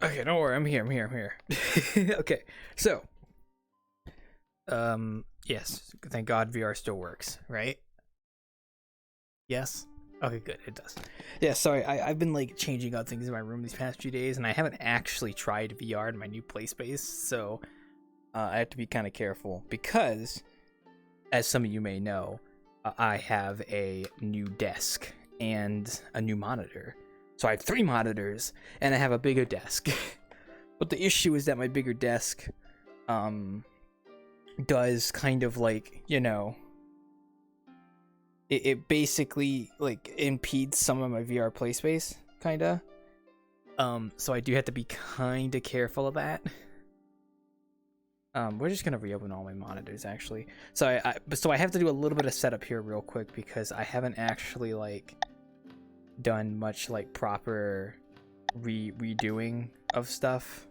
Okay, don't worry. I'm here. Okay, so, yes. Thank God VR still works, right? Yes. Okay, good. It does. Yeah. Sorry, I've been like changing out things in my room these past few days, and I haven't actually tried VR in my new play space, so I have to be kind of careful because, as some of you may know, I have a new desk and a new monitor. So I have 3 monitors, and I have a bigger desk. But the issue is that my bigger desk does kind of like, it basically like impedes some of my VR play space, kinda. So I do have to be kinda careful of that. We're just gonna reopen all my monitors actually. So I have to do a little bit of setup here real quick because I haven't actually like done much like proper redoing of stuff.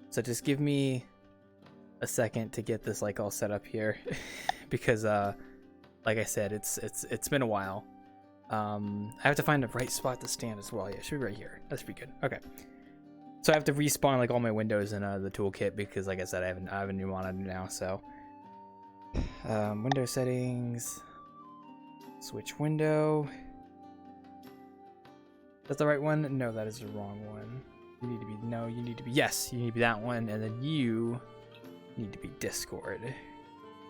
So just give me a second to get this like all set up here because like I said, it's been a while. I have to find the right spot to stand as well. Yeah, it should be right here. That should be good. Okay. So I have to respawn like all my windows in the toolkit because, like I said, I have a new monitor now. So, window settings, switch window. That's the right one? No, that is the wrong one. You need to be you need to be yes, you need to be that one, and then you need to be Discord.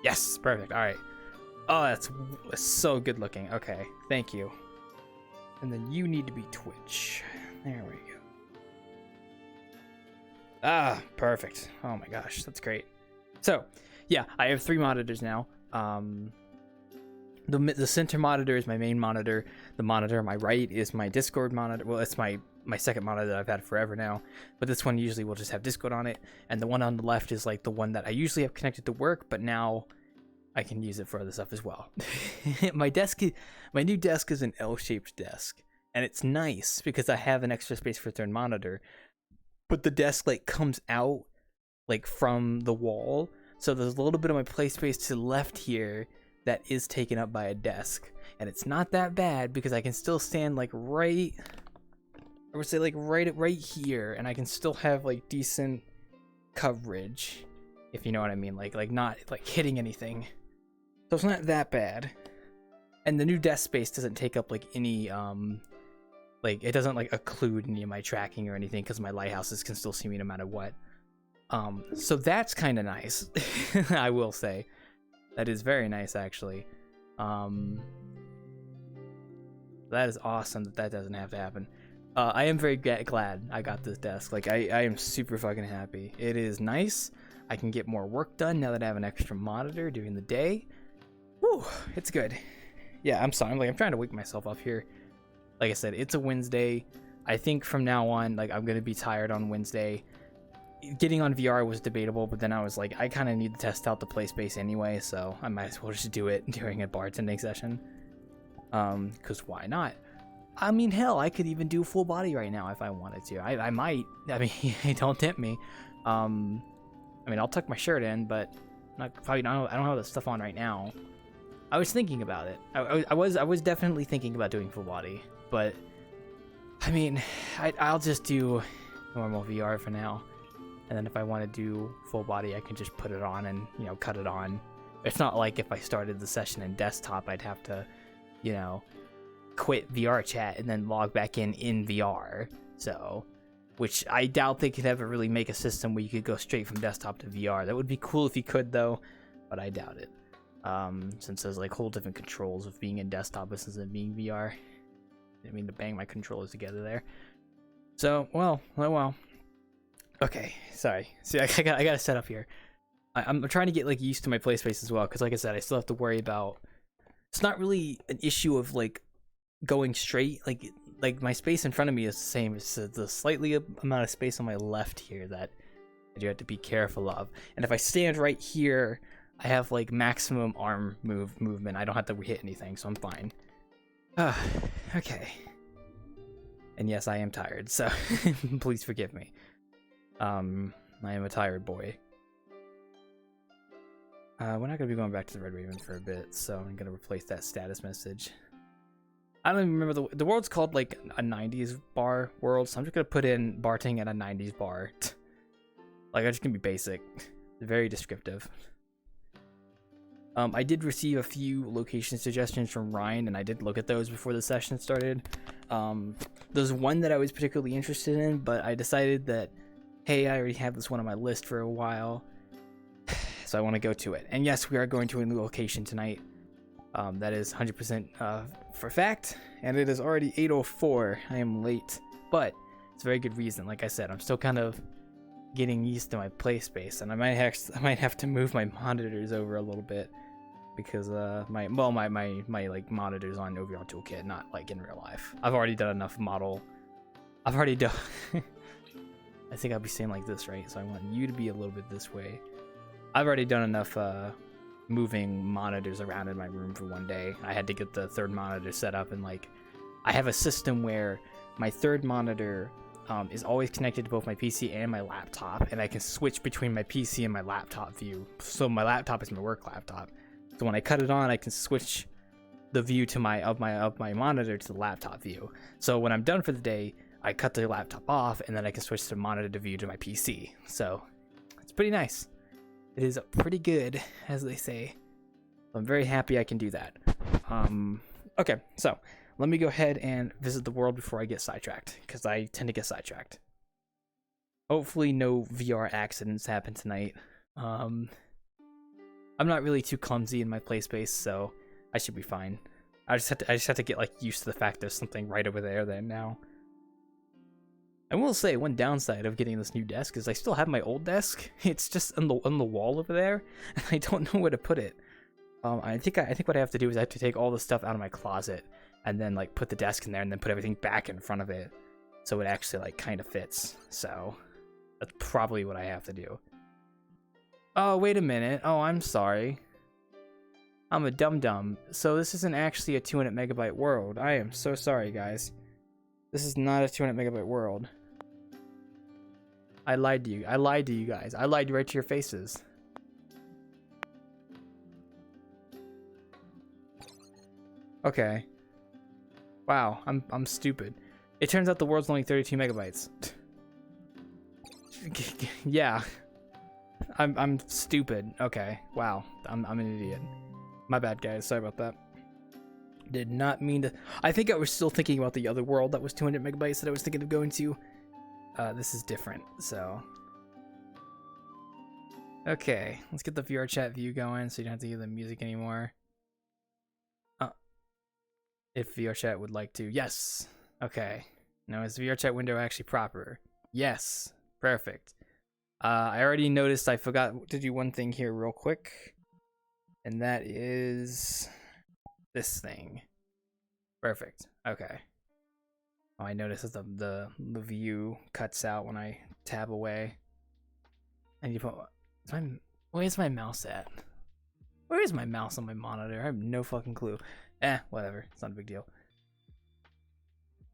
Yes, perfect. All right. Oh, that's so good looking. Okay, thank you. And then you need to be Twitch. There we go. Ah, perfect. Oh my gosh, that's great. So, yeah, I have 3 monitors now. The center monitor is my main monitor. The monitor on my right is my Discord monitor. Well, it's my second monitor that I've had forever now. But this one usually will just have Discord on it. And the one on the left is like the one that I usually have connected to work, but now I can use it for other stuff as well. My new desk is an L-shaped desk. And it's nice because I have an extra space for a third monitor. But the desk like comes out like from the wall. So there's a little bit of my play space to the left here that is taken up by a desk. And it's not that bad because I can still stand like right, I would say like right here, and I can still have like decent coverage, if you know what I mean, like not like hitting anything. So it's not that bad. And the new desk space doesn't take up like any like it doesn't like occlude any of my tracking or anything because my lighthouses can still see me no matter what. So that's kind of nice. I will say that is very nice actually. That is awesome that doesn't have to happen. I am very glad I got this desk. Like I am super fucking happy. It is nice. I can get more work done now that I have an extra monitor during the day. Whew, it's good. Yeah, I'm sorry. I'm trying to wake myself up here. Like I said, it's a Wednesday. I think from now on, like I'm gonna be tired on Wednesday. Getting on VR was debatable, but then I was like, I kind of need to test out the play space anyway, so I might as well just do it during a bartending session. Because why not? I mean, hell, I could even do full body right now if I wanted to. I might. I mean, don't tempt me. I mean, I'll tuck my shirt in, but I don't have the stuff on right now. I was thinking about it. I was definitely thinking about doing full body, but I mean, I'll just do normal VR for now. And then if I want to do full body, I can just put it on and, cut it on. It's not like if I started the session in desktop, I'd have to, quit VRChat and then log back in VR. So, which I doubt they could ever really make a system where you could go straight from desktop to VR. That would be cool if you could, though, but I doubt it. Since there's like whole different controls of being in desktop versus it being VR. I didn't mean to bang my controllers together there. So, well. Okay, sorry. See, I got to set up here. I'm trying to get like used to my play space as well, because like I said, I still have to worry about. It's not really an issue of like going straight. Like my space in front of me is the same. It's the slightly amount of space on my left here that I do have to be careful of. And if I stand right here, I have like maximum arm movement. I don't have to hit anything, so I'm fine. Okay. And yes, I am tired, so please forgive me. I am a tired boy. We're not going to be going back to the Red Raven for a bit, so I'm going to replace that status message. I don't even remember the world's called like a 90s bar world, so I'm just gonna put in Bartending at a 90s bar. Like, I'm just gonna be basic, very descriptive. I did receive a few location suggestions from Ryan, and I did look at those before the session started. There's one that I was particularly interested in, but I decided that, hey, I already have this one on my list for a while, so I want to go to it. And yes, we are going to a new location tonight. That is 100% for fact, and it is already 8:04. I am late, but it's a very good reason. Like I said, I'm still kind of getting used to my play space, and I might have to move my monitors over a little bit because my like monitors on OVR Toolkit, not like in real life. I've already done enough model. I've already done. I think I'll be saying like this, right? So I want you to be a little bit this way. I've already done enough moving monitors around in my room for one day. I had to get the third monitor set up, and like I have a system where my third monitor is always connected to both my PC and my laptop, and I can switch between my PC and my laptop view. So my laptop is my work laptop. So when I cut it on, I can switch the view to my monitor to the laptop view. So when I'm done for the day, I cut the laptop off, and then I can switch the monitor to view to my PC. So it's pretty nice. It is pretty good, as they say. I'm very happy I can do that. Okay, so let me go ahead and visit the world before I get sidetracked, because I tend to get sidetracked. Hopefully no VR accidents happen tonight. I'm not really too clumsy in my play space, so I should be fine. I just have to get like used to the fact there's something right over there now. I will say one downside of getting this new desk is I still have my old desk. It's just on the wall over there, and I don't know where to put it. I think what I have to do is I have to take all the stuff out of my closet and then like put the desk in there and then put everything back in front of it so it actually like kind of fits. So that's probably what I have to do. Oh, wait a minute. Oh, I'm sorry. I'm a dum-dum. So this isn't actually a 200 megabyte world. I am so sorry, guys. This is not a 200 megabyte world. I lied to you. I lied to you guys. I lied right to your faces. Okay. Wow, I'm stupid. It turns out the world's only 32 megabytes. Yeah. I'm stupid. Okay. Wow. I'm an idiot. My bad, guys. Sorry about that. Did not mean to. I think I was still thinking about the other world that was 200 megabytes that I was thinking of going to. This is different, so. Okay, let's get the VRChat view going so you don't have to hear the music anymore. If VRChat would like to. Yes. Okay. Now, is the VRChat window actually proper? Yes. Perfect. I already noticed I forgot to do one thing here real quick. And that is this thing. Perfect. Okay. Oh, I noticed that the view cuts out when I tab away. And you put where's my mouse at? Where is my mouse on my monitor? I have no fucking clue. Whatever. It's not a big deal.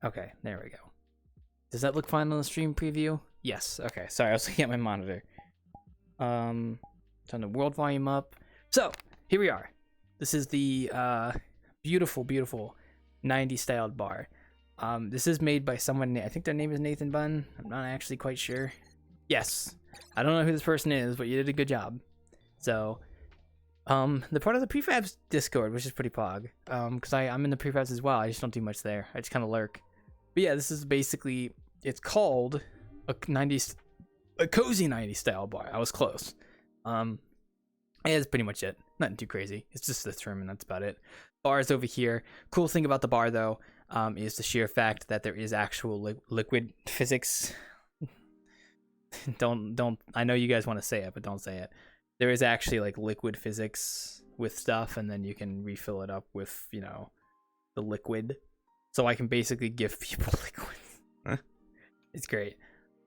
Okay, there we go. Does that look fine on the stream preview? Yes. Okay, sorry, I was looking at my monitor. Turn the world volume up. So, here we are. This is the beautiful, beautiful 90s styled bar. This is made by someone, I think their name is Nathan Bunn. I'm not actually quite sure. Yes. I don't know who this person is, but you did a good job. So, they're part of the Prefabs Discord, which is pretty pog. Because I'm in the Prefabs as well. I just don't do much there. I just kind of lurk. But yeah, this is basically, it's called a cozy 90s style bar. I was close. Yeah, that's pretty much it. Nothing too crazy. It's just the term, and that's about it. Bar is over here. Cool thing about the bar, though, is the sheer fact that there is actual liquid physics. Don't. I know you guys want to say it, but don't say it. There is actually like liquid physics with stuff, and then you can refill it up with, you know, the liquid. So I can basically give people liquid. It's great.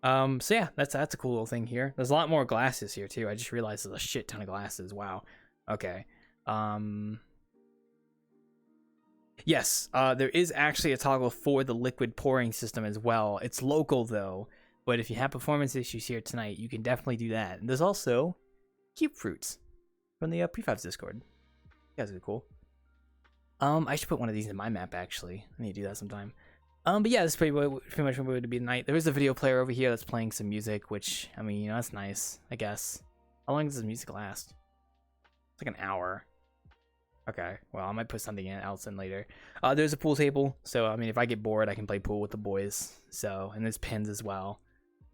So yeah, that's a cool little thing here. There's a lot more glasses here too. I just realized there's a shit ton of glasses. Wow. Okay. Yes, there is actually a toggle for the liquid pouring system as well. It's local though, but if you have performance issues here tonight, you can definitely do that. And there's also cube fruits from the Prefabs Discord. You guys are cool. I should put one of these in my map actually. I need to do that sometime. But yeah, this is pretty much what would be the night. There is a video player over here that's playing some music, which I mean, you know, that's nice, I guess. How long does this music last? It's like an hour. Okay, well, I might put something else in later. There's a pool table, so I mean, if I get bored, I can play pool with the boys. So, and there's pins as well.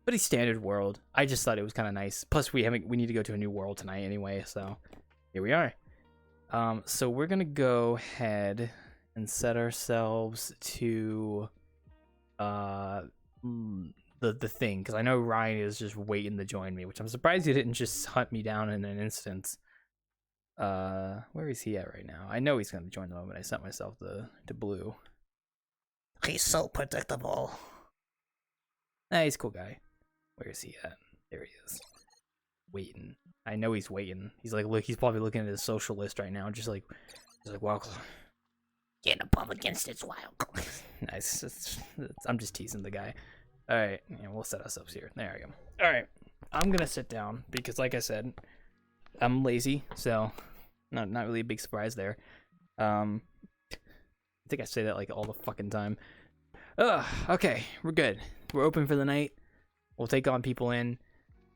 Pretty standard world. I just thought it was kind of nice. Plus, we need to go to a new world tonight anyway, so here we are. So we're gonna go ahead and set ourselves to the thing, because I know Ryan is just waiting to join me, which I'm surprised he didn't just hunt me down in an instant. Where is he at right now? I know he's gonna join the moment I set myself to blue. He's so predictable. Nah, he's a cool guy. Where is he at? There he is. Waiting. I know he's waiting. He's like, look, he's probably looking at his social list right now, just like, welcome. Get above against its wild. Nice. I'm just teasing the guy. All right, yeah, we'll set ourselves here. There we go. All right, I'm gonna sit down because, like I said, I'm lazy, so not really a big surprise there. I think I say that like all the fucking time. Okay, we're good. We're open for the night. We'll take on people in.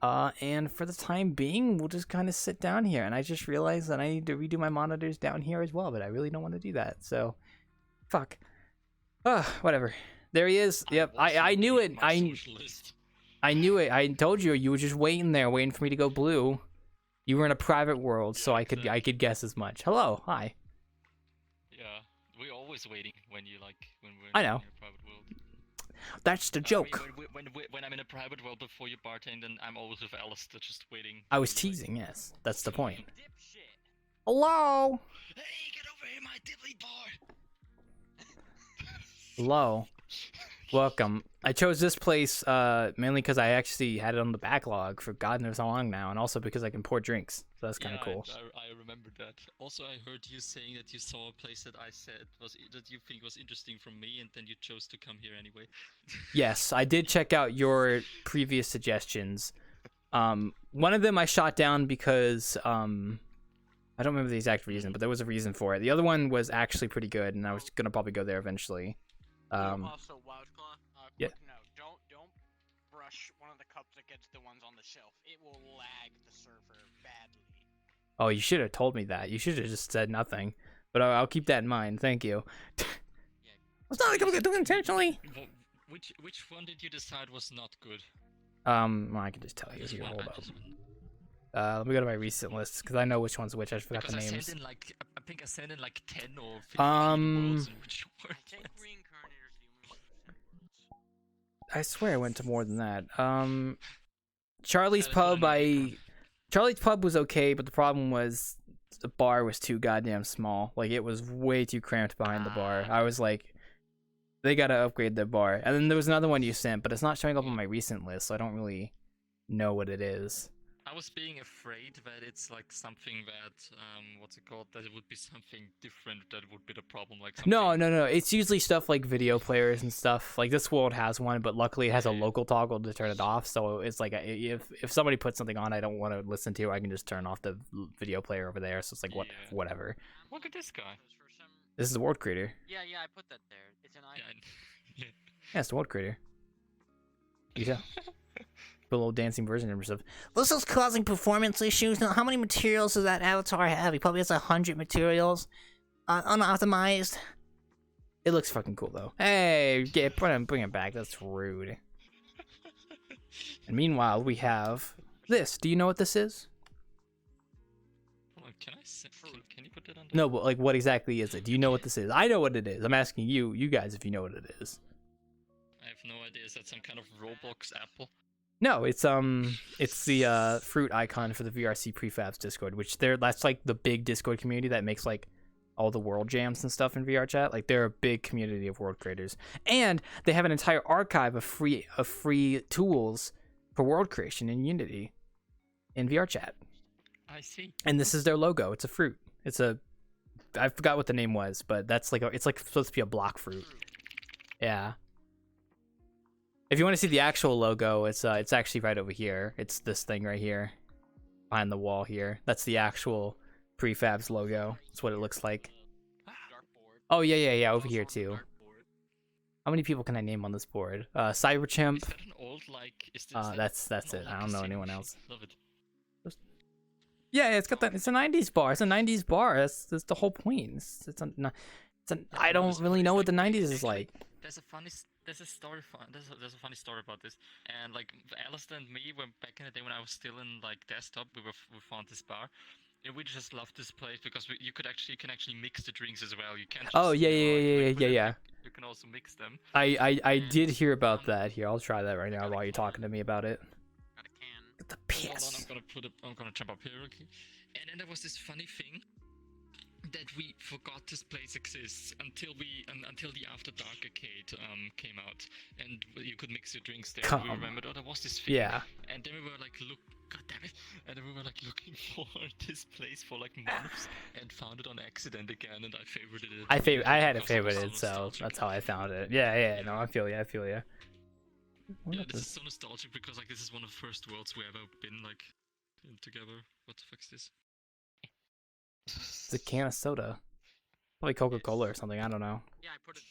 And for the time being, we'll just kind of sit down here. And I just realized that I need to redo my monitors down here as well, but I really don't want to do that. So, fuck. Whatever. There he is. Yep, I knew it. I knew it. I told you. You were just waiting there, waiting for me to go blue. You were in a private world, so I could guess as much. Hello, hi. Yeah, we're always waiting when you like when we're I know. in a private world. That's the joke. When I'm in a private world before you bartend, then I'm always with Alistair just waiting. I was teasing, yes. That's the point. Hello? Hey, get over here, my diddly bar! Hello. Welcome. I chose this place mainly because I actually had it on the backlog for God knows how long now, and also because I can pour drinks. So that's kind of cool. I remember that. Also, I heard you saying that you saw a place that I said that you think was interesting from me, and then you chose to come here anyway. Yes, I did check out your previous suggestions. One of them I shot down because I don't remember the exact reason, but there was a reason for it. The other one was actually pretty good, and I was gonna probably go there eventually. Also, Wildclaw, yeah. quick note, don't brush one of the cups against the ones on the shelf. It will lag the server badly. Oh, you should have told me that. You should have just said nothing. But I'll keep that in mind. Thank you. It's not like I'm gonna do it intentionally. Which one did you decide was not good? Well, I can just tell you here. Hold up. Let me go to my recent lists because I know which one's which. I forgot the names. I think I sent in like 10 or 15 worlds in which were. I swear I went to more than that. Charlie's Pub was okay, but the problem was the bar was too goddamn small. Like, it was way too cramped behind the bar. I was like, they gotta upgrade the bar. And then there was another one you sent, but it's not showing up on my recent list, so I don't really know what it is. I was being afraid that it's like something that, what's it called? That it would be something different that would be the problem. Like something... No. It's usually stuff like video players and stuff. Like, this world has one, but luckily it has a local toggle to turn it off. So it's like, if somebody puts something on I don't want to listen to, I can just turn off the video player over there. So it's like, whatever. Look at this guy. This is the world creator. Yeah, I put that there. It's an icon. Yeah, it's the world creator. Yeah. A little dancing version of himself. This is causing performance issues. Now, how many materials does that avatar have? He probably has 100 materials. Unoptimized. It looks fucking cool, though. Hey, bring it back. That's rude. And meanwhile, we have this. Do you know what this is? Can you put it on? No, but like, what exactly is it? Do you know what this is? I know what it is. I'm asking you guys, if you know what it is. I have no idea. Is that some kind of Roblox apple? No, it's the fruit icon for the VRC prefabs Discord, which that's like the big Discord community that makes like all the world jams and stuff in VRChat. Like, they're a big community of world creators, and they have an entire archive of free tools for world creation in Unity in VRChat. I see. And this is their logo. It's a fruit. I forgot what the name was, but that's like it's like supposed to be a block fruit. Yeah. If you want to see the actual logo, it's actually right over here. It's this thing right here, behind the wall here. That's the actual prefabs logo. That's what it looks like. Oh yeah, over Also here on the too. dartboard. How many people can I name on this board? Cyberchimp. Is that an old like? That's an it. old, I don't know casino anyone machine? else. Love it. Yeah, it's got that. It's a 90's bar. It's a 90's bar. That's the whole point. I don't really know what the 90's is like. There's a funny story about this. And like Alistair and me, when back in the day when I was still in like desktop, we found this bar. And we just loved this place because you can actually mix the drinks as well. You can't just, Oh yeah, like, put it, yeah. like, you can also mix them. I did hear about that. Here, I'll try that right now while you're talking to me about it. Got a can. Get the Hold on, piss. I'm gonna jump up here, okay? And then there was this funny thing that we forgot this place exists until the After Dark arcade came out, and you could mix your drinks there. We remembered, oh, there was this thing. Yeah. And then we were like, God damn it! And then we were like looking for this place for like months, and found it on accident again, and I favorited it. I had it because was favorited, so nostalgic. that's how I found it. Yeah. No, I feel you. Yeah, this is so nostalgic because like this is one of the first worlds we ever been like together. What the fuck's this? It's a can of soda. Probably Coca-Cola or something. I don't know. Yeah, I put it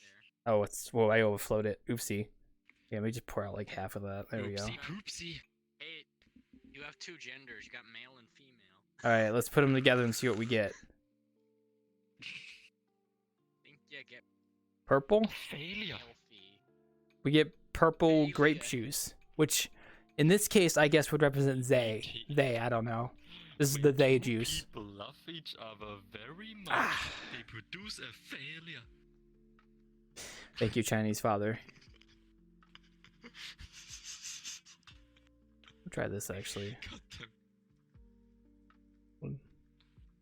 there. Oh, well, I overflowed it. Oopsie. Yeah, let me just pour out like half of that. There we go. Oopsie. Hey, you have two genders. You got male and female. All right, let's put them together and see what we get. Think you get Purple. Failure. We get purple Failure. grape juice, which in this case I guess would represent they. I don't know. This is the they juice. People love each other very much. They produce a failure. Thank you, Chinese father. I'll try this actually. I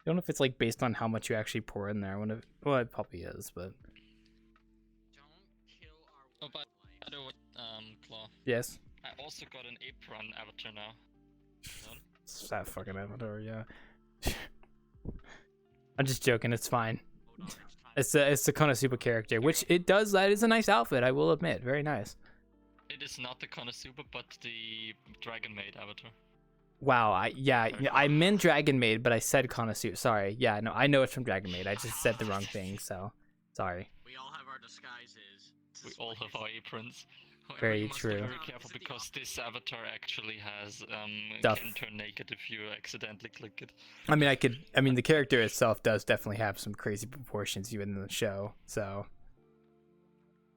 don't know if it's like based on how much you actually pour in there. Well, it probably is, but don't kill our Oh, but wildlife. I know what, Claw. yes. I also got an apron avatar now. It's that fucking avatar, yeah. I'm just joking. It's fine. Hold on, it's time. It's the Konosuba character, which that is a nice outfit. I will admit, very nice. It is not the Konosuba, but the Dragon Maid avatar. Wow, I meant Dragon Maid, but I said Konosuba. Sorry, yeah, no, I know it's from Dragon Maid. I just said the wrong thing, so sorry. We all have our disguises. This We is all what have you our see. aprons. However, Very you must true. be very careful because this avatar actually has Stuff. can turn naked if you accidentally click it. I mean, the character itself does definitely have some crazy proportions even in the show, so.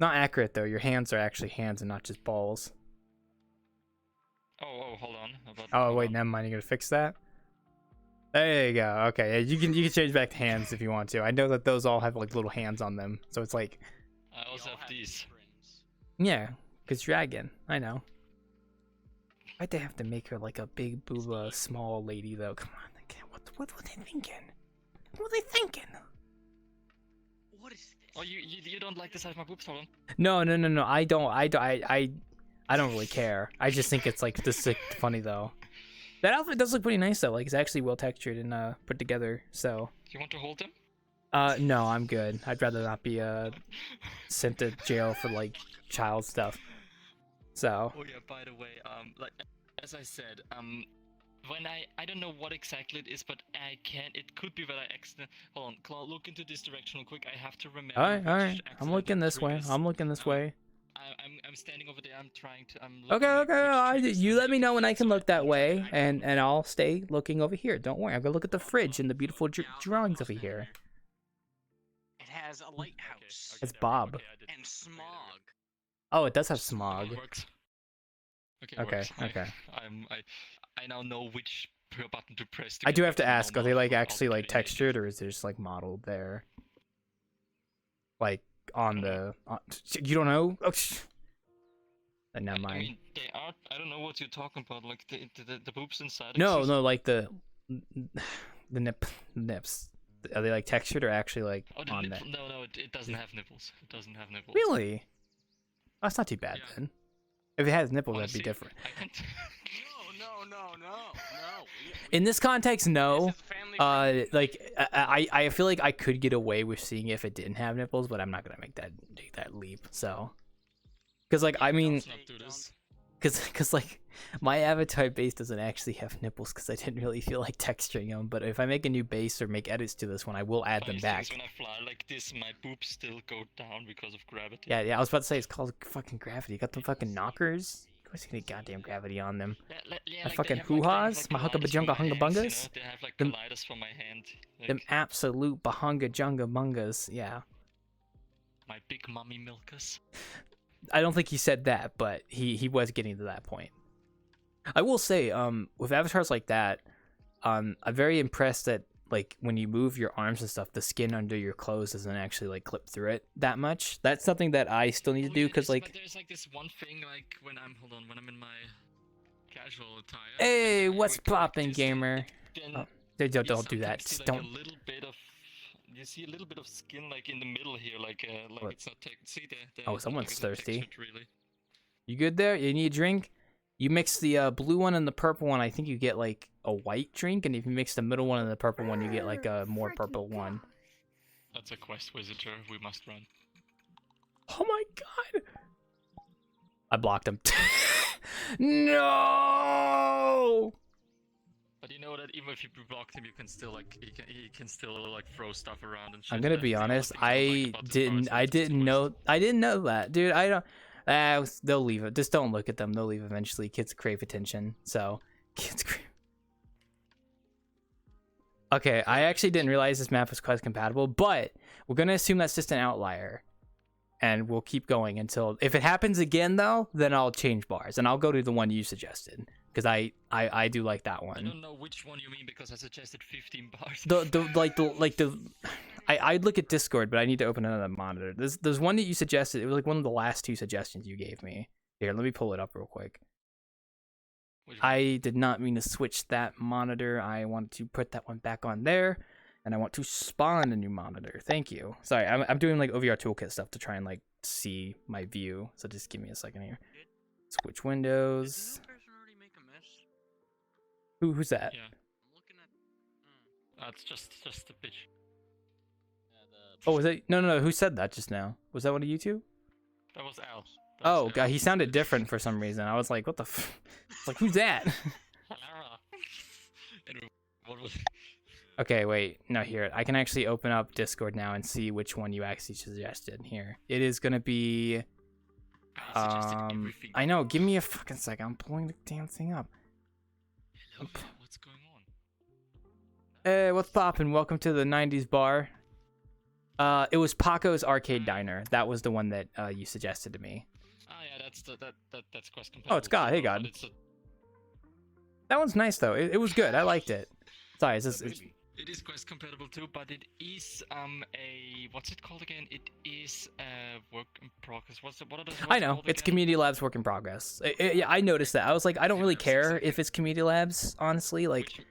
Not accurate, though. Your hands are actually hands and not just balls. Oh, hold on. Oh, hold wait, on. never mind. You're gonna fix that? There you go. Okay, yeah, you can change back to hands if you want to. I know that those all have, like, little hands on them, so it's like, I We also all have these. aprons. yeah, because dragon. I know. Why'd they have to make her, like, a big booba small lady, though? Come on. What were they thinking? What were they thinking? What is this? Oh, you don't like the size of my boobs, hold on. No. I don't really care. I just think it's like this is funny though. That outfit does look pretty nice though. Like it's actually well textured and put together. So Do you want to hold them? no, I'm good. I'd rather not be sent to jail for like child stuff. So Oh yeah, by the way, like as I said, when I don't know what exactly it is, but it could be that I accident. Hold on, Claw, look into this direction real quick. I have to remember. all right. which I'm looking this way. triggers- I'm looking this way. I'm standing over there. I'm trying to. I'm Okay. looking at which triggers You the let me know when I can so look that don't way, try to- and I'll stay looking over here. Don't worry. I'm gonna look at the fridge and the beautiful drawings over here. It has a lighthouse It's there we go. Bob. Okay, I did. and smog. Oh, it does have It smog. works. Okay. Okay, Works. okay. I now know which button to press. I get do back have to the ask, are normal they like without actually like getting textured or is it just like modeled there? Like on the you don't know? Oh, never I mind. mean, they are. I don't know what you're talking about. Like the boobs inside. No, exist. no, like the nips. Are they like textured or actually like Oh, the on nipple. there? No, it doesn't have nipples. It doesn't have nipples. Really? Oh, that's not too bad Yeah. then. If it has nipples, Honestly, that'd be different. I can't. No. In this context, no. This is a family Like I feel like I could get away with seeing if it didn't have nipples, but I'm not gonna make that leap. So, because like I mean, Let's not do this. Cause like my avatar base doesn't actually have nipples because I didn't really feel like texturing them. But if I make a new base or make edits to this one, I will add them Funny thing back. is when I fly like this, my boobs still go down because of gravity. Yeah, I was about to say it's called fucking gravity. You got the fucking knockers. Of course, you get goddamn gravity on them. Yeah, My like fucking they have, like, hoo-ha's, my colliders for hunkabajunga my hands, you hungabungas. know? They have like Them- colliders for my hand. Them Like absolute bahunga junga mungas. Yeah. my big mummy milkers. I don't think he said that, but he was getting to that point. I will say, with avatars like that, I'm very impressed that like when you move your arms and stuff, the skin under your clothes doesn't actually like clip through it that much. That's something that I still need to do because But like, there's like this one thing like when I'm when I'm in my casual attire. hey, and I what's go like poppin', this, gamer? then Oh, you don't do that. sometimes see, Just like, don't. A little bit of. You see a little bit of skin like in the middle here, like What? it's not see there. Oh, someone's it's not thirsty. textured, really. You good there? You need a drink? You mix the blue one and the purple one. I think you get like a white drink, and if you mix the middle one and the purple one, you get like a more purple one. That's a quest visitor. We must run. Oh my god! I blocked him. No! But you know that even if you blocked him, you can still like he can still like throw stuff around and shit. I'm gonna That's be the other honest. thing I don't like about this part, I it's just didn't quest. know. I didn't know that, dude. I don't. They'll leave it. Just don't look at them. They'll leave eventually. Kids crave attention, so kids crave. Okay, I actually didn't realize this map was quest compatible, but we're gonna assume that's just an outlier, and we'll keep going until if it happens again though, then I'll change bars and I'll go to the one you suggested because I do like that I one. don't know which one you mean because I suggested 15 bars. I'd look at Discord, but I need to open another monitor. There's one that you suggested. It was like one of the last two suggestions you gave me. Here, let me pull it up real quick. Which one? I did not mean to switch that monitor. I want to put that one back on there, and I want to spawn a new monitor. Thank you. Sorry, I'm doing like OVR toolkit stuff to try and like see my view. So just give me a second here. Switch Did windows. the new person already make a mess? Who's that? Yeah, I'm looking at. it's just a bitch. Oh, was it? No. Who said that just now? Was that one of you two? That was Al. Oh, God, he sounded different for some reason. I was like, what the It's like, who's that? Anyway, what was? Okay, wait. No, here. I can actually open up Discord now and see which one you actually suggested. Here. It is going to be... I suggested everything. I know. Give me a fucking second. I'm pulling the damn thing up. Hello, yeah, what's going on? Hey, what's poppin'? Welcome to the 90's bar. It was Paco's Arcade Diner. That was the one that you suggested to me. Ah, yeah, that's quest compatible. Oh, it's God. Hey, but God. It's a, That one's nice, though. It was good. I liked it. Sorry, it's it is quest compatible too, but it is a what's it called again? It is a work in progress. What are those? I know. Called It's again? Community Labs work in progress. Yeah, I noticed that. I was like, I don't really Yes, care exactly. if it's Community Labs, honestly. Like, Which-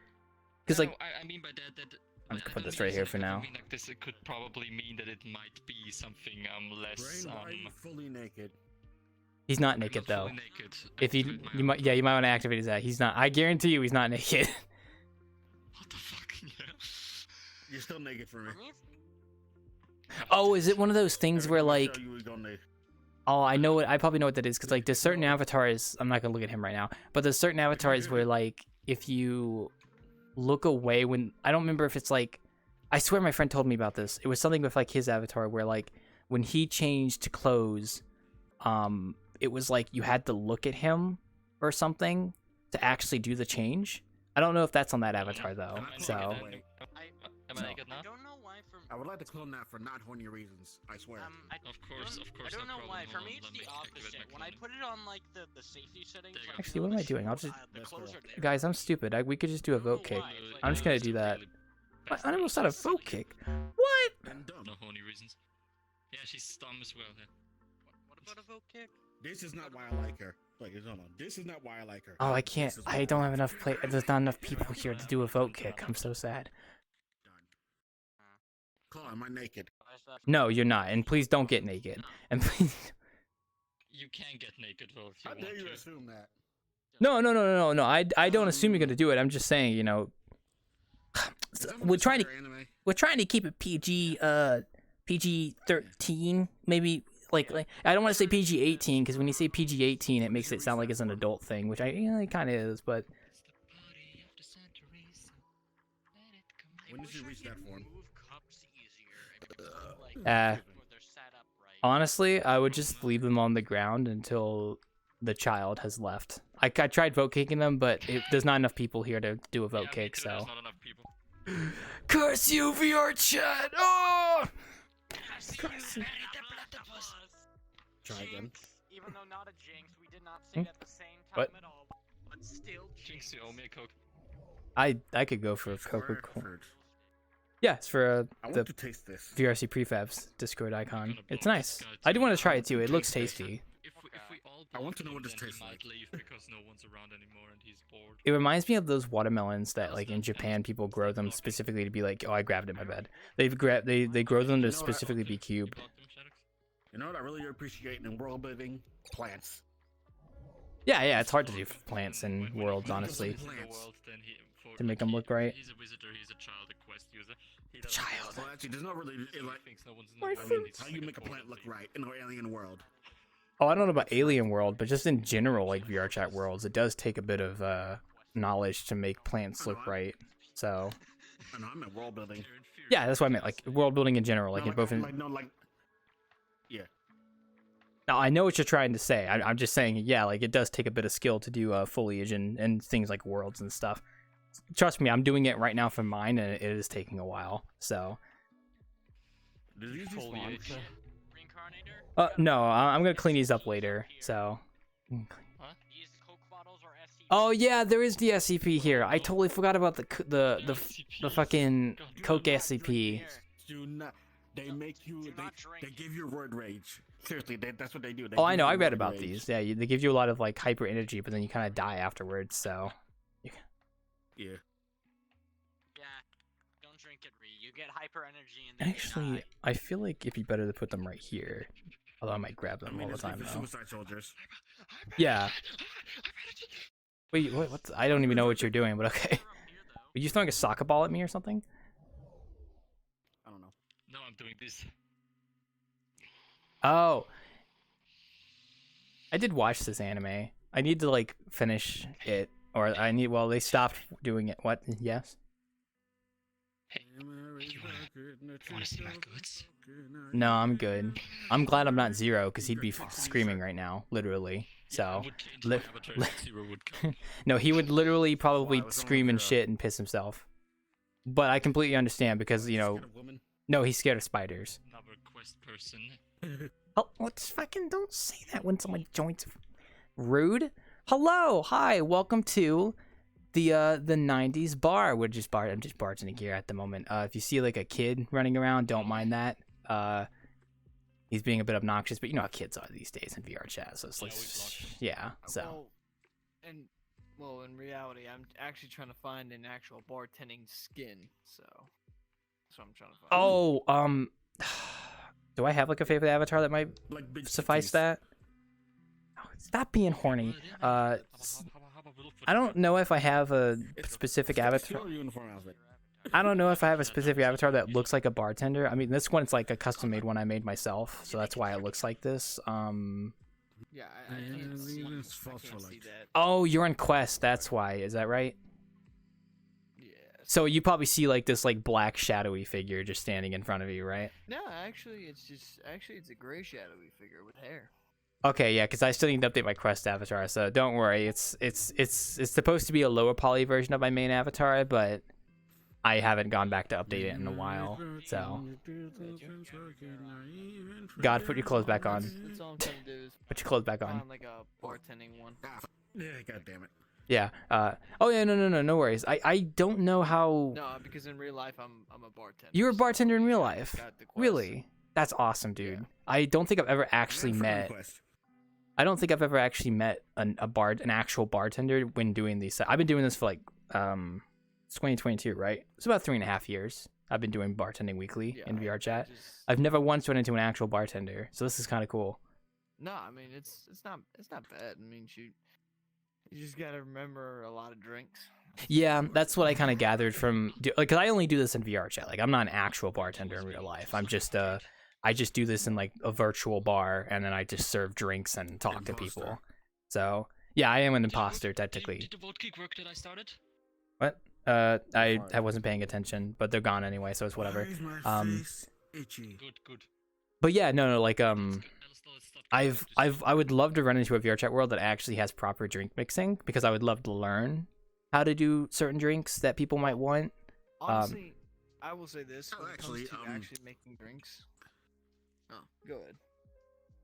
because no, like, I mean by that I'm just gonna I put don't this mean right here as for in- I now. mean like this. It could probably mean that it might be something less. Brain, why are you fully naked? he's not I'm naked not though. fully naked. If you Activate my you might avatar. you might want to activate his that. He's not. I guarantee you, he's not naked. What the fuck? Yeah. You're still naked for me. For me, Oh, is it one of those things Every where time I like? show you, we go naked. Oh, I know what. I probably know what that is because like there's certain avatars. I'm not gonna look at him right now, but there's certain avatars where like if you look away when I don't remember if it's like. I swear my friend told me about this. It was something with like his avatar where like when he changed to clothes, it was like you had to look at him or something to actually do the change. I don't know if that's on that avatar though. Am I So naked then? Am I No. naked now? I don't know why. I would like to clone that for not horny reasons. I swear. Of course, I don't no know why. problem. For Hold me, on, it's let the me activate opposite. my When I clone. put it on like the safety settings, There you like go. Actually, what am I doing? I'll just the That's clothes correct. are there. guys, I'm stupid. We could just do a vote kick. I'm just gonna do that. I almost had a vote kick. What? And dumb. No horny reasons. Yeah, she's dumb as well. Yeah. What about a vote kick? This is not why I like her. Wait, hold on. This is not why I like her. Oh, I can't. This is why I don't like have her. enough play. There's not enough people here to do a vote kick. I'm so sad. Done. Claw, am I naked? Why is that? No, you're not. And please don't get naked. And please. You can get naked though if you How want dare you to. assume that? No. I don't assume you're gonna do it. I'm just saying, you know. Is that We're from trying to Fire Anime? we're trying to keep it PG PG-13, maybe like I don't want to say PG-18 because when you say PG-18, it makes it sound like it's an adult thing, which it kind of is. But When did you reach that form? Move cups easier. I mean, Uh, where they're set up right. honestly, I would just leave them on the ground until the child has left. I tried vote kicking them, but there's not enough people here to do a vote kick. So There's not enough people. curse you, VRChat! Oh! Try again. Even though not a jinx, we did not say it at the same time What? at all. But still Jinx, you owe me a Coke. I could go for a Coca Cola. Word. Yeah, it's for I the want to taste this. VRC Prefabs Discord icon. Gonna It's blow nice. this guy I do too. want to try it too. It looks tasty. If we all I want to know block what him, this then tastes he like. might leave because no one's around anymore and he's bored. It reminds me of those watermelons that, like, in Japan, people grow them specifically to be like, oh, I grabbed it, my bad. They grow them to specifically be cube. You blocked him, Shadox? You know what I really appreciate in world building? Plants. Yeah, it's hard to do plants and When worlds, he honestly. goes into the world, then To make 'em look right. He's a visitor, he's a child, a quest user. He doesn't Child. Well, actually, there's not really like thinks no one's in the My world, friend. he's how like you a make a plant look right in an alien world. Oh, I don't know about Alien World, but just in general, like VRChat worlds, it does take a bit of knowledge to make plants look right. So I know I'm at world building. You're inferior. yeah, that's what I meant. Like world building in general, like No, in both. yeah. Now, I know what you're trying to say. I'm just saying, yeah, like it does take a bit of skill to do foliage and things like worlds and stuff. Trust me, I'm doing it right now for mine, and it is taking a while. So, Did you just spawn? Foliage. Reincarnator? no, I'm gonna clean these up later. So, These Coke bottles are SCP. oh yeah, there is the SCP here. I totally forgot about the fucking Coke SCP. Do not. They make you. They give you word rage. Seriously, that's what they do. They Oh, give I know. you I read word about rage. these. Yeah, they give you a lot of like hyper energy, but then you kind of die afterwards. So, Yeah. Yeah. Don't drink it, Ree. You get hyper energy and then you actually, die. I feel like it'd be better to put them right here. Although I might grab I them mean, all the it's time like the though. suicide soldiers. Yeah. Wait, what? I don't even know what you're doing, but okay. They're up here, though. Are you throwing a soccer ball at me or something? I don't know. No, I'm doing this. Oh. I did watch this anime. I need to like finish it, or well, they stopped doing it. What? Yes. You wanna see my goods? No, I'm good. I'm glad I'm not Zero, because he'd be screaming right now, literally. I So, would change li- my avatar li- if Zero would come. no, he would literally probably Why was someone scream and Zero? shit and piss himself. But I completely understand because, you know, Scared of women? no, he's scared of spiders. Another quest person. Oh, let's fucking don't say that when someone joins. Rude. Hello, hi, welcome to the 90's bar. I'm just bartending here at the moment. If you see like a kid running around, don't mind that. He's being a bit obnoxious, but you know how kids are these days in VRChat, so it's Yeah, like, we blocked him. yeah. So In reality, I'm actually trying to find an actual bartending skin. So that's what I'm trying to find. oh, do I have like a favorite avatar that might Like big suffice titties. that? Oh, stop being horny. I I don't know if I have a It's- specific it's avatar. still a uniform outfit. I don't know if I have a specific avatar that looks like a bartender. I mean, this one's like a custom made one I made myself, so that's why it looks like this. Yeah, I can't see, it's I can't phosphorite. see that. Oh, you're on Quest. That's why. Is that right? Yeah. So you probably see like this like black shadowy figure just standing in front of you, right? No, actually, it's a gray shadowy figure with hair. Okay, yeah, because I still need to update my Quest avatar, so don't worry. It's supposed to be a lower poly version of my main avatar, but I haven't gone back to update it in a while. So, God, put your clothes back on. That's all I'm trying to do is Put your clothes back on. find like a bartending one. Yeah, god damn it. Yeah. Oh yeah, no worries. I don't know how. No, because in real life I'm a bartender. You're a so bartender in real I life. got the quest. Really? That's awesome, dude. Yeah. I don't think I've ever actually And friend met. request. I don't think I've ever actually met an actual bartender when doing these. I've been doing this for like it's 2022, right? It's about 3.5 years. I've been doing bartending weekly Yeah, in I VRChat. just- I've never once run into an actual bartender, so this is kind of cool. No, I mean it's not bad. I mean you just gotta remember a lot of drinks. Yeah, that's what I kind of gathered from, like, cause I only do this in VRChat. Like, I'm not an actual bartender in real life. I'm just I just do this in like a virtual bar, and then I just serve drinks and talk to people. Imposter. So yeah, I am an Did the vote- imposter did- technically. Did the vote geek work that I started? What? I Fine. wasn't paying attention, but they're gone anyway, so it's whatever. Why is my Um, face itchy? Good. But yeah, no, like That's good. Let us know it's not good. I would love to run into a VRChat world that actually has proper drink mixing, because I would love to learn how to do certain drinks that people might want. Honestly, I will say this: Oh, when actually, it comes to actually making drinks. Oh, go ahead.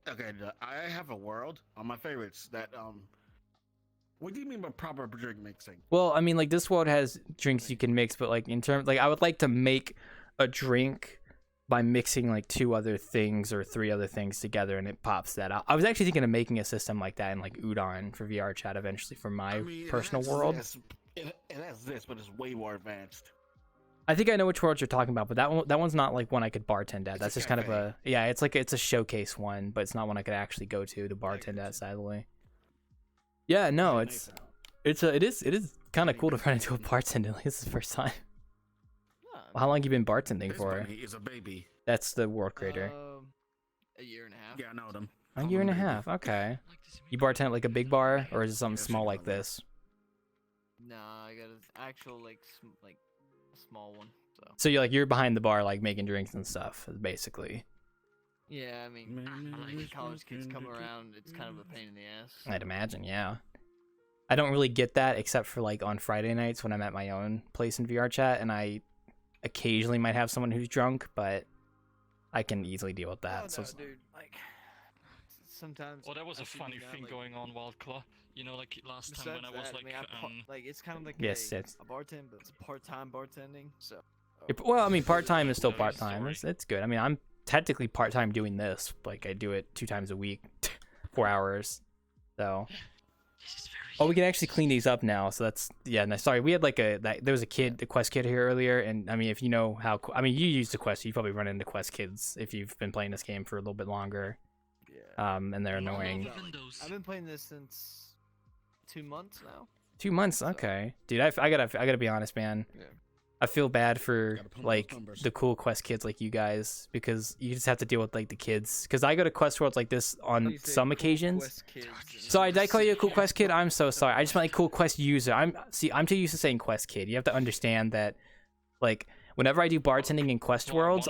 Okay, I have a world on my favorites that What do you mean by proper drink mixing? Well, I mean, like this world has drinks you can mix, but like in terms, like I would like to make a drink by mixing like 2 other things or 3 other things together, and it pops that out. I was actually thinking of making a system like that in like Udon for VRChat eventually for my I mean, it personal has world. this- it has this, but it's way more advanced. I think I know which world you're talking about, but that one's not like one I could bartend at. It's That's a just kind of cafe. it's a showcase one, but it's not one I could actually go to bartend at, sadly. Yeah, no, It's it is kind of cool to run into a bartender. Like, this is the first time. Huh. How long you been bartending This for? bunny is a baby. That's the world creator. A year and a half. Yeah, I know them. A Call year and a them baby. half. Okay. Like this You bartend at like a big bar, or is it something Yeah, small something like like that. this? Nah, I got an actual like a small one. So So you're behind the bar, like making drinks and stuff, basically. yeah, I mean, when the college kids come around, it's kind of a pain in the ass. I'd imagine, yeah. I don't really get that except for like on Friday nights when I'm at my own place in VRChat, and I occasionally might have someone who's drunk, but I can easily deal with that. Oh, So no, dude, like sometimes. Oh, that was I a figure funny out, thing like, going on, Wildclaw. You know, like last time when I besides was that, like, mean, like it's kind of like Yes, yes. a bartend, but it's part-time bartending. So Well, I mean, part-time is still Story. part-time. It's good. I mean, I'm technically part-time doing this. Like, I do it 2 times a week, 4 hours. So, this is very. oh, we can actually clean these up now. So that's, yeah. No, sorry, we had like there was a quest kid here earlier, and I mean, if you know how, I mean, you use the quest, you probably run into quest kids if you've been playing this game for a little bit longer. yeah, And they're annoying. Love Windows. I've been playing this since 2 months now. 2 months, okay, dude. I gotta be honest, man. Yeah. I feel bad for Gotta pump those like numbers. the cool quest kids like you guys, because you just have to deal with like the kids. Because I go to quest worlds like this on some occasions. Sorry, did I call you a cool quest kid? I'm so sorry. I just meant like cool quest user. I'm too used to saying quest kid. You have to understand that, like, whenever I do bartending in quest worlds,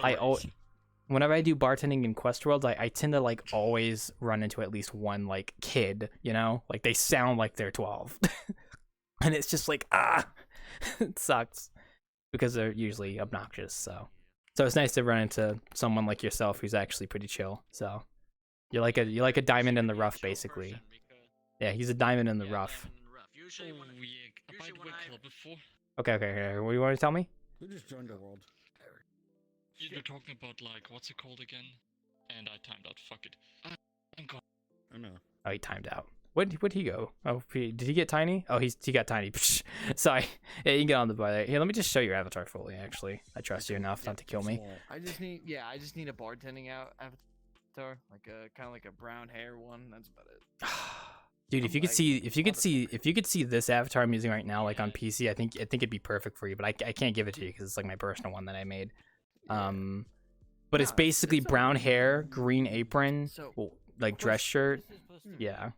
whenever I do bartending in quest worlds, I tend to like always run into at least one like kid. You know, like they sound like they're 12, and it's just like it sucks because they're usually obnoxious. So it's nice to run into someone like yourself who's actually pretty chill. So you're like a diamond in the rough, basically. Yeah, he's a diamond in the rough. Usually when Oh, yeah. usually By when the I- way, before Okay. What do you want to tell me? Who just joined the world? you were talking about like what's it called again, and I timed out. Fuck it. I'm gone. I know. Oh, he timed out. Where'd he go? Oh, did he get tiny? Oh, he got tiny. Sorry. Yeah, you can get on the bar there. Here, let me just show your avatar fully. Actually, I trust you enough not to kill me. Small. I just need a bartending avatar, like a kind of like a brown hair one. That's about it. Dude, if I'm you could like, see, motherfucker. if you could see this avatar I'm using right now, like on PC, I think it'd be perfect for you. But I can't give it to you because it's like my personal one that I made. Yeah. But it's No, basically it's all brown right. hair, green apron, So, like dress shirt. Yeah.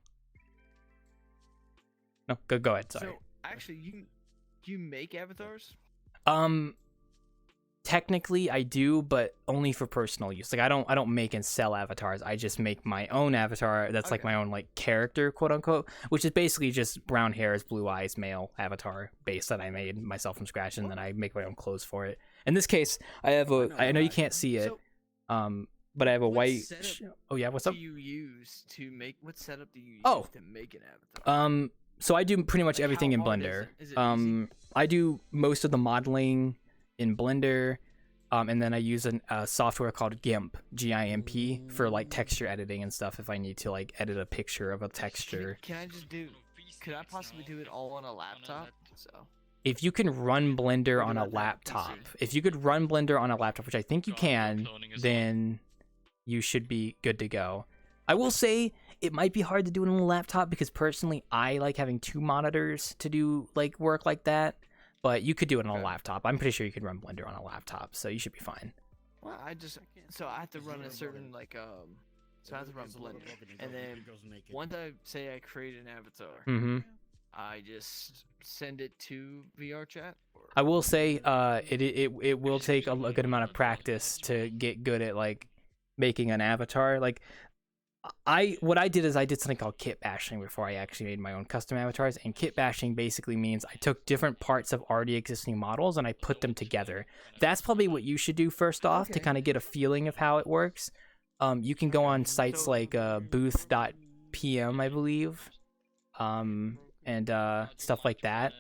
No, go ahead. Sorry. So actually, you make avatars? Technically I do, but only for personal use. Like I don't make and sell avatars. I just make my own avatar that's like Okay. my own like character, quote unquote, which is basically just brown hairs, blue eyes, male avatar base that I made myself from scratch, and then I make my own clothes for it. In this case, I have I know you can't see it. So, But I have a what white setup Oh yeah, what's do up? you use to make? What setup do you use Oh. to make an avatar? So I do pretty much Like, everything in how hard is Blender. it? Is it easy? I do most of the modeling in Blender, and then I use a software called GIMP, GIMP, for like texture editing and stuff. If I need to like edit a picture of a texture, Can I just do? Could I possibly do it all on a laptop? So if you can run Blender What on a about that PC? laptop, if you could run Blender on a laptop, which I think you God, you're can, cloning as well. then you should be good to go. I will say it might be hard to do it on a laptop because personally I like having 2 monitors to do like work like that, but you could do it on a Okay. laptop. I'm pretty sure you could run Blender on a laptop, so you should be fine. Well, I have to run a certain so I have to run Blender, and then once I say I create an avatar, Mm-hmm. I just send it to VRChat. I will say, it will take a good amount of practice to get good at like making an avatar. Like, what I did is I did something called kit bashing before I actually made my own custom avatars. And kit bashing basically means I took different parts of already existing models and I put them together. That's probably what you should do first off to kind of get a feeling of how it works. You can go on sites like booth.pm, I believe, and stuff like that.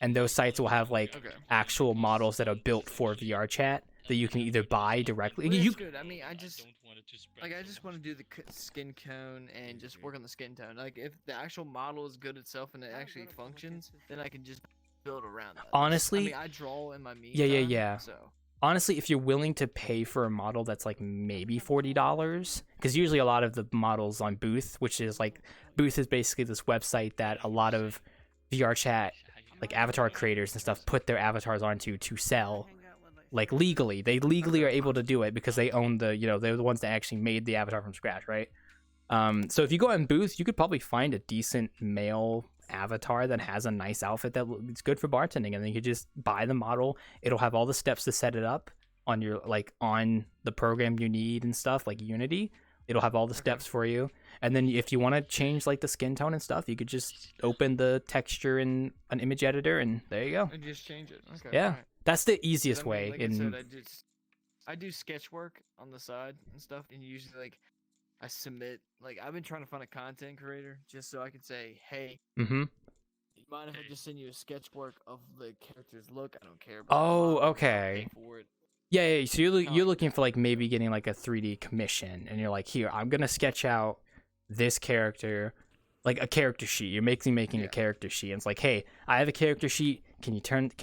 And those sites will have like actual models that are built for VRChat that you can either buy directly. Well, that's good. I mean, I just want to do the skin tone and just work on the skin tone. Like, if the actual model is good itself and it actually functions, then I can just build around that. Honestly, I mean, I draw in my meantime. Yeah. So honestly, if you're willing to pay for a model that's like maybe $40, because usually a lot of the models on Booth, which is like, Booth is basically this website that a lot of VRChat like avatar creators and stuff put their avatars onto to sell, like legally. They legally are able to do it because they own the, they're the ones that actually made the avatar from scratch, right? So if you go on Booth, you could probably find a decent male avatar that has a nice outfit that it's good for bartending, and then you could just buy the model. It'll have all the steps to set it up on your on the program you need and stuff like Unity. It'll have all the steps for you, and then if you want to change like the skin tone and stuff, you could just open the texture in an image editor, and there you go. And just change it. Okay. Yeah, Alright. that's the easiest Like way. I said, I do sketch work on the side and stuff, and usually I submit, I've been trying to find a content creator just so I can say, hey, Mm-hmm. you mind if I just send you a sketch work of the character's look? I don't care about Oh, the model, okay. pay for it. Yeah. So you're looking for like maybe getting like a 3D commission, and you're like, here, I'm gonna sketch out this character, like a character sheet. You're making a character sheet, and it's like, hey, I have a character sheet. Can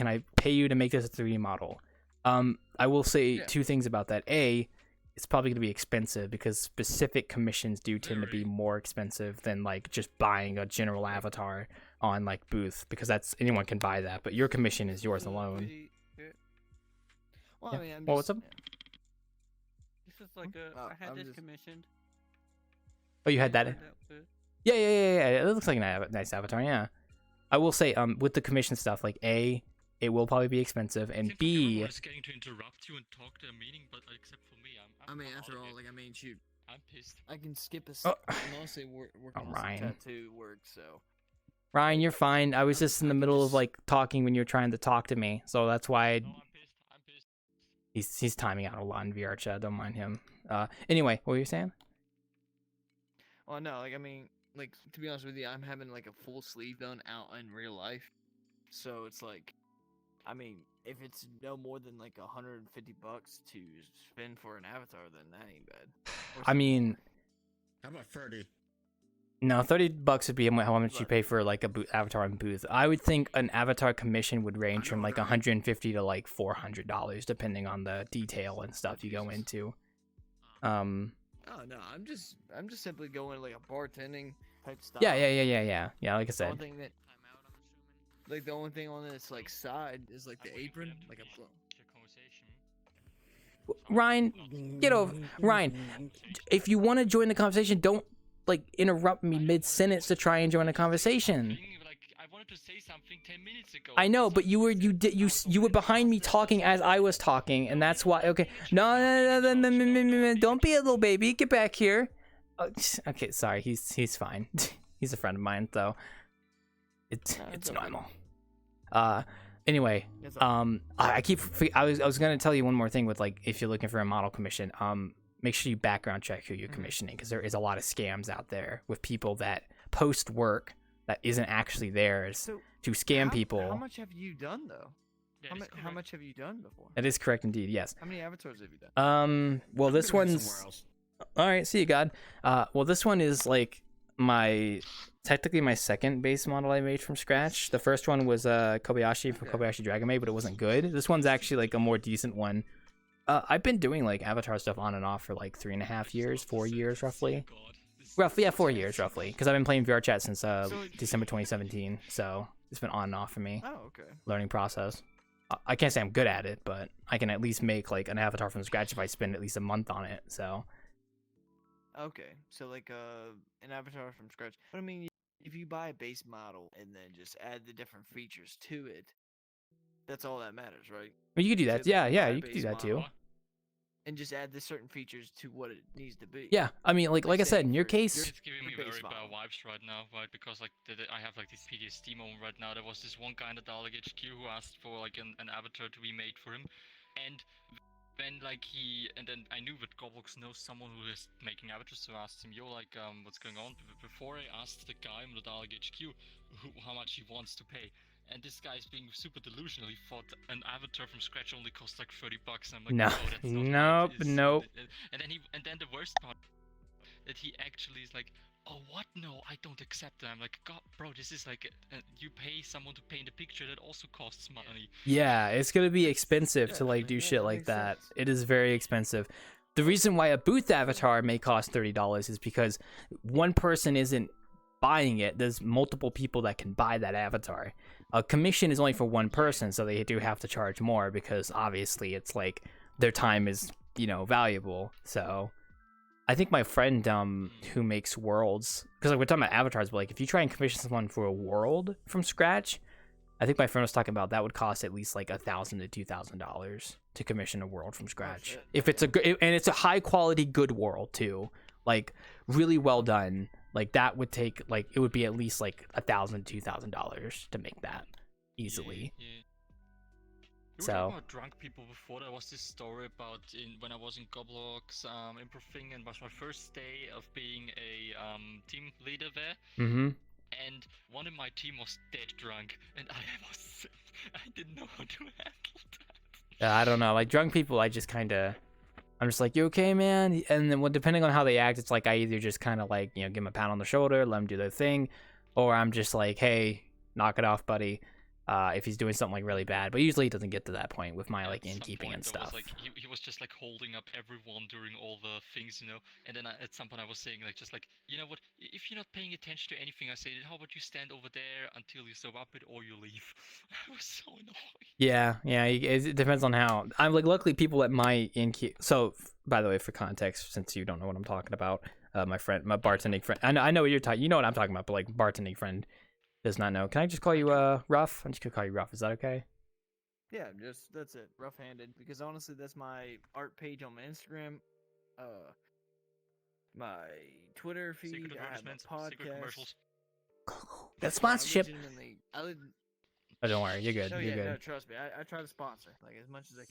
I pay you to make this a 3D model? I will say two things about that. A, it's probably gonna be expensive because specific commissions do tend to be more expensive than like just buying a general avatar on like Booth, because anyone can buy that, but your commission is yours alone. Well, Yeah. I mean, Well, what's up? This is like I had this commissioned. Oh, you had that? Yeah. It looks like a nice avatar. Yeah. I will say, with the commission stuff, like A, it will probably be expensive, and B. Everyone is getting to interrupt you and talk their meeting, but except for me, I mean, I'm after out of all, it. shoot, I'm pissed. I can skip a Oh. mostly work Oh, on some Ryan. tattoo work, so. Ryan, you're fine. I was just in the middle of like talking when you were trying to talk to me, so that's why No, I'm pissed. he's timing out a lot in VRChat. Don't mind him. Anyway, what were you saying? Well, no, to be honest with you, I'm having a full sleeve done out in real life, so it's I mean, if it's no more than $150 to spend for an avatar, then that ain't bad. I mean, How about 30? no, $30 would be how much you pay for like a avatar in Booth. I would think an avatar commission would range from like $150 to like $400, depending on the detail and stuff you go into. Oh no, I'm just simply going a bartending type style. Yeah. Like I The said. only thing that, the only thing on this side is the apron, Your conversation. Ryan, get over. Ryan, if you want to join the conversation, don't interrupt me mid-sentence to try and join the conversation. I wanted to say something 10 minutes ago. I know, but you were behind me talking as I was talking, and that's why. Okay, no, don't be a little baby. Get back here. Okay, sorry. He's fine. He's a friend of mine, though. It's normal. Anyway, I was gonna tell you one more thing with if you're looking for a model commission, make sure you background check who you're commissioning, because there is a lot of scams out there with people that post work that isn't actually theirs to scam people. How much have you done though? Yeah, How much have you done before? That is correct indeed. Yes. How many avatars have you done? Well, this Somewhere one's else. all right. See you, God. Well, this one is technically my second base model I made from scratch. The first one was Kobayashi from Kobayashi Dragon Maid, but it wasn't good. This one's actually a more decent one. I've been doing avatar stuff on and off for 3.5 years, 4 years roughly. Roughly, yeah, 4 years roughly, because I've been playing VRChat since December 2017. So it's been on and off for me. Oh, okay. Learning process. I can't say I'm good at it, but I can at least make like an avatar from scratch if I spend at least a month on it. So Okay, so like an avatar from scratch. But I mean, if you buy a base model and then just add the different features to it, that's all that matters, right? well, you could do Say, that. like, Yeah, you yeah, buy a you could do base that too. model and just add the certain features to what it needs to be. Yeah, I mean, like I say said, in your for case, It's giving me your base very bad model. vibes right now, right? Because like I have like this PTSD moment right now. There was this one guy in the Dalek HQ who asked for like an avatar to be made for him, and then like and then I knew that Goblox knows someone who is making avatars, so I asked him, yo, like what's going on? Before I asked the guy in the Dalek HQ how much he wants to pay. And this guy's being super delusional. He thought an avatar from scratch only costs like $30. And I'm like, No. no, that's not Nope, right. nope. And then the worst part that he actually is like, oh what? No, I don't accept that. I'm like, God, bro, this is like you pay someone to paint a picture that also costs money. yeah, it's gonna be expensive Yeah, to I like mean, do yeah, shit that like makes that. sense. It is very expensive. The reason why a booth avatar may cost $30 is because one person isn't buying it. There's multiple people that can buy that avatar. A commission is only for one person, so they do have to charge more because obviously it's like their time is, valuable. So I think my friend who makes worlds, because like we're talking about avatars, but like if you try and commission someone for a world from scratch, I think my friend was talking about that would cost at least like $1,000 to $2,000 to commission a world from scratch. shit. If it's a good and it's a high quality good world too, like really well done, like that would take like it would be at least like $1,000 to $2,000 to make that easily. Yeah. We were So- talking about drunk people before. There was this story about when I was in Goblox improv thing, and it was my first day of being a team leader there. Mm-hmm. And one in my team was dead drunk, and I didn't know how to handle that. I don't know. Like drunk people, I'm just like, you okay, man? And then depending on how they act, it's like I either just kind of like, give them a pat on the shoulder, let them do their thing, or I'm just like, hey, knock it off, buddy. If he's doing something like really bad, but usually it doesn't get to that point with my like At some innkeeping point and there was, stuff. like, he was just like holding up everyone during all the things, And then at some point I was saying like, just like, you know what? If you're not paying attention to anything I say, then how about you stand over there until you stop it or you leave? I was so annoying. Yeah, it depends on how. I'm like, luckily people at my innkeep. So, by the way, for context, since you don't know what I'm talking about, my bartending friend, I know what you're talking. You know what I'm talking about, but like bartending friend does not know. Can I just call you Rough? I'm just gonna call you Rough. Is that okay? Yeah, that's it. Rough-handed. Because honestly, that's my art page on my Instagram, my Twitter feed, Secret I have advertisements, my secret podcast. commercials. That sponsorship. I Oh, don't worry, you're good. No, You're yeah, good. no, trust me. I try to sponsor like as much as I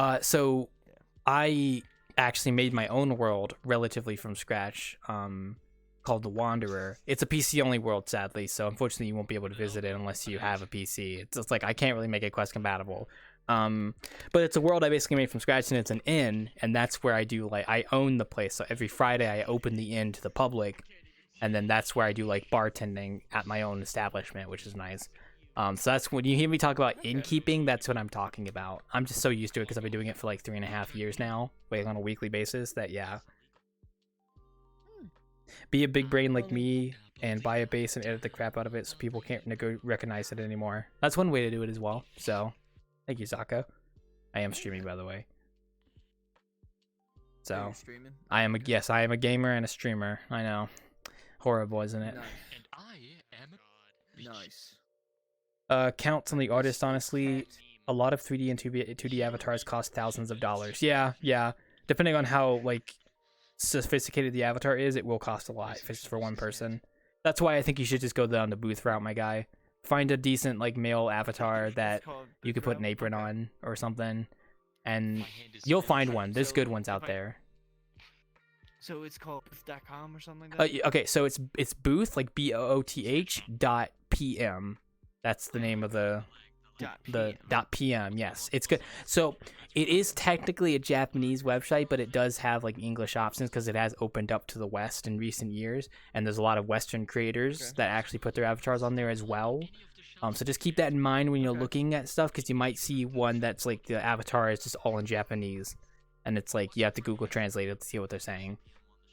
can. So Yeah. I actually made my own world relatively from scratch, called The Wanderer. It's a PC only world, sadly, so unfortunately you won't be able to visit it unless you have a PC. It's like I can't really make it quest compatible. But it's a world I basically made from scratch, and it's an inn, and that's where I do like I own the place. So every Friday I open the inn to the public, and then that's where I do like bartending at my own establishment, which is nice. So that's when you hear me talk about innkeeping, that's what I'm talking about. I'm just so used to it because I've been doing it for like 3.5 years now, like on a weekly basis. That yeah. Be a big brain like me and buy a base and edit the crap out of it so people can't recognize it anymore. That's one way to do it as well. So, thank you, Zaka. I am streaming, by the way. So, You're streaming? I am a gamer and a streamer. I know, horrible, isn't it? Nice. And I am Nice. Counts on the artist, honestly. A lot of 3D and 2D avatars cost thousands of dollars. Yeah. Depending on how like sophisticated the avatar is, it will cost a lot if it's for one person. That's why I think you should just go down the booth route, my guy. Find a decent like male avatar that you could put an apron on or something, and you'll find one. There's good ones out there. So it's called booth.com or something like that? Okay, so it's booth like BOOTH.PM. That's the name of the .PM. Yes, it's good. So it is technically a Japanese website, but it does have like English options because it has opened up to the West in recent years, and there's a lot of Western creators that actually put their avatars on there as well. So just keep that in mind when you're looking at stuff, because you might see one that's like the avatar is just all in Japanese, and it's like you have to Google Translate it to see what they're saying.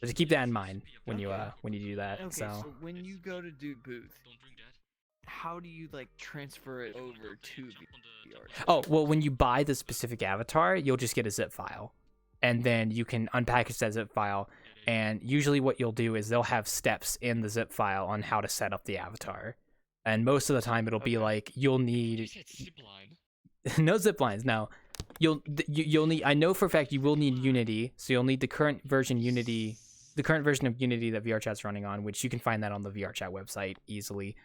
So just keep that in mind when you do that. Okay, So so when you go to do booth, how do you like transfer it over to VRChat? Oh, well, when you buy the specific avatar, you'll just get a zip file. And then you can unpackage that zip file. And usually what you'll do is they'll have steps in the zip file on how to set up the avatar. And most of the time it'll be like, you'll need... You said zipline. No zip lines, no. You'll need... I know for a fact you will need Unity. So you'll need the current version Unity... The current version of Unity that VRChat's running on, which you can find that on the VRChat website easily.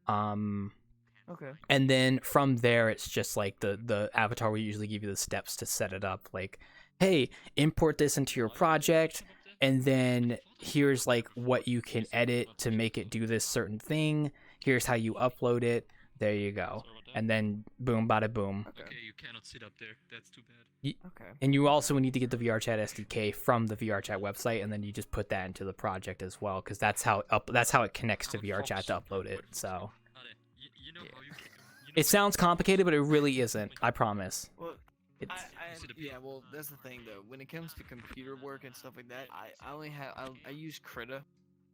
Okay. And then from there, it's just like the avatar will usually give you the steps to set it up. Like, hey, import this into your project, and then here's like what you can edit to make it do this certain thing. Here's how you upload it. There you go. And then boom, bada boom. Okay, you cannot sit up there. That's too bad. Okay. And you also need to get the VRChat SDK from the VRChat website, and then you just put that into the project as well, because that's how it connects to VRChat to upload it. So You know how you can, it sounds complicated, but it really isn't. I promise. Well, It's yeah. Well, that's the thing though. When it comes to computer work and stuff like that, I only have I use Krita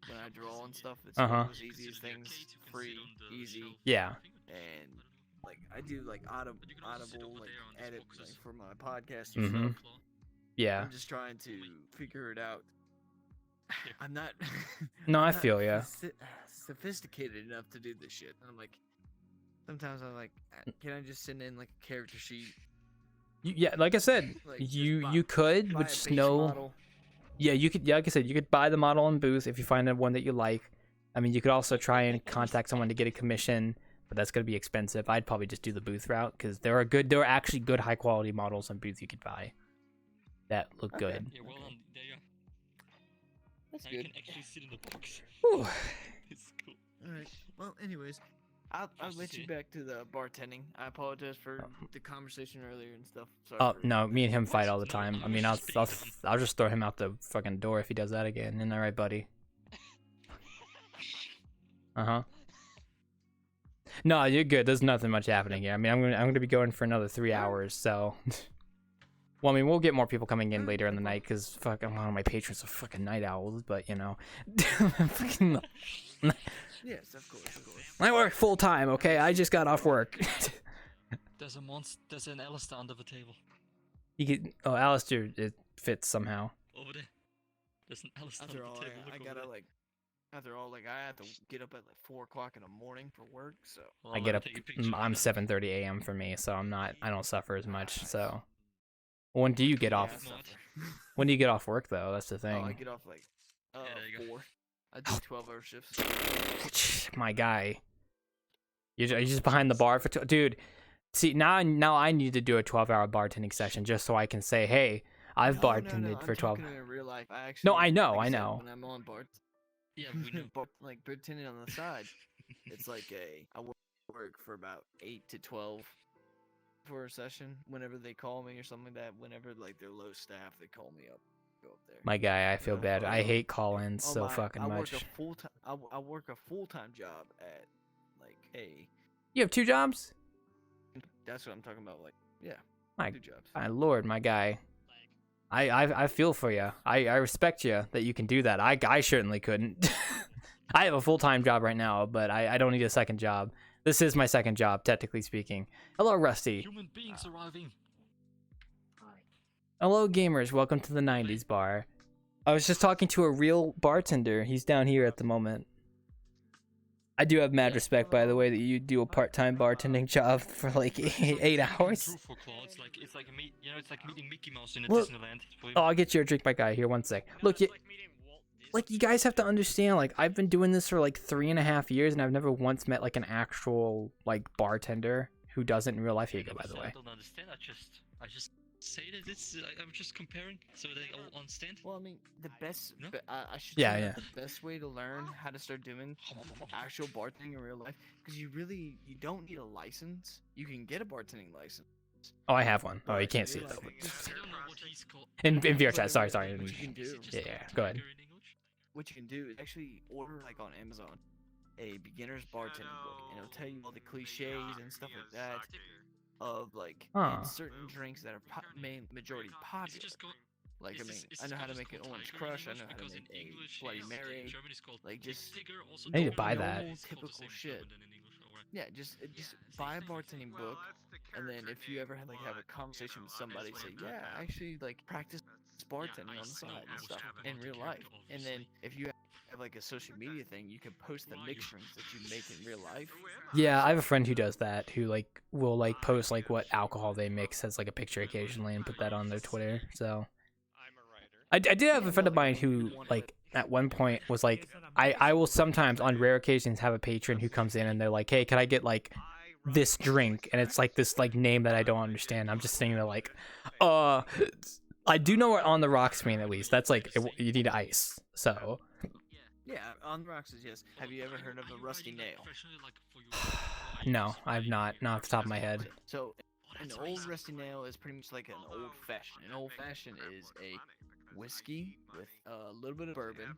when I draw and stuff. It's one of those easiest things, free, easy, yeah. and like I do like audible like edit like, for my podcast Mhm. and stuff. Yeah. I'm just trying to figure it out. I'm not. No, I I'm not feel ya. Sophisticated enough to do this shit. And I'm like, sometimes I'm like, can I just send in like a character sheet? Yeah, like I said, Like, just you could, buy but a just base no. model? Yeah, you could. Yeah, like I said, you could buy the model on Booth if you find one that you like. I mean, you could also try and contact someone to get a commission, but that's gonna be expensive. I'd probably just do the Booth route because there are actually good high quality models on Booth you could buy that look Okay. good. Yeah, well, there you go. That's Now you good. can actually sit in the box. Whew. It's cool. All right. Well, anyways, I'll let you back to the bartending. I apologize for the conversation earlier and stuff. Sorry Oh for- no, me and him fight all the No, time. I you mean, should I'll speak I'll, on. I'll just throw him out the fucking door if he does that again. Isn't that right, buddy? Uh-huh. No, you're good. There's nothing much happening here. I mean, I'm gonna be going for another 3 hours, so. Well, I mean, we'll get more people coming in later in the night because fuck, one of my patrons are fucking night owls. But you know, fucking, Yes, of course, of course. I work full time. Okay, I just got off work. There's a monster. There's an Alistair under the table. You could. Oh, Alistair, it fits somehow. Over there. There's an Alistair After under all, the table. I Look over gotta there. like. After all, like I have to get up at like 4 o'clock in the morning for work. So Well, I let get me up. take a picture of I'm that. 7:30 a.m. for me, so I don't suffer as much. So, when do you get yeah, off? I suffer. When do you get off work though? That's the Oh, I thing. get off like there you go. 4. I do 12-hour shifts. My guy, you're just behind the bar for dude. See now I need to do a 12-hour bartending session just so I can say, hey, I've bartended I'm for 12. talking in real life. I actually, No, I know, like I said, know. When I'm on bar, Yeah, we know. like bartending on the side, it's like I work for about 8 to 12 for a session. Whenever they call me or something like that, whenever like they're low staff, they call me up, go up there. My guy, I feel Yeah, bad. fuck I off. hate call-ins Oh so my, fucking I much. work a full time. I work a full-time job at like You have 2 jobs? That's what I'm talking about. Like yeah, My 2 jobs. my lord, my guy. I feel for you. I respect you that you can do that. I certainly couldn't. I have a full-time job right now, but I don't need a second job. This is my second job, technically speaking. Hello, Rusty. Human beings arriving. Hello, gamers. Welcome to the 90's bar. I was just talking to a real bartender. He's down here at the moment. I do have mad respect, by the way, that you do a part-time bartending job for like 8 hours. True for Claw. It's like it's like meeting Mickey Mouse in a Look- Disneyland. For him. Oh, I'll get you a drink, my guy. Here, one sec. Look, like you guys have to understand. Like I've been doing this for like 3.5 years, and I've never once met like an actual like bartender who doesn't in real life. Here you go, by the I way. don't understand. I just say that it's. I'm just comparing so they all understand. Well, I mean, the best. No? I should Yeah, say yeah. that the best way to learn how to start doing actual bartending in real life, because you don't need a license. You can get a bartending license. Oh, I have one. Oh, you But can't see it real though. life, I don't know what he's called. In VRChat. Sorry. What you can do, Is it just Yeah, like yeah, go ahead. Tiger in English? what you can do is actually order like on Amazon a beginner's bartending book, and it'll tell you all the cliches and stuff like that of like Huh. certain drinks that are majority Is it popular. just called? Like I is mean, this- I is know it how to just make an called orange Tiger in crush. I English? know how to Because make in English a Bloody is- Mary. in German it's called like, Dick just Digger, also I need to called buy normal, that. it's called the Typical same shit. but then in English, or Yeah, just buy a bartending book, and then if you ever have a conversation with somebody, say, yeah, I actually like practice bartending on the side and stuff in real life. And then if you have like a social media thing, you can post the mix drinks that you make in real life. Yeah, I have a friend who does that, who like will like post like what alcohol they mix as like a picture occasionally and put that on their Twitter. So I did have a friend of mine who like at one point was like, I will sometimes on rare occasions have a patron who comes in and they're like, hey, can I get like this drink? And it's like this like name that I don't understand. I'm just sitting there like, I do know what on the rocks mean at least. That's like you need ice. So Yeah, on the rocks is yes. Have you ever heard of a rusty nail? no, I've not off the top of my head. So an old rusty nail is pretty much like an old fashioned. An old fashioned is a whiskey with a little bit of bourbon,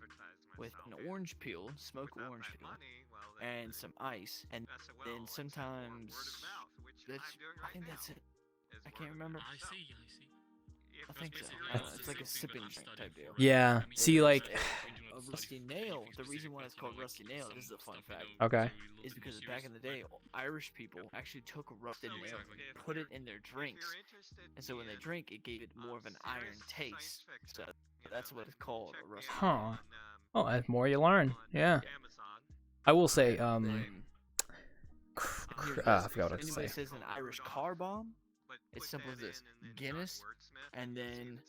with an orange peel, smoked orange peel, and some ice, and then sometimes I think that's it. I can't remember. I see. I think so. I don't know, it's like a sipping drink type deal. Yeah. See, like, A rusty nail. The reason why it's called rusty nail, this is a fun fact, okay. is because back in the day, Irish people actually took a rusted nail and put it in their drinks, and so when they drink, it gave it more of an iron taste. So that's what it's called, a rusty Huh. Oh, the more you learn. Yeah. I will say, Then, I forgot what I was anybody to say. says an Irish car bomb, it's simple as this: Guinness, and then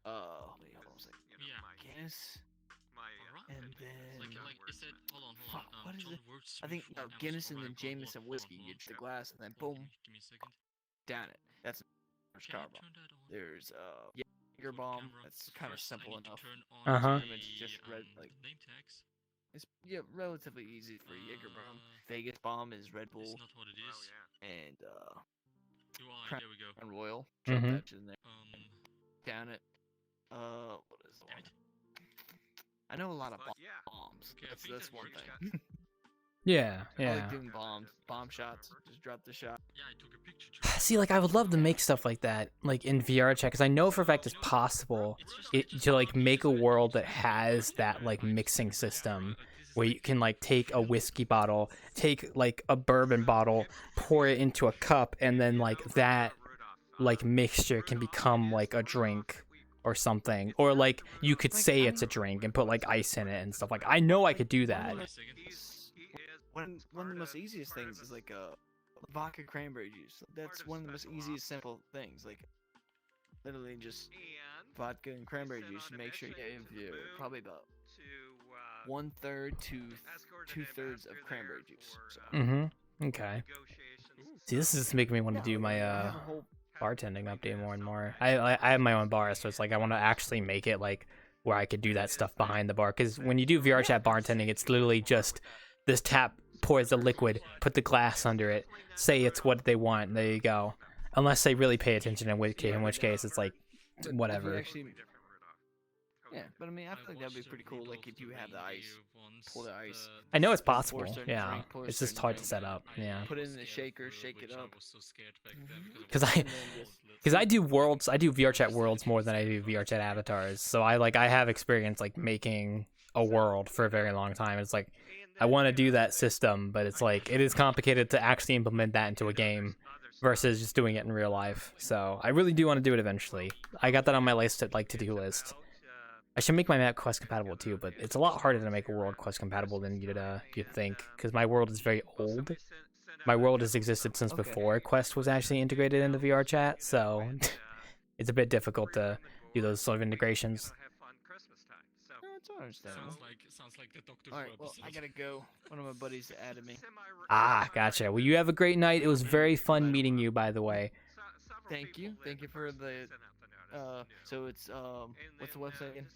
wait, hold on a second. Yeah. Guinness, and then Like is it? Hold on. fuck, what is John it? Wordsmith I think from no, Amazon Guinness and then Prime Video. Jameson whiskey. You get the glass, and then boom, Give me a second. down it. That's an Irish Can car you bomb. turn that on? There's Jaeger bomb. Camera. That's kind of First, I simple need to enough. turn on Uh-huh. Pretty much just red, the like name tags. it's relatively easy for Jaeger bomb. Vegas bomb is Red It's Bull not what it is. and UI, Crown there we go. and Royal. Drop Mhm. that shit in there. Down it. What is the Damn one? it. I know a lot of bombs. Okay, I That's, think that's that one works. thing. Yeah, I yeah. like doing bombs. Bomb shots. Just drop the shot. Yeah, I took a picture. See, like, I would love to make stuff like that, like in VRChat, because I know for a fact it's possible to like make a world that has that like mixing system where you can like take a whiskey bottle, take like a bourbon bottle, pour it into a cup, and then like that like mixture can become like a drink or something, or like you could say it's a drink and put like ice in it and stuff. Like, I know I could do that. One of the most easiest things is like vodka cranberry juice. That's one of the most easiest simple things. Like literally just vodka and cranberry juice. Make sure you have probably about 1/3 to 2/3 of cranberry juice. So. Okay. See, this is making me want to do my I have a whole bartending update more and more. I have my own bar, so it's like I want to actually make it like where I could do that stuff behind the bar. Because when you do VRChat bartending, it's literally just this tap pours the liquid, put the glass under it, say it's what they want, and there you go. Unless they really pay attention, in which case it's like whatever. Yeah, but I mean, I feel like that'd be pretty cool. Like if you have the ice, pull the ice. I know it's pour a possible. certain Yeah, drink, pour a it's just certain hard to drink, set up. Yeah. Put it in the shaker, shake it up. Because I do worlds, I do VRChat worlds more than I do VRChat avatars. So I have experience like making a world for a very long time. It's like I want to do that system, but it's like it is complicated to actually implement that into a game versus just doing it in real life. So I really do want to do it eventually. I got that on my list at like to-do list. I should make my map quest compatible too, but it's a lot harder to make a world quest compatible than you'd think, because my world is very old. My world has existed since before Quest was actually integrated into VRChat, so it's a bit difficult to do those sort of integrations. No, it's understandable. Sounds like the Doctor All right, Who well, I episode. gotta go. One of my buddies added me. Ah, gotcha. Well, you have a great night. It was very fun meeting you, by the way. Thank you. Thank you for the. So it's what's the website again?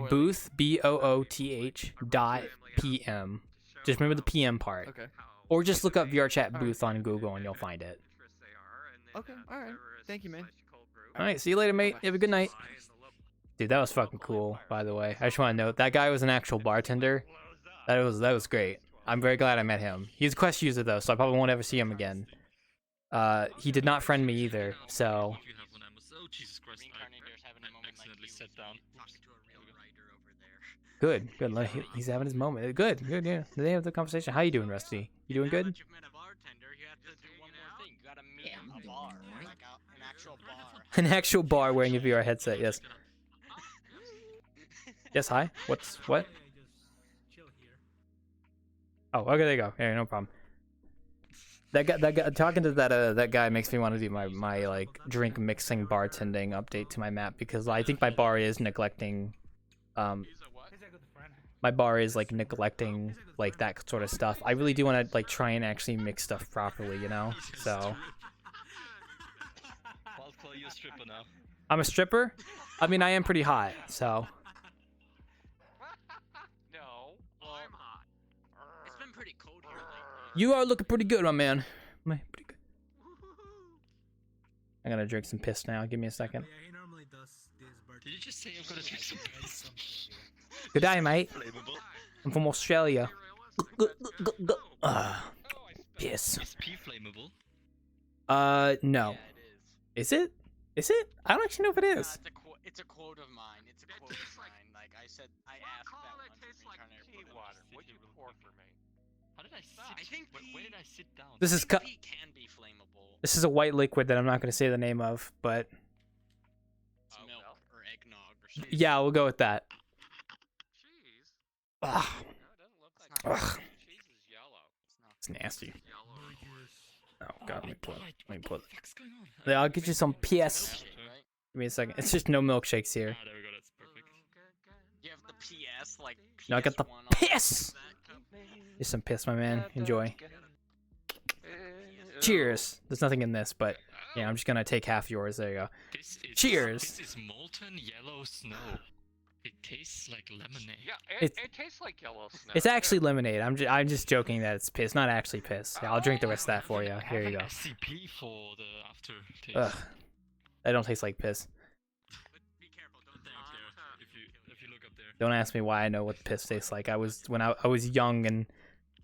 Booth BOOTH.PM. Just remember the PM part, Okay. or just look up VRChat booth on Google and you'll find it. Okay. All right. Thank you, man. All right, see you later, mate. Have a good night. Dude, that was fucking cool, by the way. I just want to note that guy was an actual bartender. That was great. I'm very glad I met him. He's a Quest user though, so I probably won't ever see him again. He did not friend me either, so You have on Amazon. Oh, Jesus Christ! I accidentally sat down. Oops. Good. He's having his moment. Good. Yeah. They have the conversation. How you doing, Rusty? You doing Now good? that you've met a bartender, you have to do one more thing. You gotta meet a bar, like an actual bar. An actual bar wearing a VR headset. Yes. Yes. Hi. What? Oh, okay. There you go. Yeah, no problem. That guy. Talking to that guy makes me want to do my like drink mixing bartending update to my map because I think my bar is neglecting. My bar is like neglecting like that sort of stuff. I really do want to like try and actually mix stuff properly, you know. So. I'll call you a stripper now. I'm a stripper. I mean, I am pretty hot, so. No, I'm hot. It's been pretty cold here lately. You are looking pretty good, my man. Pretty good. I'm gonna drink some piss now. Give me a second. Did you just say I'm gonna drink some piss? Good day, mate. Flammable. I'm from Australia. Piss. Is pee flammable? No. Yeah, it is. Is it? Is it? I don't actually know if it is. It's a quote of mine. It's a quote of mine. Like I said, I asked that once. What you pour for me? How did I sit? I think where did I sit down? This is pee can be flammable. This is a white liquid that I'm not gonna say the name of, but It's milk or eggnog or something. yeah, we'll go with that. Cheese? Ugh, No, it doesn't look like Ugh. cheese is yellow. it's nasty. Yellow and orange. Oh god, let me put. What the fuck's going on? Yeah, I'll get you some PS. Right? Give me a second. It's just no milkshakes here. Ah, there we go. That's perfect. You have the PS like. No, I got the PS1 on piss. that cup. Here's some piss, my man. Enjoy. Cheers. There's nothing in this, but yeah, I'm just gonna take half yours. There you go. Cheers. This is molten yellow snow. It tastes like lemonade. Yeah, It's- it tastes like yellow snow. It's actually lemonade. I'm just joking that it's piss, not actually piss. Yeah, I'll drink the rest of that for you. I Here have you an go. SCP for the aftertaste. Ugh, that don't taste like piss. But be careful, don't Thank you. If you look up there. Don't ask me why I know what piss tastes like. I was young and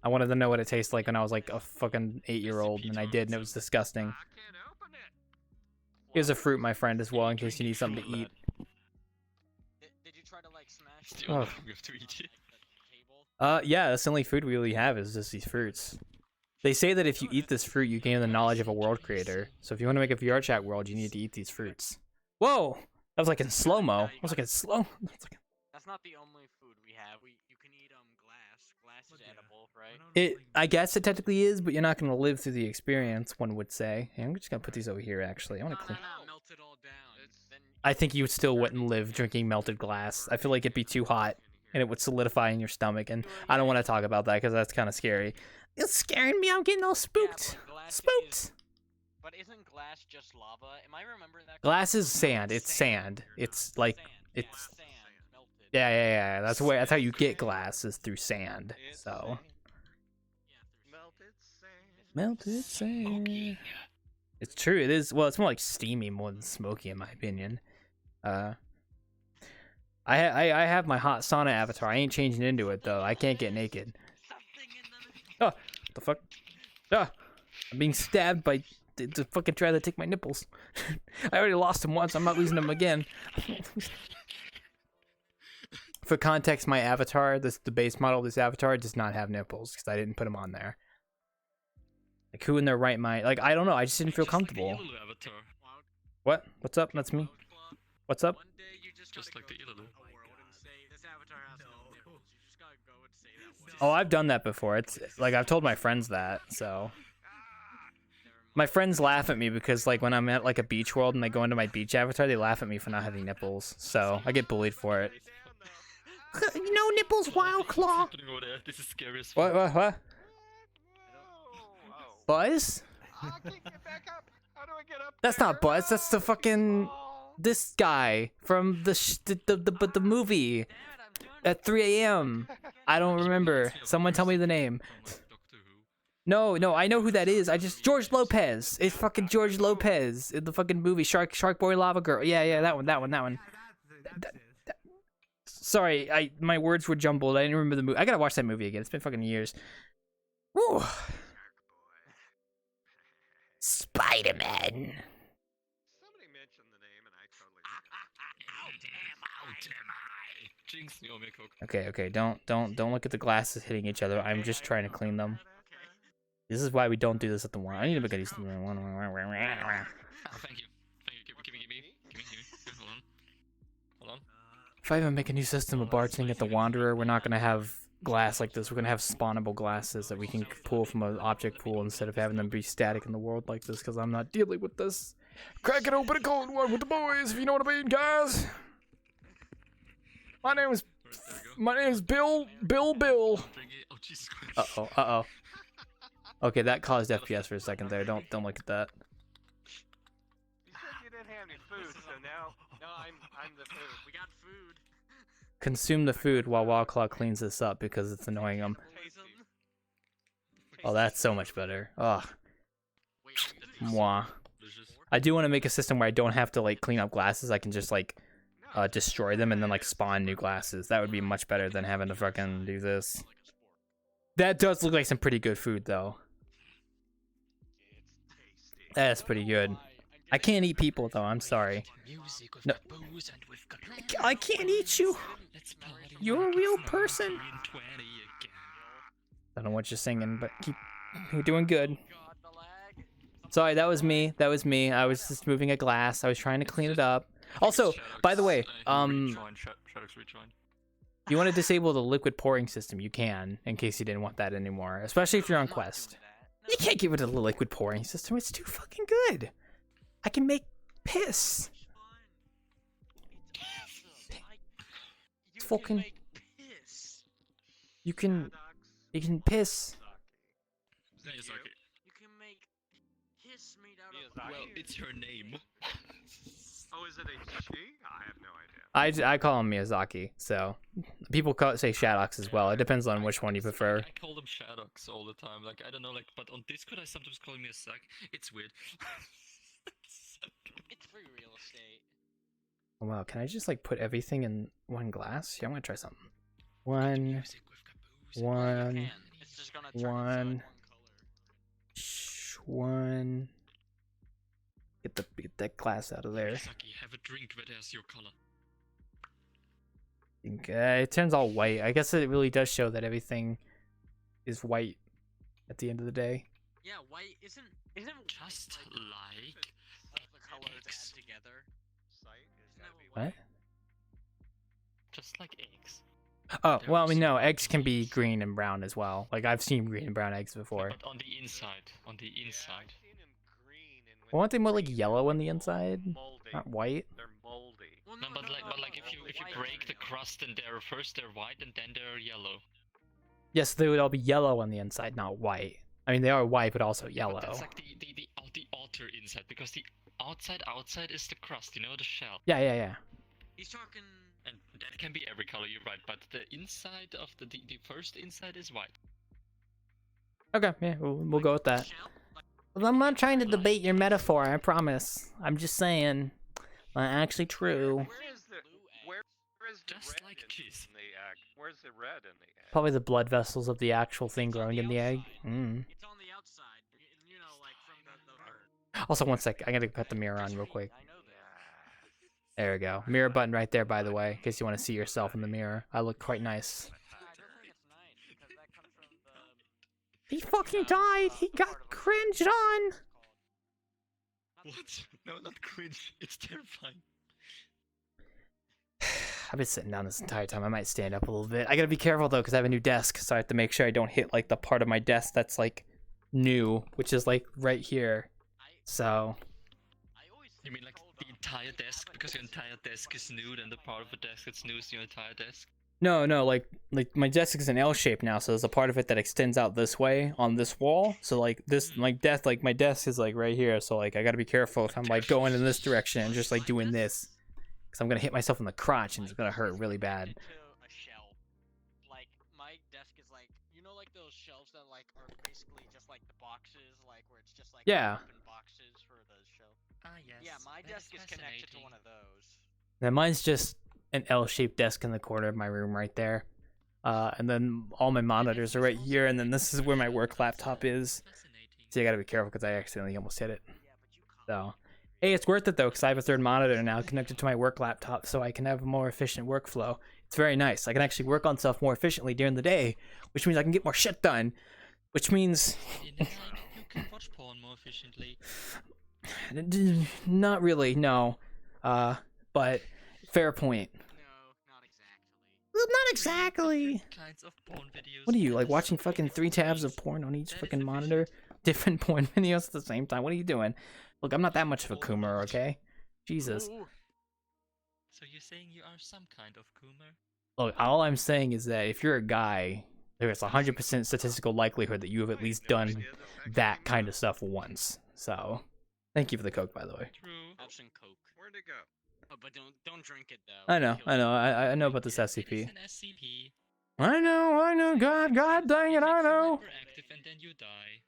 I wanted to know what it tastes like when I was like a fucking 8-year-old, and I did, and it was disgusting. I can't open it. Here's a fruit, my friend, as well, in case you need something to eat. Did you try to like smash? It's the the only Oh. thing we have to eat it. table? Yeah, that's the only food we really have is just these fruits. They say that if you eat this fruit, you gain the knowledge of a world creator. So if you want to make a VRChat world, you need to eat these fruits. Whoa! That was like in slow-mo. I was like in slow. That's not the only food we have. You can eat glass. Glass is edible, right? I guess it technically is, but you're not going to live through the experience, one would say. Hey, I'm just going to put these over here, actually. I want to clean. Melt it all down. Then I think you still wouldn't live drinking melted glass. I feel like it'd be too hot, and it would solidify in your stomach, and I don't want to talk about that because that's kind of scary. It's scaring me. I'm getting all spooked. but glass Spooked. Is, but isn't glass just lava? Am I remembering that? Glass is sand. It's sand. It's like Sand. it's Sand melted. yeah. That's how you get glass is through sand. So melted sand. It's true. It is. Well, it's more like steamy more than smoky, in my opinion. I have my hot sauna avatar. I ain't changing into it though. I can't get naked. Oh, what the fuck? Ah, I'm being stabbed by the fucking try to take my nipples. I already lost them once. I'm not losing them again. For context, my avatar, the base model of this avatar, does not have nipples because I didn't put them on there. Like, who in their right mind? Like, I don't know. I just didn't feel comfortable. Like the Ilalu avatar. What? What's up? That's me. What's up? One day you just Just gotta like the go to Ilalu. a world and say this avatar has no nipples. You just gotta go and say that once. Oh, I've done that before. It's like I've told my friends that. So my friends laugh at me because like when I'm at like a beach world and they go into my beach avatar, they laugh at me for not having nipples. So I get bullied for it. No nipples, Wild Claw. What's happening over there? This is scary as fuck. What? Buzz? I can't get back up. How do I get up? That's not Buzz. That's the fucking this guy from the movie at 3 a.m. I don't remember. Someone tell me the name. From, like, Doctor Who. No, I know who that is. George Lopez. It's fucking George Lopez in the fucking movie Shark Boy Lava Girl. Yeah, that one. Sorry, my words were jumbled. I didn't remember the movie. I gotta watch that movie again. It's been fucking years. Woo. Spider-Man. Somebody mentioned the name and I totally. Out am I? Jinx, you owe me a Coke. Okay. Don't look at the glasses hitting each other. I'm just trying to clean them. This is why we don't do this at the one. I need to make a decent one. Oh, thank you. Give me. Hold on. If I even make a new system of bartending at the Wanderer, we're not gonna have glass like this. We're gonna have spawnable glasses that we can pull from an object pool instead of having them be static in the world like this. Because I'm not dealing with this. Crack it open a cold one with the boys, if you know what I mean, guys. My name is Bill. Oh, Jesus Christ. Uh-oh. Okay, that caused FPS for a second there. Don't look at that. You said you didn't have any food, so now I'm the food. We got food. Consume the food while Wildclaw cleans this up because it's annoying him. Oh, that's so much better. Ugh. Mwah. I do want to make a system where I don't have to like clean up glasses. I can just like destroy them and then like spawn new glasses. That would be much better than having to fucking do this. That does look like some pretty good food though. That's pretty good. I can't eat people though, I'm sorry. No. I can't eat you. You're a real person. I don't know what you're singing, but you're doing good. Sorry, that was me. I was just moving a glass. I was trying to clean it up. Also, by the way, you want to disable the liquid pouring system, you can, in case you didn't want that anymore. Especially if you're on quest. You can't get rid of the liquid pouring system, it's too fucking good. I can make piss. It's fucking... You can piss. You can make piss made out of. Well, it's her name. Oh, is it a she? I have no idea. I call him Miyazaki, so people say Shadox as well. It depends on which one you prefer. I call them Shadox all the time. Like I don't know, like but on Discord I sometimes call him Miyazaki. It's weird. It's free real estate. Oh, wow, can I just like put everything in one glass? Yeah, I'm gonna try something. One. It's just gonna turn One. inside One. Get that glass out of there. Miyazaki, have a drink where there's your color. It turns all white. I guess it really does show that everything is white at the end of the day. Yeah, white isn't Just like the colors eggs. add together. Isn't that What? Just like eggs. Oh, well, I mean, no, eggs can be green and brown as well. Like, I've seen green and brown eggs before. But on the inside. Well, aren't they more like yellow on the inside? Moldy. Not white? They're moldy. Well, No, but like if you break the crust and they're first they're white and then they're yellow. Yes, they would all be yellow on the inside, not white. I mean, they are white, but also But yellow. that's like the outer inside because the outside is the crust, you know, the shell. Yeah. He's talking. And that can be every color, you're right, but the inside of the first inside is white. Okay, yeah, we'll go with that. Shell? Like, Well, I'm not trying to debate your metaphor, I promise. I'm just saying, actually true. Where is the Just red like in cheese. the egg? Where's the red in the egg? Probably the blood vessels of the actual thing growing in the egg. Mm. it's on the outside. You know, like from the herd. Also, one sec, I gotta put the mirror on real quick. I know that. There we go. Mirror button right there, by the way, in case you want to see yourself in the mirror. I look quite nice. I don't think it's nice because that comes from the. He fucking died! He got cringed on! What? No, not cringe. It's terrifying. I've been sitting down this entire time. I might stand up a little bit. I gotta be careful though, because I have a new desk, so I have to make sure I don't hit like the part of my desk that's like new, which is like right here. So You mean like the entire desk? Because your entire desk is new, then the part of the desk that's new is your entire desk? no, like my desk is an L shape now, so there's a part of it that extends out this way on this wall. So like this, my desk is like right here. So like I gotta be careful if I'm like going in this direction and just like doing this, because I'm gonna hit myself in the crotch and it's gonna hurt really bad. Into a shelf. Like my desk is like, you know, like those shelves that like are basically just like the boxes, like where it's just like Yeah. open boxes for the shelf. Ah, yes. Yeah, my desk is connected to one of those. Then mine's just an L-shaped desk in the corner of my room right there. And then all my monitors are right here, and then this is where my work laptop is. So you gotta be careful because I accidentally almost hit it. Yeah, but you can't. So Hey, it's worth it though, because I have a third monitor now connected to my work laptop, so I can have a more efficient workflow. It's very nice. I can actually work on stuff more efficiently during the day, which means I can get more shit done. Which means In the night, you can watch porn more efficiently. not really, no. But fair point. No, not exactly. Well, not exactly. Different kinds of porn videos. What are you, and like there's watching so fucking many 3 different tabs of ways. porn on each That is fucking efficient. monitor? Different porn videos at the same time? What are you doing? Look, I'm not that much of a coomer, okay? Jesus. Ooh. So you're saying you are some kind of coomer? Look, all I'm saying is that if you're a guy, there's a 100% statistical likelihood that you have at least done that kind of stuff once. So, thank you for the Coke, by the way. True. Option Coke. Where'd it go? Oh, but don't drink it though. I know, It'll I know, kill you. I know about this It is SCP. an SCP. I know, God dang it, I know. Hyperactive and then you die.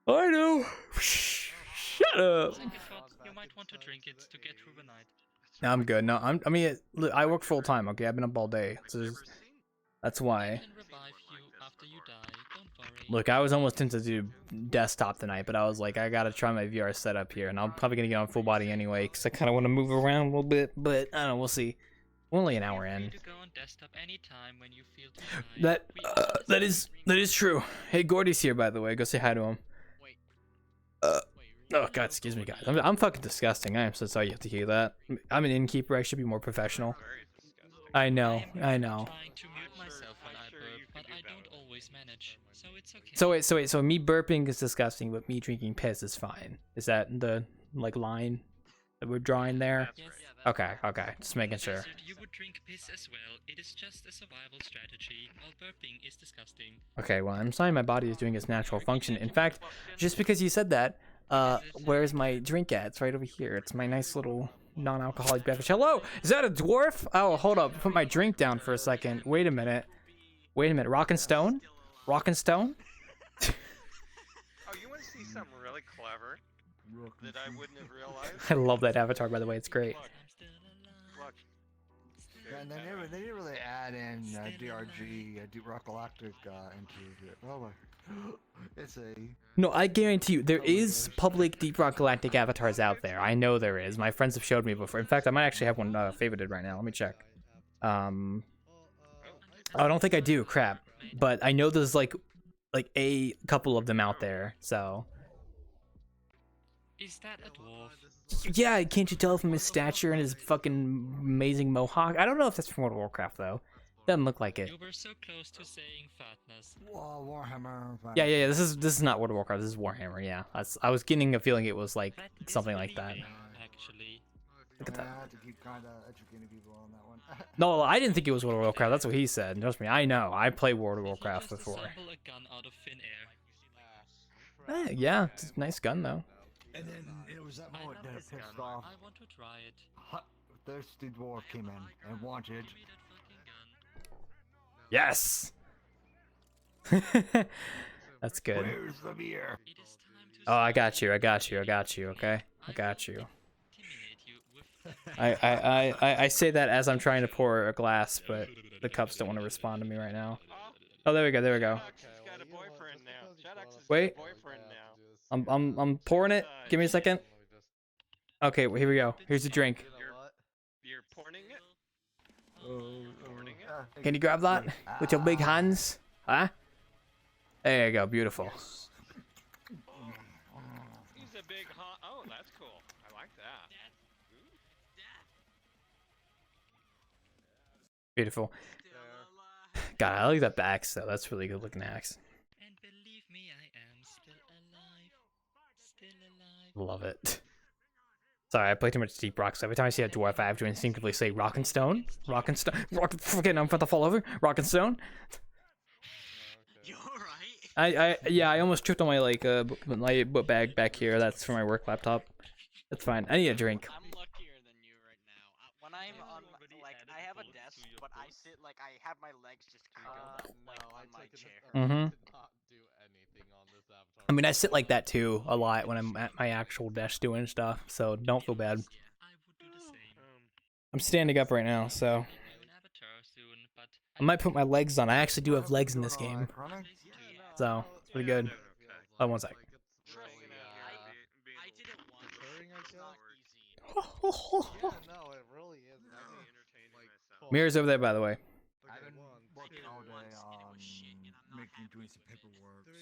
I know. Shut up. Second thought, you might want to drink it to get through the night. No, I'm good. No, I mean, look, I work full time. Okay, I've been up all day. So that's I why. can revive you after you die, don't worry. Look, I was almost tempted to do desktop tonight, but I was like, I gotta try my VR setup here, and I'm probably gonna get on full body anyway, because I kind of want to move around a little bit. But I don't know. We'll see. We're only an hour Feel free in. to go on desktop anytime when you feel too tired. That We also that discussed is true. Hey, Gordy's here, by the way. Go say hi to him. Wait. Uh, Wait, Oh God, excuse me, guys. I'm fucking disgusting. I am so sorry you have to hear that. I'm an innkeeper. I should be more professional. Very disgusting. I know. am I know. trying to mute myself when I I'm sure burp, you but could I do don't better. always manage, so it's okay. So me burping is disgusting, but me drinking piss is fine. Is that the like line that we're drawing there? That's Yes. right. Okay. Just making sure. Hazard, you would drink piss as well. It is just a survival strategy, while burping is disgusting. Okay, well, I'm sorry my body is doing its natural function. In fact, just because you said that, where's my drink at? It's right over here. It's my nice little non-alcoholic beverage. Hello? Is that a dwarf? Oh, hold up. Put my drink down for a second. Wait a minute. Rock and Stone? Rock and Stone? Oh, you want to see something really clever that I wouldn't have realized? I love that avatar, by the way. It's great. Look, I'm still alive. look. Yeah, and they didn't really add in DRG, Deep Rock Galactic into it. Oh my, it's a. No, I guarantee you, there is public Deep Rock Galactic avatars out there. I know there is. My friends have showed me before. In fact, I might actually have one favorited right now. Let me check. I don't think I do. Crap. But I know there's like a couple of them out there. So Is that a dwarf? yeah, can't you tell from his stature and his fucking amazing mohawk? I don't know if that's from World of Warcraft though. Doesn't look like it. You were so close to saying fatness. Whoa, Warhammer. Yeah. This is not World of Warcraft. This is Warhammer. Yeah, I was getting a feeling it was like That is something like that. believing, Actually. Look at I that. have to keep kind of educating people on that one. No, I didn't think it was World of Warcraft. That's what he said. Trust me, I know. I played World of Did you Warcraft just before. assemble a gun out of thin air? Yeah, it's a nice gun though. And then it was that I moment love that this pissed gun. off. I want to try it. Hot, thirsty dwarf came in and wanted. Give me that fucking gun. Yes. That's good. Where's the beer? It is time to Oh, I start. got you. Okay, I got you. Intimidate you with I say that as I'm trying to pour a glass, but the cups don't want to respond to me right now. Oh, there we go. Shadox has got a boyfriend now. Shadox has Wait. got a boyfriend now. I'm pouring it. Give me a second. Okay, well, here we go. Here's the drink. You're pouring it? Pouring it? Can you grab that with your big hands? Huh? There you go. Beautiful. He's a big hot. Oh, that's cool. I like that. Beautiful. Still alive. God, I like that axe though. That's a really good looking axe. And believe me, I am still alive. Still alive. Love it. Sorry, I play too much Deep Rock, so every time I see a dwarf, I have to instinctively say Rock and Stone. Rock and Stone. Rock. Fucking, I'm about to fall over. Rock and Stone. You alright? I almost tripped on my my book bag back here. That's for my work laptop. That's fine. I need a drink. I'm luckier than you right now. When I'm on, like, I have a desk, but I sit, like, I have my legs just creaking, like, on my chair. Mm-hmm. I mean, I sit like that too a lot when I'm at my actual desk doing stuff. So don't feel bad. I would do the same. I'm standing up right now, so I have an avatar soon, but I might put my legs on. I actually do have legs in this game, Running? so it's pretty good. Oh, one sec. Trust me, I did it once. no, it really is. I'm I've been entertaining like myself. Mirror's over there, by the way. I've been working all day on doing some paperwork, so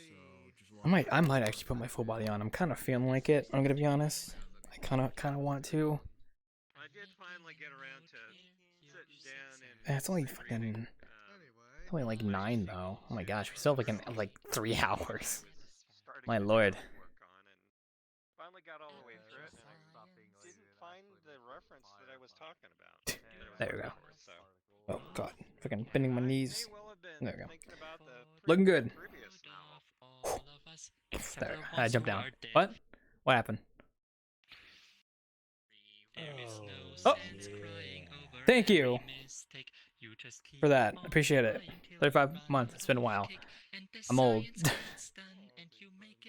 just I might actually put my full body on. I'm kind of feeling like it. I'm gonna be honest. I kind of want to. I did finally get around to sitting down and. It's only fucking. Anyway, It's only like 9 though. Oh my gosh, we still have like 3 hours. Starting My to lord. work on and finally got all the way through it, and I didn't find the reference that I was talking about. that I was There we go. looking for, so. Oh god, fucking bending my I knees. may well have been There we go. thinking about the Looking good. previous novel. There, I jumped down. What? What happened? Oh, thank you for that. Appreciate it. 35 months. It's been a while. I'm old.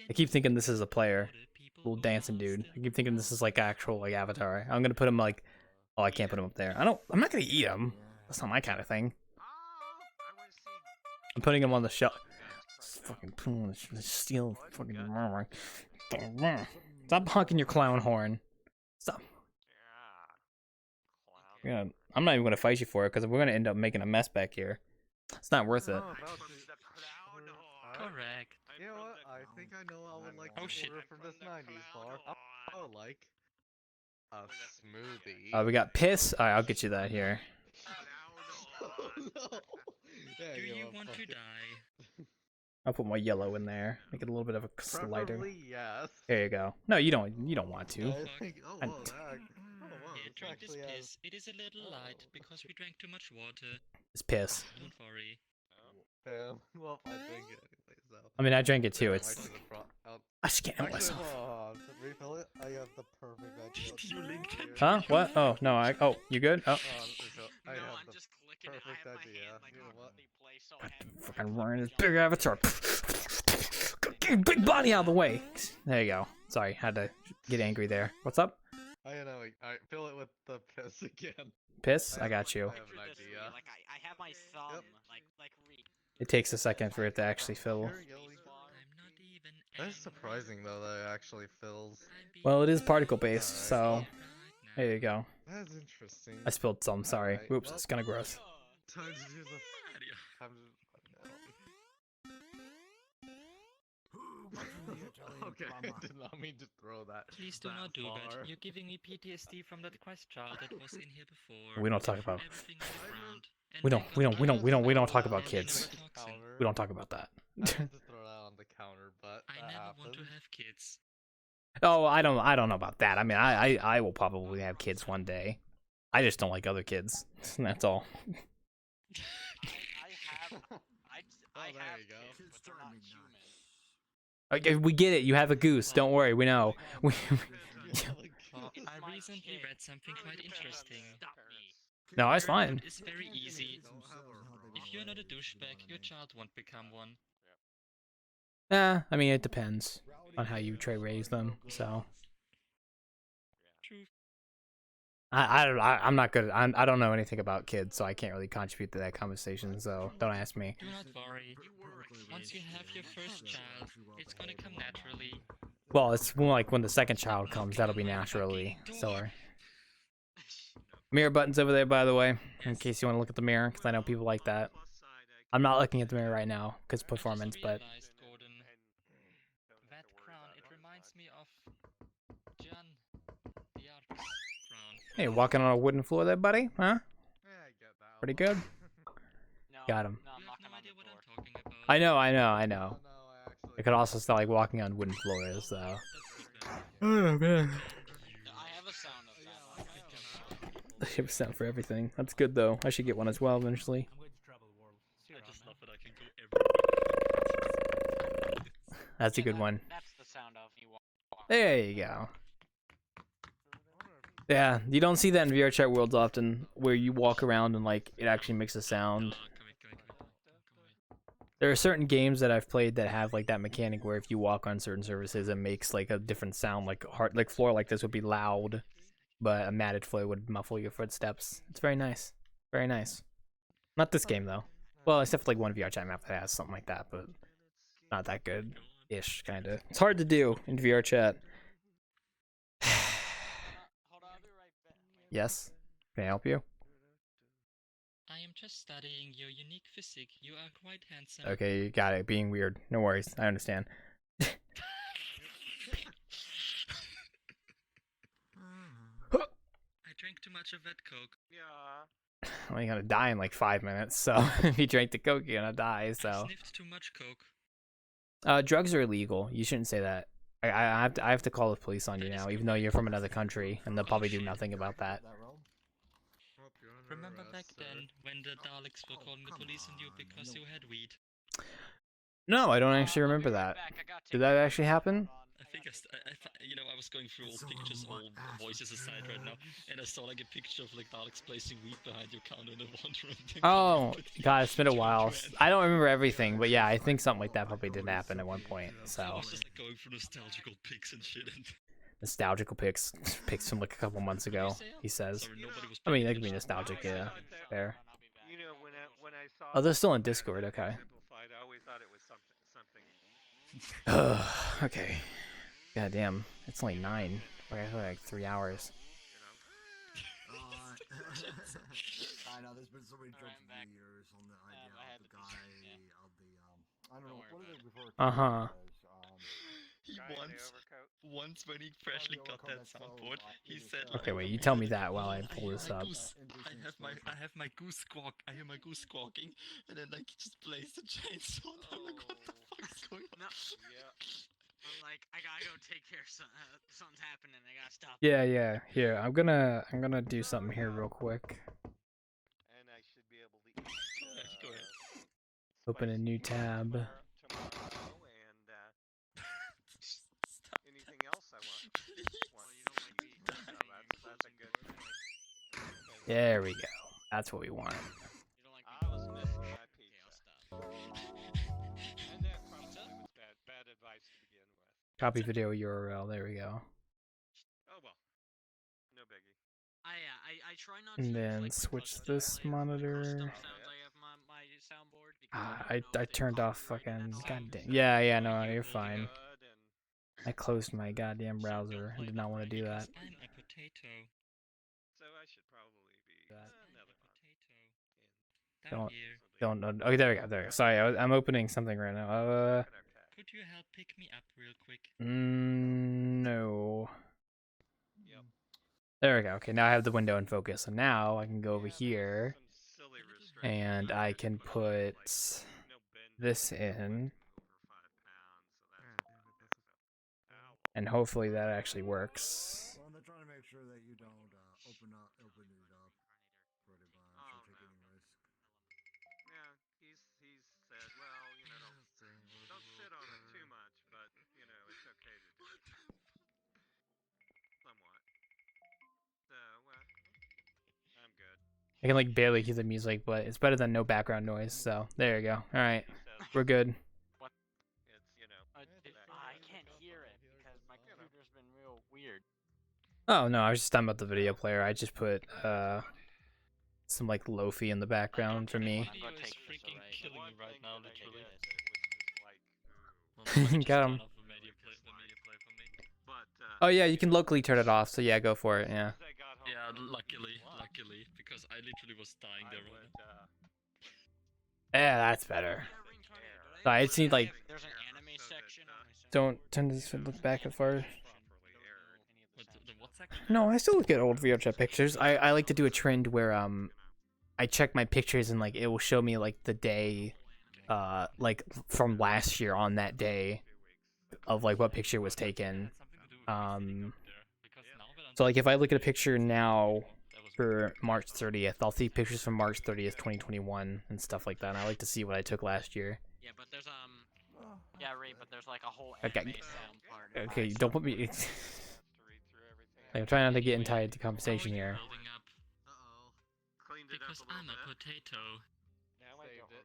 I keep thinking this is a player, little dancing dude. I keep thinking this is like actual like avatar. I'm gonna put him like. Oh, I can't put him up there. I'm not gonna eat him. That's not my kind of thing. I want to see. I'm putting him on the shelf. Fucking steal fucking. Stop honking your clown horn. Stop. Yeah. Clown. Yeah, I'm not even gonna fight you for it because we're gonna end up making a mess back here. It's not worth it. Oh, about to- Correct. You know what? I think I know I would like Oh, to shit. order from this 90's bar. I would like a smoothie. We got piss. Alright, I'll get you that here. Oh, no. Yeah, Do you you know, want to fuck it. die? I'll put my yellow in there. Make it a little bit of a slider. Preferably, yes. There you go. No, you don't. You don't want to. I think. Oh, I- whoa, that. Oh, wow. Here, This drink this actually has. piss. It is a little light because we drank too much water. It's piss. Don't worry. Well, I drink it anyway, so. I mean, I drank it too. Right It's. to the front. I just can't help Actually, myself. hold on. To refill it, I have the perfect idea. You linked it. Huh? What? Oh no. Oh, you good? Oh, I No, have I'm the just clicking it. I perfect have my idea. hand like You know on what? the play so heavy. fucking wearing his big avatar. Get your big body out of the way. There you go. Sorry, had to get angry there. What's up? I know. I fill it with the piss again. Piss? I got you. I have an Picture this to me, idea. like I have my thumb, like read. It takes a second for it to actually fill. Here, yellow. I'm not even. That's surprising though that it actually fills. Well, it is particle based, so Right there now. you go. That's interesting. I spilled some. Sorry. Alright, Oops, well- it's kind of gross. Time to do the. Time to. Okay, I did not mean to throw that. Please do not do far. that. You're giving me PTSD from that quest child that was in here before. We don't talk about. Everything on the ground. And We they don't. got We don't. We don't. We don't. We don't talk and about they kids. got toxin. We don't talk about that. I had to throw that on the counter, but I that never happened. want to have kids. Oh, I don't know about that. I mean, I will probably have kids one day. I just don't like other kids. That's all. I there have you go. kids, but they're not human. Okay, we get it. You have a goose. Don't worry. We know. We, Well, It's I my recently kid. read something quite interesting. Stop me. no, it's fine. It's very easy. If you're not a douchebag, your child won't become one. I mean, it depends on how you raise them. So True. I'm not good. I don't know anything about kids, so I can't really contribute to that conversation. So don't ask me. Do not worry. Once you have your first child, it's gonna come naturally. Well, it's more like when the second child comes, that'll be naturally. So, mirror buttons over there, by the way, in case you want to look at the mirror, because I know people like that. I'm not looking at the mirror right now because performance, I but just realized, Gordon, that crown, it reminds me of Jan, the art crown. hey, walking on a wooden floor there, buddy, huh? Yeah, I get that. Pretty good. No, Got him. No, I'm You have knocking no on idea the what door. I'm talking about. I know. Oh, I no, I actually. could also sound like walking on wooden floors, though. That's Oh man. I have a sound of that. I have a sound for everything. That's good though. I should get one as well eventually. I just love that I can go everywhere. That's a good one. That's the sound of me walking. There you go. Yeah, you don't see that in VRChat worlds often, where you walk around and like it actually makes a sound. There are certain games that I've played that have like that mechanic where if you walk on certain surfaces, it makes like a different sound. Like like floor like this would be loud, but a matted floor would muffle your footsteps. It's very nice, very nice. Not this game though. Well, except for like one VRChat map that has something like that, but not that good ish kind of. It's hard to do in VRChat. Hold on, I'll be right Yes. Can I help you? I am just studying your unique physique. You are quite handsome. Okay, you got it. Being weird. No worries. I understand. I drank too much of that Coke. Yeah. Well, you're gonna die in like 5 minutes, so if you drink the Coke, you're gonna die, I so. sniffed too much Coke. Drugs are illegal. You shouldn't say that. I have to call the police on you That is now, even though you're from another correct. country, and they'll Oh, probably do shit. nothing about that. Remember back then when the Daleks were calling the police on you because you had weed? No, I don't actually I'll be remember right that. back, I gotta Did take that care of actually something. happen? Hold on. I think I was going through old pictures, old voices aside right now, and I saw like a picture of like Daleks placing weed behind your counter in a wonder. Oh, God, it's been a while. I don't remember everything, but yeah, I think something like that probably did happen at one point, I so. was just like going through nostalgical pics and shit. And Nostalgical pics from like a couple months ago, he says. sorry, nobody was I mean, paying that could be attention. nostalgic, yeah. Fair. I'll be back. You know, when I saw. Oh, they're still that in Discord, okay. Simplified, I always thought it was something. Okay. God damn, it's only 9. Okay, I feel like 3 hours. I know, there's been so many jokes I'm back. over the years on the idea I had of the to guy, yeah. of the, I don't know, Don't what worry is it before? Uh-huh. He Guy in the overcoat. once when he freshly got that soundboard, he said, Okay, wait, you tell me that while I pull this up. I have my goose squawk. I hear my goose squawking, and then like he just plays the chainsaw. And I'm like, what the fuck's going on? No. Yeah. I'm like, I gotta go take care of something's happening. I gotta stop. Yeah, yeah. Here, I'm gonna do something here real quick. And I should be able to eat. Go ahead. Open a new tab. Tomorrow, and anything else I want. Well, you don't like me. That's a good thing. There we go. That's what we want. You don't like me. I was missing my Okay, pizza. I'll stop. And that probably was bad advice to begin with. Copy video URL. There we go. Oh well. No biggie. I try not And to use, then like, my switch custom, this like, monitor. custom sounds I have my soundboard because Ah, I don't know I if they turned off copyrighted fucking. that God song. damn. Yeah, no, you're Really fine. good, and I closed my goddamn browser. I did not want to do that. I'm a potato. so I should probably be That. another one. Don't- here. Don't. Okay, there we go. There we go. Sorry, I'm opening something right now. Look at our tag. Could you help pick me up real quick? No. Yep. There we go. Okay, now I have the window in focus. So now I can go over Yeah, there's here some silly restrictions and on I it, can like, put no bending this over in, 5 pounds, so that's ow. and hopefully that actually works. Well, they're trying to make sure that you don't open it up for the bunch or take any risk. Yeah, he's said, well, you know, don't sit on it too much, but you know, it's okay to do it. Somewhat. So, I'm good. I can like barely hear the music, but it's better than no background noise. So there you go. All right, He says we're good. it's, you know, I can't hear it because my computer's been real weird. Oh no, I was just talking about the video player. I just put some like lofi in the background for me. Video I'm gonna is take this, freaking alright? killing one me right thing now, that I literally. did, it was just like, Well, let me just Got turn 'em. off the media play for me. but Oh yeah, you can locally turn it off. So yeah, go for it. Yeah. as I got home Yeah, from luckily, lunch, because I literally was dying I there. Right would, now. Yeah, that's better. Reincarnated, No, it seemed like there's an anime section on my sound. don't tend to look back at far. properly aired. What, the what section? No, I still look at old VRChat pictures. I like to do a trend where I check my pictures and like it will show me like the day like from last year on that day of like what picture was taken. So like if I look at a picture now for March 30th, I'll see pictures from March 30th, 2021 and stuff like that. And I like to see what I took last year. Yeah, but there's yeah, Ray, but there's like a whole Okay. anime sound part. Okay, don't put me. To read through everything. I'm trying not to get into conversation here. Uh-oh. Cleaned it Because up a I'm little a bit. potato. Now I don't remember.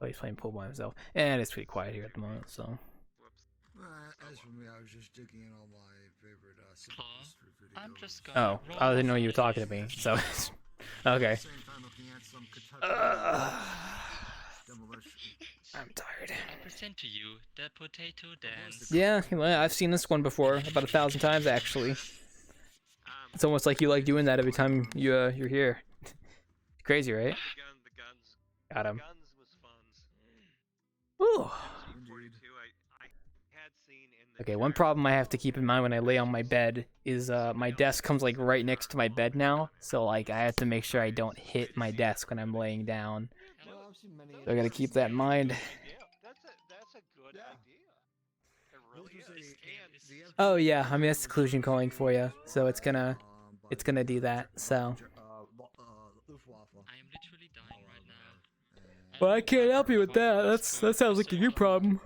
Oh, he's playing pool by himself, and it's pretty quiet here at the moment. So Whoops. As for me, I was just digging in all my favorite simple Claw, history videos. I'm just gonna oh, roll I didn't know off you were my talking to list. me. So okay. At the same time, looking at some Kentucky demolition. I'm tired. I present to you the potato dance. Yeah, well, I've seen this one before about 1,000 times actually. It's almost like you like doing that every time you're here. Crazy, right? The guns. Got him. Guns was fun. Ooh. G42, I had seen in the Okay, one problem I have to keep in mind when I lay on my bed is my desk comes like right next to my bed now, so like I have to make sure I don't hit my desk when I'm laying down. Well, I've seen many. So I gotta keep that in mind. That's a good Yeah. idea. It really is. And Oh yeah, I mean that's seclusion calling for you, so it's gonna do that. So. I am literally dying right now. Well, I can't help you with that. That sounds like a you problem.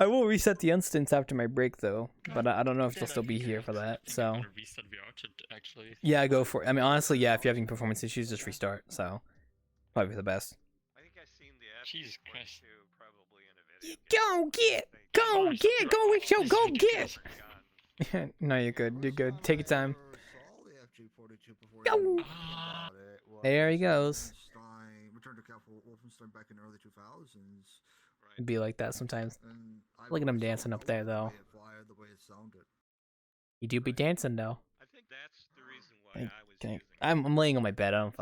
I will reset the instance after my break though, but I don't know if they'll still be here for that. So Reset VRChat actually. yeah, go for it. I mean, honestly, yeah. If you're having performance issues, just restart. So probably the best. I think I seen the Jesus Christ. F42 probably in a video. Go, Richo, go get. Gun. No, you're good. You're good. Take your time. Go. Go. There he goes. Returned to Wolfenstein back in the early 2000s. It'd be like that sometimes. And I Look at him always dancing thought up there, the way though. it fired, the way it sounded. You do be dancing though. I think that's the reason why I was Okay. using I'm laying on my bed. I'm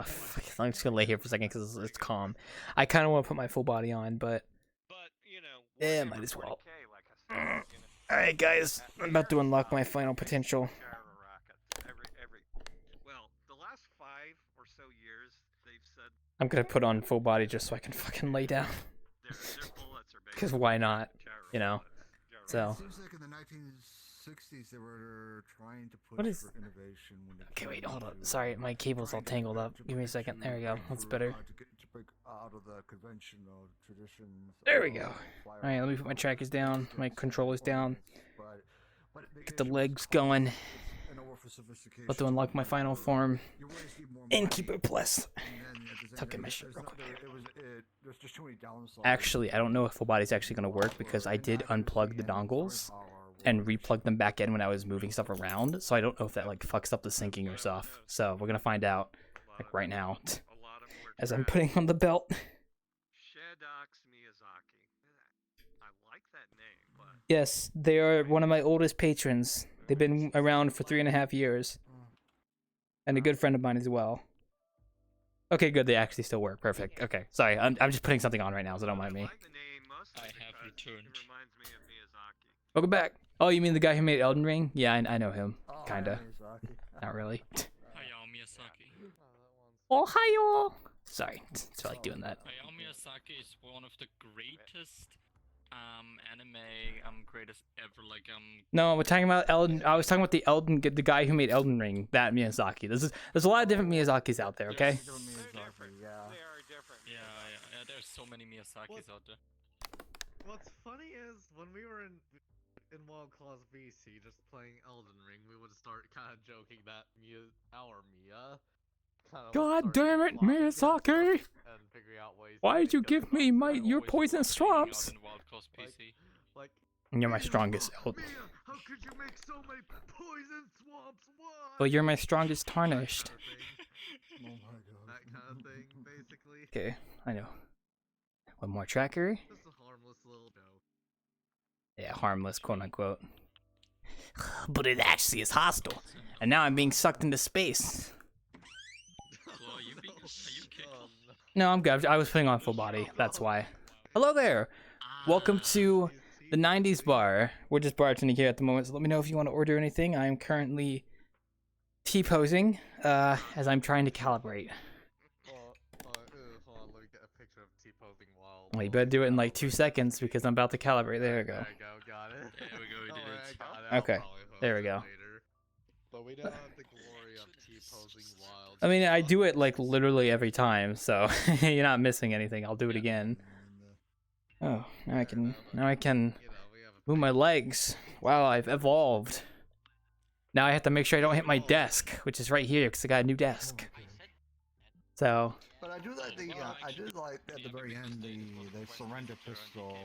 just gonna lay here for a second because it's calm. I kind of want to put my full body on, but But, you know, Yeah, Warhammer might as well. 40K, like I said, you know, all right, guys. I'm about to unlock my final potential. gyro rockets. Well, the last 5 or so years, they've said I'm gonna put on full body just so I can fucking lay down. their bullets are Because basically why not? gyro You know. bullets, So gyro It seems like in the 1960s they were trying to push What is- for innovation. When it okay, came wait, hold on. to Sorry, my cable's all trying to tangled up. to Give me a second. There we go. That's for, better. to break out of the conventional traditions. There we of go. fire All right, let me put my trackers down, my controllers down. But it Get the gives you legs going. an over sophistication. About to unlock my final form. You always need more And money, keep it plus. and then at the same Tuck in time, my shit real there's quick. there's just too many downsides. Actually, I don't know if full body's actually gonna work because I did unplug the dongles and replug them back in when I was moving stuff around. So I don't know if that like fucks up the syncing or stuff. So we're gonna find out like right now A lot of them were as I'm trash. putting on the belt. Shadox Miyazaki. I like that name, but Yes, they are one of my oldest patrons. They've been around for 3.5 years. And a good friend of mine as well. Okay, good. They actually still work. Perfect. Okay, sorry. I'm just putting something on right now, so don't mind I me. like the name mostly I have because returned. It reminds me of Miyazaki. Welcome back. Oh, you mean the guy who made Elden Ring? Yeah, I know him. Oh, Kinda. Miyazaki. Not really. Hayao Miyazaki. Ohio! Sorry. It's like doing that. Hayao Miyazaki is one of the greatest anime greatest ever. Like No, we're talking about Elden. I was talking about the guy who made Elden Ring. That Miyazaki. There's a lot of different Miyazakis out there. Okay. Still Miyazaki, yeah. They are different. yeah. There's so many Miyazakis out there. What's funny is when we were in Wild Claws BC just playing Elden Ring, we would start kind of joking that our Mia kind of God damn it, Miyazaki! and figuring out ways. Why'd you give me I your always poison loved hanging out swamps? in Wild Claws PC. Like You're my strongest. Mia, how could you make so many poison swamps? Why? Well, you're my strongest tarnished. Oh my god. That kind of thing, basically. Okay, I know. One more tracker. Just a harmless little joke. Yeah, harmless, quote unquote. But it actually is hostile. And now I'm being sucked into space. Well, are you okay? No, I'm good. I was putting on full body. That's why. Hello there. Welcome to the 90's bar. We're just bartending here at the moment, so let me know if you want to order anything. I am currently T-posing as I'm trying to calibrate. Hold on, let me get a picture of T-posing while. Well, you better do it in like 2 seconds because I'm about to calibrate. There we go. There we go, got it. There we go, we did Alright, it. got it. I'll Okay, probably post there we it go. later. But we don't have the glory of T-posing wild. I mean, I do it like literally every time, so you're not missing anything. I'll do it again. Oh, now I can You know, we have a move my legs. Wow, I've evolved. Now I have to make sure I don't hit my desk, which is right here because I got a new desk. So, But I do like I did like at the very end the surrender pistol.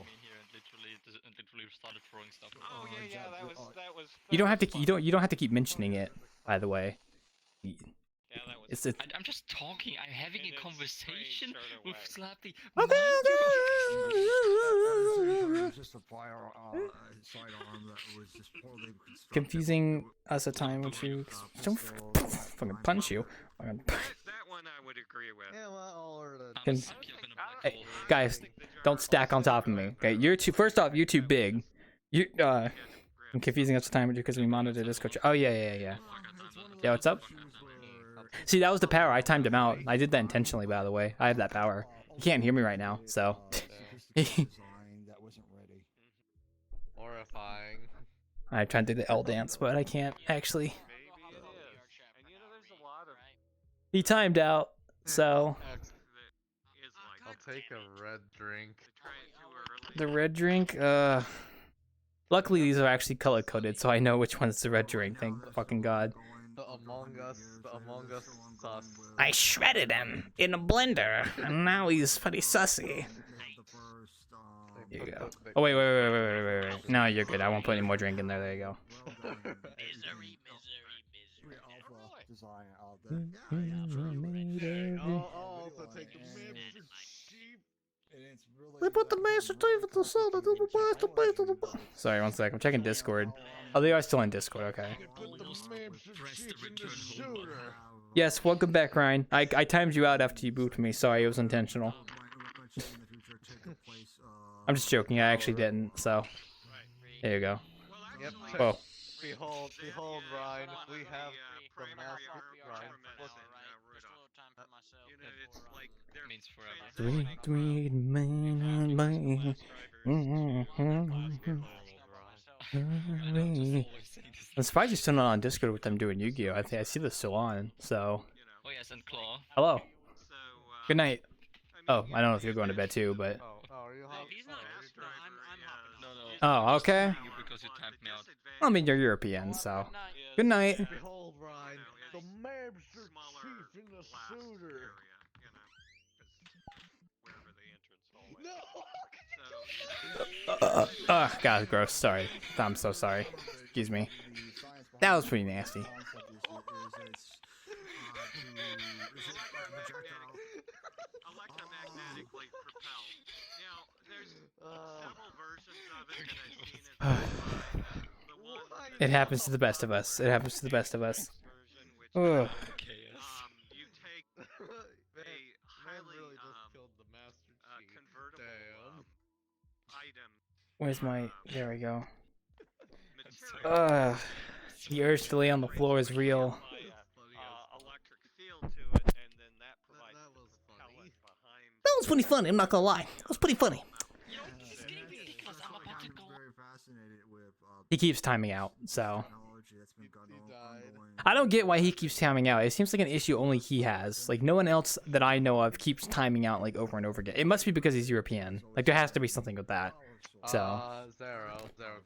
Literally started throwing stuff. Oh yeah, that was. you don't have to you don't have to keep mentioning it, by the way. Yeah, that was. It's I'm just talking. I'm having And a then conversation Strange with turned away. Slappy. Okay, Mind your okay. was just a sidearm that was just poorly constructed. Confusing us a time when you don't fucking punch you. That one I would agree with. Yeah, well, all are the. Can- Hey, guys, don't stack on top of me. Okay, you're too. First off, you're too big. You I'm confusing us a time because we monitor Discord. Oh yeah. Yeah, what's up? See, that was the power. I timed him out. I did that intentionally, by the way. I have that power. You can't hear me right now, so. Design that wasn't ready. Horrifying. I tried to do the L dance, but I can't actually. And you know, there's a lot of He timed out, so I'll take a red drink. the red drink. Luckily, these are actually color coded, so I know which one's the red drink. Thank fucking God. The Among Us sauce. I shredded him in a blender, and now he's pretty sussy. Here you go. Oh wait. No, you're good. I won't put any more drink in there. There you go. Design out I'll also take the Master Chief. They put the Master Chief at the soda. Sorry, one sec. I'm checking Discord. Oh, they are still in Discord. Okay. Put the Master Chief in the shooter. Yes, welcome back, Ryan. I timed you out after you booped me. Sorry, it was intentional. I'm just joking. I actually didn't. So there you go. Yep. Oh. Behold, Ryan. We have the Master Ryan. Look. you know, it's like they're Means forever. Sweet man. I'm surprised you're still not on Discord with them doing Yu-Gi-Oh! I see they're still on. So Oh yes, and Claw. hello. so Good night. Oh, I don't know if you're going to bed too, but. Oh, are you hopping? He's not. No, I'm hopping. No, Oh, okay. You because you timed me out. I mean, you're European, so. Good night. Behold, Ryan. The Master Chief in the shooter. No. God, gross. Sorry. I'm so sorry. Excuse me. That was pretty nasty. Electromagnetically propelled. Now, there's several versions of it that I've seen in the one It happens to the best of us. It happens to the best of us. version, which Ugh. you take a highly really just killed the Master Chief. convertible Damn. item Where's my. There we go. material. The urge to lay on the floor is real. Electric field to it, and then that provides That was the funny. pellet behind. That was pretty funny. I'm not gonna lie. That was pretty funny. He keeps timing out, so. I don't get why he keeps timing out. It seems like an issue only he has. Like, no one else that I know of keeps timing out, like, over and over again. It must be because he's European. Like, there has to be something with that. So. Zero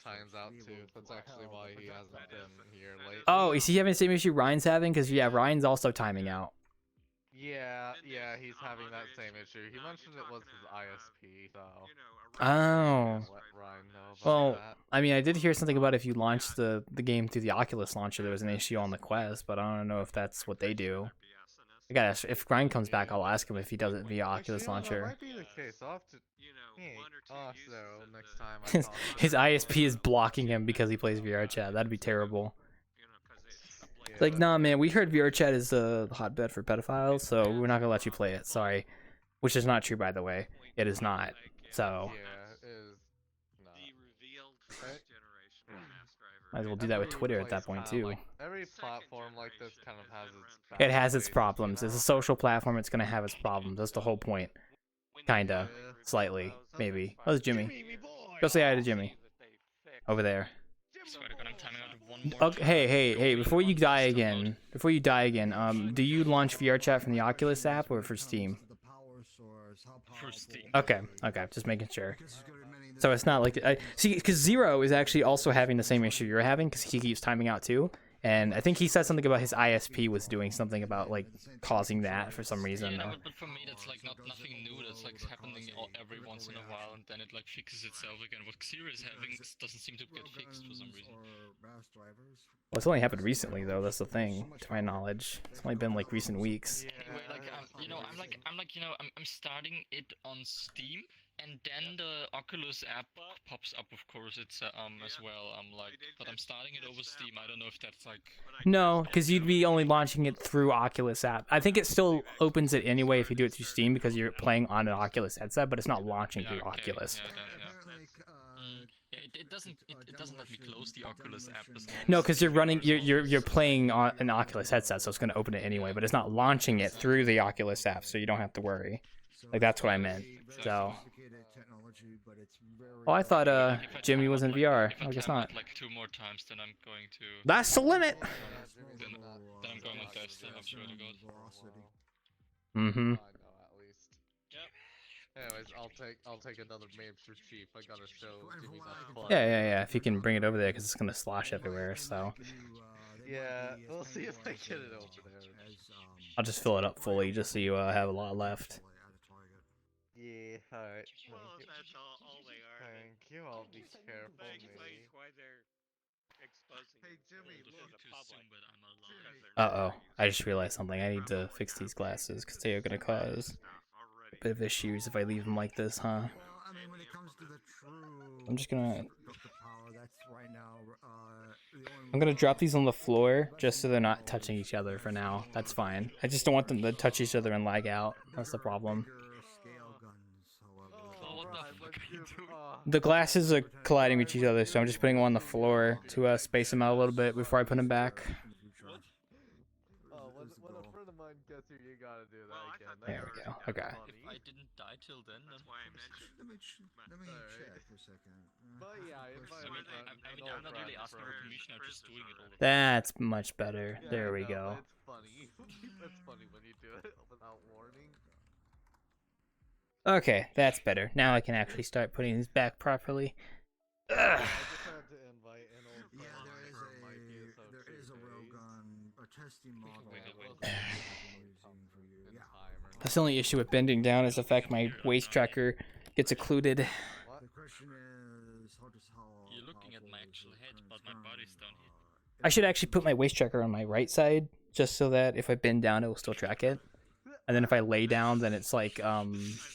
times out too. That's actually why he hasn't been here lately. Oh, is he having the same issue Ryan's having? Because, yeah, Ryan's also timing out. Yeah, he's having that same issue. He mentioned it was his ISP, so Oh. let Ryan know about Well, that. I mean, I did hear something about if you launched the game through the Oculus launcher, there was an issue on the Quest, but I don't know if that's what they do. I gotta ask, if Ryan comes back, I'll ask him if he does it via Oculus Actually, launcher. That might be the case. I'll have to. Hey, One or two I'll ask uses Zero of next the- time. I His, call his ISP is blocking him because he plays VRChat. That'd be terrible. It's like, nah, man, we heard VRChat is a hotbed for pedophiles, so we're not gonna let you play it. Sorry. Which is not true, by the way. It is not. So, Yeah, it is. No. The revealed Right? first generation mass driver. might as well do that with Every Twitter at that place point, kinda too. like- every platform like this kind of has its. It has bad its ways, problems. you It's a know? social platform. It's gonna have its problems. That's the whole point. Kinda. Yeah. Slightly. Maybe. Oh, there's Jimmy. Go say hi to Jimmy. Over there. Swear to God, I'm timing out one more. Okay, hey, before you die again, do you launch VRChat from the Oculus app or for Steam? For Steam. Okay, just making sure. So it's not like see, because Zero is actually also having the same issue you're having because he keeps timing out too, and I think he said something about his ISP was doing something about like causing that for some reason. Yeah, but for me that's like nothing new. That's like happening every once in a while, and then it like fixes itself again. What Xero is having doesn't seem to get fixed for some reason. Well, it's only happened recently though. That's the thing, to my knowledge. It's only been like recent weeks. Anyway, like I'm starting it on Steam, And then the Oculus app pops up, of course. It's as well. But I'm starting it over Steam. I don't know if that's like. No, because you'd be only launching it through Oculus app. I think it still opens it anyway if you do it through Steam because you're playing on an Oculus headset, but it's not launching through Oculus. Yeah, Apparently, Yeah, it doesn't let me close the Oculus app. As long No, as because you're playing on an Oculus headset, so it's going to open it anyway, but it's not launching it through the Oculus app, so you don't have to worry. Like, that's what I meant. So. Oh, I thought Jimmy was in VR. If I I guess tap not. it like 2 more times, then I'm going to. That's the limit. Then I'm going on desktop. I swear to God. Mm-hmm. I know at least. Yep. Anyways, I'll take another meme for cheap. I gotta show Jimmy that fun. Yeah. If you can bring it over there, because it's gonna slosh everywhere. So Yeah, we'll see if I get it over there. I'll just fill it up fully, just so you have a lot left. Yeah, alright. Well, that's all they are. Thank you, I'll be careful, That maybe. explains why they're exposing Hey, it Jimmy, to look. the public. But I'm alive. Because they're Uh oh, I just realized something. I need to fix these glasses because they are gonna cause a bit of issues if I leave them like this, huh? Well, I mean, when it comes to the true. I'm just gonna. the power, that's right now. I'm gonna drop these on the floor just so they're not touching each other for now. That's fine. I just don't want them to touch each other and lag out. That's the problem. Oh, what the fuck are you doing? The glasses are colliding with each other, so I'm just putting them on the floor to space them out a little bit before I put them back. Oh, when a friend of mine gets here, you gotta do that Well, I again. thought There we go. Okay. If I didn't die till then, That's why I mentioned. Let me Alright. check for a second. But yeah, if I mean, I'm not really asking for permission. I'm just doing it all the time. That's much better. Yeah, There I we know, go. but it's funny. It's funny when you do it without warning. Okay, that's better. Now I can actually start putting these back properly. Ugh. I just had to invite an old friend Yeah, of mine for my PSO there is a 2 days. railgun, a testing model. Wait, It wasn't using for you. in Yeah. time or That's the only issue with bending down is the fact my waist tracker gets occluded. what? The question is, how You're looking at my actual head, but my body's down here. I should actually put my waist tracker on my right side, just so that if I bend down, it will still track it. And then if I lay down, then it's like, I just remember saying that.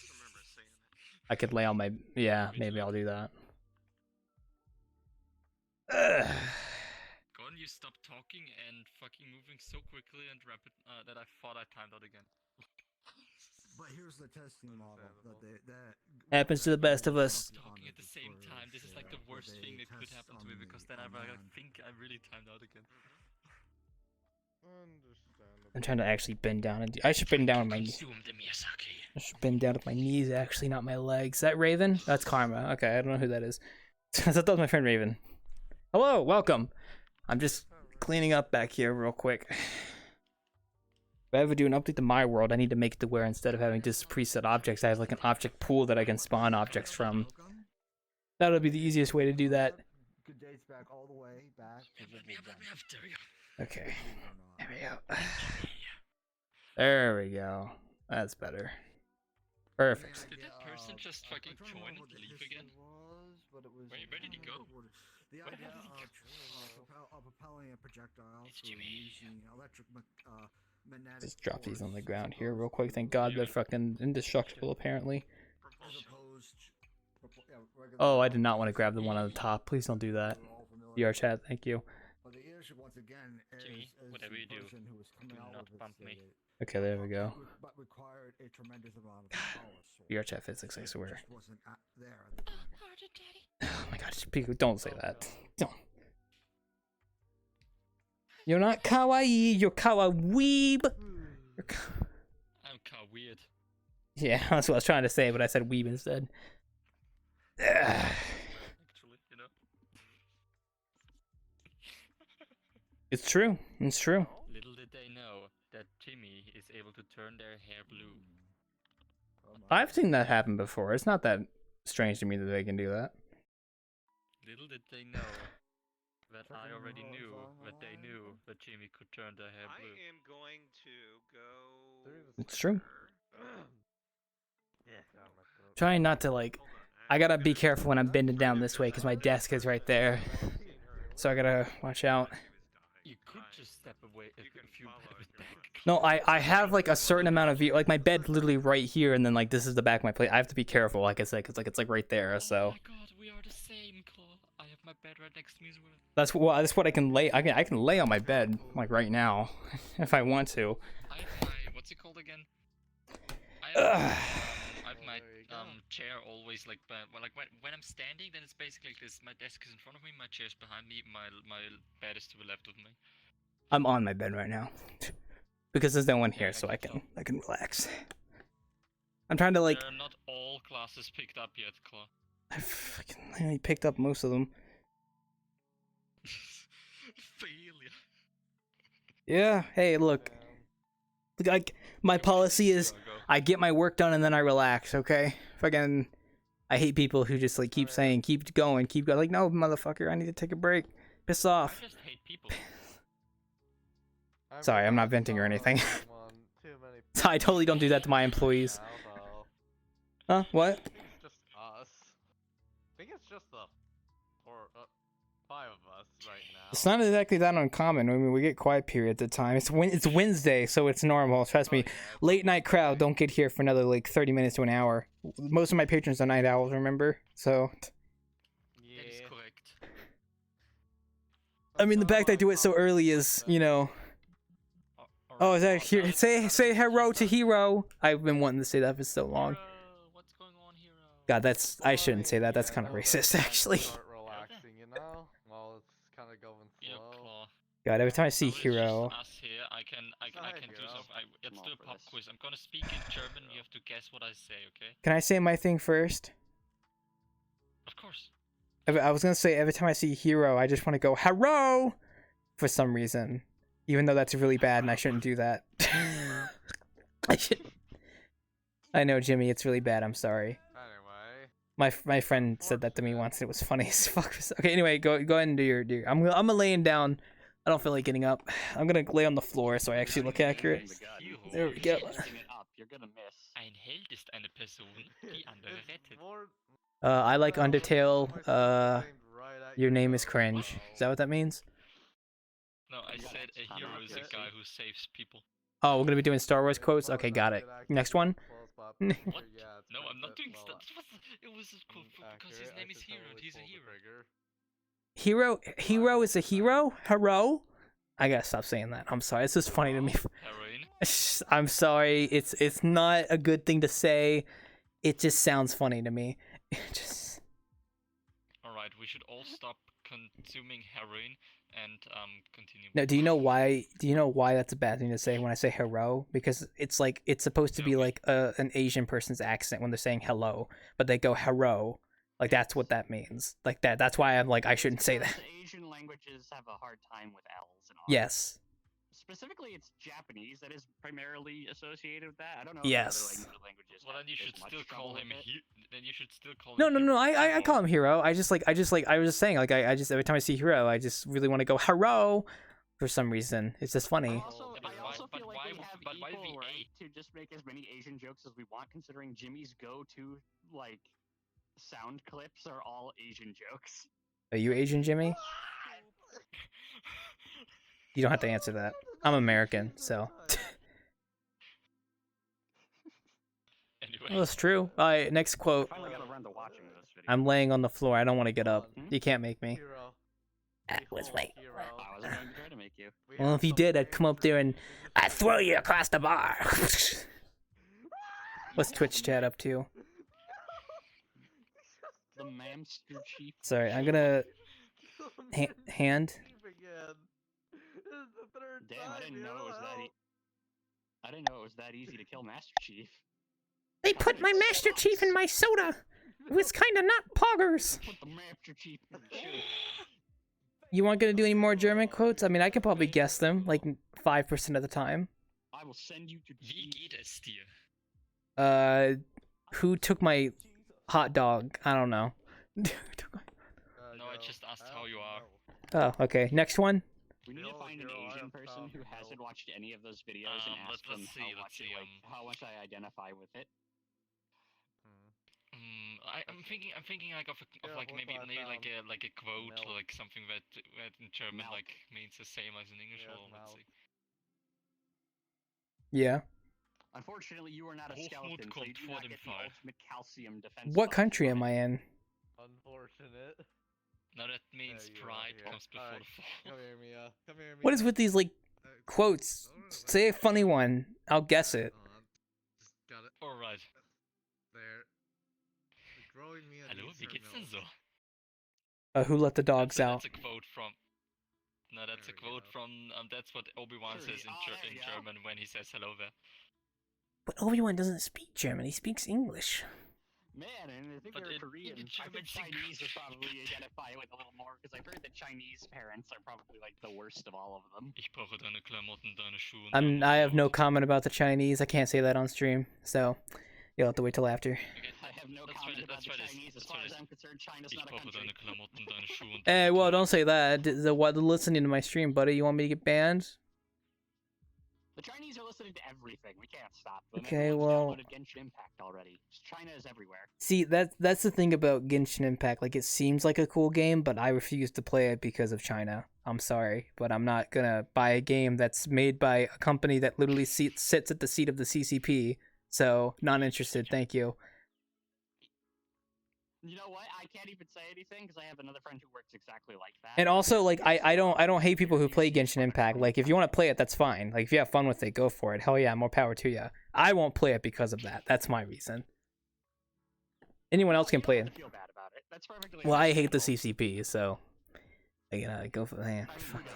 I could lay on my, yeah, maybe I'll do that. Ugh. Gordon, you stopped talking and fucking moving so quickly and rapid that I thought I timed out again. But here's the testing model that Happens to the best of us. Talking at the same time. This is like the worst thing that could happen to me because then I think I really timed out again. Understandable. I'm trying to actually bend down and I should bend down with my knees. Consume the Miyazaki. I should bend down with my knees, actually, not my legs. Is that Raven? That's Karma. Okay, I don't know who that is. I thought that was my friend Raven. Hello, welcome. I'm just cleaning up back here real quick. If I ever do an update to my world, I need to make it to where instead of having just preset objects, I have like an object pool that I can spawn objects from. That'll be the easiest way to do that. Good dates back all the way back. to Let me the- up. There we go. Okay, there we go. There we go. That's better. Perfect. Did that person just fucking join and leave again? Where did he go? The Where idea did he of propelling a projectile It's through Jimmy. using electric magnetic Just drop these on the force ground as here real opposed quick. Thank God they're fucking indestructible, apparently. as opposed regular Oh, I did not want to grab the one on the top. Please don't do that. we're all familiar with. VRChat, thank you. But the issue once again is, Jimmy, is whatever the you do, person who was coming do out not with this bump me. Okay, there we go. But required a tremendous amount of power source. VRChat physics, I It swear. just wasn't there at the time. Oh my gosh, Pico, don't say that. Don't. You're not kawaii, you're kawaweeb. You're I'm kind of weird. Yeah, that's what I was trying to say, but I said weeb instead. Ugh. Actually, you know. It's true. It's true. Little did they know that Jimmy is able to turn their hair blue. I've seen that happen before. It's not that strange to me that they can do that. Little did they know that I already knew that they knew that Jimmy could turn their hair I blue. am going to go. It's true. Yeah, got my throat. Trying not to like. Hold on, I gotta be careful when I'm bending down this way because my desk is right there. So I gotta watch out. You could just step away, You can a few follow bit if you back. want. No, I have like a certain amount of view. Like my bed's literally right here, and then like this is the back of my plate. I have to be careful, like I said, because like it's like right there. Oh So my god, we are the same, Claw. I have my bed right next to me as well. that's what I can lay. I can lay on my bed like right now, if I want to. I have my, what's it called again? Ugh. I have my There you go. chair always like, well, like when I'm standing, then it's basically like this. My desk is in front of me, my chair's behind me, my bed is to the left of me. I'm on my bed right now because there's no one here, so I can relax. I'm trying to like. There are not all classes picked up yet, Claw. I picked up most of them. Failure. Yeah. Hey, look. Like my policy is I get my work done and then I relax. Okay. Fucking. I hate people who just like keep saying keep going. Like no motherfucker, I need to take a break. Piss off. I just hate people. Sorry, I'm not venting or anything. So I totally don't do that to my employees. Huh? What? I think it's just us. I think it's just the 5 of us right now. It's not exactly that uncommon. I mean, we get quiet periods at times. It's Wednesday, so it's normal. Trust me. Late night crowd don't get here for another like 30 minutes to an hour. Most of my patrons are night owls, remember? So. That is correct. I mean, the fact I do it so early is, you know. Oh, is that here? Say hello to Hero. I've been wanting to say that for so long. Hero, what's going on, Hero? God, I shouldn't say that. That's kind of racist, actually. Start relaxing, you know? While it's kind of going Yeah, slow. Claw. God, every time I see Now it's Hero. just us here. I can do Hero. something. Let's do a pop quiz. I'm gonna speak in German. You have to guess what I say, okay? Can I say my thing first? Of course. I was gonna say every time I see Hero, I just want to go hello for some reason, even though that's really bad and I shouldn't do that. I should. I know, Jimmy, it's really bad. I'm sorry. Anyway. My friend said that to me once. And it was funny as fuck. Okay, anyway, go ahead and do your. I'm laying down. I don't feel like getting up. I'm gonna lay on the floor so I actually look accurate. There we go. You're gonna miss. Ein Held ist eine Person, die andere rettet. I like Undertale. Your name is cringe. Is that what that means? No, I said a hero is a guy who saves people. Oh, we're gonna be doing Star Wars quotes. Okay, got it. Next one. What? No, I'm not doing that. It was a quote because his name is Hero and he's a hero. Hero is a hero. Hero. I gotta stop saying that. I'm sorry. It's just funny to me. Heroin. I'm sorry. It's not a good thing to say. It just sounds funny to me. Just. Alright, we should all stop consuming heroin and continue. No, do you know why? Do you know why that's a bad thing to say when I say hero? Because it's like it's supposed to be like an Asian person's accent when they're saying hello, but they go hero. Like that's what that means. Like that. That's why I'm like I shouldn't say that. Asian languages have a hard time with L's and R's. Yes. Specifically, it's Japanese that is primarily associated with that. I don't know. Yes. If other languages Well, then you should still call him. Then you should still call No, him. no, no. Hero. I call him hero. I was just saying like I just every time I see hero, I just really want to go hero for some reason. It's just funny. I also feel like we have equal right to just make as many Asian jokes as we want, considering Jimmy's go-to like sound clips are all Asian jokes. Are you Asian, Jimmy? You don't have to answer that. I'm American, so. Anyway. Well, that's true. All right, next quote. I finally got around to watching this video. I'm laying on the floor. I don't want to get up. You can't make me. That was right. I wasn't going to try to make you. Well, if you did, I'd come up there and I'd throw you across the bar. What's Twitch chat up to? The Mamster Chief. Sorry, I'm gonna hand. Damn, I didn't know it was that. I didn't know it was that easy to kill Master Chief. They put my Master Chief in my soda. It was kind of not poggers. Put the Master Chief in the shoe. You aren't gonna do any more German quotes? I mean, I could probably guess them like 5% of the time. I will send you to. Wie geht es dir? Who took my hot dog? I don't know. No, I just asked how you are. Oh, okay. Next one. We need to find an Asian person who hasn't watched any of those videos and ask them let's see, how much I identify with it. I'm thinking like of Yeah, like look maybe what I like found. a quote Milk. or like something that in German Milk. like means the same as in English. Yeah, Or let's milk. see. Yeah. Unfortunately, you are not a Hochmut skeleton, so you kommt do vor not dem get the Fall. ultimate calcium defense. What buff country from am it. I in? Unfortunate. Now that means There you are, pride here. comes before Alright, the fall. Come here, Mia. Come here, Mia. What is with these like quotes? Say a funny one. I'll guess it. Hold on. Just got it. All right. There. The growing Mia Hallo, needs wie her geht's denn milk. Who let the dogs out? That's a quote from. No, that's There a we quote go. from. That's what Obi-Wan Sure, says in, there in you go. German when he says hello there. But Obi-Wan doesn't speak German. He speaks English. Man, and I think But they're in Korean. I German, think Chinese would probably identify with a little more, because I've heard that Chinese parents are probably like the worst of all of them. Ich brauche deine Klamotten, deine Schuhe. und dein I have no Motorrad. comment about the Chinese. I can't say that on stream, so you'll have to wait till after. Okay, I have no let's comment try about let's the try this. Chinese. As Let's far try as this. I'm concerned, China's Ich not a brauche country. deine Klamotten, deine Schuhe und Hey, deine well, Motorrad. don't say that. What listening to my stream, buddy? You want me to get banned? The Chinese are listening to everything. We can't stop them. Okay, Everyone's well- downloaded Genshin Impact already. China is everywhere. See, that's the thing about Genshin Impact. Like, it seems like a cool game, but I refuse to play it because of China. I'm sorry, but I'm not gonna buy a game that's made by a company that literally sits at the seat of the CCP. So, not interested. Thank you. You know what? I can't even say anything because I have another friend who works exactly like that. And also, like, I don't hate people who play It's Genshin Impact. Like, if you want to play it, that's fine. Like, if you have fun with it, go for it. Hell yeah, more power to you. I won't play it because of that. That's my reason. Anyone else can play You it. don't have to feel bad about it. That's perfectly Well, I hate the understandable. CCP, so go for I mean, fuck. who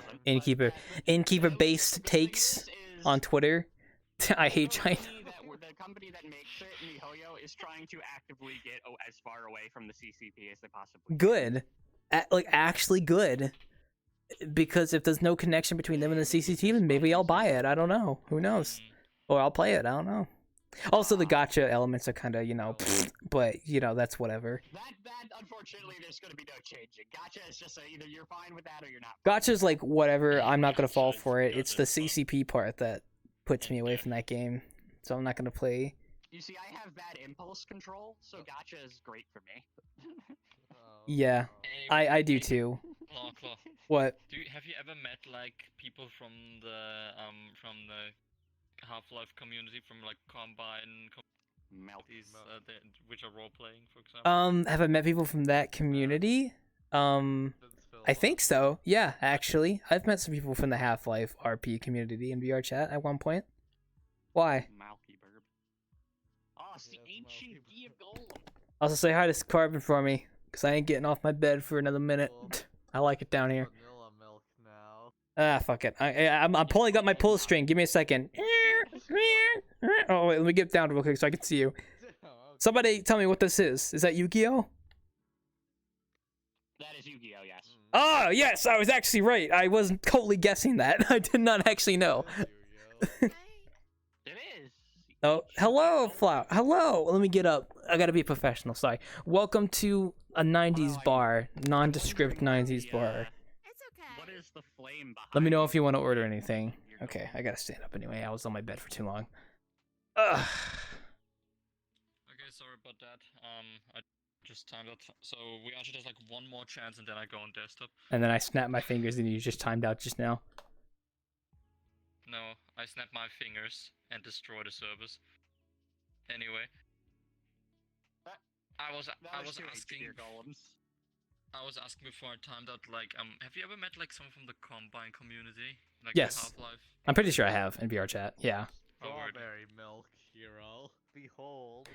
doesn't? Innkeeper-based takes on Twitter. I hate China. The company that makes it, MiHoYo, is trying to actively get as far away from the CCP as they possibly can. Good, like actually good, because if there's no connection between them and the CCP, then maybe I'll buy it. I don't know. Who knows? Or I'll play it. I don't know. Also, the gacha elements are kind of, but that's whatever. That unfortunately, there's going to be no changing. Gacha is just either you're fine with that or you're not. Gacha's like whatever. I'm not gonna fall for it. It's the CCP part that puts me away from that game, so I'm not gonna play. You see, I have bad impulse control, so gacha is great for me. Yeah, I do too. Claw. What? Have you ever met like people from the Half-Life community, from like Combine communities, which are role playing, for example? Have I met people from that community? I think so. Yeah, actually, I've met some people from the Half-Life RP community in VRChat at one point. Why? Malky Burb. Oh, it's the ancient key of Golem. Also, say hi to Carbon for me, because I ain't getting off my bed for another minute. I like it down here. Vanilla milk now. Ah, fuck it. I'm pulling up my pull string. Give me a second. Oh, wait, let me get down real quick so I can see you. Somebody tell me what this is. Is that Yu-Gi-Oh? That is Yu-Gi-Oh, yes. Oh, yes, I was actually right. I wasn't totally guessing that. I did not actually know. It is. Oh, hello, Flower. Hello. Let me get up. I gotta be professional. Sorry. Welcome to a 90s bar. Nondescript 90s bar. It's okay. What is the flame behind? Let me know if you want to order anything. Okay, I gotta stand up anyway. I was on my bed for too long. Ugh. Okay, sorry about that. I just timed out. So we actually just like one more chance, and then I go on desktop. And then I snapped my fingers and you just timed out just now. No, I snap my fingers and destroy the servers. Anyway, I was asking. I was asking before I timed out. Like, have you ever met like someone from the Combine community? Like Yes. Half-Life? I'm pretty sure I have in VRChat. Yeah. Oh, word. Strawberry milk hero. Behold.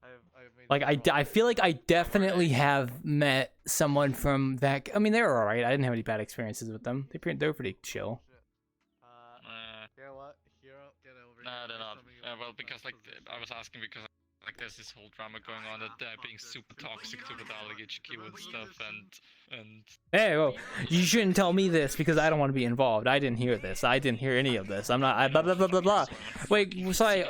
I've made Like I feel like I definitely have met someone from that. I mean, they were alright. I didn't have any bad experiences with them. They were pretty chill. You know what? Hero, get over No, here. they're not. Something about Well, the because like position. I was asking because like there's this whole drama going on that they're being super toxic to the Dalek HQ and stuff, and Hey, whoa. You shouldn't tell me this because I don't want to be involved. I didn't hear this. I didn't hear any of this. I'm not. Blah blah blah blah blah. Wait, sorry.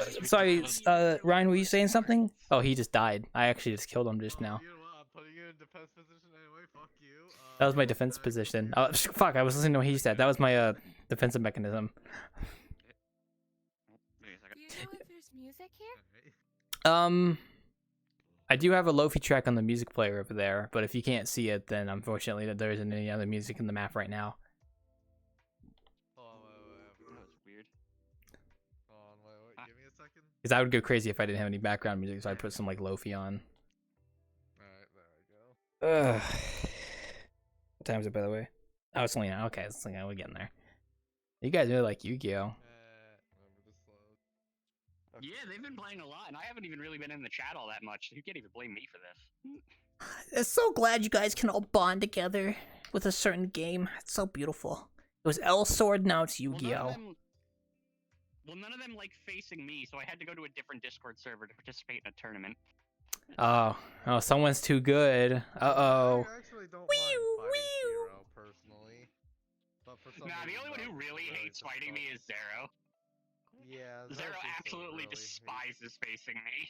Ryan, were you saying something? Oh, he just died. I actually just killed him just now. You know what? I'm putting you in defense position anyway. Fuck you. That was my defense position. Oh, fuck, I was listening to what he said. That was my defensive mechanism. Do you know if there's music here? I do have a Lofi track on the music player over there, but if you can't see it, then unfortunately there isn't any other music in the map right now. Hold on, wait. That's weird. Hold on, wait. Give me a second. Because I would go crazy if I didn't have any background music, so I put some like Lofi on. Alright, there we go. Ugh. What time is it, by the way? Oh, it's only now. Okay, it's like we're getting there. You guys really like Yu-Gi-Oh. Remember this load. Yeah, they've been playing a lot, and I haven't even really been in the chat all that much. You can't even blame me for this. I'm so glad you guys can all bond together with a certain game. It's so beautiful. It was L Sword, now it's Yu-Gi-Oh. Well, none of them like facing me, so I had to go to a different Discord server to participate in a tournament. Oh, someone's too good. Uh-oh. I actually don't mind fighting Hero personally. But for some Nah, the reason, only one who really hates fighting me is Zero. Yeah, Zero seems to absolutely really despises facing me.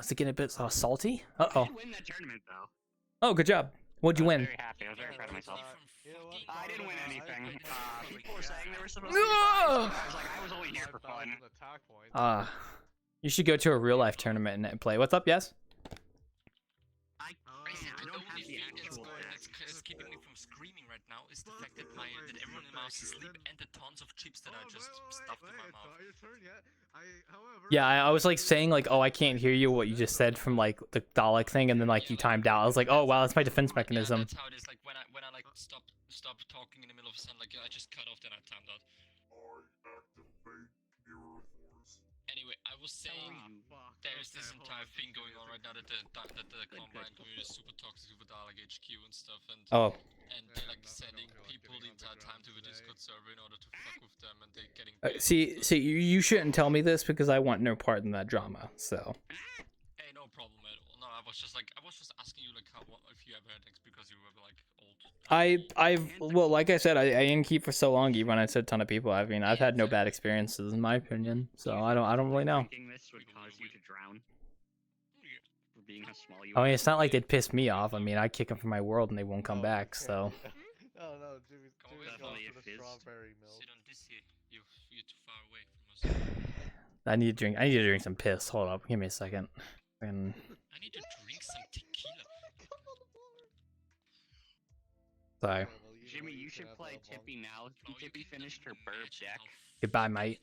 Is it getting a bit salty? Uh-oh. I did win that tournament, though. Oh, good job. What'd you I was win? very happy. I was very proud of myself. You know what? I didn't win anything. People were saying they were supposed to No! be prizes. I was like, I was only here for 5,000 fun. attack points. You should go to a real life tournament and play. What's up, yes? I don't have the actual That's keeping me from screaming right now is the fact that that everyone in my house is asleep and the tons of chips that I just stuffed in my It's mouth. not your turn yet. However, Yeah, I was like saying like, oh, I can't hear you, what you just said from like the Dalek thing, and then like you timed out. I was like, oh wow, that's my defense mechanism. Yeah, that's how it is. Like when I like stop talking in the middle of a sentence, like I just cut off, then I timed out. Anyway, I was saying there's this entire thing going on right now that the Combine community is super toxic with Dalek HQ and stuff, and Oh, they're like sending people the entire time to the Discord server in order to fuck with them, and they're getting. see, you shouldn't tell me this because I want no part in that drama. So. Hey, no problem at all. No, I was just asking you like if you ever had X because you were like old. Well, like I said, I didn't keep for so long. Even when I said a ton of people, I mean, I've had no bad experiences in my opinion. So I don't really know. Drinking this would cause you to drown. For being how small you I mean, are. it's not like they'd piss me off. I mean, I'd kick them from my world and they won't come back. So. No, Jimmy's going Definitely for a the fizz. strawberry milk. Sit on this here. You're too far away from us. I need to drink some piss. Hold up, give me a second. And I need to drink some tequila. sorry. Jimmy, you should play Tippy now. Tippy finished her burp deck. Goodbye, mate.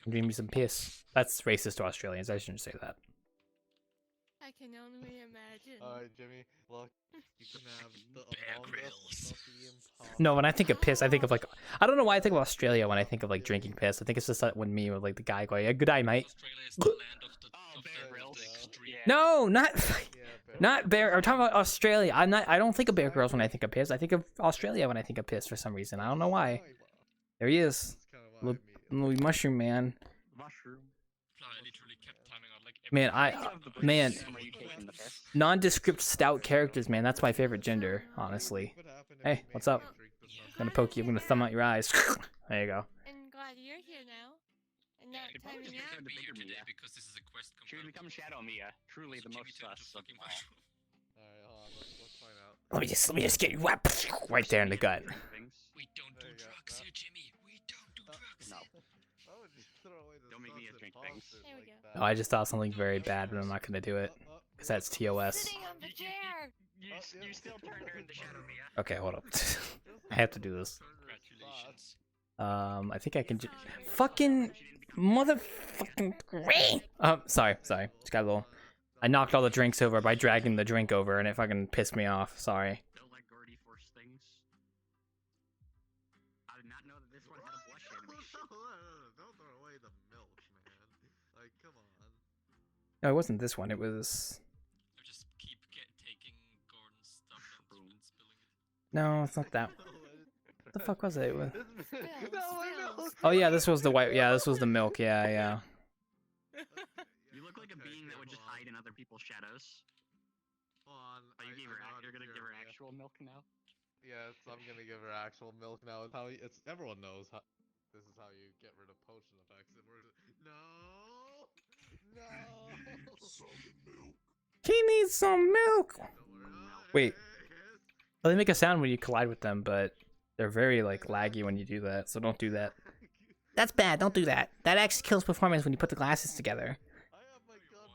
Give me some piss. That's racist to Australians. I shouldn't say that. I can only imagine. Alright, Jimmy, look, you can have the Bear Among Grylls. Us of the Impossible. No, when I think of piss, I think of like I don't know why I think of Australia when I think of like drinking piss. I think it's just that when me with like the guy going, yeah, "Good day, mate." Australia is the land of the Bear Grylls. extreme. No, not Yeah, not Bear. I'm talking about Australia. I don't think of Bear Grylls when I think of piss. I think of Australia when I think of piss for some reason. I don't know why. There he is, That's kind of why little, little mushroom man. Mushroom. I literally kept timing out like Man, man, Are you taking the piss? nondescript stout characters, man. That's my favorite gender, honestly. What happened if Hey, you what's made up? me drink this I'm gonna poke you. I'm gonna thumb out your eyes. There you go. And glad you're here now. And not Should probably timing just out. return to be here bigger today Mia. because this is a quest She would become Shadow Mia, truly the most sus of fucking all. mushroom. Alright, hold on, let's find out. Let me just get you up right there in the gut. Things. We don't do There you go. drugs here, Jimmy. We don't do drugs. No. Why would you throw away the Don't make me sauce drink and things. toss it There we like go. that? Oh, I just thought something very bad, but I'm not gonna do it because that's TOS. Sitting on the chair. You still turned her into Shadow Mia. Okay, hold up. I have to do this. Congratulations. I think I can just fucking motherfucking great. Sorry. Just got a little. I knocked all the drinks over by dragging the drink over, and it fucking pissed me off. Sorry. Don't let Gordy force things. I did not know that this one had a blush animation. Don't throw away the milk, man. Like, come on. No, it wasn't this one. It was. I just keep taking Gordon's stuff and spilling it. No, it's not that. What the fuck was it? It was... Spills. Oh yeah, this was the white. Yeah, this was the milk. Yeah. You look like a being that would just hide in other people's shadows. Hold on. Oh, you gave her. You're gonna give her actual milk now. Yes, I'm gonna give her actual milk now. It's how it's everyone knows how. This is how you get rid of potion effects. No. He needs some milk. Don't worry. Wait. Well, they make a sound when you collide with them, but they're very like laggy when you do that. So don't do that. That's bad. Don't do that. That actually kills performance when you put the glasses together. I have my gun.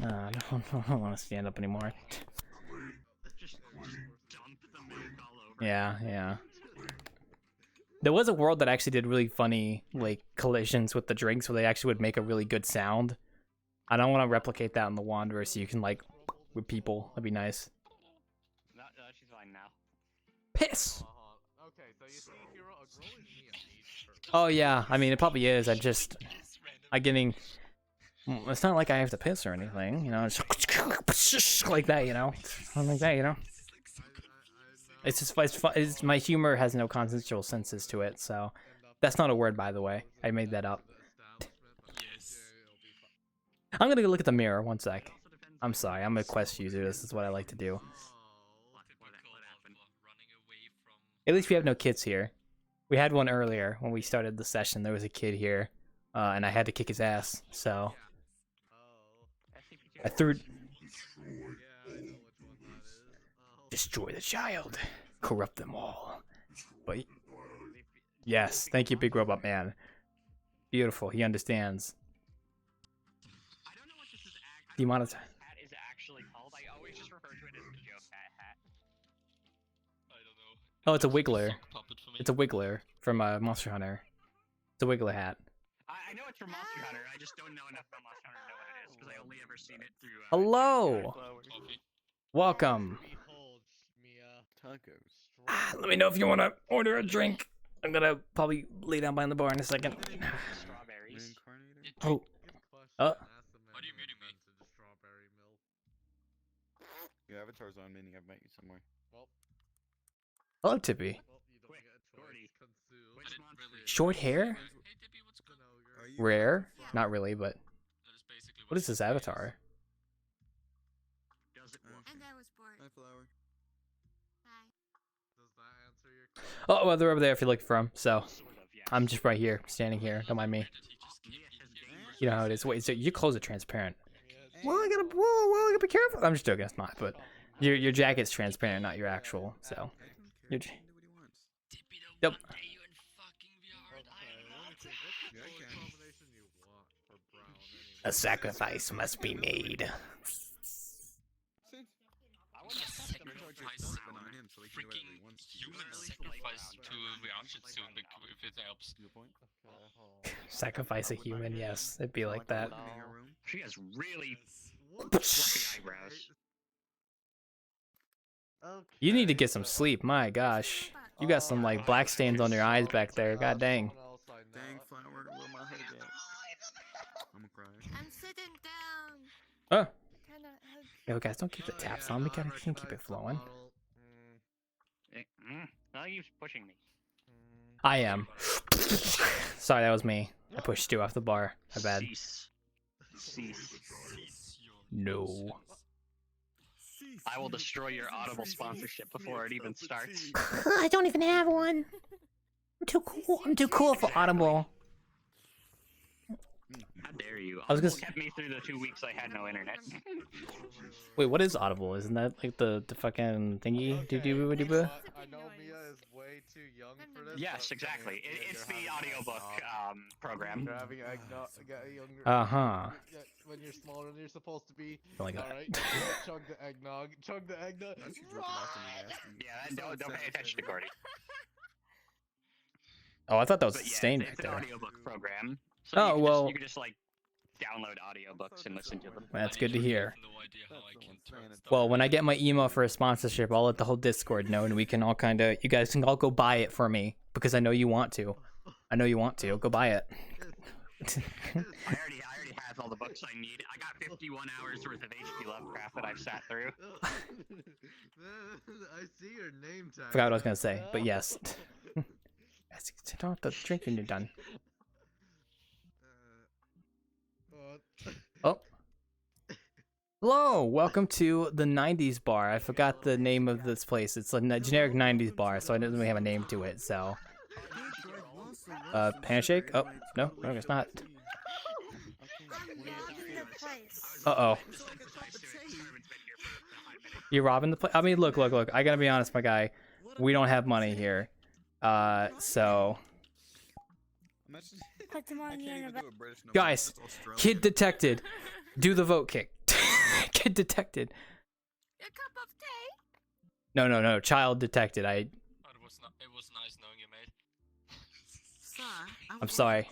I don't want to stand up anymore. Just dump the milk all over. Yeah. There was a world that actually did really funny like collisions with the drinks where they actually would make a really good sound. I don't want to replicate that in the Wanderer, so you can like with people. That'd be nice. No, she's fine now. Piss. Okay, so you see, Hero, a girl in Mia needs her. Oh yeah, I mean it probably is. I'm getting. It's not like I have to piss or anything, you know. It's like that, you know. Something like that, you know. It's just it's my humor has no consensual senses to it, so that's not a word, by the way. I made that up. I'm gonna go look at the mirror. One sec. I'm sorry. I'm a Quest user. This is what I like to do. At least we have no kids here. We had one earlier when we started the session. There was a kid here, and I had to kick his ass. So I threw. Destroy the child, corrupt them all. But yes, thank you, Big Robot Man. Beautiful. He understands. I don't know what this is. Demonetize. Hat is actually called. I always just refer to it as the joke hat. I don't know. Oh, it's a Wiggler. Sock puppet for me. It's a Wiggler from Monster Hunter. It's a Wiggler hat. I know it's from Monster Hunter. I just don't know enough about Monster Hunter to know what it is because I only ever seen it through. Hello. Coffee. Welcome. Behold, Mia. Tacos. Let me know if you want to order a drink. I'm gonna probably lay down behind the bar in a second. Strawberries. Oh. Why are you muting me? Your avatar's on, meaning I've met you somewhere. Hello, Tippy. Quick, Gordy. I didn't really. Short hair? Hey Tippy, what's good? Rare? Not really, but That is basically what is this avatar? Does it work? And I was bored. Hi, Flower. Hi. Does that answer your question? Oh, well, they're over there if you're looking for them. So Sort of, yes. I'm just right here, standing here. Don't mind me. You know how it is. Wait, so your clothes are transparent. Well, I gotta be careful. I'm just joking. It's not, but your jacket's transparent, not your actual. So your. Do what he wants. Tippy, the Yep. one day you in fucking VR, I am not. Yeah, I can. Combination you want for brown anyway. A sacrifice must be made. I want to Sacrifice on him so he can do whatever freaking he wants to. human sacrifice to VRChat soon if it helps. Good point. Sacrifice a human, yes, it'd be like that. In your room. She has really What? fluffy eyebrows. You need to get some sleep. My gosh, you got some like black stains on your eyes back there. God dang. Dang, Flower, where my hood at? I'm gonna cry. I'm sitting down. Oh, Kind of. yo guys, don't keep the taps on. We gotta keep it flowing. Now you're pushing me. I am. Sorry, that was me. I pushed Stu off the bar. My bad. Cease. No. I will destroy your Audible sponsorship before it even starts. I don't even have one. I'm too cool. I'm too cool for Audible. How dare you? I was gonna Audible kept me through the 2 weeks I had no internet. Wait, what is Audible? Isn't that like the fucking thingy? Okay, Do I know Mia is way too young for this. Yes, but exactly. It's the you're having audiobook program. You're having younger. Uh-huh. When you're smaller than you're supposed to be. Like that. Alright, chug the eggnog. Chug the eggnog. That's dropping off to me nasty. Yeah, don't pay attention to Gordy. Oh, I thought that was But yeah, stained it's right an there. audiobook program. So Oh, you can well- you can just like download audiobooks and listen to them. That's good to hear. No idea how I can turn stuff. Well, when I get my email for a sponsorship, I'll let the whole Discord know, and we can all you guys can all go buy it for me because I know you want to. I know you want to. Go buy it. I already have all the books I need. I got 51 hours worth of H.P. Lovecraft that I've sat through. I see your name tag. Forgot what I was gonna say, but yes. Guys, don't have to drink when you're done. Oh. Hello, welcome to the 90's bar. I forgot the name of this place. It's a generic 90's bar, so it doesn't really have a name to it. So, handshake? Oh, no, it's not. Uh-oh. You're robbing the place? I mean, look. I gotta be honest, my guy. We don't have money here. So... Guys, kid detected. Do the vote kick. Kid detected. A cup of tea. No. Child detected. Oh, it was nice knowing you, mate. I'm sorry.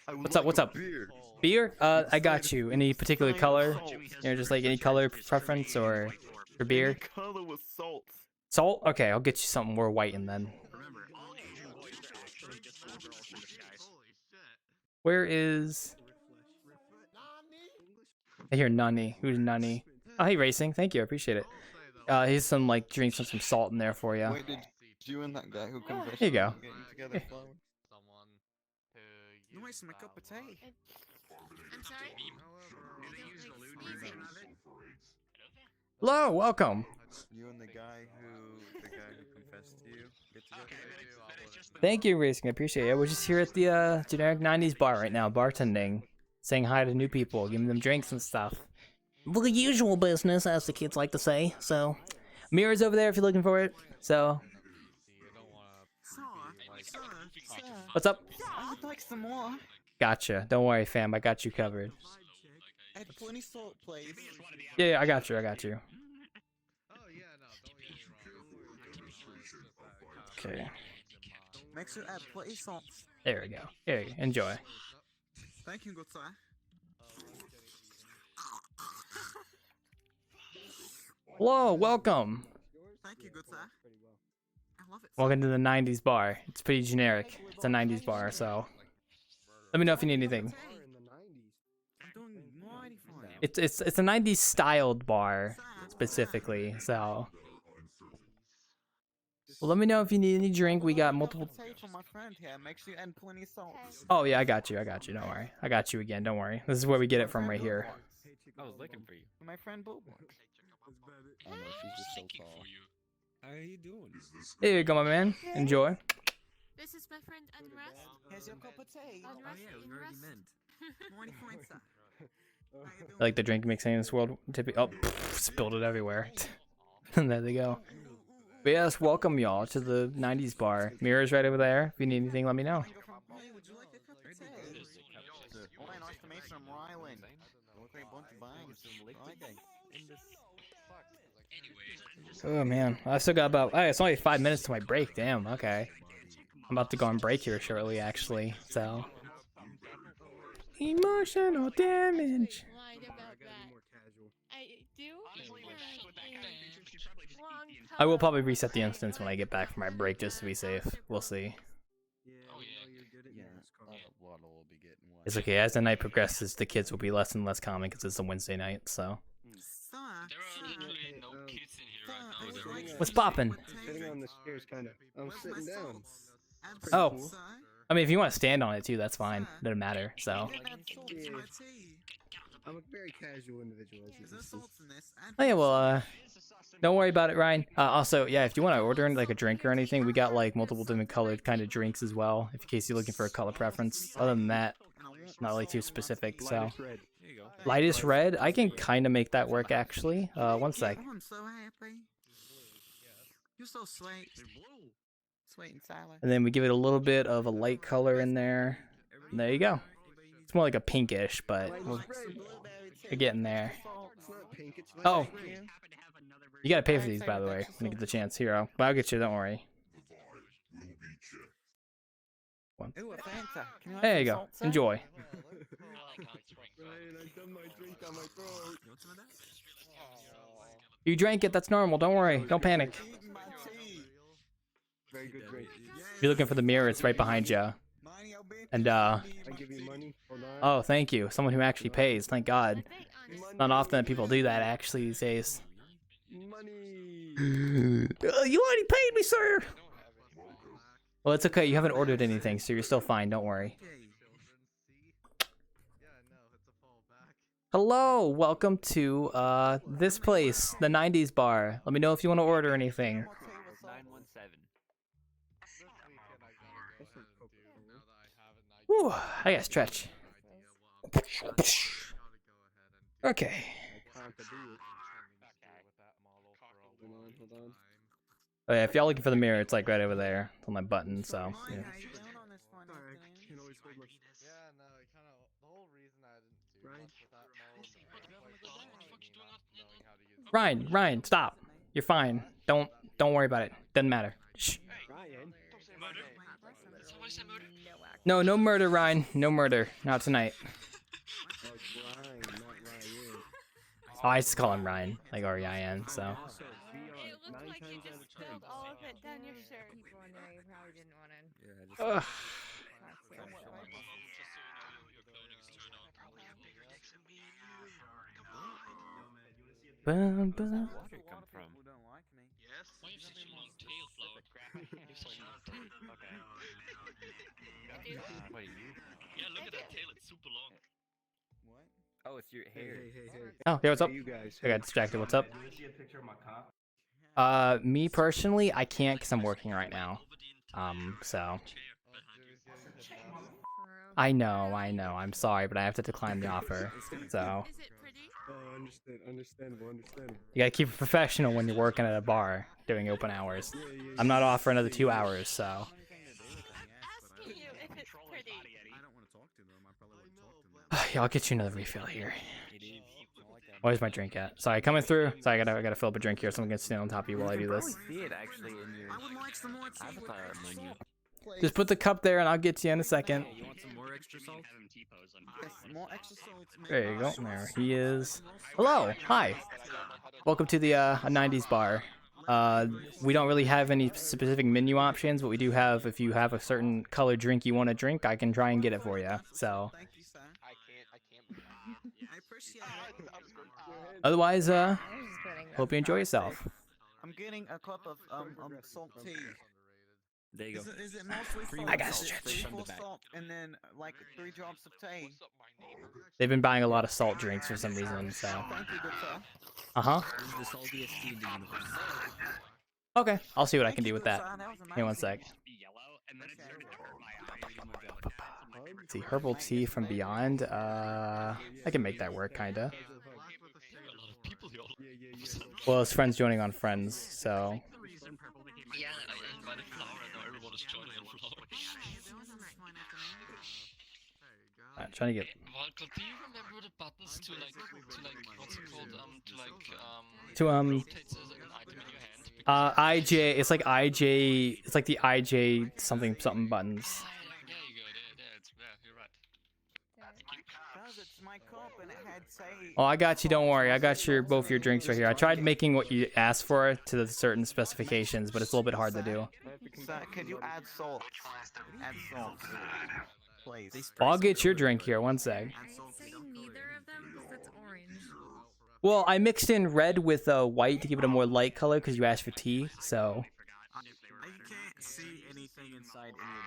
I would What's up? like What's a up? beer. Beer? I got you. Any particular color? You know, just like any color preference or for beer? Any color with salt. Salt? Okay, I'll get you something more white and then. Remember, all Asian boys are actually just little girls in disguise. Where is? I hear Nunny. Who's Nunny? Oh, hey, Racing. Thank you. I appreciate it. Here's some like drinks and some salt in there for you. Wait, did you and that guy who confessed Here you go. to getting together flowers? Someone who Nice, my cup of tea. I'm sorry. Hello, welcome. You and the guy who confessed to you get together? Thank you, Racing. I appreciate it. We're just here at the generic 90s bar right now, bartending, saying hi to new people, giving them drinks and stuff. The usual business, as the kids like to say. So, mirror's over there if you're looking for it. So, what's up? I would like some more. Gotcha. Don't worry, fam. I got you covered. Add plenty salt, please. Yeah, I got you. Oh yeah, no, don't get me wrong. Okay. Make sure add plenty salt. There we go. Here you go. Enjoy. Thank you, good sir. Hello, welcome. Thank you, good sir. I love it. Welcome to the 90s bar. It's pretty generic. It's a 90s bar, so let me know if you need anything. I'm doing mighty fine. It's a 90s styled bar specifically, so well, let me know if you need any drink. We got multiple. Tea for my friend here. Make sure you add plenty salt. Oh yeah, I got you. Don't worry. I got you again. Don't worry. This is where we get it from right here. I was looking for you. My friend Boo. I know, she's just so tall. How are you doing? Here you go, my man. Enjoy. This is my friend Unrest. Here's your cup of tea. Unrest in Rust. Mighty fine, sir. I like the drink mixing in this world. Oh, spilled it everywhere. And there they go. But yes, welcome y'all to the 90s bar. Mirror's right over there. If you need anything, let me know. Hey, would you like a cup of tea? Oh, nice to meet you. I'm Rylan. Look like a bunch of bangs. Oh man, I still got about. It's only 5 minutes to my break. Damn. Okay. I'm about to go on break here shortly, actually. So. Emotional damage. Lied about that. I do. I will probably reset the instance when I get back from my break just to be safe. We'll see. It's okay. As the night progresses, the kids will be less and less common because it's a Wednesday night. So. There are literally no kids in here right now. What's poppin'? Sitting on the stairs, kind of. I'm sitting down. Oh. I mean, if you want to stand on it too, that's fine. Doesn't matter. So. Yeah. I'm a very casual individual, as you can see. Oh yeah, well, don't worry about it, Ryan. Also, yeah, if you want to order like a drink or anything, we got like multiple different colored kind of drinks as well, in case you're looking for a color preference. Other than that, not really too specific. So, lightest red, I can kind of make that work actually. One sec. I'm so happy. You're so sweet. Sweet and silent. And then we give it a little bit of a light color in there. And there you go. It's more like a pinkish, but we're getting there. Oh, you gotta pay for these, by the way, when you get the chance. Here, I'll get you. Don't worry. One. Ooh, a Fanta. Can you have There you some go. salt, sir? Enjoy. You drank it. That's normal. Don't worry. Don't panic. Very good drink. If you're looking for the mirror, it's right behind you. And I give you money. Hold on. oh, thank you. Someone who actually pays. Thank God. Not often that people do that actually these days. Money. You already paid me, sir. Well, it's okay. You haven't ordered anything, so you're still fine. Don't worry. Hello, welcome to this place, the 90s bar. Let me know if you want to order anything. 917. Whew, I gotta stretch. Okay. Oh, yeah, if y'all looking for the mirror, it's like right over there on my button. So. Yeah. Yeah, no, it kind of. The whole reason I didn't do Ryan, stop. You're fine. Don't worry about it. Doesn't matter. Shh. No murder, Ryan. No murder. Not tonight. Oh, I just call him Ryan, like R-E-I-N, so. It looked like you just spilled all of it down your shirt. People on there, you probably didn't want to. Ugh. Bum, bum. Where water come from? Yes. Why you have such a long tail, Flower? You have such a long tail. Okay. What are you? Yeah, look at that tail. It's super long. What? Oh, it's your hair. Oh, yeah, what's up? You guys. I got distracted. What's up? Do you see a picture of my cop? Me personally, I can't because I'm working right now. So. I know. I'm sorry, but I have to decline the offer. So. Is it pretty? Oh, understandable. You gotta keep it professional when you're working at a bar doing open hours. I'm not off for another 2 hours, so. Asking you if it's pretty. I don't want to talk to them. I probably would talk to them. Yeah, I'll get you another refill here. Where's my drink at? Sorry, coming through. Sorry, I gotta fill up a drink here. Someone can stand on top of you while I do this. See it actually in your avatar menu. Just put the cup there, and I'll get to you in a second. You want some more extra salt? More extra salt. There you go. There he is. Hello. Hi. Welcome to the a 90's bar. We don't really have any specific menu options, but we do have, if you have a certain color drink you want to drink, I can try and get it for you. So. Thank you, sir. I appreciate it. Otherwise, hope you enjoy yourself. I'm getting a cup of salt tea. There you go. Is it mostly salt? I got Is it stretch. full salt and then like 3 drops of tea? They've been buying a lot of salt drinks for some reason, so. Thank you, good sir. Uh-huh. This is the saltiest tea in the universe. Okay, I'll see what I can do with that. Give me one sec. Let's see, herbal tea from beyond. I can make that work, kinda. Well, his friend's joining on Friends, so. Yeah, I invited Flower and now everyone is joining on Flower. Trying to get. Walker, do you remember the buttons to like, what's it called? To rotate as an item in your hand? IJ. It's like IJ. It's like the IJ something buttons. There you go. Yeah, you're right. Guys, it's my cup and it had tea. Oh, I got you. Don't worry. I got both your drinks right here. I tried making what you asked for to the certain specifications, but it's a little bit hard to do. Sir, could you add salt? Add salt. Please. I'll get your drink here. One sec. I'd say neither of them because that's orange. Well, I mixed in red with white to give it a more light color because you asked for tea. So. I can't see anything inside any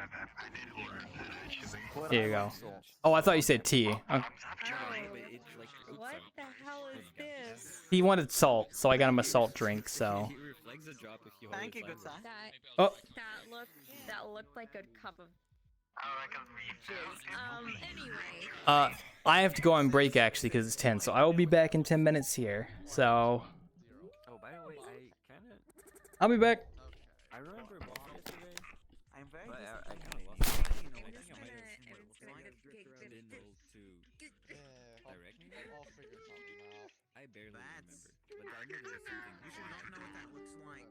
of the drinks. Here you go. Oh, I thought you said tea. What the hell is this? He wanted salt, so I got him a salt drink. So. Thank you, good sir. Oh. That looked like a cup of. Anyway. I have to go on break actually because it's 10, so I will be back in 10 minutes here. So. Oh, by the way, I'll be back. I remember most yesterday. I'm very But I kind of lost it. I didn't know direct me. I barely remember, but I know there was something. You should not know what that looks like.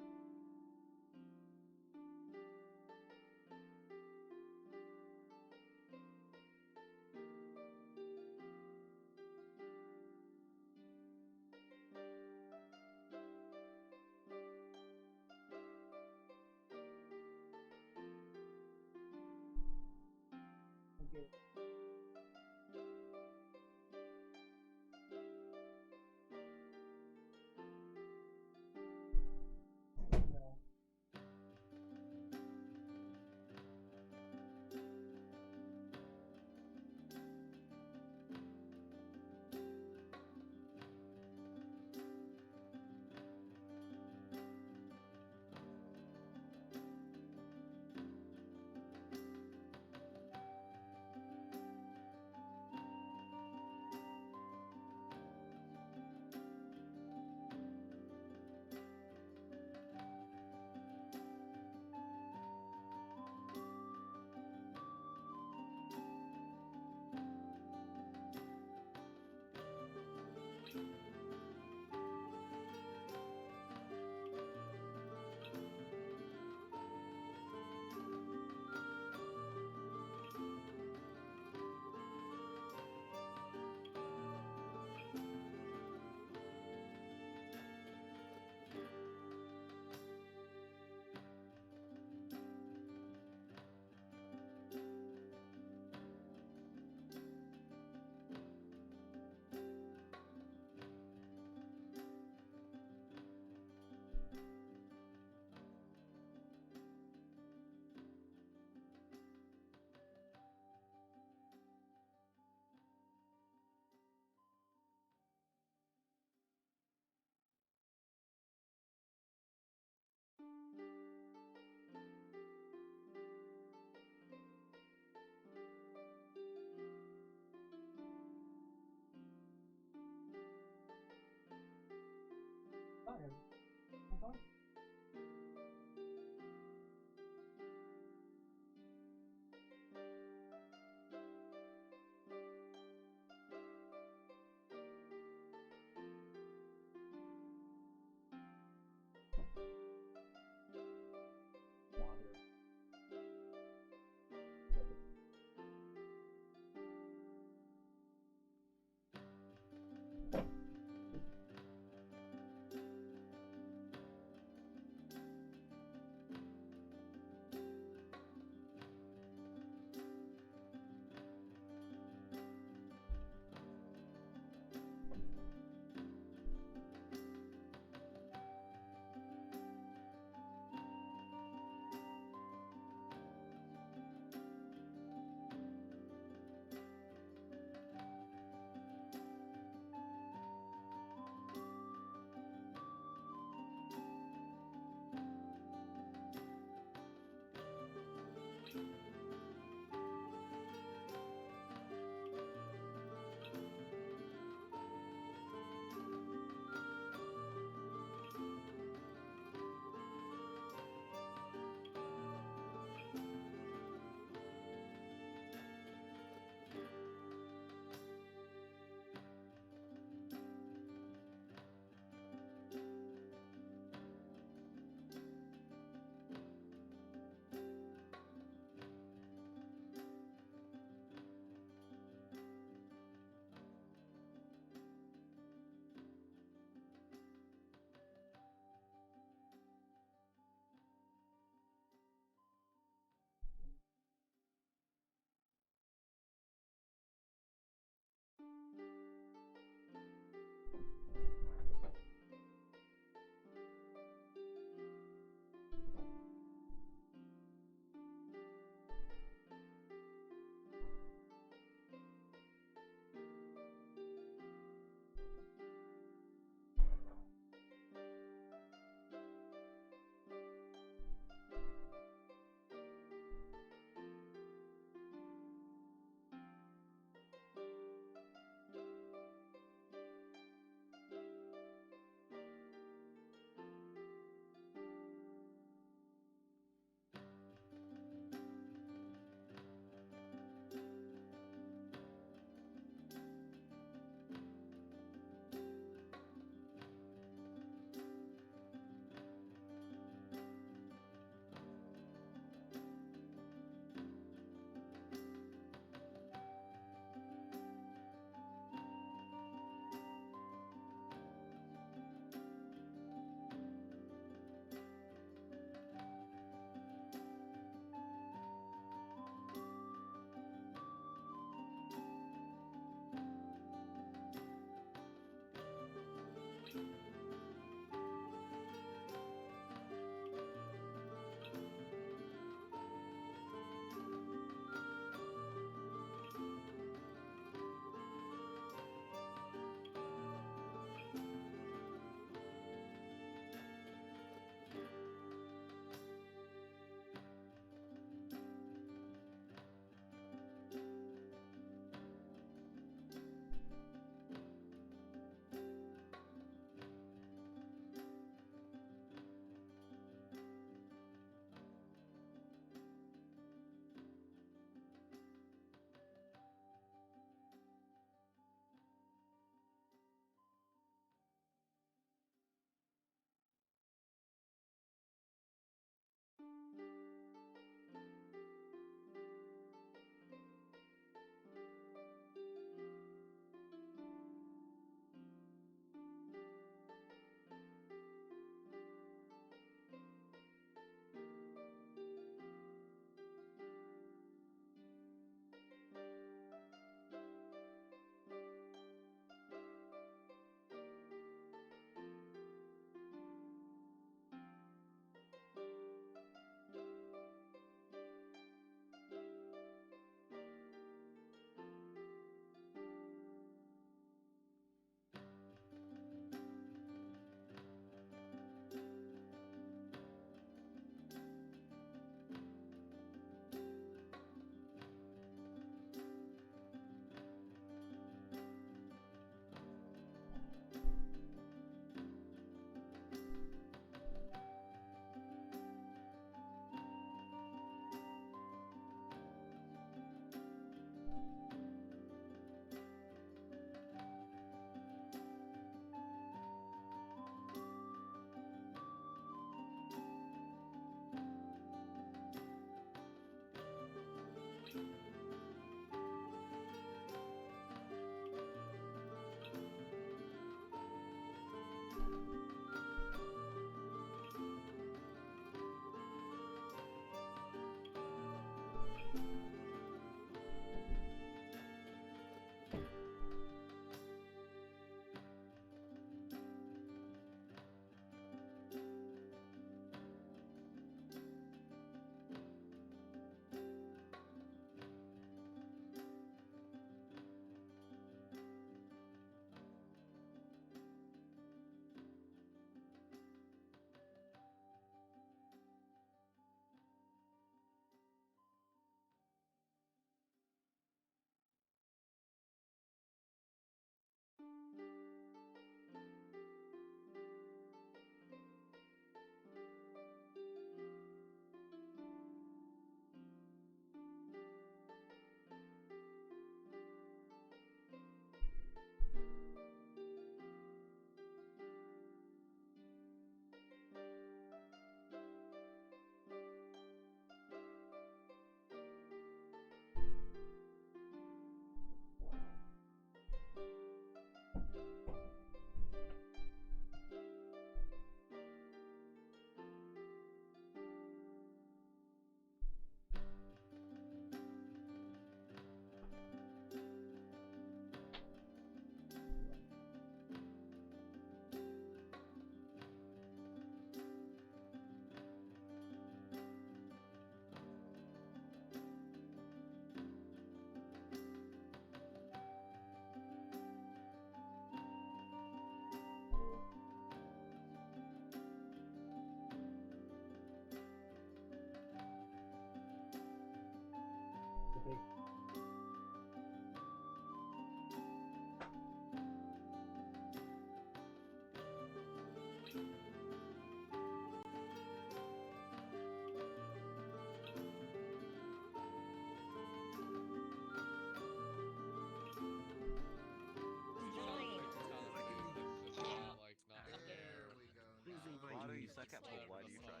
Why do you suck at pool? Why do you try?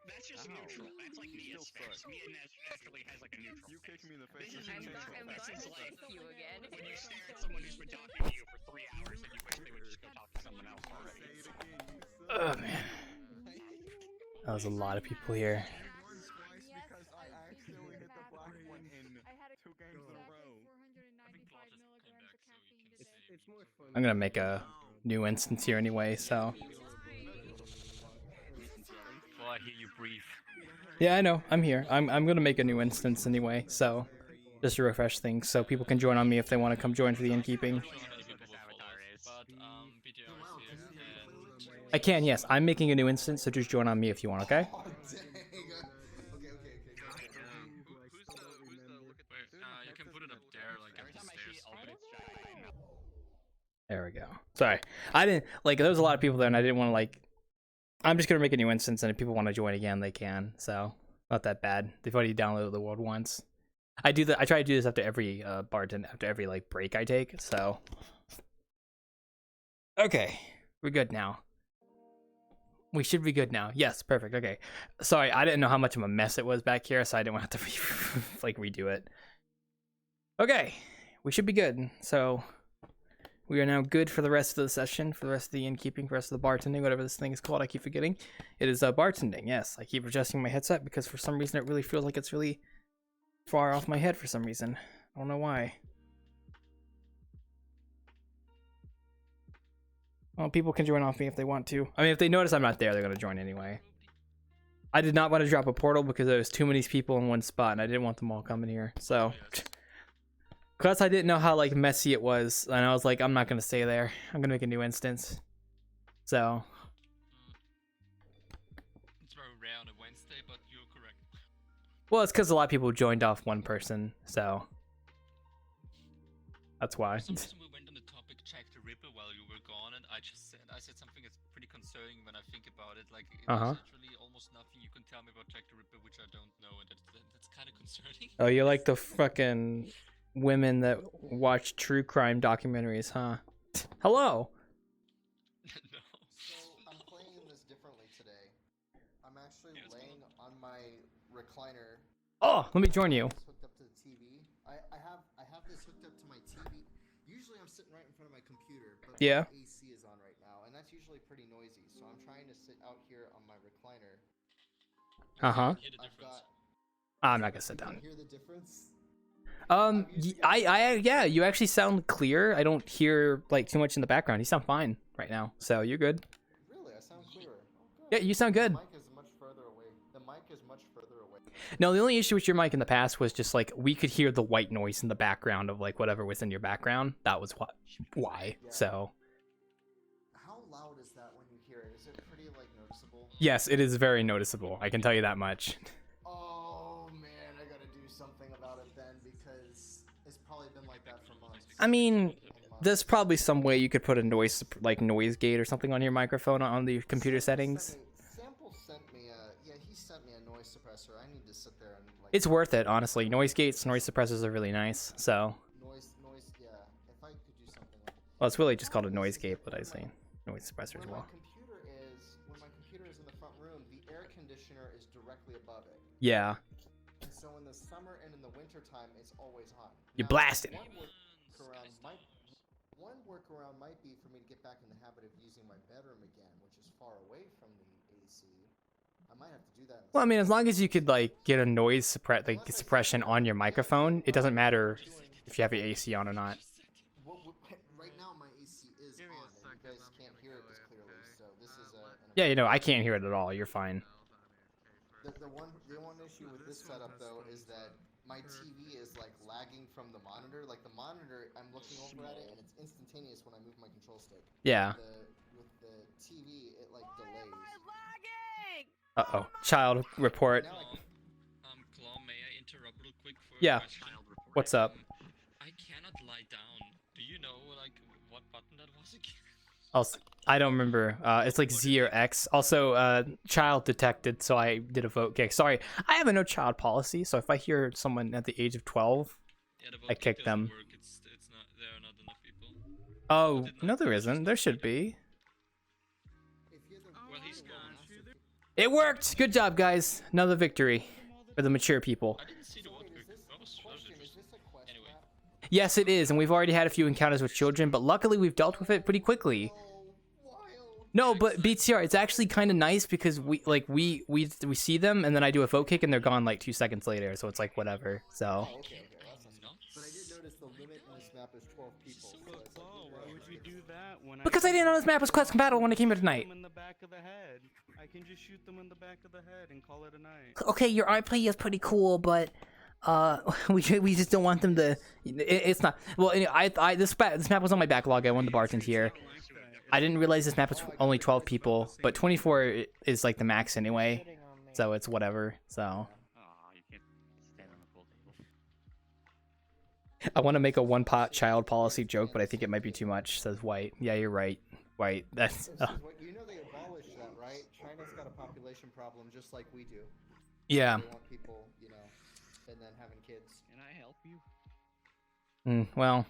That's just neutral. That's like Mia's face. Mia naturally has like a neutral. You kicked me in the face. This is I'm neutral. glad This is like you again. when you stare at someone who's been talking to you for 3 hours and you wish they would just go talk to someone else already. Oh man, that was a lot of people here. Because I accidentally hit the black one in 2 games in a row. It's more fun. I'm gonna make a new instance here anyway, so. Well, I hear you breathe. Yeah, I know. I'm here. I'm gonna make a new instance anyway, so just to refresh things, so people can join on me if they want to come join for the innkeeping. I can, yes. I'm making a new instance, so just join on me if you want, okay? You can put it up there, like at the stairs. There we go. Sorry, I didn't like. There was a lot of people there, and I didn't want to like. I'm just gonna make a new instance, and if people want to join again, they can. So not that bad. They've already downloaded the world once. I do that. I try to do this after every after every like break I take. So okay, we're good now. We should be good now. Yes, perfect. Okay. Sorry, I didn't know how much of a mess it was back here, so I didn't want to have to like redo it. Okay, we should be good. So we are now good for the rest of the session, for the rest of the innkeeping, for the rest of the bartending, whatever this thing is called. I keep forgetting. It is bartending. Yes, I keep adjusting my headset because for some reason it really feels like it's really far off my head for some reason. I don't know why. Well, people can join off me if they want to. I mean, if they notice I'm not there, they're going to join anyway. I did not want to drop a portal because there was too many people in one spot, and I didn't want them all coming here. So, because I didn't know how like messy it was, and I was like, I'm not going to stay there. I'm going to make a new instance. So. It's very rare on a Wednesday, but you're correct. Well, it's because a lot of people joined off one person, so. That's why. For some reason we went on the topic Jack the Ripper while you were gone, and I said something that's pretty concerning when I think about it. Like, there's literally almost nothing you can tell me about Jack the Ripper which I don't know, and that's kind of concerning. Oh, you're like the fucking women that watch true crime documentaries, huh? Hello! No. So, I'm playing this differently today. I'm actually laying on my recliner. Oh, let me join you. Hooked up to the TV. I have this hooked up to my TV. Usually I'm sitting right in front of my computer, but yeah. my AC is on right now, and that's usually pretty noisy. So I'm trying to sit out here on my recliner. I'm not gonna sit down. Hear the difference? Yeah, you actually sound clear. I don't hear like too much in the background. You sound fine right now, so you're good. Really, I sound clearer. Yeah, you sound good. The mic is much further away. The mic is much further away. No, the only issue with your mic in the past was just like we could hear the white noise in the background of like whatever was in your background. That was why. Yeah. So. How loud is that when you hear it? Is it pretty like noticeable? Yes, it is very noticeable. I can tell you that much. Oh man, I gotta do something about it then because it's probably been like that for months. I mean, there's probably some way you could put a noise gate or something on your microphone on the computer settings. Sample sent me he sent me a noise suppressor. I need to sit there and like. It's worth it, honestly. Noise gates, noise suppressors are really nice. So. Noise, yeah. If I could do something like. Well, it's really just called a noise gate, but I say noise suppressor as well. When my computer is in the front room, the air conditioner is directly above it. Yeah. And so in the summer and in the winter time, it's always on. You're blasting. One workaround might be for me to get back in the habit of using my bedroom again, which is far away from the AC. I might have to do that. Well, I mean, as long as you could like get a noise suppression on your microphone, it doesn't matter if you have your AC on or not. Right now, my AC is on, and you guys can't hear it as clearly. So this is Yeah, you know, I can't hear it at all. You're fine. The one issue with this setup though is that my TV is like lagging from the monitor. Like the monitor, I'm looking over at it and it's instantaneous when I move my control stick. Yeah. With the TV, it like delays. Uh-oh. Child report. Claw, may I interrupt real quick for Yeah. a child report? What's up? I cannot lie down. Do you know, like, what button that was again? Also, I don't remember. It's like Z or X. Also, child detected, so I did a vote kick. Sorry, I have a no child policy, so if I hear someone at the age of 12, I kick them. There are not enough people. Oh, no there isn't. There should be. Well, he's gone. It worked! Good job, guys. Another victory for the mature people. I didn't see the vote quick. That was interesting. Anyway. Yes, it is, and we've already had a few encounters with children, but luckily we've dealt with it pretty quickly. No, but BTR, it's actually kind of nice because we see them, and then I do a vote kick, and they're gone like 2 seconds later, so it's like whatever. So. Okay, but I did notice the limit in this map is 12 people. So why would you do that when Because I didn't know this map was quest compatible when I came here tonight. in the back of the head? I can just shoot them in the back of the head and call it a night. Okay, your RP is pretty cool, but we just don't want them to. It's not. Well, anyway, this map was on my backlog. I wanted to bartend here. I didn't realize this map was only 12 people, but 24 is like the max anyway, so it's whatever. So. I want to make a one-pot child policy joke, but I think it might be too much. Says White. Yeah, you're right. White. That's. You know they abolished that, right? China's got a population problem just like we do. Yeah. They want people, you know, and then having kids. Can I help you? Well,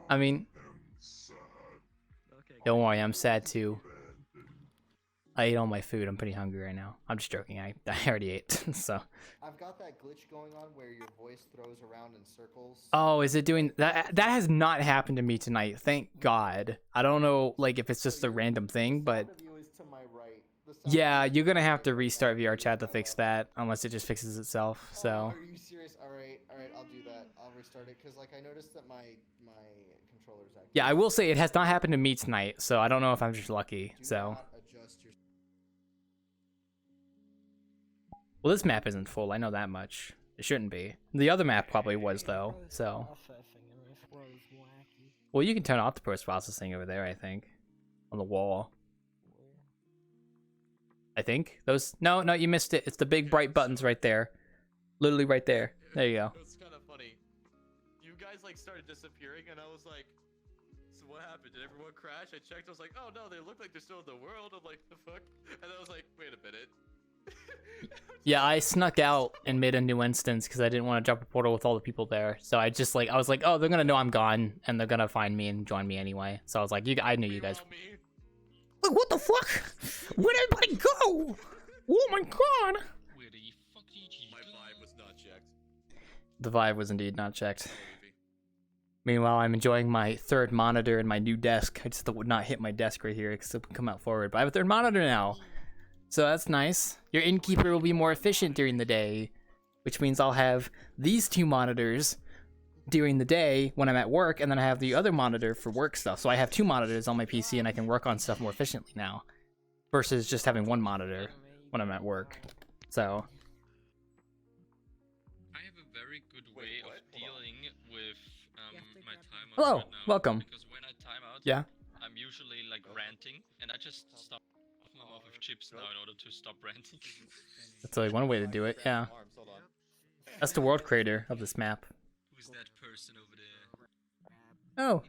I mean, don't worry, I'm sad too. I ate all my food. I'm pretty hungry right now. I'm just joking. I already ate, so. I've got that glitch going on where your voice throws around in circles. Oh, is it doing that? That has not happened to me tonight. Thank God. I don't know, like if it's just a random thing, but yeah, you're gonna have to restart VRChat to fix that, unless it just fixes itself. So. Are you serious? All right, I'll do that. I'll restart it because like I noticed that my controller's active. Yeah, I will say it has not happened to me tonight, so I don't know if I'm just lucky. So. Well, this map isn't full. I know that much. It shouldn't be. The other map probably was though. So. Well, you can turn off the post-processing over there, I think. On the wall. I think. Those... No, you missed it. It's the big bright buttons right there. Literally right there. There you go. It's kind of funny. You guys, like, started disappearing, and I was like... So what happened? Did everyone crash? I checked, I was like, oh no, they look like they're still in the world. I'm like, the fuck? And I was like, wait a minute. Yeah, I snuck out and made a new instance because I didn't want to jump a portal with all the people there. So I just like, I was like, oh, they're gonna know I'm gone and they're gonna find me and join me anyway. So I was like, I knew you guys. Like, what the fuck? Where'd everybody go? Oh my god! Where the fuck did you My vibe was not checked. The vibe was indeed not checked. Meanwhile, I'm enjoying my third monitor and my new desk. I just would not hit my desk right here because it would come out forward. But I have a third monitor now. So that's nice. Your innkeeper will be more efficient during the day, which means I'll have these two monitors during the day when I'm at work, and then I have the other monitor for work stuff. So I have two monitors on my PC, and I can work on stuff more efficiently now, versus just having one monitor when I'm at work. So. I have a very good way of dealing with my timeout. Hello, right now, welcome. Because when I time out, Yeah. I'm usually like ranting, and I just stop my mouth with chips now in order to stop ranting. That's only one way to do it, yeah. That's the world creator of this map. Who's that person over there? Oh,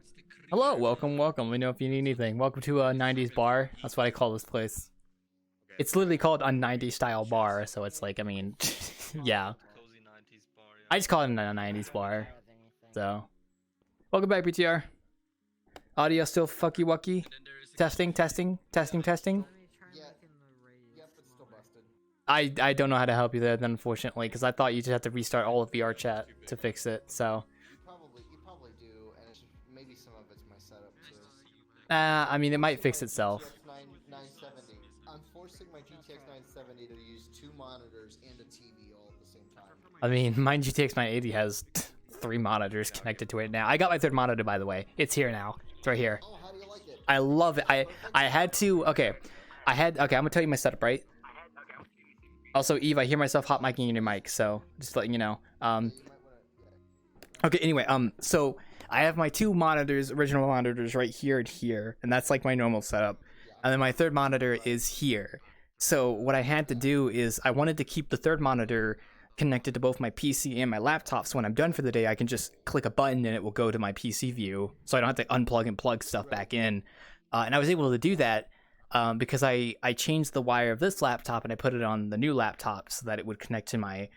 hello, welcome. Let me know if you need anything. Welcome to a 90's bar. That's what I call this place. It's literally called a 90's style bar, so it's like, I mean, yeah. I just call it a 90's bar. So, welcome back, BTR. Audio still fucky wucky. Testing. I don't know how to help you there, then, unfortunately, because I thought you just have to restart all of VRChat to fix it. So. You probably do, and it's maybe some of it's my setup too. I mean, it might fix itself. 970. I'm forcing my GTX 970 to use two monitors and a TV all at the same time. I mean, my GTX 980 has 3 monitors connected to it now. I got my third monitor, by the way. It's here now. It's right here. Oh, how do you like it? I love it. I had to. Okay, I'm gonna tell you my setup, right? Also, Eve, I hear myself hot micing in your mic, so just letting you know. Okay, anyway, so I have my 2 monitors, original monitors right here and here, and that's like my normal setup. And then my third monitor is here. So what I had to do is I wanted to keep the third monitor connected to both my PC and my laptop, so when I'm done for the day, I can just click a button and it will go to my PC view, so I don't have to unplug and plug stuff back in. And I was able to do that because I changed the wire of this laptop and I put it on the new laptop so that it would connect to my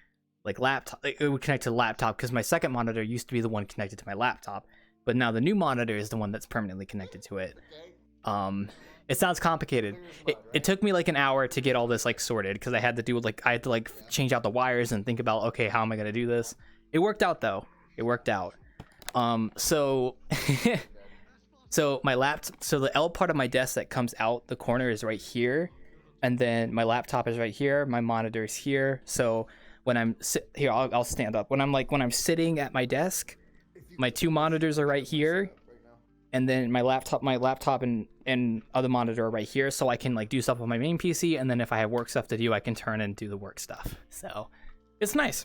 laptop. It would connect to the laptop because my second monitor used to be the one connected to my laptop, but now the new monitor is the one that's permanently connected to it. It sounds complicated. It took me like an hour to get all this like sorted because I had to do change out the wires and think about, okay, how am I gonna do this? It worked out though. It worked out. So so the L part of my desk that comes out the corner is right here, and then my laptop is right here. My monitor is here. So when I'm I'll stand up. When I'm sitting at my desk, my two monitors are right here. And then my laptop and other monitor are right here, so I can like do stuff on my main PC, and then if I have work stuff to do, I can turn and do the work stuff. So it's nice.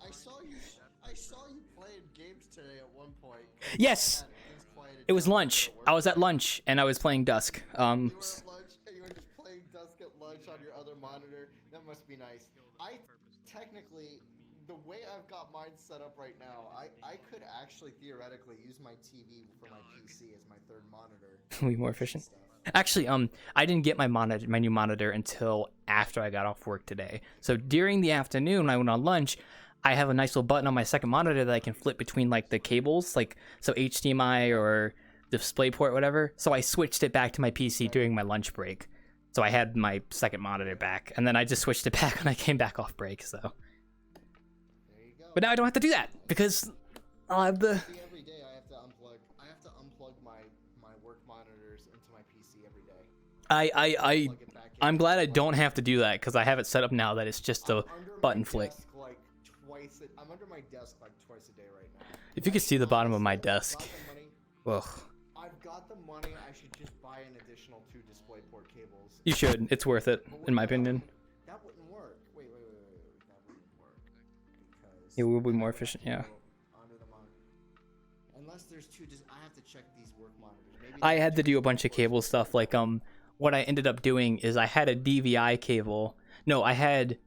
I saw you playing games today at one point. Yes, it was lunch. I was at lunch and I was playing Dusk. You were at lunch and you were just playing Dusk at lunch on your other monitor. That must be nice. I technically, the way I've got mine set up right now, I could actually theoretically use my TV for my PC as my third monitor. Be more efficient. Actually, I didn't get my new monitor until after I got off work today. So during the afternoon, when I went on lunch, I have a nice little button on my second monitor that I can flip between like the cables, like so HDMI or DisplayPort, whatever. So I switched it back to my PC during my lunch break. So I had my second monitor back, and then I just switched it back when I came back off break. So. But now I don't have to do that because I'll have the. Every day I have to unplug my work monitors into my PC every day. I'm glad I don't have to do that because I have it set up now that it's just a button flick. I'm under my desk like twice a day right now. If you could see the bottom of my desk. Ugh. I've got the money. I should just buy an additional 2 DisplayPort cables. You should. It's worth it, in my opinion. That wouldn't work. Wait. That wouldn't work. Because It will be more efficient, yeah. Under the monitor. Unless there's 2, I have to check these work monitors. Maybe I had to do a bunch of cable stuff. Like what I ended up doing is I had a DVI cable. No, I had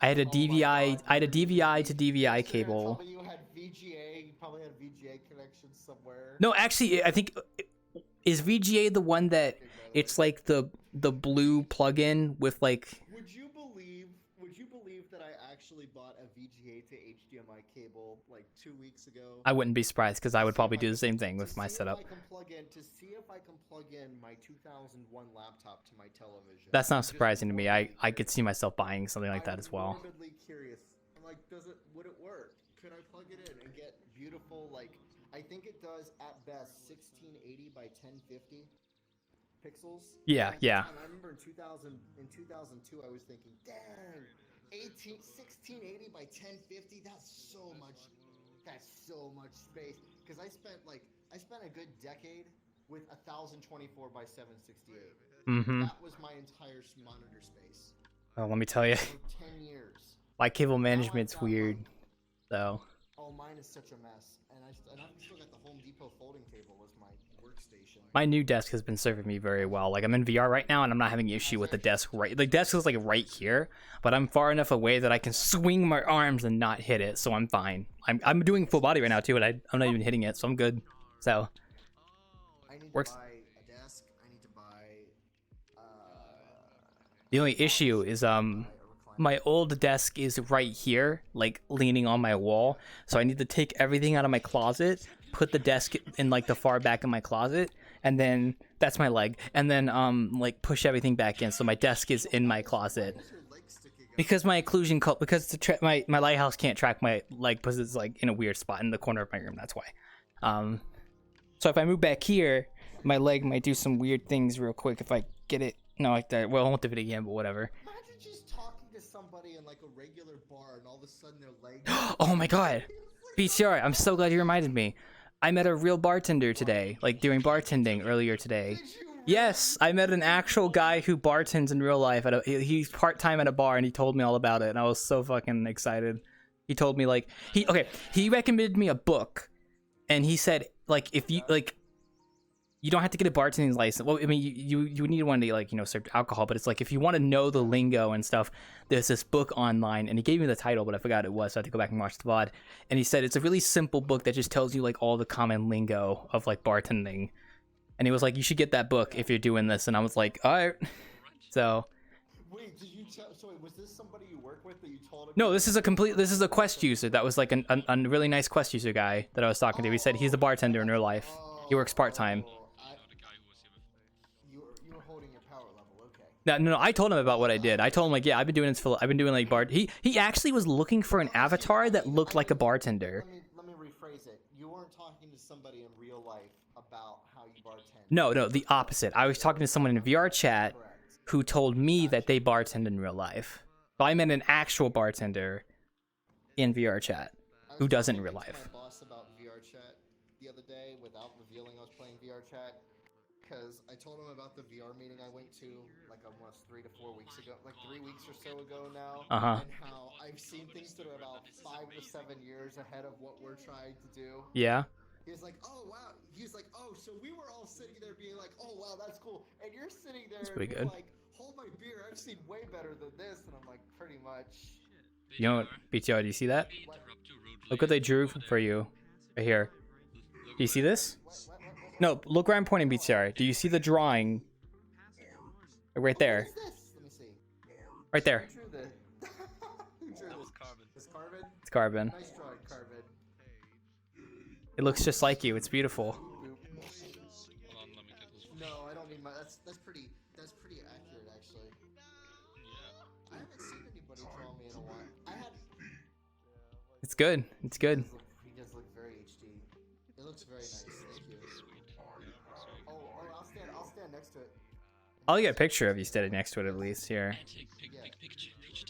a DVI. I had a DVI to DVI cable. You had VGA. You probably had VGA connections somewhere. No, actually, I think is VGA the one that it's like the blue plug-in with like. Would you believe that I actually bought a VGA to HDMI cable like 2 weeks ago? I wouldn't be surprised because I would probably do the same thing with my setup. To see if I can plug in my 2001 laptop to my television. That's not surprising to me. I could see myself buying something like that as well. I'm morbidly curious. I'm like, would it work? Could I plug it in and get beautiful, like, I think it does at best 1680 by 1050 pixels. Yeah. And I remember in 2002 I was thinking, damn, 1680 by 1050, that's so much space. Because I spent a good decade with 1024 by 768. That was my entire monitor space. Oh, let me tell you. For 10 years. My cable management's weird, though. Oh, mine is such a mess, and I've still got the Home Depot folding table as my workstation. My new desk has been serving me very well. Like I'm in VR right now, and I'm not having an issue with the desk right. The desk is like right here, but I'm far enough away that I can swing my arms and not hit it, so I'm fine. I'm doing full body right now too, and I'm not even hitting it, so I'm good. So works. I need to buy a desk. I need to buy. The only issue is my old desk is right here, like leaning on my wall. So I need to take everything out of my closet, put the desk in like the far back of my closet, and then that's my leg, and then like push everything back in. So my desk is in my closet because my occlusion because my lighthouse can't track my leg because it's like in a weird spot in the corner of my room. That's why. So if I move back here, my leg might do some weird things real quick if I get it. No, like that. Well, I won't do it again, but whatever. Imagine just talking to somebody in like a regular bar, and all of a sudden their leg. Oh my god, BTR! I'm so glad you reminded me. I met a real bartender today, like doing bartending earlier today. Yes, I met an actual guy who bartends in real life. He's part-time at a bar, and he told me all about it, and I was so fucking excited. He told me like he recommended me a book, and he said like if you like. you don't have to get a bartending license. Well, I mean, you need one to, like, you know, serve alcohol, but it's like if you want to know the lingo and stuff, there's this book online, and he gave me the title, but I forgot it was, so I had to go back and watch the VOD. And he said it's a really simple book that just tells you like all the common lingo of like bartending. And he was like, you should get that book if you're doing this. And I was like, all right. So. Wait, did you tell? So was this somebody you work with that you told him? No, this is a Quest user that was like a really nice Quest user guy that I was talking to. He said he's a bartender in real life. He works part-time. You were holding your power level, okay. No, I told him about what I did. I told him like, yeah, I've been doing this for, I've been doing like bar. He actually was looking for an avatar that looked like a bartender. Let me rephrase it. You weren't talking to somebody in real life about how you bartend. No, the opposite. I was talking to someone in VRChat who told me that they bartend in real life. So I meant an actual bartender in VRChat who doesn't in real life. I was talking to my boss about VRChat the other day without revealing I was playing VRChat. Because I told him about the VR meeting I went to like almost 3 to 4 weeks ago, like 3 weeks or so ago now, and how I've seen things that are about 5 to 7 years ahead of what we're trying to do. Yeah. He's like, oh wow. He's like, oh, so we were all sitting there being like, oh wow, that's cool, and you're sitting there That's and pretty you're good. like, hold my beer, I've seen way better than this, and I'm like, pretty much. You know what, BTR, do you see that? Look what they drew for you. Right here. Do you see this? No, look where I'm pointing, BTR. Do you see the drawing? Right there. Let me see. Right there. Who drew this? Carbon. It's Carbon? It's Carbon. Nice drawing, Carbon. It looks just like you. It's beautiful. No, I don't need my. That's pretty accurate, actually. I haven't seen anybody draw me in a while. It's good. It's good. He does look very HD. It looks very nice. Thank you. I'll stand next to it. I'll get a picture of you standing next to it at least. Here.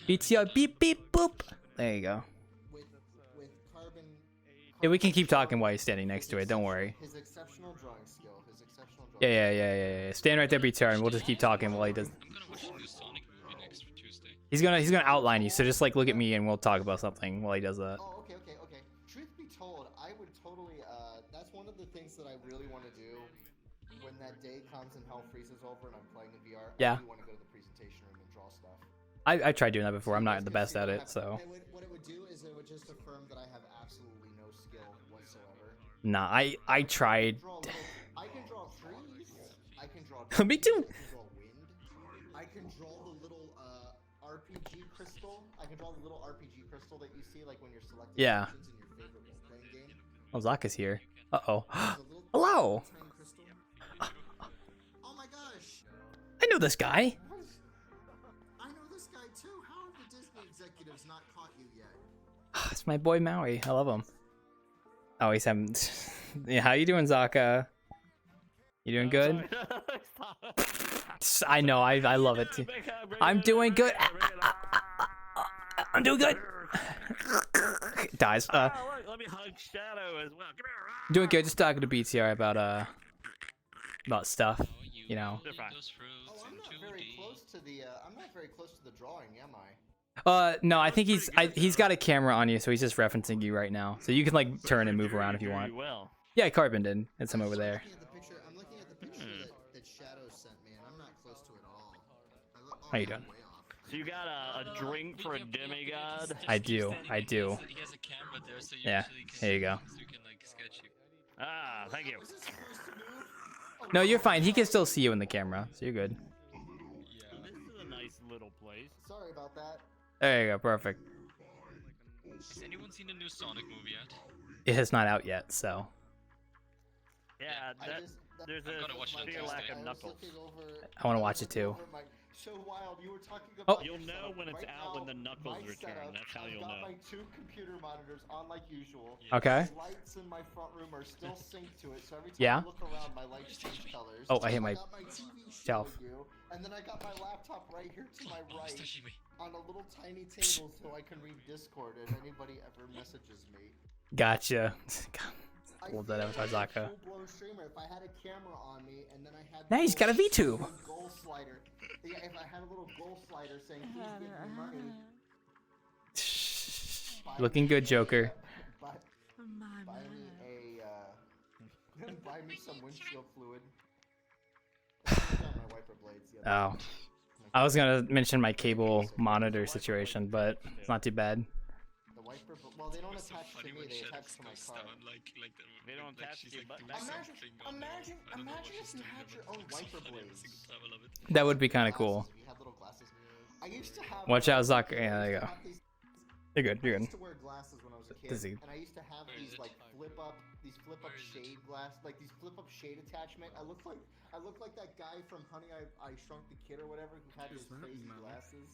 BTR beep beep boop. There you go. With Carbon. Yeah, we can keep talking while you're standing next to it. Don't worry. His exceptional drawing skill. Yeah. Stand right there, BTR, and we'll just keep talking while he does. He's gonna outline you, so just like look at me and we'll talk about something while he does that. Oh, okay. Truth be told, I would totally. That's one of the things that I really want to do when that day comes and hell freezes over and I'm playing in VR. Yeah. I really want to go to the presentation room and draw stuff. I tried doing that before. I'm not the best at it, so. What it would do is it would just affirm that I have absolutely no skill whatsoever. Nah, I tried. I can draw trees. I can draw. Me too. I can draw wind. I can draw the little RPG crystal. I can draw the little RPG crystal that you see like when you're selecting Yeah. options in your favorite role-playing game. Oh, Zaka's here. Uh-oh. Hello. Oh my gosh. I know this guy. I know this guy too. How have the Disney executives not caught you yet? It's my boy Maui. I love him. Oh, he's having. Yeah, how you doing, Zaka? You doing good? I know. I love it too. I'm doing good. I'm doing good. Dies. Let me hug Shadow as well. Come here. Doing good. Just talking to BTR about stuff. You know. Oh, I'm not very close to the. I'm not very close to the drawing, am I? No, I think he's got a camera on you, so he's just referencing you right now. So you can like turn and move around if you want. Yeah, Carbon did. It's him over there. I'm looking at the picture that Shadow sent me, and I'm not close to it all. How you doing? So you got a drink for a demigod? I do. Yeah. Here you go. Ah, thank you. No, you're fine. He can still see you in the camera, so you're good. This is a nice little place. Sorry about that. There you go. Perfect. Has anyone seen the new Sonic movie yet? It has not out yet, so. Yeah, there's a sheer lack of Knuckles. I want to watch it too. So wild, you were talking Oh. about. You'll know when it's out when the Knuckles return. That's how you'll know. I've got my 2 computer monitors on like usual. Okay. The lights in my front room are still synced to it, so every time Yeah. I look around, my lights change colors. Oh, I hit my got my TV shelf. showing you, and then I got my laptop right here to my right on a little tiny table so I can read Discord if anybody ever messages me. Gotcha. Love that avatar, Zaka. Full-blown streamer. If I had a camera on me and then I had. Now he's got a VTube. Goal slider. Yeah, if I had a little goal slider saying please give me money. Looking good, Joker. Buy me a buy me some windshield fluid. wiper blades. The other Oh. I was gonna mention my cable monitor situation, but it's not too bad. The wiper, well, they don't attach to me. They attach to my car. They don't attach to you, but Imagine if you had your own wiper blades. That would be kind of cool. If you had little glasses. I used to have. Watch out, Zucker. Yeah, there you go. You're good. You're I good. used to wear glasses when I was a kid, Dizzy. and I used to have these like flip up shade glass, like these flip up shade attachment. I look like that guy from Honey I Shrunk the Kid or whatever who had his crazy glasses.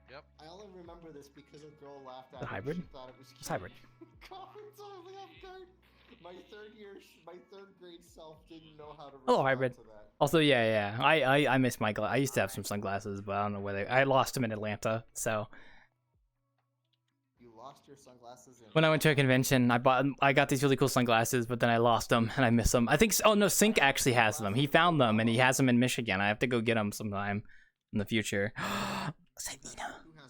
Yep. I only remember this because a girl laughed at The me. hybrid? She thought it was It's hybrid. Caught me totally off guard. My third grade self didn't know how to. Hello, respond hybrid. To that. Also, yeah. I miss my I used to have some sunglasses, but I don't know whether I lost them in Atlanta. So You lost your sunglasses in. when I went to a convention, I got these really cool sunglasses, but then I lost them and I miss them. I think. Oh no, Sync actually has them. He found them and he has them in Michigan. I have to go get them sometime in the future. Who has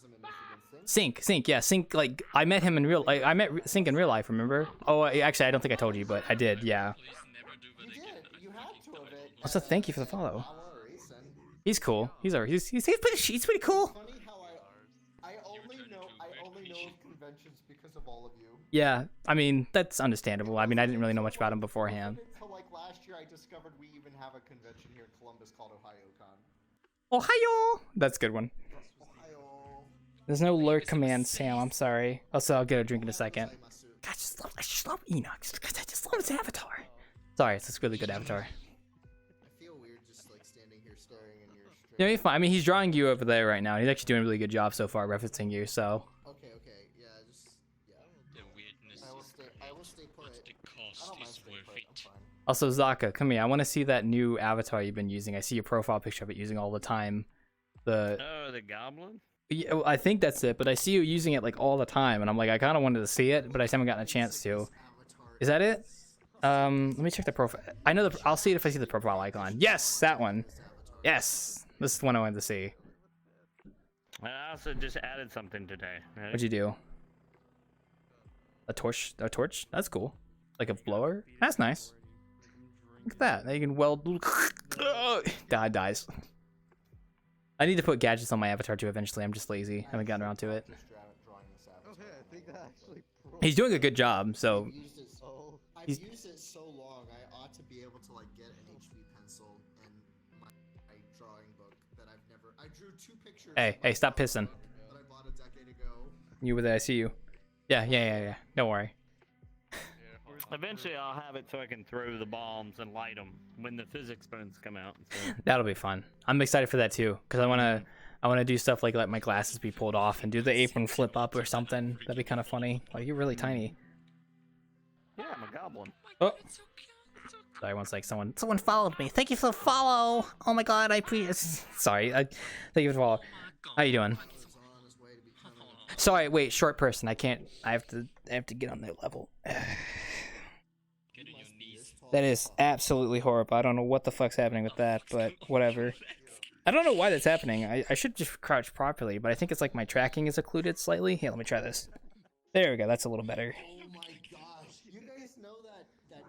them in Michigan? Sync, yeah, Sync. Like I met him in real. I met Sync in real life. Remember? Oh, actually, I don't think I told you, but I did. Yeah. You did. You had to have it. Also, thank you for the follow. Our Asen. He's cool. He's pretty cool. Funny how I only know of conventions because of all of you. Yeah, I mean that's understandable. I mean I didn't really know much about him beforehand. Until like last year, I discovered we even have a convention here in Columbus called OhioCon. Ohio. That's a good one. Ohio. There's no lurk command, Sam. I'm sorry. Also, I'll get a drink in a second. God, I just love Enoch. I just love his avatar. Sorry, it's a really good avatar. I feel weird just like standing here staring in your. Yeah, he's fine. I mean, he's drawing you over there right now. He's actually doing a really good job so far, referencing you. So. Okay, yeah, just yeah. The weirdness. I will stay put. The cost I don't mind is staying worth put. it. I'm fine. Also, Zaka, come here. I want to see that new avatar you've been using. I see your profile picture of it using all the time. Oh, the goblin? Yeah, well, I think that's it, but I see you using it like all the time, and I'm like, I kind of wanted to see it, but I just haven't gotten a chance to. Is that it? Let me check the profile. I know I'll see it if I see the profile icon. Yes, that one. Yes, this is the one I wanted to see. I also just added something today. Right? What'd you do? A torch? A torch? That's cool. Like a blower? That's nice. Look at that. Now you can weld. God dies. I need to put gadgets on my avatar too eventually. I'm just lazy. I haven't gotten around to it. Okay, I think that actually. He's doing a good job, so. I've used it so long, I ought to be able to like get an HB pencil and my drawing book that I've never. I drew 2 pictures. Hey, stop pissing. That I bought a decade ago. You were there. I see you. Yeah. Don't worry. Eventually, I'll have it so I can throw the bombs and light them when the physics bones come out. So. That'll be fun. I'm excited for that too, because I wanna do stuff like let my glasses be pulled off and do the apron flip up or something. That'd be kind of funny. Like you're really tiny. Yeah, I'm a goblin. Oh. Sorry, one sec. Someone followed me. Thank you for the follow. Oh my god, I appreciate. Sorry, thank you for the follow. How you doing? Sorry, wait, short person. I can't. I have to get on their level. That is absolutely horrible. I don't know what the fuck's happening with that, but whatever. I don't know why that's happening. I should just crouch properly, but I think it's like my tracking is occluded slightly. Here, let me try this. There we go. That's a little better. Oh my gosh! You guys know that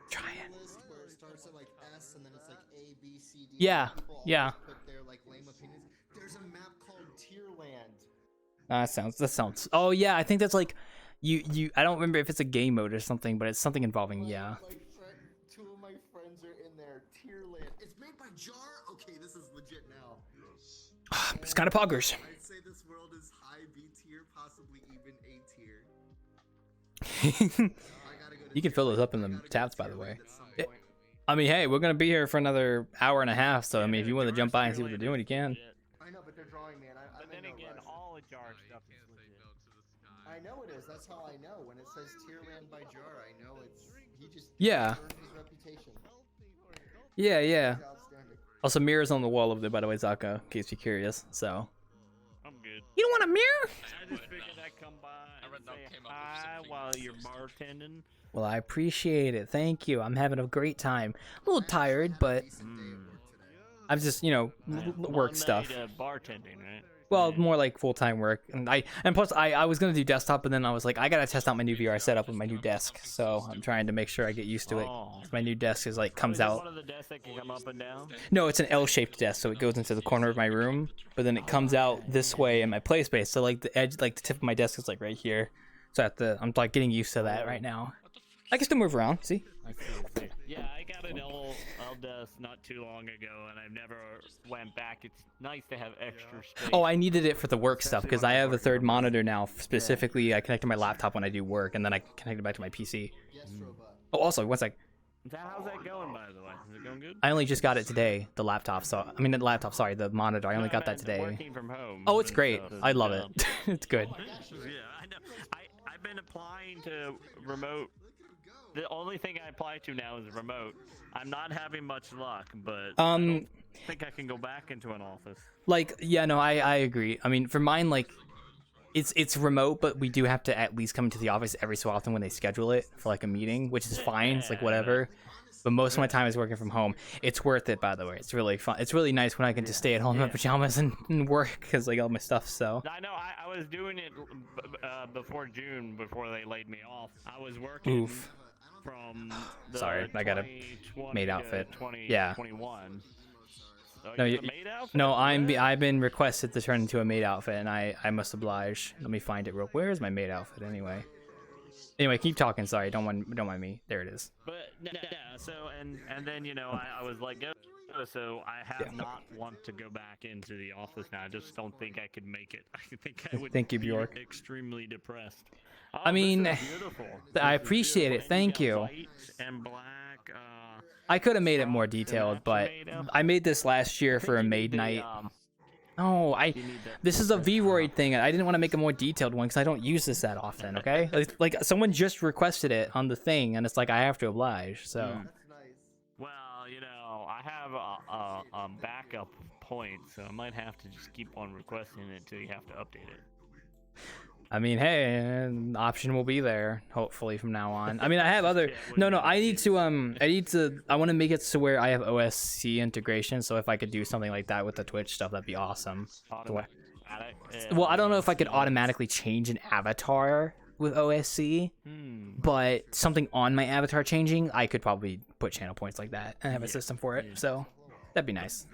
tier list where it starts at like S and then it's like A, B, C, D. Yeah, People yeah. always put their like lame opinions. There's a map called Tierland. That sounds. Oh yeah, I think that's like, you. I don't remember if it's a game mode or something, but it's something involving yeah. Two of my friends are in there. Tierland. It's made by Jar. Okay, this is legit now. It's kind of poggers. I'd say this world is high B tier, possibly even A tier. You can fill those up in the tabs, by the way. I mean, hey, we're gonna be here for another hour and a half, so I mean, if you want to jump by and see what they're doing, you can. I know, but they're drawing, man. But then again, all of Jar stuff is legit. I know it is. That's how I know. When it says Tierland by Jar, I know it's he just Yeah. earned his reputation. Yeah. Outstanding. Also, mirrors on the wall over there, by the way, Zaka, in case you're curious. So. I'm good. You don't want a mirror? I just figured I'd come by and say hi while you're bartending. Well, I appreciate it. Thank you. I'm having a great time. A little tired, but I'm just, you know, work stuff. Bartending, right? Well, more like full-time work, and plus I was gonna do desktop, but then I was like, I gotta test out my new VR setup with my new desk, so I'm trying to make sure I get used to it. 'Cause my new desk is like comes out. One of the desks that can come up and down. No, it's an L-shaped desk, so it goes into the corner of my room, but then it comes out this way in my play space. So like the edge, like the tip of my desk is like right here. So I'm like getting used to that right now. I can still move around. See? Yeah, I got an L desk not too long ago, and I've never went back. It's nice to have extra space. Oh, I needed it for the work stuff because I have a third monitor now. Specifically, I connect to my laptop when I do work, and then I connect it back to my PC. Oh, also, one sec. How's that going, by the way? Is it going good? I only just got it today. The laptop, sorry, the monitor. I only got that today. Working from home. Oh, it's great. I love it. It's good. Yeah, I know. I've been applying to remote. The only thing I apply to now is remote. I'm not having much luck, but I don't think I can go back into an office. Like, yeah, no, I agree. I mean, for mine, like, it's remote, but we do have to at least come to the office every so often when they schedule it for like a meeting, which is fine. It's like whatever. But most of my time is working from home. It's worth it, by the way. It's really fun. It's really nice when I can just stay at home in my pajamas and work because like all my stuff. So I know I was doing it before June, before they laid me off. I was working. Oof. From the sorry, I got a maid outfit. 2021. No, maid outfit? No, I've been requested to turn into a maid outfit, and I must oblige. Let me find it real. Where is my maid outfit anyway? Anyway, keep talking. Sorry, don't mind me. There it is. But yeah, so and then you know I was like, so I have not want to go back into the office now. I just don't think I could make it. I think I would. Thank you, be Bjork. Extremely depressed. Oh, I mean, beautiful. I appreciate it. Thank you. White and black. I could have made it more detailed, but I made this last year for a maid night. No, this is a Vroid thing. I didn't want to make a more detailed one because I don't use this that often. Okay, like someone just requested it on the thing, and it's like I have to oblige. So. Well, you know, I have a backup point, so I might have to just keep on requesting it until you have to update it. I mean, hey, an option will be there hopefully from now on. I mean, I have other. No, I need to. I want to make it to where I have OSC integration. So if I could do something like that with the Twitch stuff, that'd be awesome. Well, I don't know if I could automatically change an avatar with OSC, but something on my avatar changing, I could probably put channel points like that and have a system for it. So that'd be nice.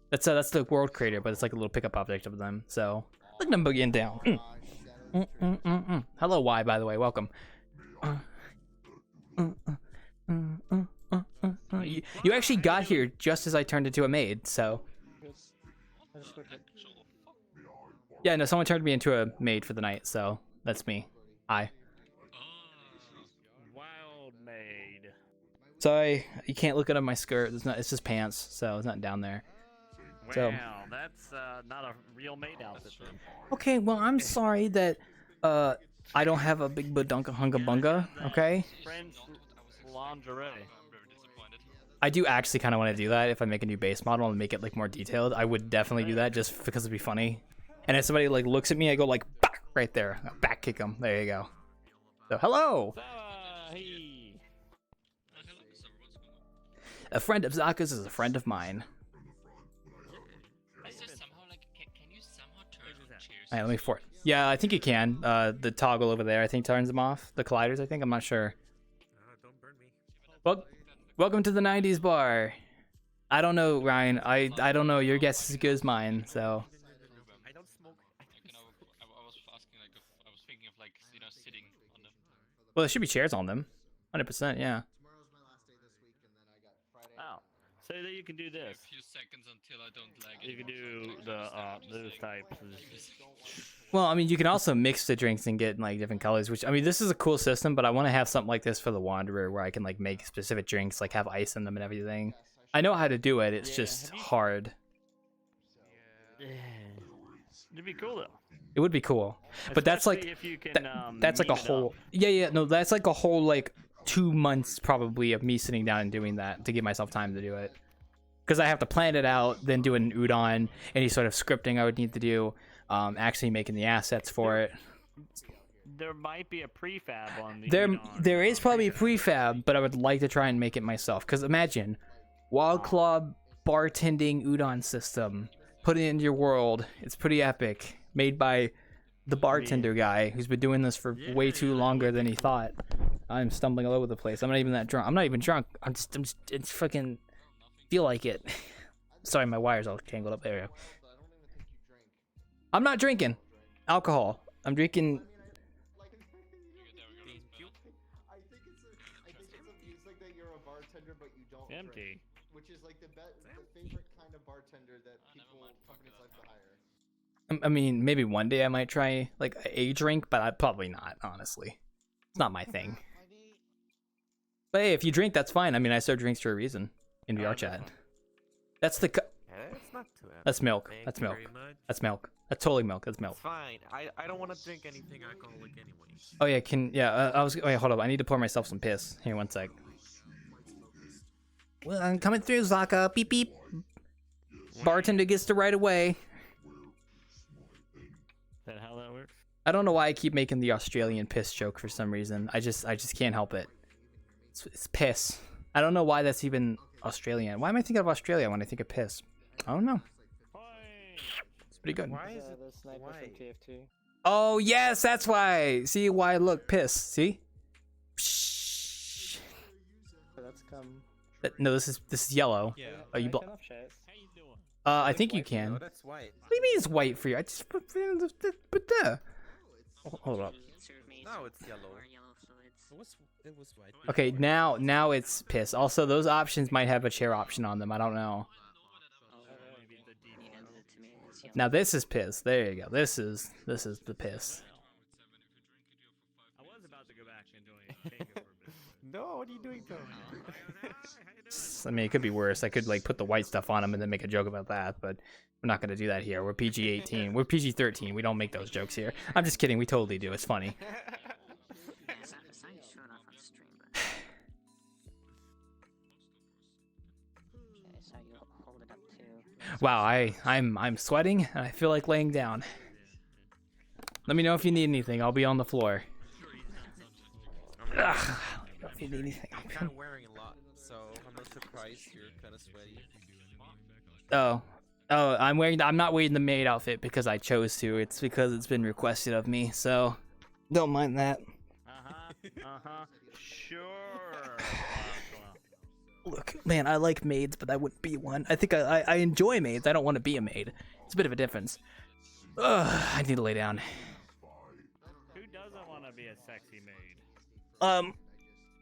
That's the world creator, but it's like a little pickup object of them. So look at them boogieing down. Hello, Y, by the way, welcome. You actually got here just as I turned into a maid, so. Yeah, no, someone turned me into a maid for the night, so that's me. Hi. Wild maid. Sorry, you can't look under my skirt. It's just pants, so it's not down there. So. Wow, that's not a real maid outfit then. Okay, well, I'm sorry that I don't have a big badunka hunga bunga, okay? French lingerie. I do actually kind of want to do that if I make a new base model and make it like more detailed. I would definitely do that just because it'd be funny. And if somebody like looks at me, I go like back right there, I'll back kick them. There you go. So hello. A friend of Zaka's is a friend of mine. Alright, let me fort. Yeah, I think you can. The toggle over there, I think turns them off. The colliders, I think. I'm not sure. Don't burn me. Well, welcome to the 90's bar. I don't know, Ryan. I don't know. Your guess is as good as mine. So. I don't smoke. I was asking, like, I was thinking of, like, you know, sitting on them. Well, there should be chairs on them. 100%, yeah. Oh, so that you can do this. A few seconds until I don't lag. You can do the those types. Well, I mean, you can also mix the drinks and get like different colors. Which I mean, this is a cool system, but I want to have something like this for the Wanderer, where I can like make specific drinks, like have ice in them and everything. I know how to do it. It's just hard. It'd be cool though. It would be cool, but that's like if you can, that's like a whole no, that's like a whole like 2 months probably of me sitting down and doing that to give myself time to do it, because I have to plan it out, then do an udon, any sort of scripting I would need to do, actually making the assets for it. There might be a prefab on the there is probably a prefab, but I would like to try and make it myself, because imagine Wild Club bartending udon system. Put it into your world. It's pretty epic. Made by the bartender guy who's been doing this for way too longer than he thought. I'm stumbling all over the place. I'm not even that drunk. I'm not even drunk. I'm just it's fucking feel like it. Sorry, my wire's all tangled up. There we go. I'm not drinking alcohol. I'm drinking. I think it's amusing that you're a bartender but you don't Empty. drink, which is like the favorite kind of bartender that companies like to hire. I mean, maybe one day I might try like a drink, but I probably not. Honestly, it's not my thing. But hey, if you drink, that's fine. I mean, I serve drinks for a reason in VRChat. That's the. It's not too That's milk. Thank That's you milk. very much. That's milk. That's totally milk. That's milk. It's fine. I don't want to drink anything alcoholic anyways. Oh yeah, I was. Wait, hold up. I need to pour myself some piss. Here, one sec. Well, I'm coming through, Zaka. Beep beep. Bartender gets the right away. Is that how that works? I don't know why I keep making the Australian piss joke for some reason. I just can't help it. It's piss. I don't know why that's even Australian. Why am I thinking of Australia when I think of piss? I don't know. It's pretty good. Why is it? The sniper Why? from TF2. Oh yes, that's why. See why? Look, piss. See? That's come. No, this is yellow. Yeah. Oh, you. Turn off shares. I think you can. No, that's white. What do you mean it's white for you? I just put there. Hold up. No, it's yellow. It was white. Okay, now it's piss. Also, those options might have a chair option on them. I don't know. Now this is piss. There you go. This is the piss. I was about to go back and join a takeover. No, what are you doing, Tony? I mean, it could be worse. I could like put the white stuff on them and then make a joke about that, but we're not gonna do that here. We're PG-18. We're PG-13. We don't make those jokes here. I'm just kidding. We totally do. It's funny. Wow, I'm sweating and I feel like laying down. Let me know if you need anything. I'll be on the floor. Ugh, if you need anything. I'm kind of wearing a lot, so I'm not surprised you're kind of sweaty. Oh, I'm not wearing the maid outfit because I chose to. It's because it's been requested of me. So, don't mind that. Sure. Look, man, I like maids, but I wouldn't be one. I think I enjoy maids. I don't want to be a maid. It's a bit of a difference. Ugh, I need to lay down. Who doesn't want to be a sexy maid?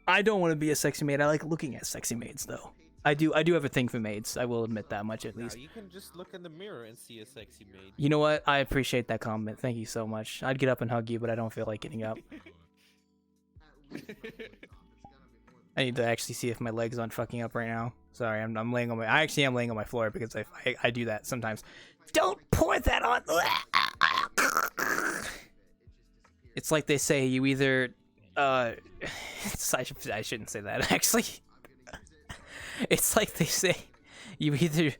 I don't want to be a sexy maid. I like looking at sexy maids, though. I do have a thing for maids. I will admit that much, at least. Now you can just look in the mirror and see a sexy maid. You know what? I appreciate that comment. Thank you so much. I'd get up and hug you, but I don't feel like getting up. I need to actually see if my legs aren't fucking up right now. Sorry, I'm laying on my. I actually am laying on my floor because I do that sometimes. Don't pour that on. It's like they say, you either I shouldn't say that actually. It's like they say, you either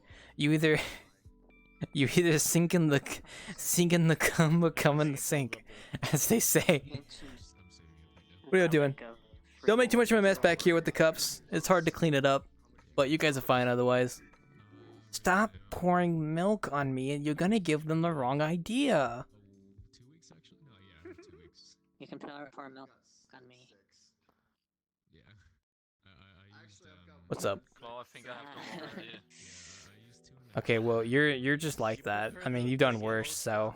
sink in the cum or come in the sink, as they say. What are you doing? Don't make too much of a mess back here with the cups. It's hard to clean it up, but you guys are fine otherwise. Stop pouring milk on me, and you're gonna give them the wrong idea. 2 weeks actually? No, yeah, 2 weeks. You can pour milk on me. Yeah. I used What's up? Well, I think I have to already. Okay, well you're just like that. I mean, you've done worse, so.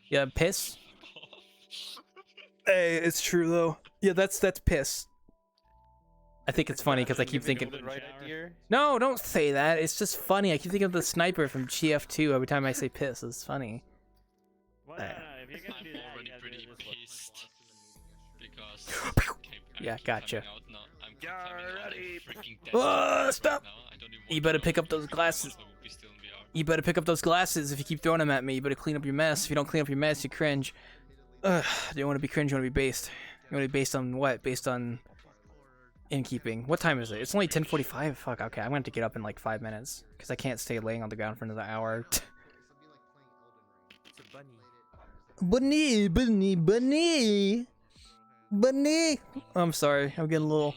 Yeah, piss. Hey, it's true though. Yeah, that's piss. I think it's funny because I keep thinking. No, don't say that. It's just funny. I keep thinking of the sniper from GF2 every time I say piss. It's funny. Well, no, if you're gonna do that, already you gotta pretty do this pissed because Yeah, gotcha. I'm ready. Stop! You better pick up those glasses. You better pick up those glasses if you keep throwing them at me. You better clean up your mess. If you don't clean up your mess, you cringe. Do you want to be cringe? You want to be based? You want to be based on what? Based on innkeeping. What time is it? It's only 10:45. Fuck. Okay, I'm gonna have to get up in like 5 minutes because I can't stay laying on the ground for another hour. Bunny. I'm sorry. I'm getting a little.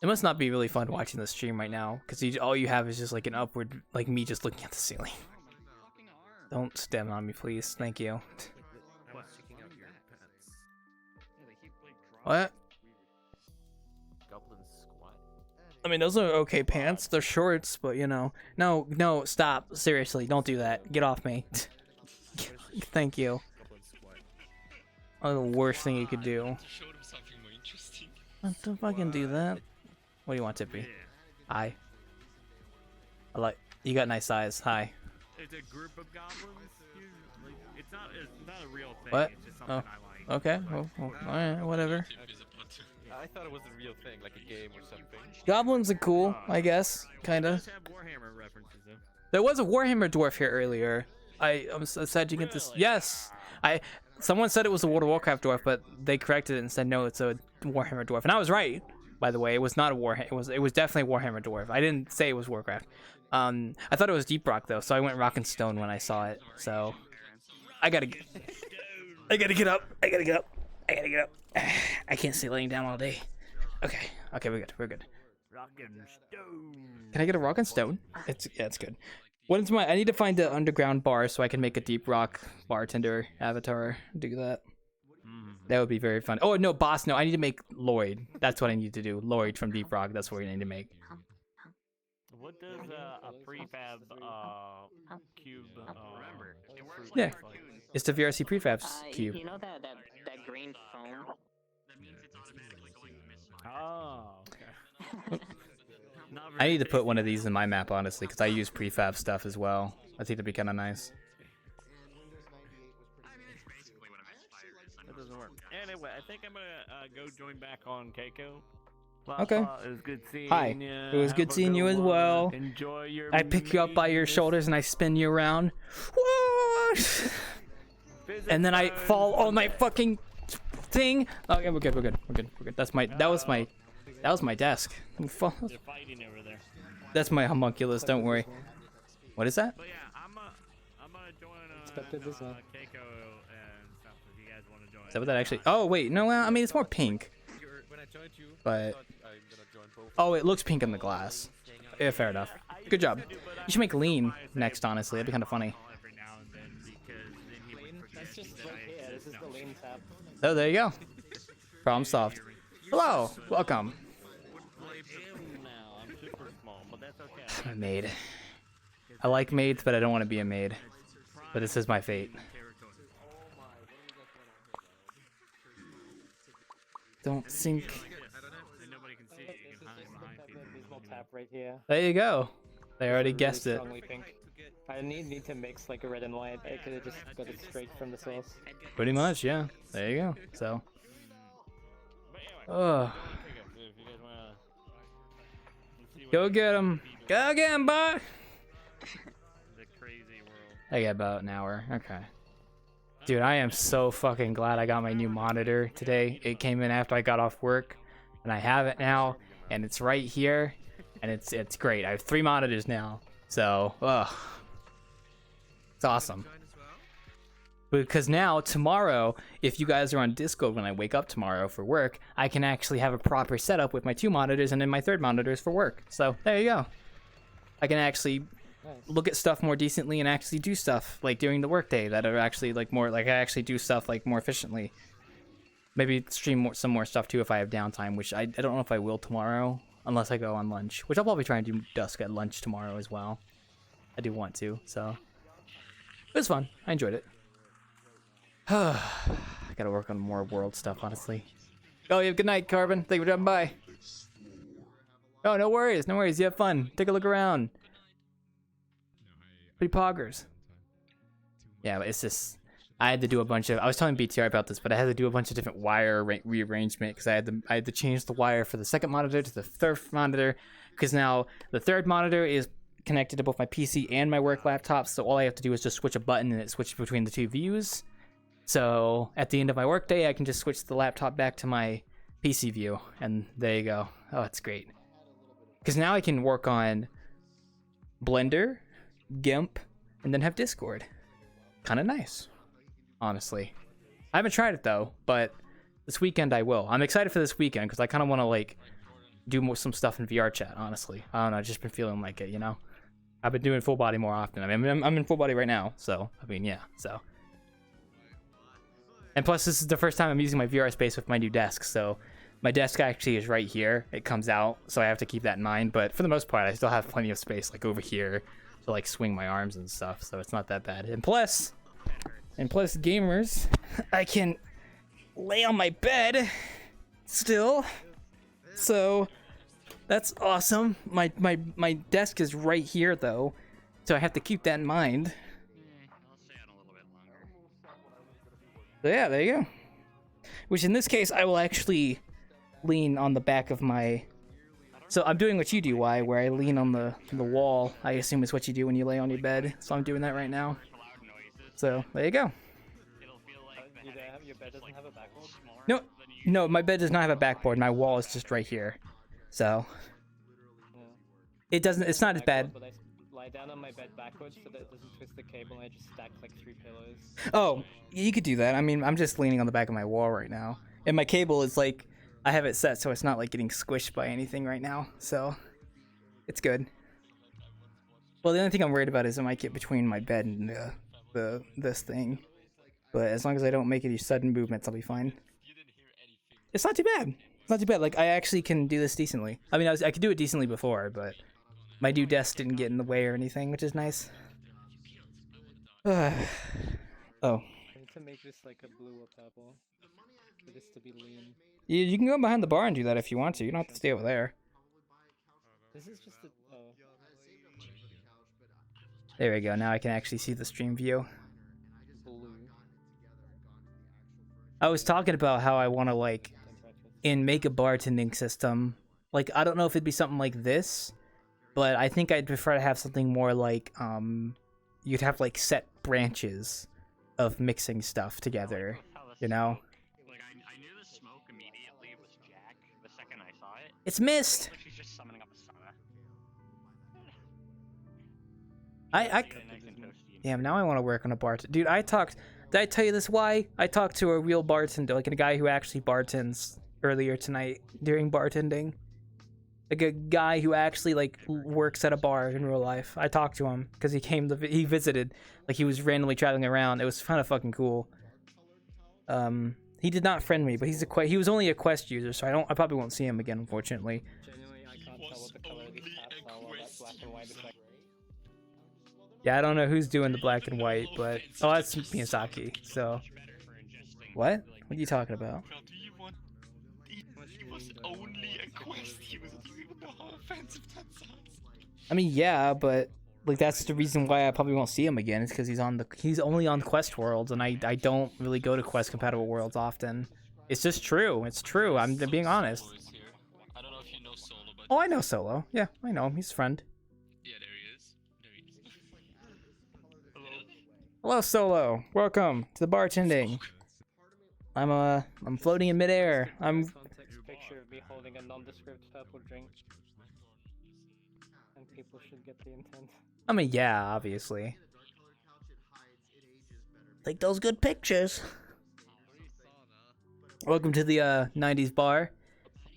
It must not be really fun watching the stream right now, because all you have is just like an upward, like me just looking at the ceiling. Don't stem on me, please. Thank you. I was checking out your pants. What? Goblin squat. I mean, those are okay pants. They're shorts, but you know. No, stop. Seriously, don't do that. Get off me. Thank you. Oh, the worst thing you could do. Don't fucking do that. What do you want, Tippy? Hi. You got nice eyes. Hi. It's a group of goblins. It's not a real thing. What? It's just something I like. Okay. Well, alright, whatever. I thought it was a real thing, like a game or something. Goblins are cool, I guess. Kinda. It does have Warhammer references though. There was a Warhammer dwarf here earlier. I'm sad you get this. Yes! Someone said it was a World of Warcraft dwarf, but they corrected it and said no, it's a Warhammer dwarf. And I was right, by the way. It was not a Warhammer. It was definitely a Warhammer dwarf. I didn't say it was Warcraft. I thought it was Deep Rock though, so I went Rock and Stone when I saw it. So I gotta get up. I can't stay laying down all day. Okay, we're good. Rock and Stone. Can I get a Rock and Stone? It's good. What is I need to find the underground bar so I can make a Deep Rock bartender avatar. Do that. That would be very fun. Oh no, boss! No, I need to make Lloyd. That's what I need to do. Lloyd from Deep Rock. That's what we need to make. What does a prefab cube? Yeah, it's the VRC prefabs cube. You know that green foam? Oh, okay. I need to put one of these in my map, honestly, because I use prefab stuff as well. I think it'd be kind of nice. That doesn't work. Anyway, I think I'm gonna go join back on Keiko. Okay. It was good seeing Hi. you. It was good seeing you as well. Enjoy your I pick you up by your shoulders and I spin you around. Whoosh! And then I fall on my fucking thing. Okay, we're good. That was my desk. They're fighting over there. That's my homunculus. Don't worry. What is that? But yeah, I'm gonna join Keiko and stuff if you guys want to join. Is that what that actually? Oh wait, no. I mean, it's more pink. But oh, it looks pink in the glass. Yeah, fair enough. Good job. You should make Lean next. Honestly, that'd be kind of funny. That's just right here. This is the Lean tab. Oh, there you go. Problem solved. Hello, welcome. I'm super small, but that's okay. I'm a maid. I like maids, but I don't want to be a maid. But this is my fate. Don't sink. Tap right here. There you go. They already guessed it. Pink. I need to mix like a red and white. I could have just got it straight from the source. Pretty much, yeah. There you go. So. Oh. Go get him. Go get him, boy. I got about an hour. Okay. Dude, I am so fucking glad I got my new monitor today. It came in after I got off work, and I have it now, and it's right here, and it's great. I have 3 monitors now, so it's awesome. Because now tomorrow, if you guys are on Discord when I wake up tomorrow for work, I can actually have a proper setup with my 2 monitors and then my 3rd monitor is for work. So there you go. I can actually look at stuff more decently and actually do stuff like during the workday that are actually like more like I actually do stuff like more efficiently. Maybe stream some more stuff too if I have downtime, which I don't know if I will tomorrow unless I go on lunch, which I'll probably try and do dusk at lunch tomorrow as well. I do want to, so it was fun. I enjoyed it. I gotta work on more world stuff, honestly. Oh, yeah, good night, Carbon. Thank you for dropping by. Oh, no worries. No worries. You have fun. Take a look around. Pretty poggers. Yeah, but it's just... I had to do a bunch of... I was telling BTR about this, but I had to do a bunch of different wire rearrangement because I had to change the wire for the 2nd monitor to the 3rd monitor because now the 3rd monitor is connected to both my PC and my work laptop, so all I have to do is just switch a button and it switches between the 2 views. So at the end of my workday, I can just switch the laptop back to my PC view, and there you go. Oh, it's great. Because now I can work on Blender, GIMP, and then have Discord. Kind of nice, honestly. I haven't tried it though, but this weekend I will. I'm excited for this weekend because I kind of want to like do some stuff in VRChat. Honestly, I don't know. I've just been feeling like it. You know, I've been doing full body more often. I mean, I'm in full body right now, so I mean, yeah. So, and plus, this is the first time I'm using my VR space with my new desk. So, my desk actually is right here. It comes out, so I have to keep that in mind. But for the most part, I still have plenty of space, like over here, to like swing my arms and stuff. So it's not that bad. And plus, gamers, I can lay on my bed still. So that's awesome. My desk is right here though, so I have to keep that in mind. So yeah, there you go. Which in this case, I will actually lean on the back of my... So I'm doing what you do, where I lean on the wall. I assume is what you do when you lay on your bed. So I'm doing that right now. So there you go. Your bed doesn't have a backboard? No, my bed does not have a backboard. My wall is just right here. So it doesn't. It's not as bad. But I lie down on my bed backwards so that it doesn't twist the cable, and I just stack like 3 pillows. Oh, you could do that. I mean, I'm just leaning on the back of my wall right now, and my cable is like, I have it set so it's not like getting squished by anything right now. So it's good. Well, the only thing I'm worried about is it might get between my bed and this thing. But as long as I don't make any sudden movements, I'll be fine. It's not too bad. It's not too bad. Like, I actually can do this decently. I mean, I could do it decently before, but my new desk didn't get in the way or anything, which is nice. Oh. I need to make this like a blue or purple. For this to be lean. You can go behind the bar and do that if you want to. You don't have to stay over there. This is just a... Oh. There we go. Now I can actually see the stream view. I was talking about how I want to, like, make a bartending system. Like, I don't know if it'd be something like this, but I think I'd prefer to have something more like, you'd have, like, set branches of mixing stuff together, you know? Like, I knew the smoke immediately was Jack the second I saw it. It's mist! She's just summoning up a sauna. Yeah, now I want to work on a bar. Dude, did I tell you this why? I talked to a real bartender, like a guy who actually bartends earlier tonight during bartending. Like a guy who actually like works at a bar in real life. I talked to him because he visited, like he was randomly traveling around. It was kind of fucking cool. He did not friend me, but he was only a Quest user, so I probably won't see him again, unfortunately. Genuinely, I can't tell what the color of these tabs are, while that black and white is like... Yeah, I don't know who's doing the black and white, but oh, that's Miyazaki. So, what? What are you talking about? He was only a Quest user. Do you even know how offensive that sounds? I mean, yeah, but like that's the reason why I probably won't see him again. Is because he's only on Quest worlds, and I don't really go to Quest compatible worlds often. It's just true. It's true. I'm being honest. I don't know if you know Solo, but Oh, I know Solo. Yeah, I know him. He's a friend. yeah, there he is. Hello, Solo. Welcome to the bartending. I'm floating in midair. Context picture of me holding a nondescript purple drink. And people should get the intent. I mean, yeah, obviously. Take those good pictures. Welcome to the 90's bar.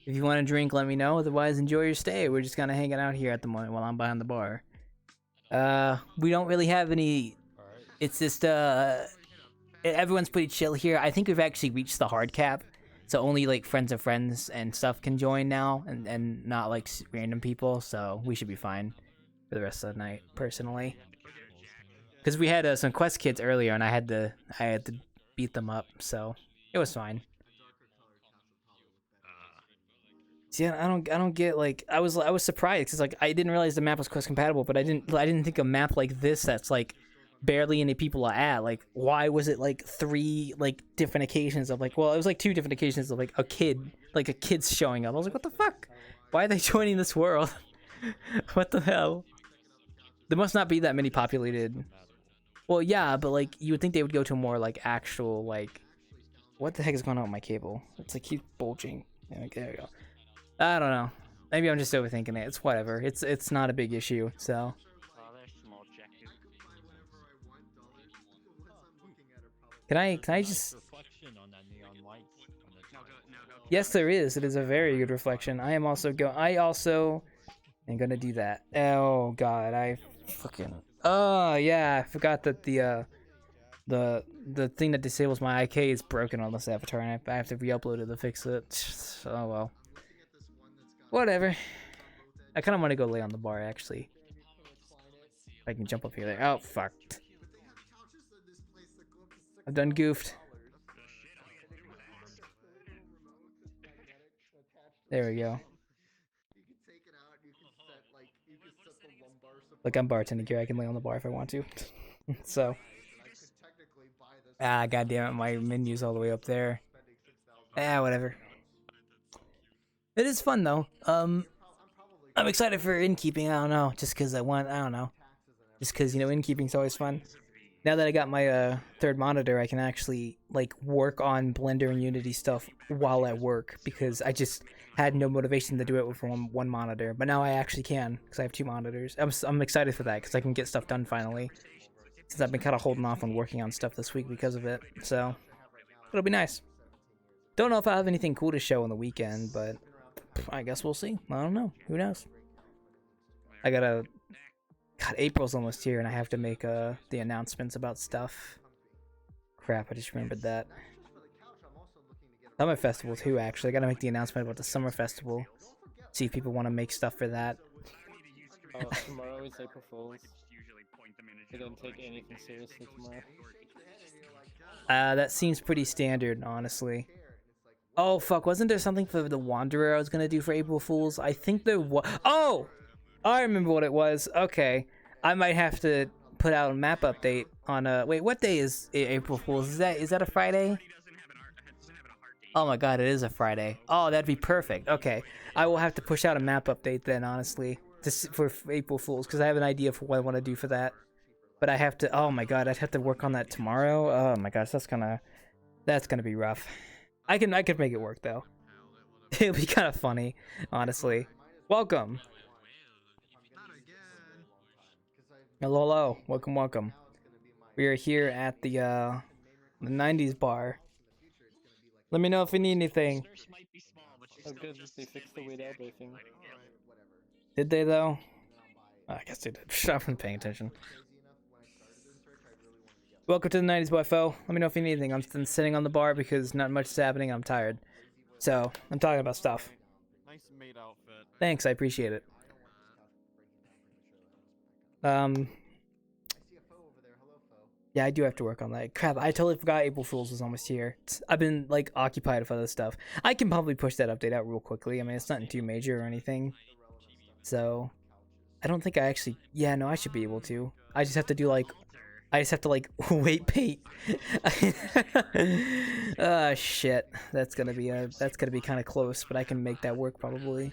If you want a drink, let me know. Otherwise, enjoy your stay. We're just kind of hanging out here at the moment while I'm behind the bar. We don't really have any... It's just, everyone's pretty chill here. I think we've actually reached the hard cap. So only, like, friends of friends and stuff can join now. And not, like, random people. So we should be fine for the rest of the night, personally. Because we had some Quest kids earlier, and I had to beat them up. So it was fine. See, I don't get, like, I was surprised because, like, I didn't realize the map was Quest compatible, but I didn't think a map like this that's like barely any people are at, like, why was it like 3 like different occasions of, like, well, it was like 2 different occasions of like a kid's showing up. I was like, what the fuck? Why are they joining this world? What the hell? There must not be that many populated. Well, yeah, but like you would think they would go to more like actual, like, what the heck is going on with my cable? It's like keep bulging. Yeah, okay, there we go. I don't know. Maybe I'm just overthinking it. It's whatever. It's not a big issue. So. Can I just? Yes, there is. It is a very good reflection. I also am gonna do that. Oh god, I fucking. Oh yeah, I forgot that the thing that disables my IK is broken on this avatar, and I have to re-upload it to fix it. Oh well. Whatever. I kind of want to go lay on the bar actually. I can jump up here. There. Oh fuck. I've done goofed. There we go. Look, I'm bartending here. I can lay on the bar if I want to. So. Ah, goddamn it! My menu's all the way up there. Ah, whatever. It is fun though. I'm excited for innkeeping. I don't know, just because I don't know, just because innkeeping's always fun. Now that I got my third monitor, I can actually like work on Blender and Unity stuff while at work because I just had no motivation to do it with one monitor. But now I actually can because I have two monitors. I'm excited for that because I can get stuff done finally. Since I've been kind of holding off on working on stuff this week because of it, so it'll be nice. Don't know if I have anything cool to show on the weekend, but I guess we'll see. I don't know. Who knows? God, April's almost here, and I have to make the announcements about stuff. Crap, I just remembered that. Summer Festival too, actually. I gotta make the announcement about the Summer Festival. See if people want to make stuff for that. Oh, tomorrow is April Fool's. I don't take anything seriously tomorrow. That seems pretty standard, honestly. Oh, fuck, wasn't there something for the Wanderer I was gonna do for April Fool's? I think there was. Oh! I remember what it was. Okay. I might have to put out a map update on wait, what day is April Fool's? Is that a Friday? Oh my god, it is a Friday. Oh, that'd be perfect. Okay. I will have to push out a map update then, honestly, for April Fool's, because I have an idea for what I want to do for that. But I have to, oh my god, I'd have to work on that tomorrow. Oh my gosh, that's gonna be rough. I could make it work though. It'll be kind of funny, honestly. Welcome. Hello, welcome. We are here at the 90's bar. Let me know if you need anything. Oh good, they fixed the Weird Al thing. Did they though? Oh, I guess they did. I wasn't paying attention. Welcome to the 90's bar, Fo. Let me know if you need anything. I'm sitting on the bar because not much is happening. I'm tired. So, I'm talking about stuff. Nice maid outfit. Thanks, I appreciate it. Yeah, I do have to work on that. Crap, I totally forgot April Fool's was almost here. I've been, like, occupied with other stuff. I can probably push that update out real quickly. I mean, it's nothing too major or anything. So, I don't think I actually... Yeah, no, I should be able to. I just have to do, like... weight paint. Shit. That's gonna be kind of close, but I can make that work probably.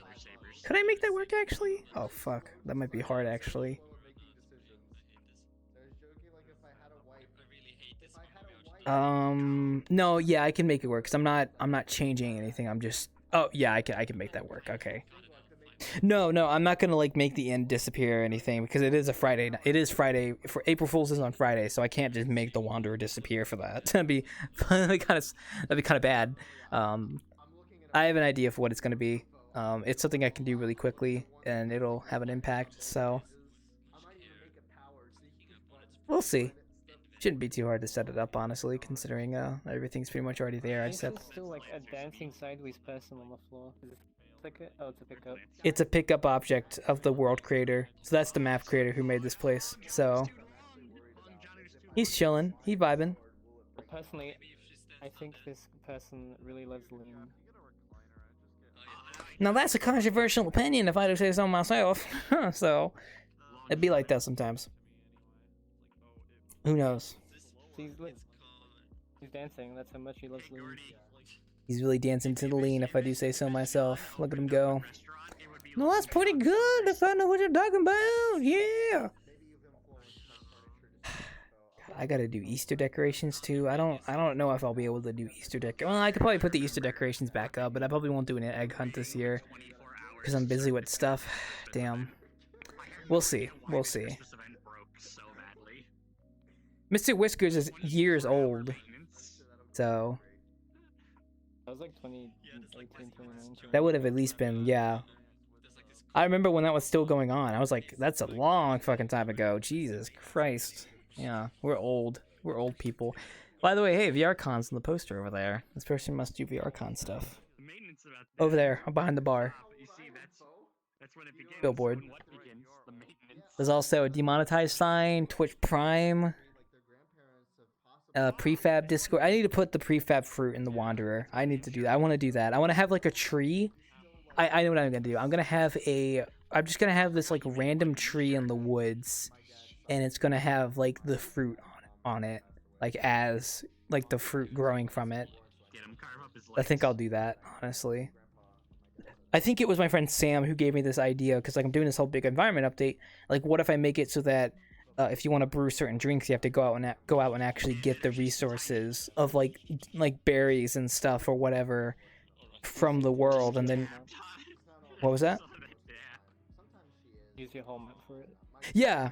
Could I make that work actually? Oh fuck, that might be hard actually. No, yeah, I can make it work because I'm not changing anything. I'm just. Oh yeah, I can make that work. Okay. No, I'm not gonna like make the end disappear or anything because it is a Friday. It is Friday. For April Fool's is on Friday, so I can't just make the Wanderer disappear for that. That'd be kind of bad. I have an idea for what it's gonna be. It's something I can do really quickly, and it'll have an impact. So we'll see. Shouldn't be too hard to set it up, honestly, considering everything's pretty much already there. I just have. There's still like a dancing sideways person on the floor. Oh, it's a pickup. It's a pickup object of the world creator. So that's the map creator who made this place. So he's chilling, he vibing. Personally, I think this person really loves Lean. Now that's a controversial opinion if I do say so myself. So it'd be like that sometimes. Who knows? He's dancing. That's how much he loves Lean. He's really dancing to the lean, if I do say so myself. Look at him go. No, that's pretty good if I know what you're talking about. Yeah. I gotta do Easter decorations too. I don't know if I'll be able to do Easter Well, I could probably put the Easter decorations back up, but I probably won't do an egg hunt this year because I'm busy with stuff. Damn. We'll see. We'll see. Mr. Whiskers is years old, so. Oh, was like 2018, 2019. That would have at least been, yeah. I remember when that was still going on. I was like, that's a long fucking time ago. Jesus Christ. Yeah, we're old. We're old people. By the way, hey, VRCon's on the poster over there. This person must do VRCon stuff. Over there, behind the bar. You see, that's when it begins. Billboard. When what begins? The maintenance. There's also a demonetized sign, Twitch Prime, prefab Discord. I need to put the prefab fruit in the Wanderer. I need to do that. I want to do that. I want to have like a tree. I know what I'm gonna do. I'm just gonna have this like random tree in the woods, and it's gonna have like the fruit on it, like as like the fruit growing from it. I think I'll do that, honestly. I think it was my friend Sam who gave me this idea, because like I'm doing this whole big environment update. Like, what if I make it so that if you want to brew certain drinks, you have to go out and actually get the resources of like berries and stuff or whatever from the world, and then what was that? Use your home for it. Yeah.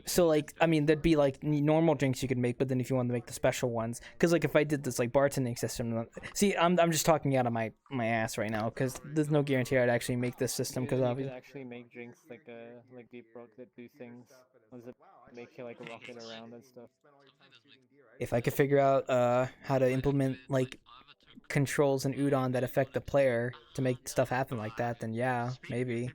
So like, I mean, there'd be like normal drinks you could make, but then if you wanted to make the special ones, because like if I did this like bartending system, see, I'm just talking out of my ass right now, because there's no guarantee I'd actually make this system, because You obviously could actually make drinks like Deep Rock that do things. Ones that make you like rocket around and stuff. if I could figure out how to implement like controls in Udon that affect the player to make stuff happen like that, then yeah, maybe.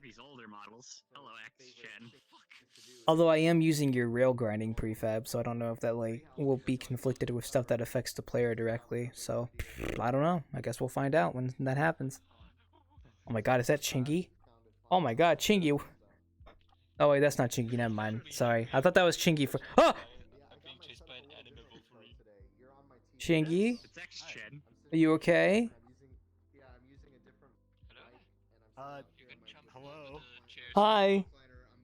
Although I am using your rail grinding prefab, so I don't know if that like will be conflicted with stuff that affects the player directly. So I don't know. I guess we'll find out when that happens. Oh my god, is that Chingy? Oh my god, Chingy. Oh wait, that's not Chingy. Never mind. Sorry, I thought that was Chingy for. Oh! Chingy? Are you okay? Hello? Hi.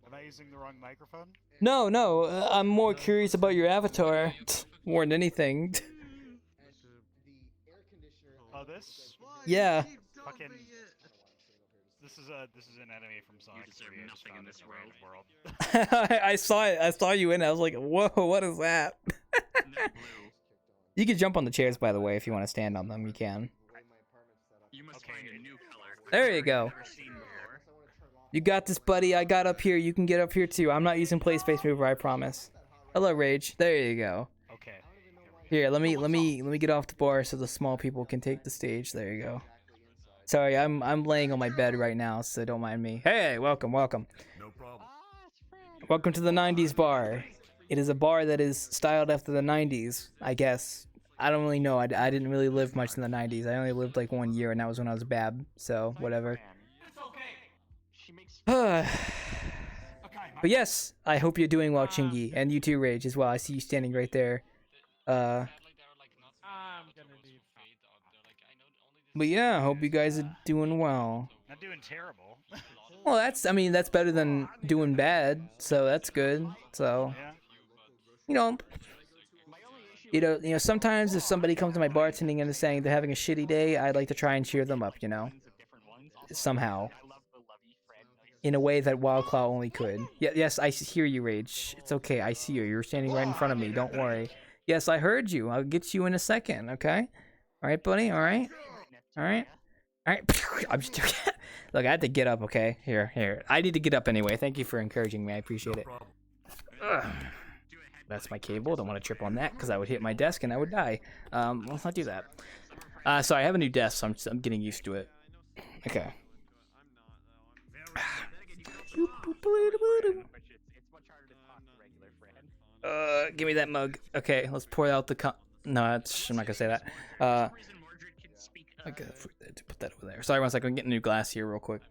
Am I using the wrong microphone? No, I'm more curious about your avatar more than anything. Oh, this? Yeah. Fucking. This is an enemy from Sonic 3. I just found it in a random world. I saw it. I saw you in it. I was like, whoa, what is that? You can jump on the chairs, by the way, if you want to stand on them. You can. You must find a new color. There you go. You got this, buddy. I got up here. You can get up here too. I'm not using play space mover, I promise. Hello, Rage. There you go. Okay. Here, let me get off the bar so the small people can take the stage. There you go. Sorry, I'm laying on my bed right now, so don't mind me. Hey, welcome. No problem. Welcome to the 90's bar. It is a bar that is styled after the 90's, I guess. I don't really know. I didn't really live much in the 90's. I only lived like 1 year, and that was when I was bad. So whatever. But yes, I hope you're doing well, Chingy, and you too, Rage, as well. I see you standing right there. But yeah, I hope you guys are doing well. Not doing terrible. Well, that's better than doing bad, so that's good. So, you know, sometimes if somebody comes to my bartending and is saying they're having a shitty day, I'd like to try and cheer them up, you know, somehow. In a way that Wildclaw only could. Yes, I hear you, Rage. It's okay, I see you. You're standing right in front of me. Don't worry. Yes, I heard you. I'll get you in a second, okay? Alright, buddy? Alright? Alright? Alright? I'm just joking. Look, I had to get up, okay? Here. I need to get up anyway. Thank you for encouraging me. I appreciate it. Ugh. That's my cable. Don't want to trip on that because I would hit my desk and I would die. Let's not do that. Sorry, I have a new desk, so I'm getting used to it. Okay. Give me that mug. Okay, let's pour out the no, I'm not gonna say that. I gotta put that over there. Sorry, one second. I'm getting a new glass here real quick.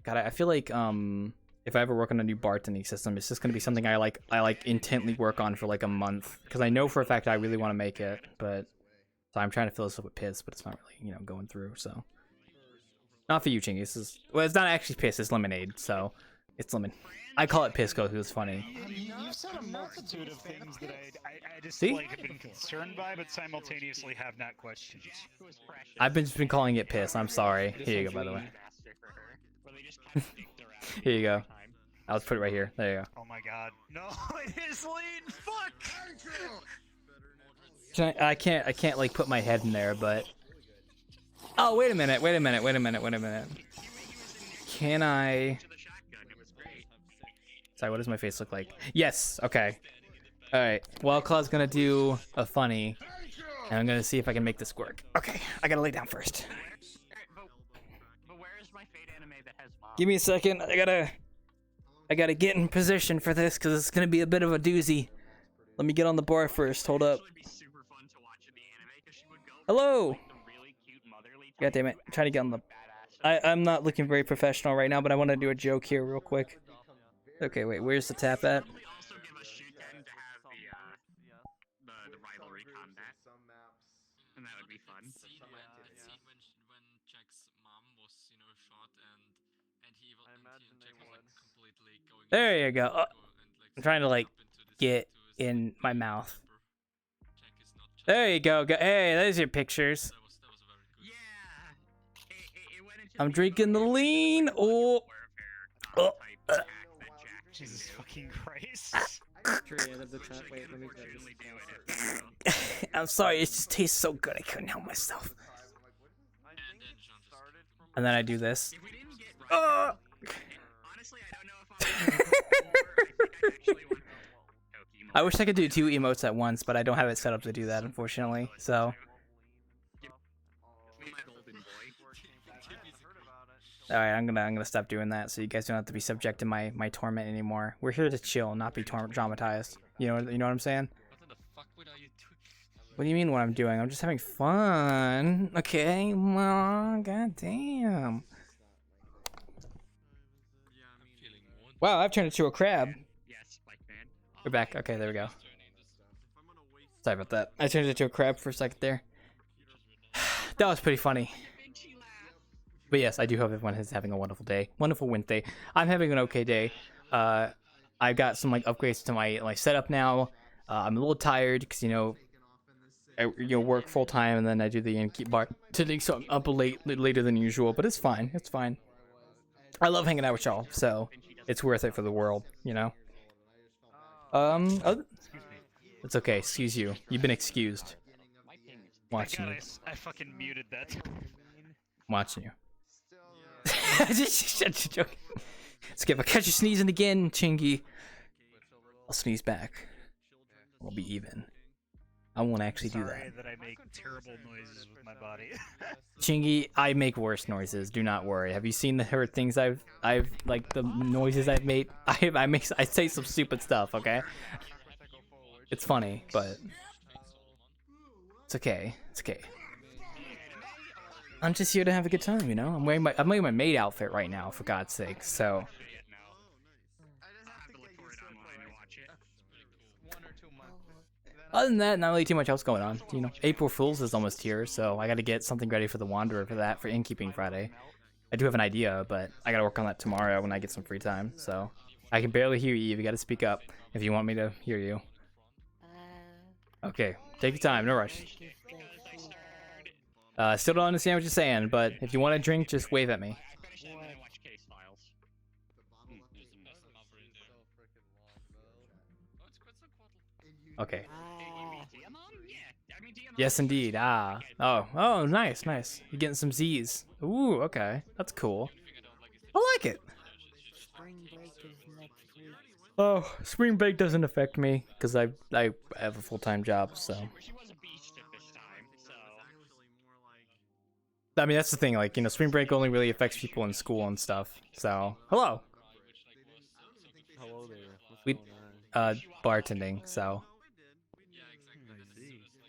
God, I feel like if I ever work on a new bartending system, it's just gonna be something I intently work on for like a month, because I know for a fact I really want to make it, but so I'm trying to fill this up with piss, but it's not really going through. So not for you, Chingy. It's not actually piss. It's lemonade. So it's lemon. I call it piss because it was funny. You've said a multitude of things that I just See? have been concerned by, but simultaneously have not questioned. I've been calling it piss. I'm sorry. Here you go, by the way. Here you go. I'll put it right here. There you go. Oh my god. No, it is lean! Fuck! I can't like put my head in there, but oh wait a minute. Can I? Sorry, what does my face look like? Yes. Okay. All right. Well, Claw's gonna do a funny, and I'm gonna see if I can make this work. Okay, I gotta lay down first. But where is my Fate anime that has mom? Give me a second. I gotta get in position for this because it's gonna be a bit of a doozy. Let me get on the bar first. Hold up. Hello. God damn it! I'm trying to get on the. I'm not looking very professional right now, but I want to do a joke here real quick. Okay, wait. Where's the tap at? The rivalry combat. And that would be fun. When Jack's mom was, shot and he Jack was like completely going. There you go. I'm trying to like get in my mouth. There you go. Hey, there's your pictures. I'm drinking the lean. Oh. Jesus fucking Christ. Wait, let me grab this. I'm sorry, it just tastes so good I couldn't help myself. And then I do this. I wish I could do 2 emotes at once, but I don't have it set up to do that, unfortunately. So. Alright, I'm gonna stop doing that so you guys don't have to be subject to my torment anymore. We're here to chill, not be traumatized. You know what I'm saying? What do you mean what I'm doing? I'm just having fun. Okay, well, goddamn. Wow, I've turned into a crab. We're back. Okay, there we go. Sorry about that. I turned into a crab for a second there. That was pretty funny. But yes, I do hope everyone is having a wonderful day. Wonderful Wednesday. I'm having an okay day. I got some like upgrades to my setup now. I'm a little tired because I work full time and then I do the innkeep bartending, so I'm up later than usual. But it's fine. It's fine. I love hanging out with y'all, so it's worth it for the world, It's okay. Excuse you. You've been excused. Watching you. I fucking muted that. Watching you. Just joking. Skip, I catch you sneezing again, Chingy. I'll sneeze back. We'll be even. I won't actually do that. Sorry that I make terrible noises with my body. Chingy, I make worse noises. Do not worry. Have you seen the things I've like the noises I've made? I say some stupid stuff. Okay. It's funny, but it's okay. It's okay. I'm just here to have a good time, I'm wearing my maid outfit right now, for God's sake. So. Other than that, not really too much else going on. April Fool's is almost here, so I got to get something ready for the Wanderer for Innkeeping Friday. I do have an idea, but I got to work on that tomorrow when I get some free time. So I can barely hear you. You got to speak up if you want me to hear you. Okay, take your time, no rush. Still don't understand what you're saying, but if you want a drink, just wave at me. Okay. Yes, indeed. Oh, nice. You're getting some Z's. Ooh, okay. That's cool. I like it. Oh, spring break doesn't affect me because I have a full-time job, so. I mean, that's the thing, like, spring break only really affects people in school and stuff, so. Hello! Hello there. What's going on? Bartending, so.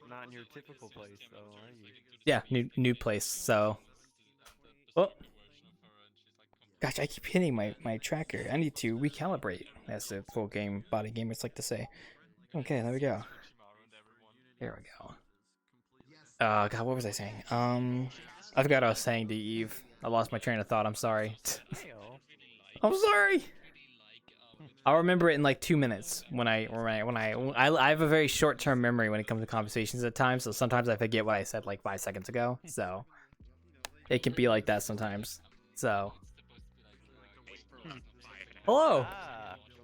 Not in your typical place, though, are you? Yeah, new place, so. Oh. Gosh, I keep hitting my tracker. I need to recalibrate, as the full game body gamers like to say. Okay, there we go. There we go. God, what was I saying? I forgot what I was saying to Eve. I lost my train of thought. I'm sorry. I'm sorry. I'll remember it in like 2 minutes when I have a very short-term memory when it comes to conversations at times. So sometimes I forget what I said like 5 seconds ago. So it can be like that sometimes. So hello.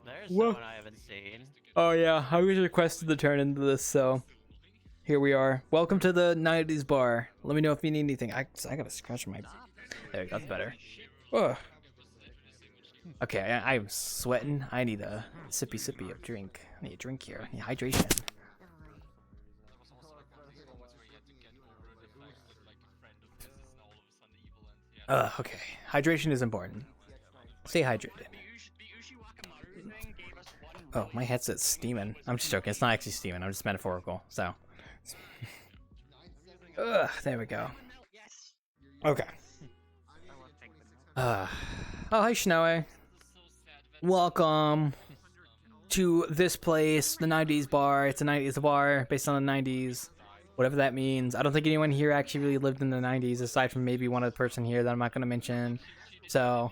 There's someone I haven't seen. Oh yeah, I was requested to turn into this. So here we are. Welcome to the 90's bar. Let me know if you need anything. I gotta scratch my... There we go, that's better. Ugh. Okay, I'm sweating. I need a sippy of drink. I need a drink here. I need hydration. Okay. Hydration is important. Stay hydrated. Oh, my headset's steaming. I'm just joking. It's not actually steaming. I'm just metaphorical. So. There we go. Okay. Oh, hi, Snowy. Welcome to this place, the 90's bar. It's a 90's bar based on the 90's. Whatever that means. I don't think anyone here actually really lived in the 90's, aside from maybe one other person here that I'm not going to mention. So,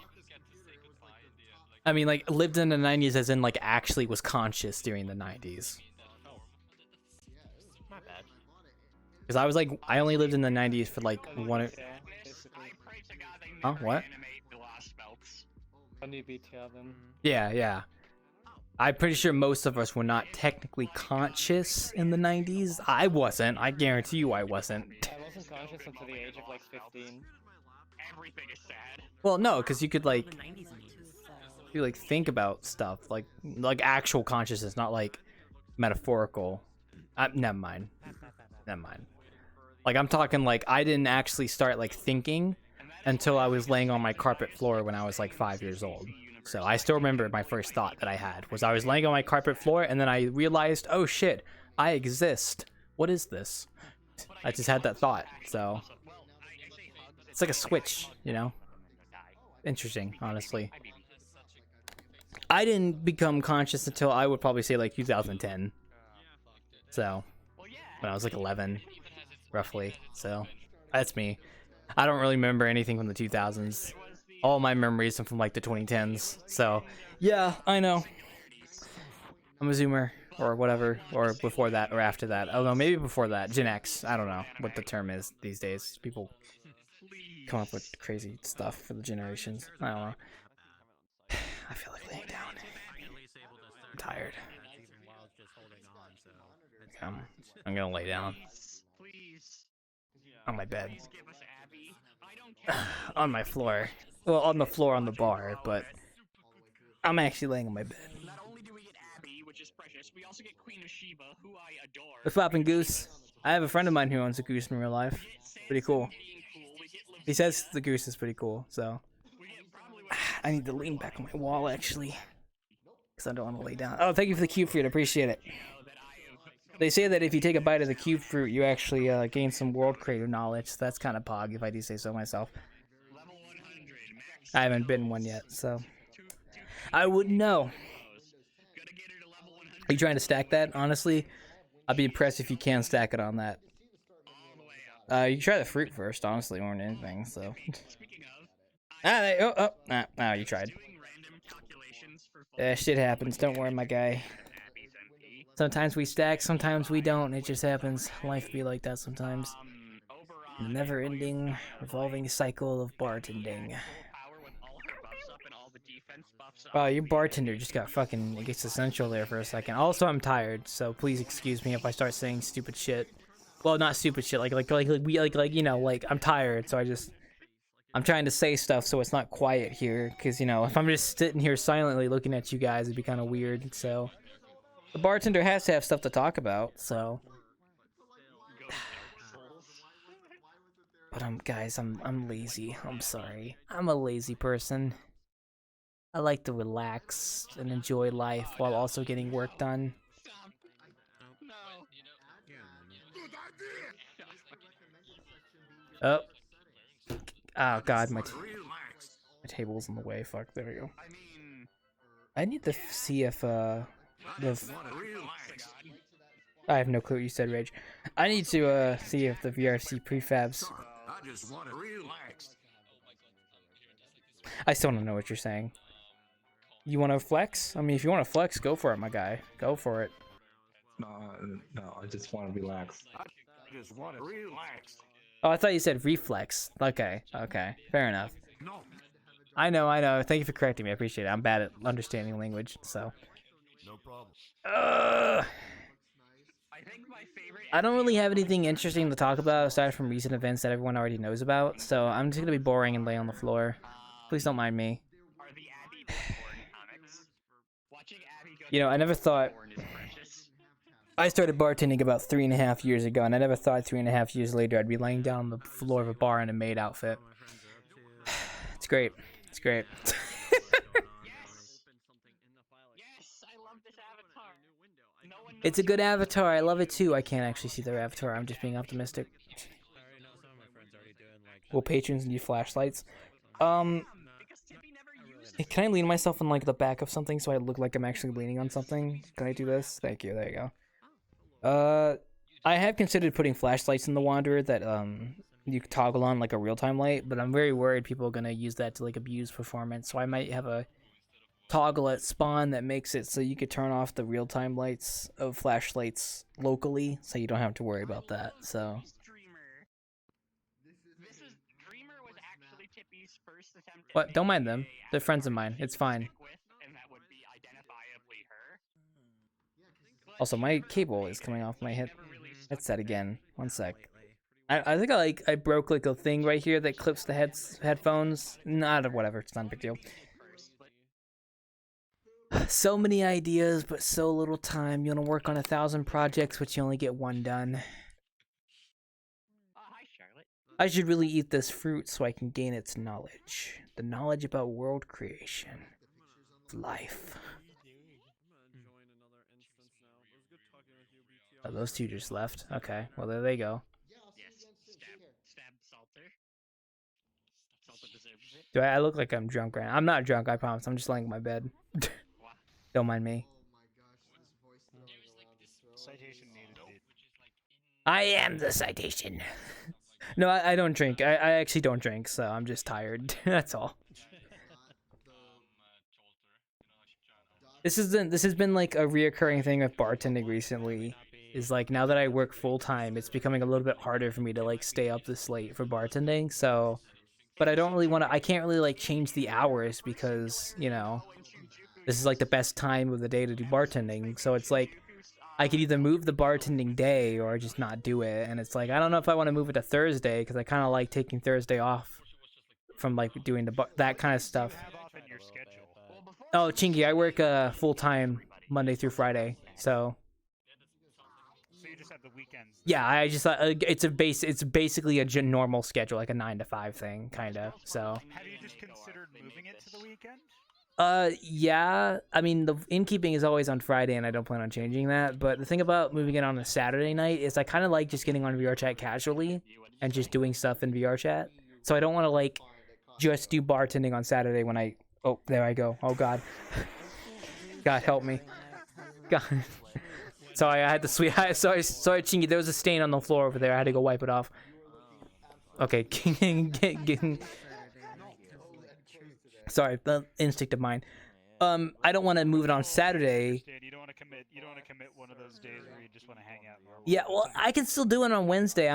I mean, like, lived in the 90's as in, like, actually was conscious during the 90's. Not bad. Because I was, like, I only lived in the 90's for, like, one... Huh? What? When you BTR them. Yeah. I'm pretty sure most of us were not technically conscious in the 90's. I wasn't. I guarantee you I wasn't. I wasn't conscious until the age of like 15. Everything is sad. Well, no, because you could like, think about stuff like actual consciousness, not like metaphorical. Never mind. Like I'm talking like I didn't actually start like thinking until I was laying on my carpet floor when I was like 5 years old. So I still remember my first thought that I had was I was laying on my carpet floor and then I realized, oh shit, I exist. What is this? I just had that thought. So it's like a switch, you know? Interesting, honestly. I didn't become conscious until I would probably say like 2010. So when I was like 11, roughly. So that's me. I don't really remember anything from the 2000s. All my memories are from like the 2010s. So yeah, I know. I'm a Zoomer or whatever, or before that or after that. Oh no, maybe before that. Gen X. I don't know what the term is these days. People come up with crazy stuff for the generations. I don't know. I feel like laying down. I'm tired. I'm gonna lay down on my bed. On my floor. Well, on the floor on the bar, but I'm actually laying on my bed. Not only do we get Abby, which is precious, we also get Queen of Sheba, who I adore. The flopping goose. I have a friend of mine who owns a goose in real life. Pretty cool. He says the goose is pretty cool, so I need to lean back on my wall actually, because I don't want to lay down. Oh, thank you for the cube fruit. I appreciate it. They say that if you take a bite of the cube fruit, you actually gain some world creator knowledge. So that's kind of pog, if I do say so myself. I haven't bitten one yet, so I wouldn't know. Are you trying to stack that? Honestly, I'd be impressed if you can stack it on that. You can try the fruit first, honestly, more than anything. So. You tried. Shit happens. Don't worry, my guy. Sometimes we stack, sometimes we don't. It just happens. Life be like that sometimes. The never-ending, revolving cycle of bartending. Wow, your bartender just got fucking existential there for a second. Also, I'm tired, so please excuse me if I start saying stupid shit. Well, not stupid shit, like you know, like I'm tired, so I'm trying to say stuff so it's not quiet here, because you know, if I'm just sitting here silently looking at you guys, it'd be kind of weird. So the bartender has to have stuff to talk about. So, but guys, I'm lazy. I'm sorry. I'm a lazy person. I like to relax and enjoy life while also getting work done. Oh. Oh god, my table's in the way. Fuck, there we go. I need to see if I have no clue what you said, Rage. I need to see if the VRC prefabs. I just want to relax. I still don't know what you're saying. You want to flex? I mean, if you want to flex, go for it, my guy. Go for it. No, I just want to relax. I just want to relax. Oh, I thought you said reflex. Okay, fair enough. No. I know. Thank you for correcting me. I appreciate it. I'm bad at understanding language, so. No problem. I I don't really have anything interesting to talk about aside from recent events that everyone already knows about, so I'm just gonna be boring and lay on the floor. Please don't mind me. You know, I never thought... I started bartending about 3.5 years ago, and I never thought 3.5 years later I'd be laying down on the floor of a bar in a maid outfit. It's great. It's great. It's a good avatar. I love it too. I can't actually see their avatar. I'm just being optimistic. Will patrons need flashlights? Can I lean myself on like the back of something so I look like I'm actually leaning on something? Can I do this? Thank you. There you go. I have considered putting flashlights in the Wanderer that you could toggle on like a real-time light, but I'm very worried people are gonna use that to like abuse performance. So I might have a toggle at spawn that makes it so you could turn off the real-time lights of flashlights locally, so you don't have to worry about that. So. What? Don't mind them. They're friends of mine. It's fine. Also, my cable is coming off my headset again. One sec. I think I broke like a thing right here that clips the headphones. Not whatever. It's not a big deal. So many ideas, but so little time. You want to work on 1,000 projects, but you only get one done. I should really eat this fruit so I can gain its knowledge. The knowledge about world creation. Life. Oh, those two just left. Okay, well there they go. Do I look like I'm drunk right now? I'm not drunk, I promise. I'm just laying in my bed. Don't mind me. I am the citation. No, I don't drink. I actually don't drink, so I'm just tired. That's all. This has been like a reoccurring thing with bartending recently. Is like now that I work full time, it's becoming a little bit harder for me to like stay up this late for bartending. So, but I don't really want to. I can't really like change the hours because you know this is like the best time of the day to do bartending. So it's like I could either move the bartending day or just not do it. And it's like I don't know if I want to move it to Thursday because I kind of like taking Thursday off from like doing that kind of stuff. Oh, Chingy, I work full time Monday through Friday, so. So you just have the weekends. Yeah, I just it's basically a normal schedule, like a 9 to 5 thing, kind of. So. Have you just considered moving it to the weekend? Yeah. I mean, the innkeeping is always on Friday, and I don't plan on changing that. But the thing about moving it on a Saturday night is I kind of like just getting on VRChat casually and just doing stuff in VRChat. So I don't want to like just do bartending on Saturday when I. Oh, there I go. Oh God. God help me. God. Sorry, I had to sweep. Sorry, Chingy. There was a stain on the floor over there. I had to go wipe it off. Okay. Sorry, the instinct of mine. I don't want to move it on Saturday. You don't want to commit. You don't want to commit one of those days where you just want to hang out. Yeah, well, I can still do it on Wednesday.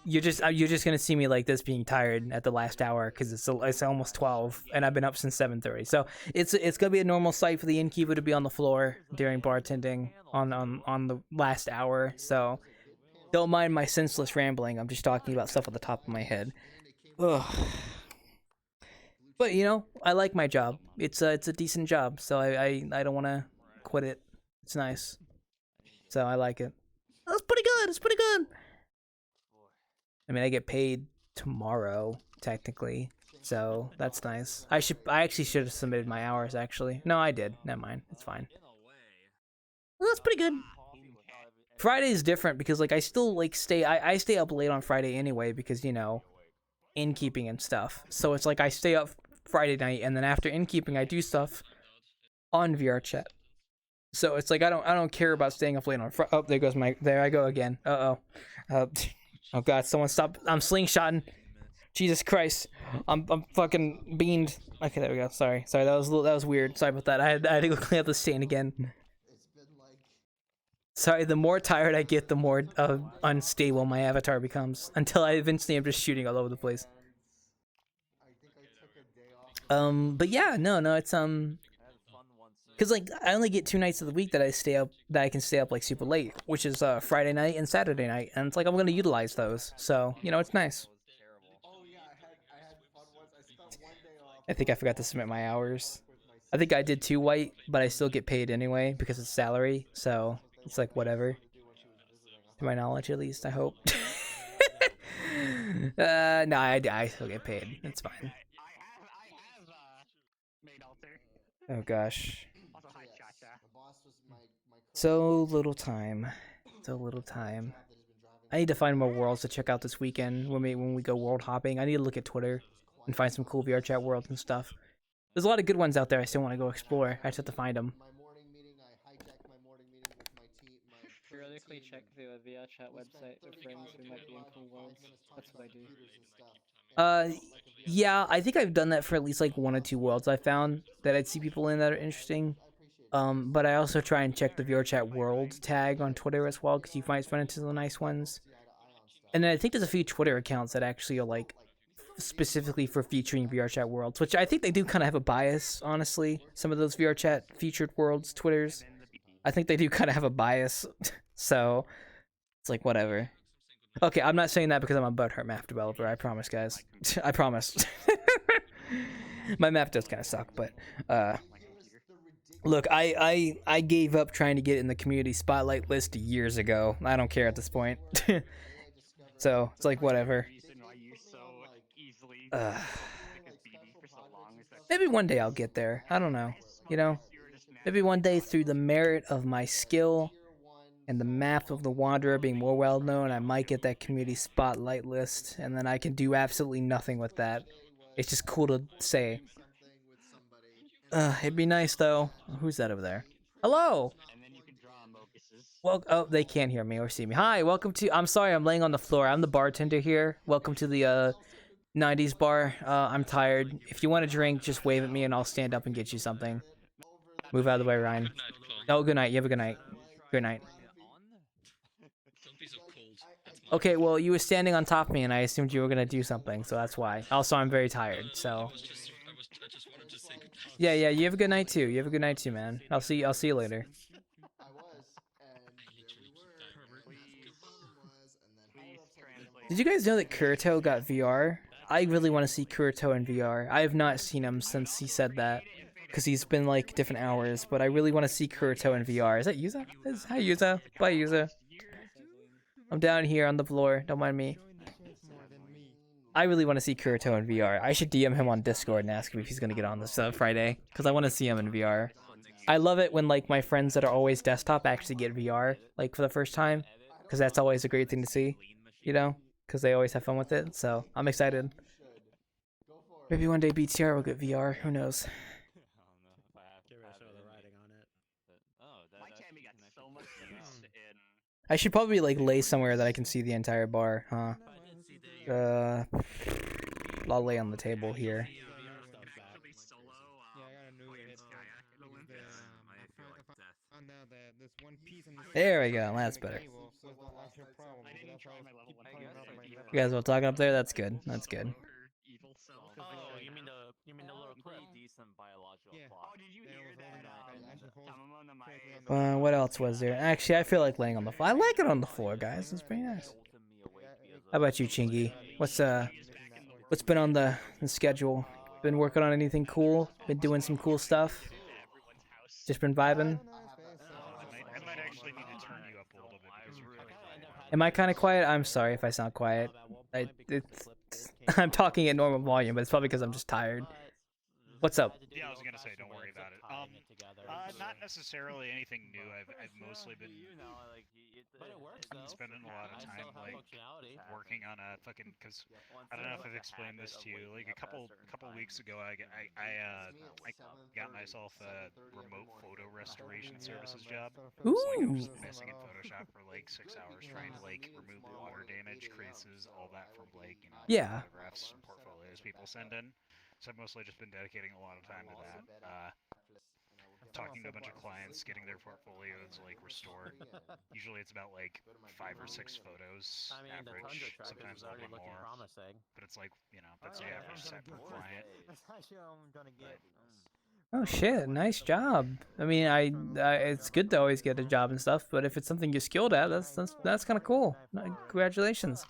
You're just gonna see me like this, being tired at the last hour because it's almost 12 and I've been up since 7:30. So it's gonna be a normal sight for the innkeeper to be on the floor during bartending on the last hour. So don't mind my senseless rambling. I'm just talking about stuff at the top of my head. Ugh. But you know, I like my job. It's a decent job, so I don't want to quit it. It's nice, so I like it. That's pretty good. It's pretty good. I mean, I get paid tomorrow technically, so that's nice. I actually should have submitted my hours. Actually, no, I did. Never mind. It's fine. Well, that's pretty good. Friday is different because like I still like I stay up late on Friday anyway because you know, innkeeping and stuff. So it's like I stay up Friday night and then after innkeeping I do stuff on VRChat. So it's like I don't care about staying up late on Friday. Oh, there I go again. Oh God, someone stop! I'm slingshotting. Jesus Christ, I'm fucking beamed. Okay, there we go. Sorry, that was weird. Sorry about that. I had to go clean up the stain again. Sorry, the more tired I get, the more unstable my avatar becomes until I eventually am just shooting all over the place. But yeah, no, it's Cause like I only get 2 nights of the week that I can stay up like super late, which is Friday night and Saturday night, and it's like I'm gonna utilize those. So you know it's nice. Oh yeah, I had fun once. I spent one day off. I think I forgot to submit my hours. I think I did 2 white, but I still get paid anyway because it's salary. So it's like whatever. To my knowledge, at least I hope. No, I still get paid. It's fine. Oh gosh. So little time. So little time. I need to find more worlds to check out this weekend when we go world hopping. I need to look at Twitter and find some cool VRChat worlds and stuff. There's a lot of good ones out there I still want to go explore. I just have to find them. My morning meeting, I hijacked my morning meeting with my team. Periodically check the VRChat website with friends who might be in cool worlds. That's what I do. Yeah, I think I've done that for at least like 1 or 2 worlds I found that I'd see people in that are interesting. But I also try and check the VRChat world tag on Twitter as well, because you might run into the nice ones. And then I think there's a few Twitter accounts that actually are like specifically for featuring VRChat worlds, which I think they do kind of have a bias, honestly. Some of those VRChat featured worlds Twitters, I think they do kind of have a bias. So it's like whatever. Okay, I'm not saying that because I'm a butthurt map developer. I promise, guys. I promise. My map does kind of suck, but look, I gave up trying to get in the community spotlight list years ago. I don't care at this point. So it's like whatever. Maybe one day I'll get there. I don't know. You know, maybe one day through the merit of my skill and the map of the Wanderer being more well known, I might get that community spotlight list, and then I can do absolutely nothing with that. It's just cool to say. It'd be nice though. Who's that over there? Hello. Well, oh, they can't hear me or see me. Hi, welcome to. I'm sorry, I'm laying on the floor. I'm the bartender here. Welcome to the 90's bar. I'm tired. If you want a drink, just wave at me and I'll stand up and get you something. Move out of the way, Ryan. Oh, good night. You have a good night. Good night. Okay, well, you were standing on top of me, and I assumed you were gonna do something, so that's why. Also, I'm very tired, so. Yeah, you have a good night too. You have a good night too, man. I'll see you later. Did you guys know that Kurito got VR? I really want to see Kurito in VR. I have not seen him since he said that, because he's been like different hours, but I really want to see Kurito in VR. Is that Yuza? Hi, Yuza. Bye, Yuza. I'm down here on the floor. Don't mind me. I really want to see Kurito in VR. I should DM him on Discord and ask him if he's going to get on this Friday, because I want to see him in VR. I love it when like my friends that are always desktop actually get VR like for the first time, because that's always a great thing to see, you know, because they always have fun with it. So I'm excited. Maybe one day BTR will get VR. Who knows? I should probably like lay somewhere that I can see the entire bar, huh? I'll lay on the table here. There we go. That's better. You guys all talking up there? That's good. That's good. Oh, you mean the little pretty decent biological clock? Oh, did you hear that? What else was there? Actually, I feel like laying on the floor. I like it on the floor, guys. It's pretty nice. How about you, Chingy? What's been on the schedule? Been working on anything cool? Been doing some cool stuff? Just been vibing? I might actually need to turn you up a little bit because you're kind of Am I kind of quiet? I'm sorry if I sound quiet. I'm talking at normal volume, but it's probably because I'm just tired. What's up? Yeah, I was gonna say, don't worry about it. Not necessarily anything new. I've mostly been spending a lot of time like working on a fucking, because I don't know if I've explained this to you. Like a couple weeks ago, I got myself a remote photo restoration services job. Ooh. So, like, I'm just messing in Photoshop for like 6 hours trying to like remove the water damage, creases, all that from like Yeah. photographs and portfolios people send in. So I've mostly just been dedicating a lot of time to that. Talking to a bunch of clients, getting their portfolios like restored. Usually it's about like 5 or 6 photos average. Sometimes a little bit more. But it's like, you know, that's the average set per client. Oh shit! Nice job. I mean, it's good to always get a job and stuff, but if it's something you're skilled at, that's kind of cool. Congratulations.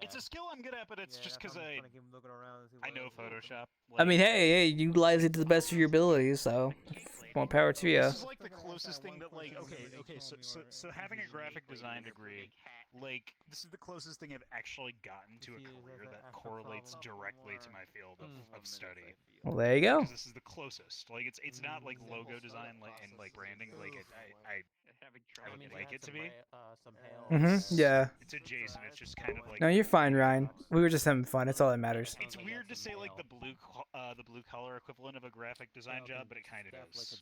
It's a skill I'm good at, but it's just because I know Photoshop. I mean, hey, you utilize it to the best of your abilities, so more power to you. This is like the closest thing that, like, okay, so having a graphic design degree, like, this is the closest thing I've actually gotten to a career that correlates directly to my field of study. Well, there you go. Because this is the closest. Like, it's not like logo design and like branding. Like, I would like it to be. Yeah. It's adjacent. It's just kind of like. No, you're fine, Ryan. We were just having fun. That's all that matters. It's weird to say like the blue collar equivalent of a graphic design job, but it kind of is.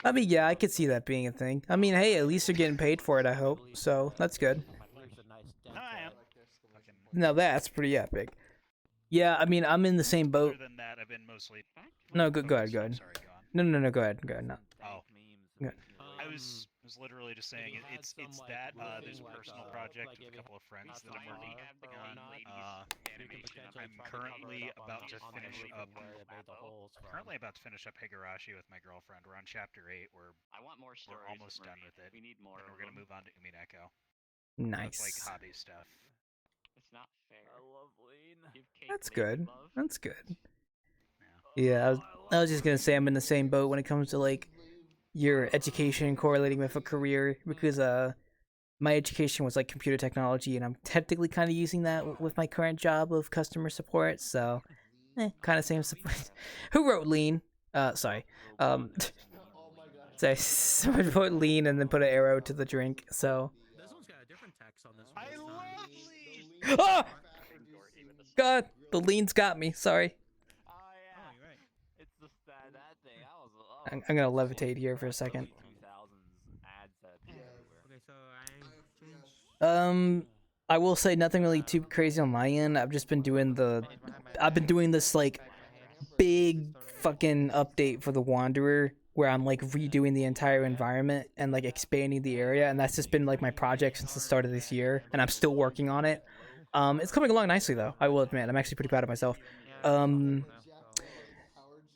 I mean, yeah, I could see that being a thing. I mean, hey, at least you're getting paid for it, I hope. So that's good. Now that's pretty epic. Yeah, I mean, I'm in the same boat. Other than that, I've been mostly. No, go ahead. Sorry, No, go ahead. No. Oh. I was literally just saying it's that there's a personal project with a couple of friends that I'm working on. I'm currently about to finish up. Higurashi with my girlfriend. We're on chapter 8. We're almost done with it. We need more. And we're gonna move on to Umineko. Nice. That's like hobby stuff. It's not fair. I love Lean. That's good. That's good. Yeah, I was just gonna say I'm in the same boat when it comes to like your education correlating with a career, because my education was like computer technology, and I'm technically kind of using that with my current job of customer support. So, kind of same support. Who wrote Lean? Sorry. Sorry, someone wrote Lean and then put an arrow to the drink. So. This one's got a different text on this one. I love Lean. Ah! God, the Lean's got me. Sorry. I'm gonna levitate here for a second. I will say nothing really too crazy on my end. I've just been doing this like big fucking update for the Wanderer, where I'm like redoing the entire environment and like expanding the area, and that's just been like my project since the start of this year, and I'm still working on it. It's coming along nicely though, I will admit. I'm actually pretty proud of myself.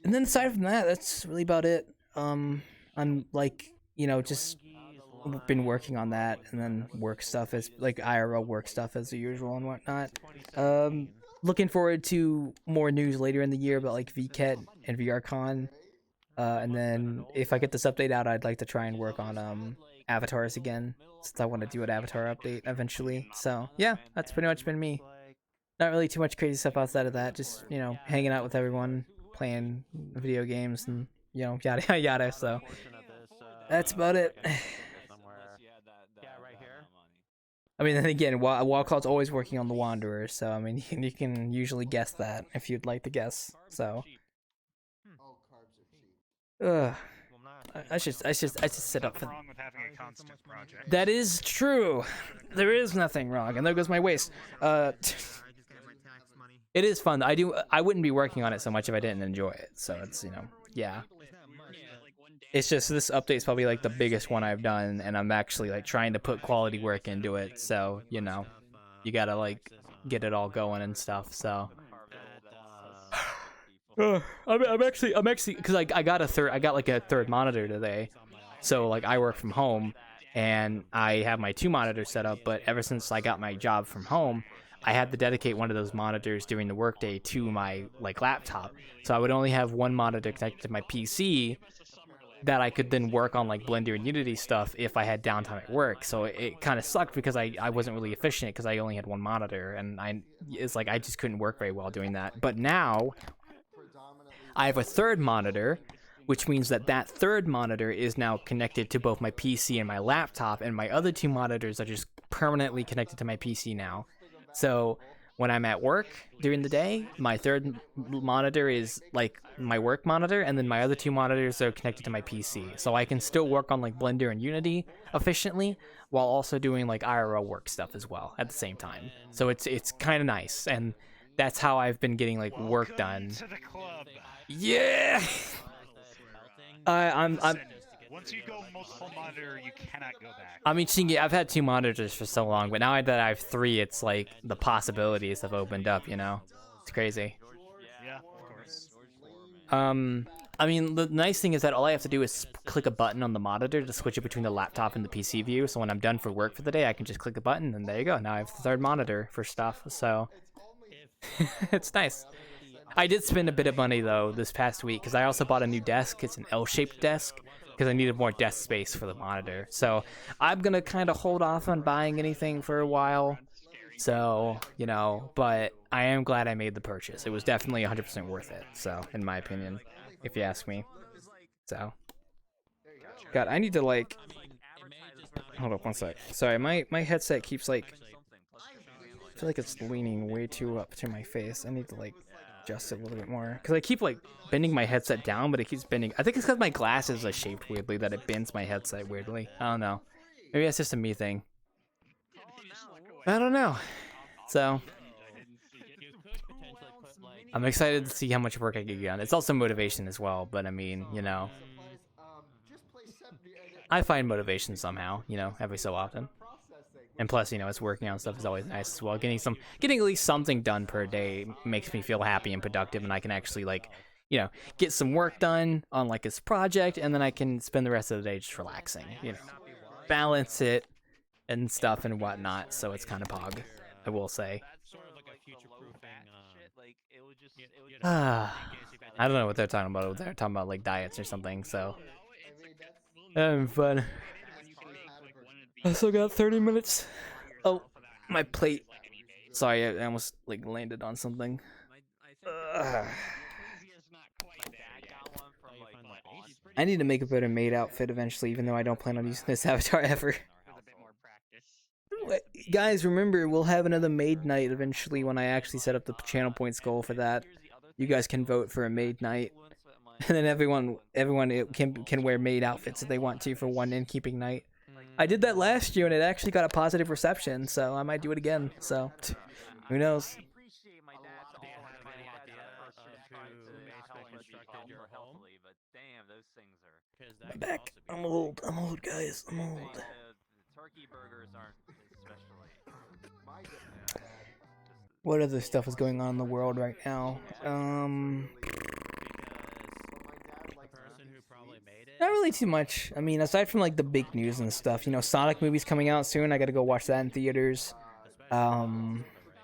And then aside from that, that's really about it. I'm like, just been working on that, and then work stuff as like IRL work stuff as usual and whatnot. Looking forward to more news later in the year about like VRChat and VRCon. And then if I get this update out, I'd like to try and work on avatars again, since I want to do an avatar update eventually. So yeah, that's pretty much been me. Not really too much crazy stuff outside of that. Just hanging out with everyone, playing video games, and yada yada. So that's about it. I mean, then again, Wildcard's always working on the Wanderer, so I mean, you can usually guess that if you'd like to guess. So, I should sit up for. That is true. There is nothing wrong, and there goes my waist. It is fun. I wouldn't be working on it so much if I didn't enjoy it. So it's yeah. It's just this update's probably like the biggest one I've done, and I'm actually like trying to put quality work into it. So you gotta like get it all going and stuff. So I'm actually because I got like a third monitor today. So like I work from home, and I have my 2 monitors set up. But ever since I got my job from home, I had to dedicate one of those monitors during the workday to my like laptop. So I would only have one monitor connected to my PC that I could then work on like Blender and Unity stuff if I had downtime at work. So it kind of sucked because I wasn't really efficient because I only had one monitor, and it's like I just couldn't work very well doing that. But now I have a third monitor, which means that third monitor is now connected to both my PC and my laptop, and my other 2 monitors are just permanently connected to my PC now. So when I'm at work during the day, my third monitor is like my work monitor, and then my other 2 monitors are connected to my PC. So I can still work on like Blender and Unity efficiently while also doing like IRL work stuff as well at the same time. So it's kind of nice, and that's how I've been getting like work done. To the club. Yeah. I'm Once you go multiple monitor, you cannot go back. I mean, Shingi, I've had 2 monitors for so long, but now that I have 3, it's like the possibilities have opened up, It's crazy. Yeah, of course. I mean, the nice thing is that all I have to do is click a button on the monitor to switch it between the laptop and the PC view. So when I'm done for work for the day, I can just click a button, and there you go. Now I have the third monitor for stuff. So it's nice. I did spend a bit of money though this past week because I also bought a new desk. It's an L-shaped desk because I needed more desk space for the monitor. So I'm gonna kind of hold off on buying anything for a while. So, you know, but I am glad I made the purchase. It was definitely 100% worth it. So, in my opinion, if you ask me. So, God, I need to like. Hold up one sec. Sorry, my headset keeps like. I feel like it's leaning way too up to my face. I need to like adjust it a little bit more because I keep like bending my headset down, but it keeps bending. I think it's because my glasses are shaped weirdly that it bends my headset weirdly. I don't know. Maybe that's just a me thing. I don't know. So I'm excited to see how much work I can get done. It's also motivation as well, but I mean, you know, I find motivation somehow, you know, every so often. And plus, you know, it's working on stuff is always nice as well. Getting at least something done per day makes me feel happy and productive, and I can actually like, you know, get some work done on like this project, and then I can spend the rest of the day just relaxing, you know, balance it and stuff and whatnot. So it's kind of pog, I will say. I don't know what they're talking about. They're talking about like diets or something. So having fun. I still got 30 minutes. Oh, my plate. Sorry, I almost like landed on something. I need to make a better maid outfit eventually, even though I don't plan on using this avatar ever. Guys, remember, we'll have another maid night eventually when I actually set up the channel points goal for that. You guys can vote for a maid night. And then everyone can wear maid outfits if they want to for one innkeeping night. I did that last year and it actually got a positive reception, so I might do it again. So, who knows? I'm back. I'm old. I'm old, guys. I'm old. What other stuff is going on in the world right now? Not really too much. I mean, aside from like the big news and stuff, you know, Sonic movie's coming out soon. I gotta go watch that in theaters. I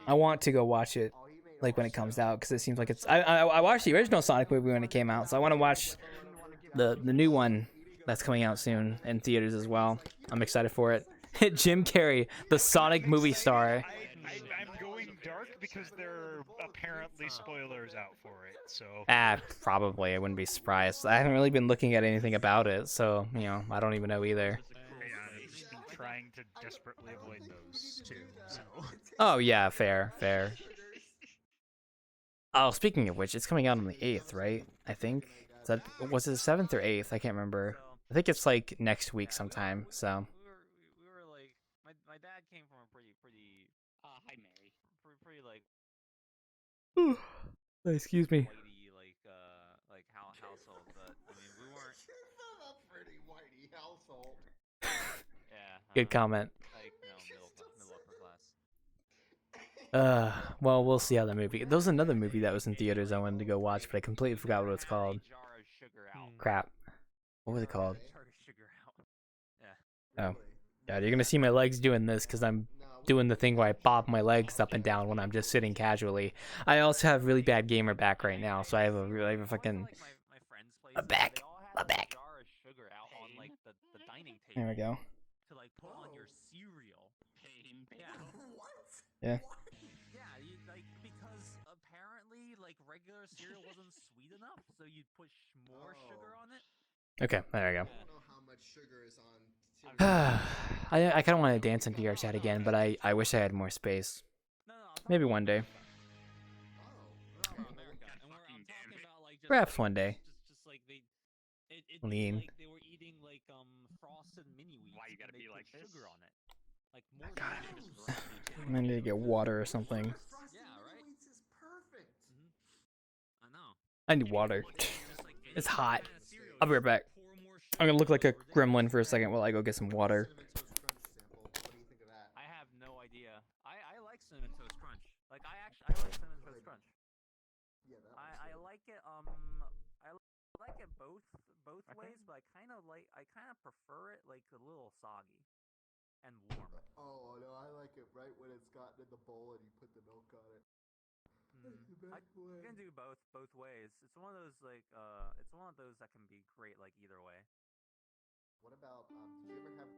want to go watch it like when it comes out because it seems like it's. I watched the original Sonic movie when it came out, so I want to watch the new one that's coming out soon in theaters as well. I'm excited for it. Jim Carrey, the Sonic movie star. I'm going dark because there are apparently spoilers out for it, so... Probably. I wouldn't be surprised. I haven't really been looking at anything about it, so, you know, I don't even know either. Yeah, I've just been trying to desperately avoid those, too, so... Oh, yeah, fair. Oh, speaking of which, it's coming out on the 8th, right? I think? Was it the 7th or 8th? I can't remember. I think it's, like, next week sometime, so... We were like, my dad came from a pretty hi Mary, pretty like Excuse me. like household, but I mean we weren't. A pretty whitey household. Yeah. Good comment. Like middle upper class. Well, we'll see how that movie. There was another movie that was in theaters I wanted to go watch, but I completely forgot what it's called. Crap. What was it called? Oh. God, you're gonna see my legs doing this because I'm doing the thing where I bob my legs up and down when I'm just sitting casually. I also have really bad gamer back right now, so I have a fucking a back. There we go. To like put on your cereal. Yeah. Yeah, like because apparently like regular cereal wasn't sweet enough, so you'd put more sugar on it. Okay, there we go. I don't know how much sugar is on. I kind of want to dance in VRChat again, but I wish I had more space. Maybe one day. Perhaps one day. Lean. They were eating like frosted mini wheats. Why you gotta be like this? Sugar on it. Like more God. I'm gonna need to get water or something. Yeah, right. Is perfect. I know. I need water. It's hot. I'll be right back. I'm gonna look like a gremlin for a second while I go get some water. I have no idea. I like Cinnamon Toast Crunch. Like I like Cinnamon Toast Crunch. I like it. I like like it both ways, but I kind of prefer it like a little soggy and warm. Oh no, I like it right when it's gotten in the bowl and you put the milk on it. I can do both ways. It's one of those that can be great like either way. What about did you ever have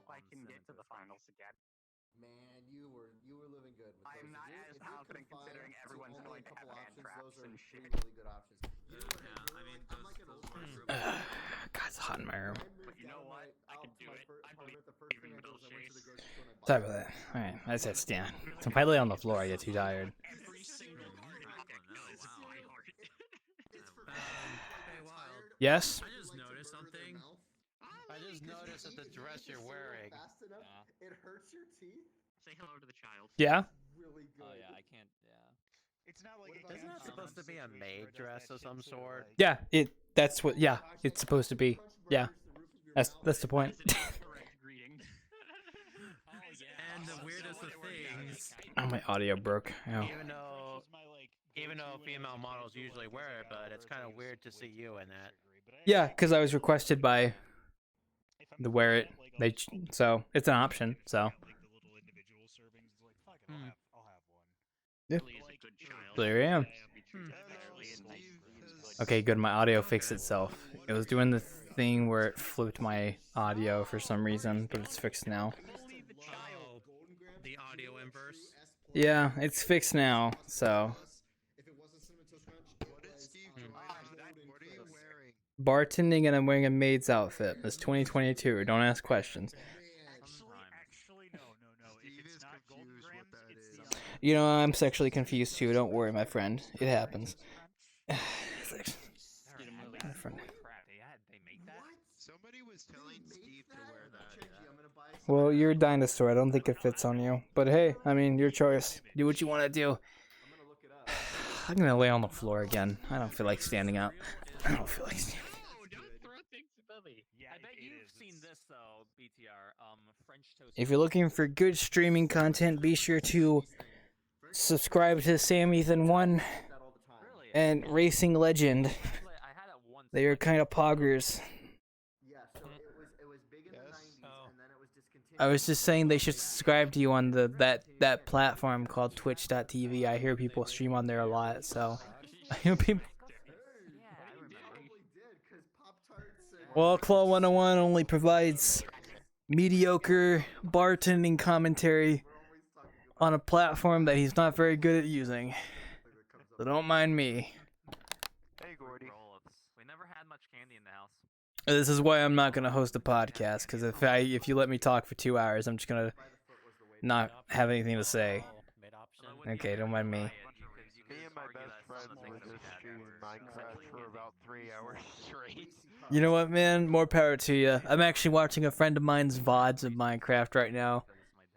I can get to the finals again. Man, you were living good with those. I'm not as confident considering everyone's going to have hand traps those are and three shit. really good options. I mean, God, it's hot in my room. But you know what? I can do it. I believe in Bill Chase. Sorry about that. Alright, I said stand. So if I lay on the floor, I get too tired. Every single Hey, Wild. Yes? I just noticed something. I just noticed that the dress you're wearing. It hurts your teeth. Say hello to the child. Yeah? Really good. Oh yeah, I can't. Yeah. It's not like Isn't that supposed to be a maid dress of some sort? Yeah, that's what it's supposed to be. Yeah. That's the point. And the weirdest of things. Oh, my audio broke. Oh. Even though female models usually wear it, but it's kind of weird to see you in that. Yeah, because I was requested by the Wear It. So it's an option. So. Yeah. There I am. Okay, good. My audio fixed itself. It was doing the thing where it flipped my audio for some reason, but it's fixed now. Oh, the audio inverse. Yeah, it's fixed now. So. Bartending, and I'm wearing a maid's outfit. It's 2022. Don't ask questions. You know, I'm sexually confused too. Don't worry, my friend. It happens. Somebody was telling Steve to wear that. Well, you're a dinosaur. I don't think it fits on you. But hey, I mean, your choice. Do what you want to do. I'm gonna lay on the floor again. I don't feel like standing up. I don't feel like standing. I bet you've seen this though, BTR. French toast. If you're looking for good streaming content, be sure to subscribe to Sam Ethan 1 and Racing Legend. They are kind of poggers. I was just saying they should subscribe to you on that platform called Twitch.tv. I hear people stream on there a lot, so I hear people. Well, Claw 101 only provides mediocre bartending commentary on a platform that he's not very good at using. So don't mind me. Hey, Gordy. We never had much candy in the house. This is why I'm not gonna host a podcast, because if you let me talk for 2 hours, I'm just gonna not have anything to say. Okay, don't mind me. Me and my best friends were just streaming Minecraft for about 3 hours straight. You know what, man? More power to you. I'm actually watching a friend of mine's VODs of Minecraft right now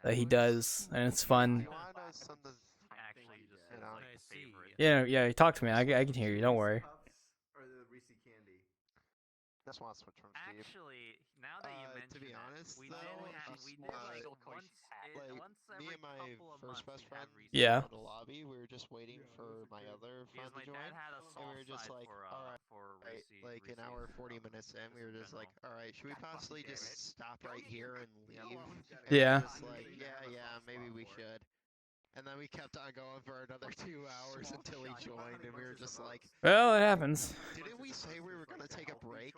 that he does, and it's fun. Actually, just his like favorite. Yeah, he talked to me. I can hear you. Don't worry. Or the Reese candy. Just want to switch from Steve. Actually, now that you mention to be honest, we though, did like once me every and my couple of first months best friend Yeah. in the lobby, we were just waiting for my other friend because to my join, dad had a and soft we were just side like, for alright, like an hour 40 minutes in, we were just like, alright, should we possibly just stop right here and leave? And we Yeah. were just like, yeah, maybe we should. And then we kept on going for another 2 hours until he joined, and we were just like, Well, it happens. didn't we say we were gonna take a break?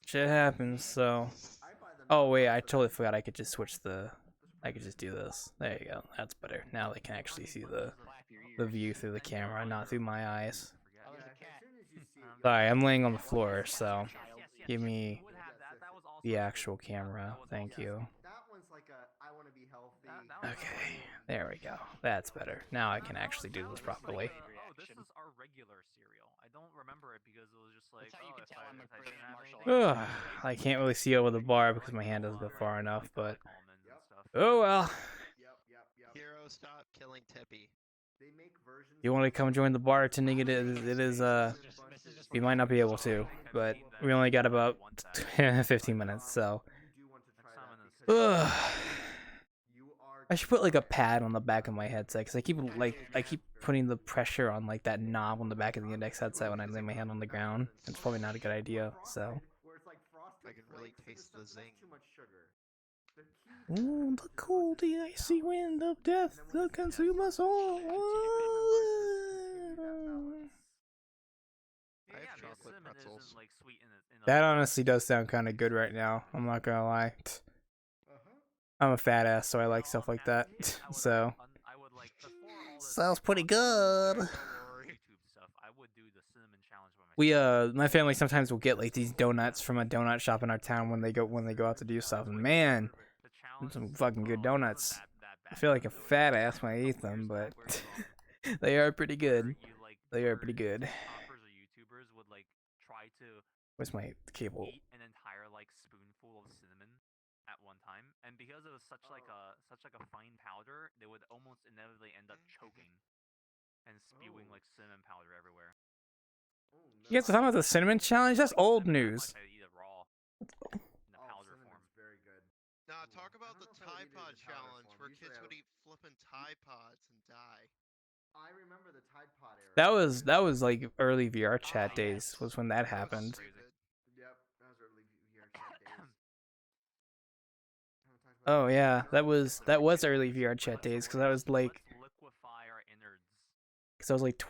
Shit happens. So. Oh wait, I totally forgot. I could just switch the. I could just do this. There you go. That's better. Now they can actually see the view through the camera, not through my eyes. Sorry, I'm laying on the floor, so give me the actual camera. Thank you. That one's like a I want to be healthy. Okay, there we go. That's better. Now I can actually do this properly. Oh, this is our regular cereal. I don't remember it because it was just like, oh, if I didn't have it, I can't really see over the bar because my hand doesn't go far enough, but oh well. Hero, stop killing Tippy. You want to come join the bartending? It is we might not be able to, but we only got about 15 minutes, so. Ugh. I should put like a pad on the back of my headset because I keep putting the pressure on like that knob on the back of the index headset when I lay my hand on the ground. It's probably not a good idea. So. I can really taste the zing. Ooh, the cold, the icy wind of death will consume us all. I have chocolate pretzels. That honestly does sound kind of good right now. I'm not gonna lie. I'm a fat ass, so I like stuff like that. So. Sounds pretty good. We my family sometimes will get like these donuts from a donut shop in our town when they go out to do stuff. And man, some fucking good donuts. I feel like a fat ass when I eat them, but they are pretty good. They are pretty good. Where's my cable? An entire like spoonful of cinnamon at one time, and because it was such like a fine powder, they would almost inevitably end up choking and spewing like cinnamon powder everywhere. You guys are talking about the cinnamon challenge? That's old news. Nah, talk about the Tide Pod challenge where kids would eat flippin' Tide Pods and die. I remember the Tide Pod era. That was like early VRChat days was when that happened. Yep, that was early VRChat days. Oh yeah, that was early VRChat days because I was like,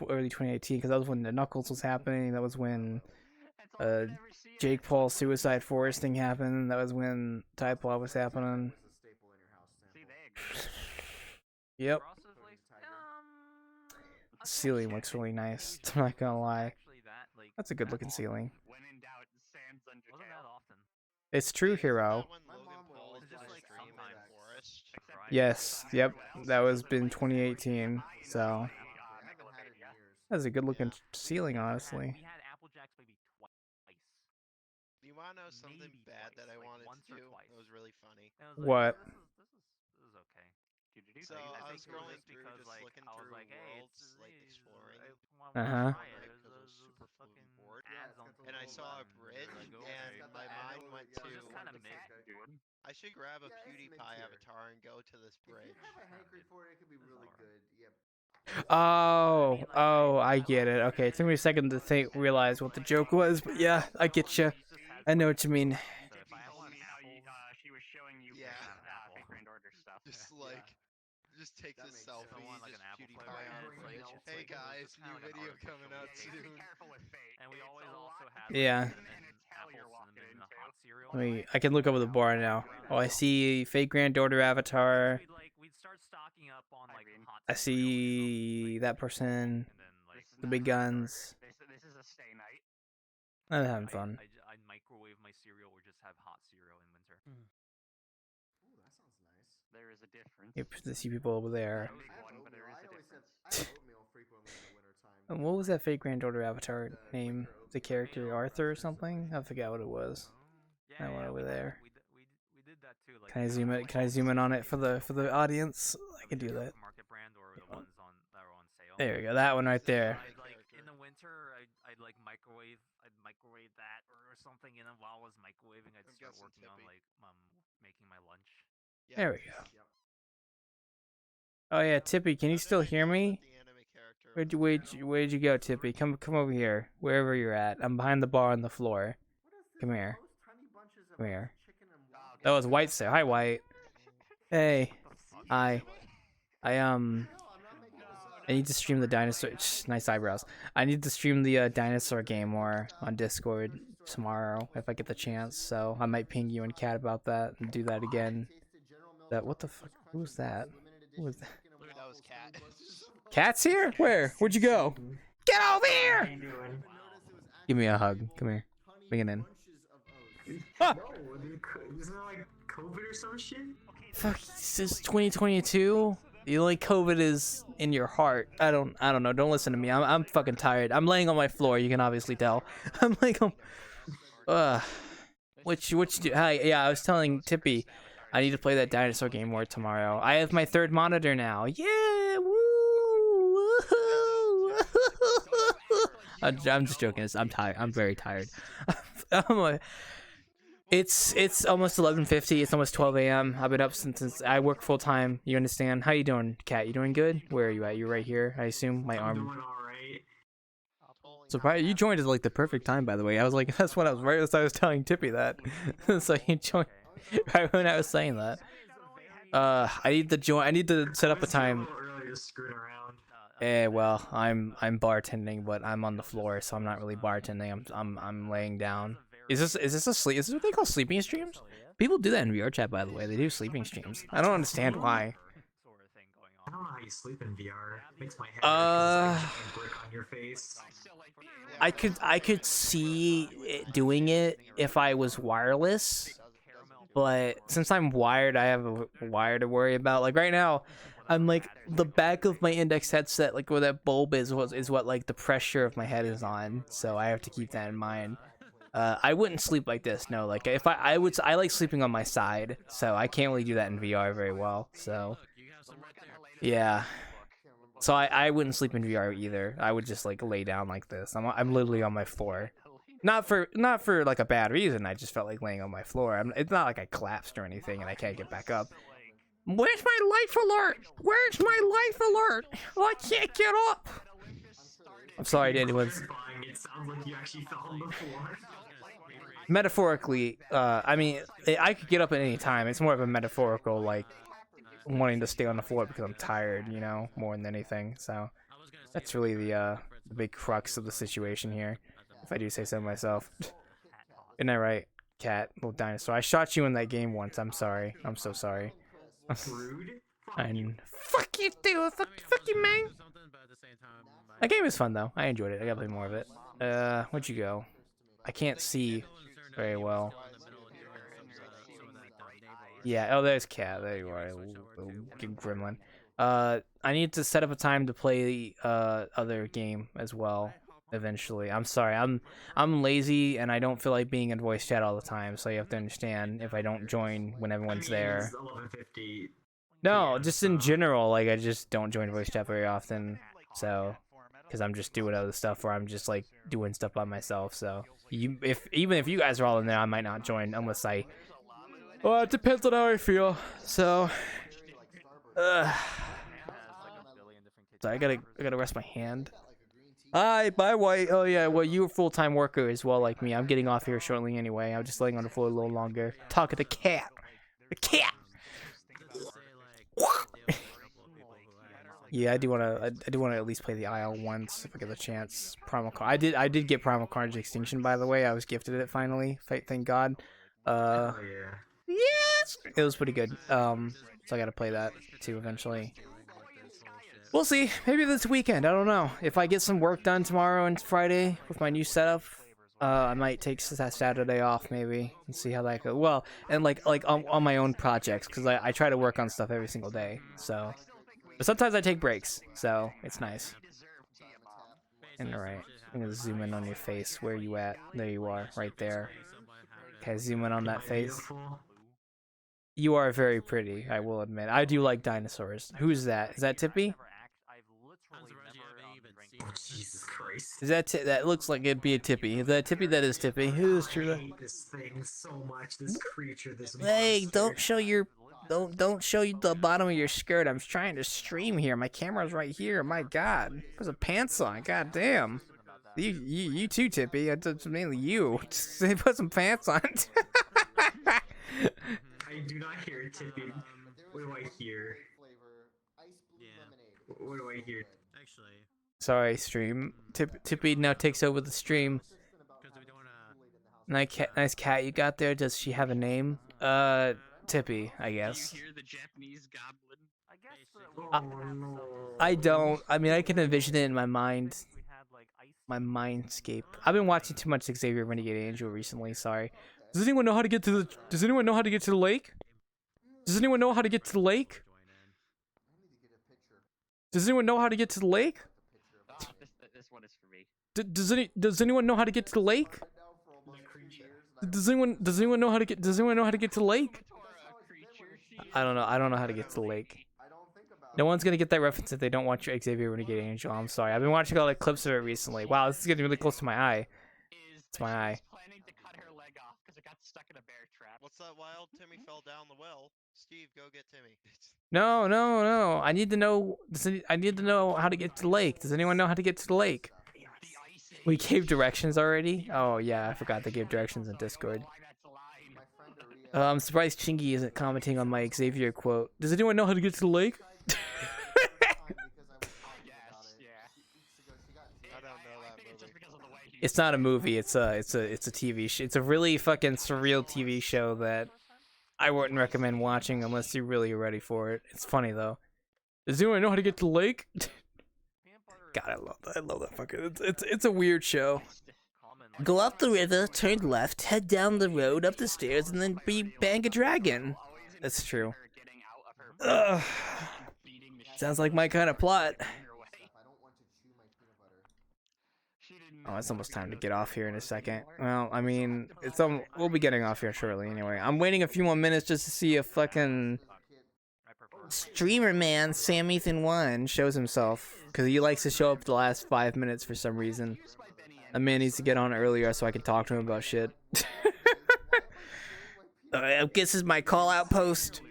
early 2018 because that was when the Knuckles was happening. That was when Jake Paul's Suicide Forest thing happened. That was when Tide Pod was happening. Yep. Ceiling looks really nice. I'm not gonna lie. That's a good looking ceiling. It's true, Hero. Yes, yep. That was been 2018. So that's a good looking ceiling, honestly. You wanna know something bad that I wanted to do? It was really funny. What? This is okay. So I was scrolling through, just looking through worlds, like exploring. Uh-huh. Because I was super fucking bored. And I saw a bridge, and my mind went to, I should grab a PewDiePie avatar and go to this bridge. If you have a hankering for it, it could be really good. Yep. Oh, I get it. Okay, it took me a second to realize what the joke was, but yeah, I get you. I know what you mean. She was showing you Grand Order stuff. Just take this selfie, just PewDiePie on a bridge. Hey guys, new video coming out soon. And we always also had Yeah. I can look over the bar now. Oh, I see fake granddaughter avatar. I see that person. The big guns. This is a stay night. I'm having fun. I microwave my cereal or just have hot cereal in winter. Ooh, that sounds nice. There is a difference. Yep, I see people over there. And what was that fake granddaughter avatar name? The character Arthur or something? I forgot what it was. That one over there. We did that too. Like, Can I zoom in? Can I zoom in on it for the audience? I can do that. Market brand or the ones on that are on sale. There we go. That one right there. Like in the winter, I'd like microwave that or something, and then while I was microwaving, I'd start working on like making my lunch. There we go. Oh yeah, Tippy, can you still hear me? Where'd you go, Tippy? Come over here, wherever you're at. I'm behind the bar on the floor. Come here. Come here. That was White there. Hi, White. Hey. Hi. I need to stream the dinosaur. Nice eyebrows. I need to stream the dinosaur game more on Discord tomorrow if I get the chance. So I might ping you and Kat about that and do that again. What the fuck? Who's that? Who was that? That was Cat. Cat's here? Where? Where'd you go? Get over here! Give me a hug. Come here. Bring it in. Ah! Isn't that like COVID or some shit? Fuck, this is 2022. The only COVID is in your heart. I don't know. Don't listen to me. I'm fucking tired. I'm laying on my floor. You can obviously tell. I'm like, what you do? Hi, yeah, I was telling Tippy, I need to play that dinosaur game more tomorrow. I have my third monitor now. Yeah, woo! I'm just joking. I'm tired. I'm very tired. It's almost 11:50. It's almost 12 a.m. I've been up since I work full time. You understand? How you doing, Kat? You doing good? Where are you at? You're right here, I assume. My arm. I'm doing alright. Surprise! You joined at like the perfect time, by the way. I was like, that's when I was right as I was telling Tippy that. So you joined right when I was saying that. I need to join. I need to set up a time. Well, I'm bartending, but I'm on the floor, so I'm not really bartending. I'm laying down. Is this a sleep? Is this what they call sleeping streams? People do that in VRChat, by the way. They do sleeping streams. I don't understand why. I don't know how you sleep in VR. It makes my head hurt 'cause it's like a brick on your face. I could see it doing it if I was wireless, but since I'm wired, I have a wire to worry about. Like right now, I'm like the back of my index headset, like where that bulb is what like the pressure of my head is on. So I have to keep that in mind. I wouldn't sleep like this. No, like if I like sleeping on my side, so I can't really do that in VR very well. So yeah, so I wouldn't sleep in VR either. I would just like lay down like this. I'm literally on my floor. Not for like a bad reason. I just felt like laying on my floor. It's not like I collapsed or anything and I can't get back up. Where's my life alert? Where's my life alert? I can't get up. I'm sorry to anyone's. It sounds like you actually fell on the floor. Metaphorically, I mean, I could get up at any time. It's more of a metaphorical, like, wanting to stay on the floor because I'm tired, you know, more than anything. So that's really the big crux of the situation here, if I do say so myself. Isn't that right, Cat, little dinosaur? I shot you in that game once. I'm sorry. I'm so sorry. And fuck you, dude. Fuck you, man. That game is fun though. I enjoyed it. I gotta play more of it. Where'd you go? I can't see very well. Yeah. Oh, there's Cat. There you are, little gremlin. I need to set up a time to play the other game as well. Eventually. I'm sorry. I'm lazy and I don't feel like being in voice chat all the time. So you have to understand if I don't join when everyone's there. No, just in general. Like I just don't join voice chat very often. So. Because I'm just doing other stuff, or I'm just like doing stuff by myself. So, even if you guys are all in there, I might not join unless I. Well, it depends on how I feel. So, so I gotta rest my hand. Hi, bye, White. Oh yeah, well you're a full-time worker as well, like me. I'm getting off here shortly anyway. I'm just laying on the floor a little longer, talking to Cat. The cat. Yeah, I do wanna at least play the Isle once if I get the chance. Primal Car. I did get Primal Carnage Extinction, by the way. I was gifted it finally. Thank God. Yes, it was pretty good. So I gotta play that too eventually. We'll see. Maybe this weekend. I don't know. If I get some work done tomorrow and Friday with my new setup, I might take Saturday off maybe and see how that goes. Well, and like on my own projects, because I try to work on stuff every single day. So But sometimes I take breaks, so it's nice. And alright, I'm gonna zoom in on your face. Where you at? There you are, right there. Okay, zoom in on that face. You are very pretty, I will admit. I do like dinosaurs. Who's that? Is that Tippy? Oh, Jesus Christ. Is that that looks like it'd be a Tippy? Is that Tippy? That is Tippy. Who is true? I hate this thing so much. This creature, this Hey, monster. don't show your don't show you the bottom of your skirt. I'm trying to stream here. My camera's right here. My God, put some pants on. God damn. You too, Tippy. It's mainly you. Put some pants on. I do not hear it tipping. What do I hear? What do I hear? Actually, Sorry, stream. Tippy now takes over the stream. Nice cat you got there. Does she have a name? Tippy, I guess. Do you hear the Japanese goblin? I guess I don't. I mean, I can envision it in my mind. My mindscape. I've been watching too much Xavier Renegade Angel recently. Sorry. Does anyone know how to get to the? Does anyone know how to get to the lake? Does anyone know how to get to the lake? Does anyone know how to get to the lake? This one is for me. Does anyone know how to get to the lake? Does anyone know how to get to the lake? I don't know. I don't know how to get to the lake. No one's gonna get that reference if they don't watch your Xavier Renegade Angel. I'm sorry. I've been watching all the clips of it recently. Wow, this is getting really close to my eye. It's my eye. Planning to cut her leg off because it got stuck in a bear trap. What's that wild? Timmy fell down the well. Steve, go get Timmy. No. I need to know. I need to know how to get to the lake. Does anyone know how to get to the lake? We gave directions already. Oh yeah, I forgot they gave directions in Discord. I'm surprised Chingy isn't commenting on my Xavier quote. Does anyone know how to get to the lake? It's not a movie. It's a TV show. It's a really fucking surreal TV show that I wouldn't recommend watching unless you're really ready for it. It's funny though. Does anyone know how to get to the lake? God, I love that. I love that fucking. It's a weird show. Go up the river, turn left, head down the road, up the stairs, and then bang a dragon. That's true. Ugh. Sounds like my kind of plot. Oh, it's almost time to get off here in a second. Well, I mean, we'll be getting off here shortly anyway. I'm waiting a few more minutes just to see if fucking streamer man Sam Ethan 1 shows himself, because he likes to show up the last 5 minutes for some reason. That man needs to get on earlier so I can talk to him about shit. I guess this is my call out post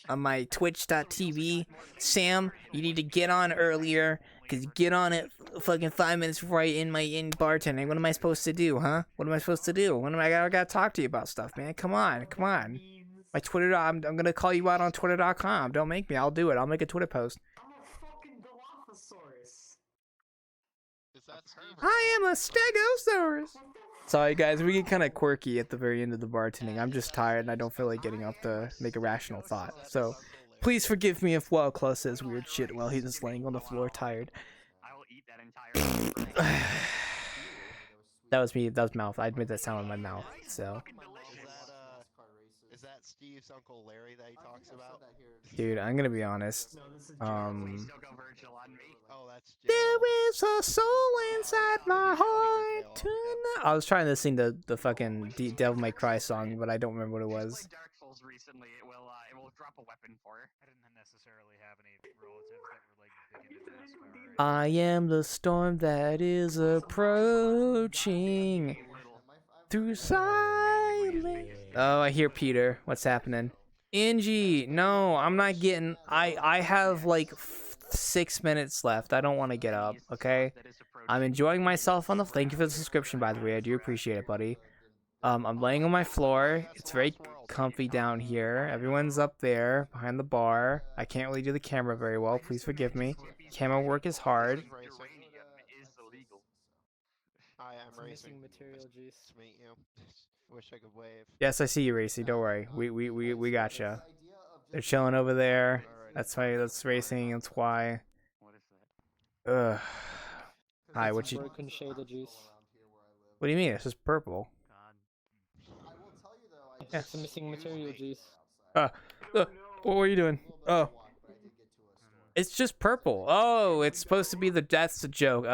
on my twitch.tv. Sam, you need to get on earlier, because you get on it fucking 5 minutes before I in bartending. What am I supposed to do, huh? What am I supposed to do? I gotta talk to you about stuff, man. Come on. My Twitter, I'm gonna call you out on twitter.com. Don't make me. I'll do it. I'll make a Twitter post. I am a Stegosaurus. Sorry guys, we get kind of quirky at the very end of the bartending. I'm just tired and I don't feel like getting up to make a rational thought. So please forgive me if Wild Claw says weird shit while he's just laying on the floor tired. I will eat that entire. That was me. That was mouth. I made that sound with my mouth. So. Is that Steve's Uncle Larry that he talks about? Dude, I'm gonna be honest. Oh, that's there is a soul inside my heart tonight. I was trying to sing the fucking Devil May Cry song, but I don't remember what it was. Dark Souls recently, it will drop a weapon for her. I didn't necessarily have any relatives that were like big into NASCAR. I am the storm that is approaching through silence. Oh, I hear Peter. What's happening? Angie, no, I'm not getting. I have like 6 minutes left. I don't want to get up. Okay, I'm enjoying myself on the. Thank you for the subscription, by the way. I do appreciate it, buddy. I'm laying on my floor. It's very comfy down here. Everyone's up there behind the bar. I can't really do the camera very well. Please forgive me. Camera work is hard. Hi, I'm racing. Missing material juice. Nice to meet you. Wish I could wave. Yes, I see you, Racy. Don't worry. We gotcha. They're chilling over there. That's why that's racing. That's why. Ugh. Hi, what you? Broken shade juice. What do you mean? It's just purple. Yeah. It's a missing material juice. What were you doing? Oh. It's just purple. Oh, it's supposed to be that's the joke.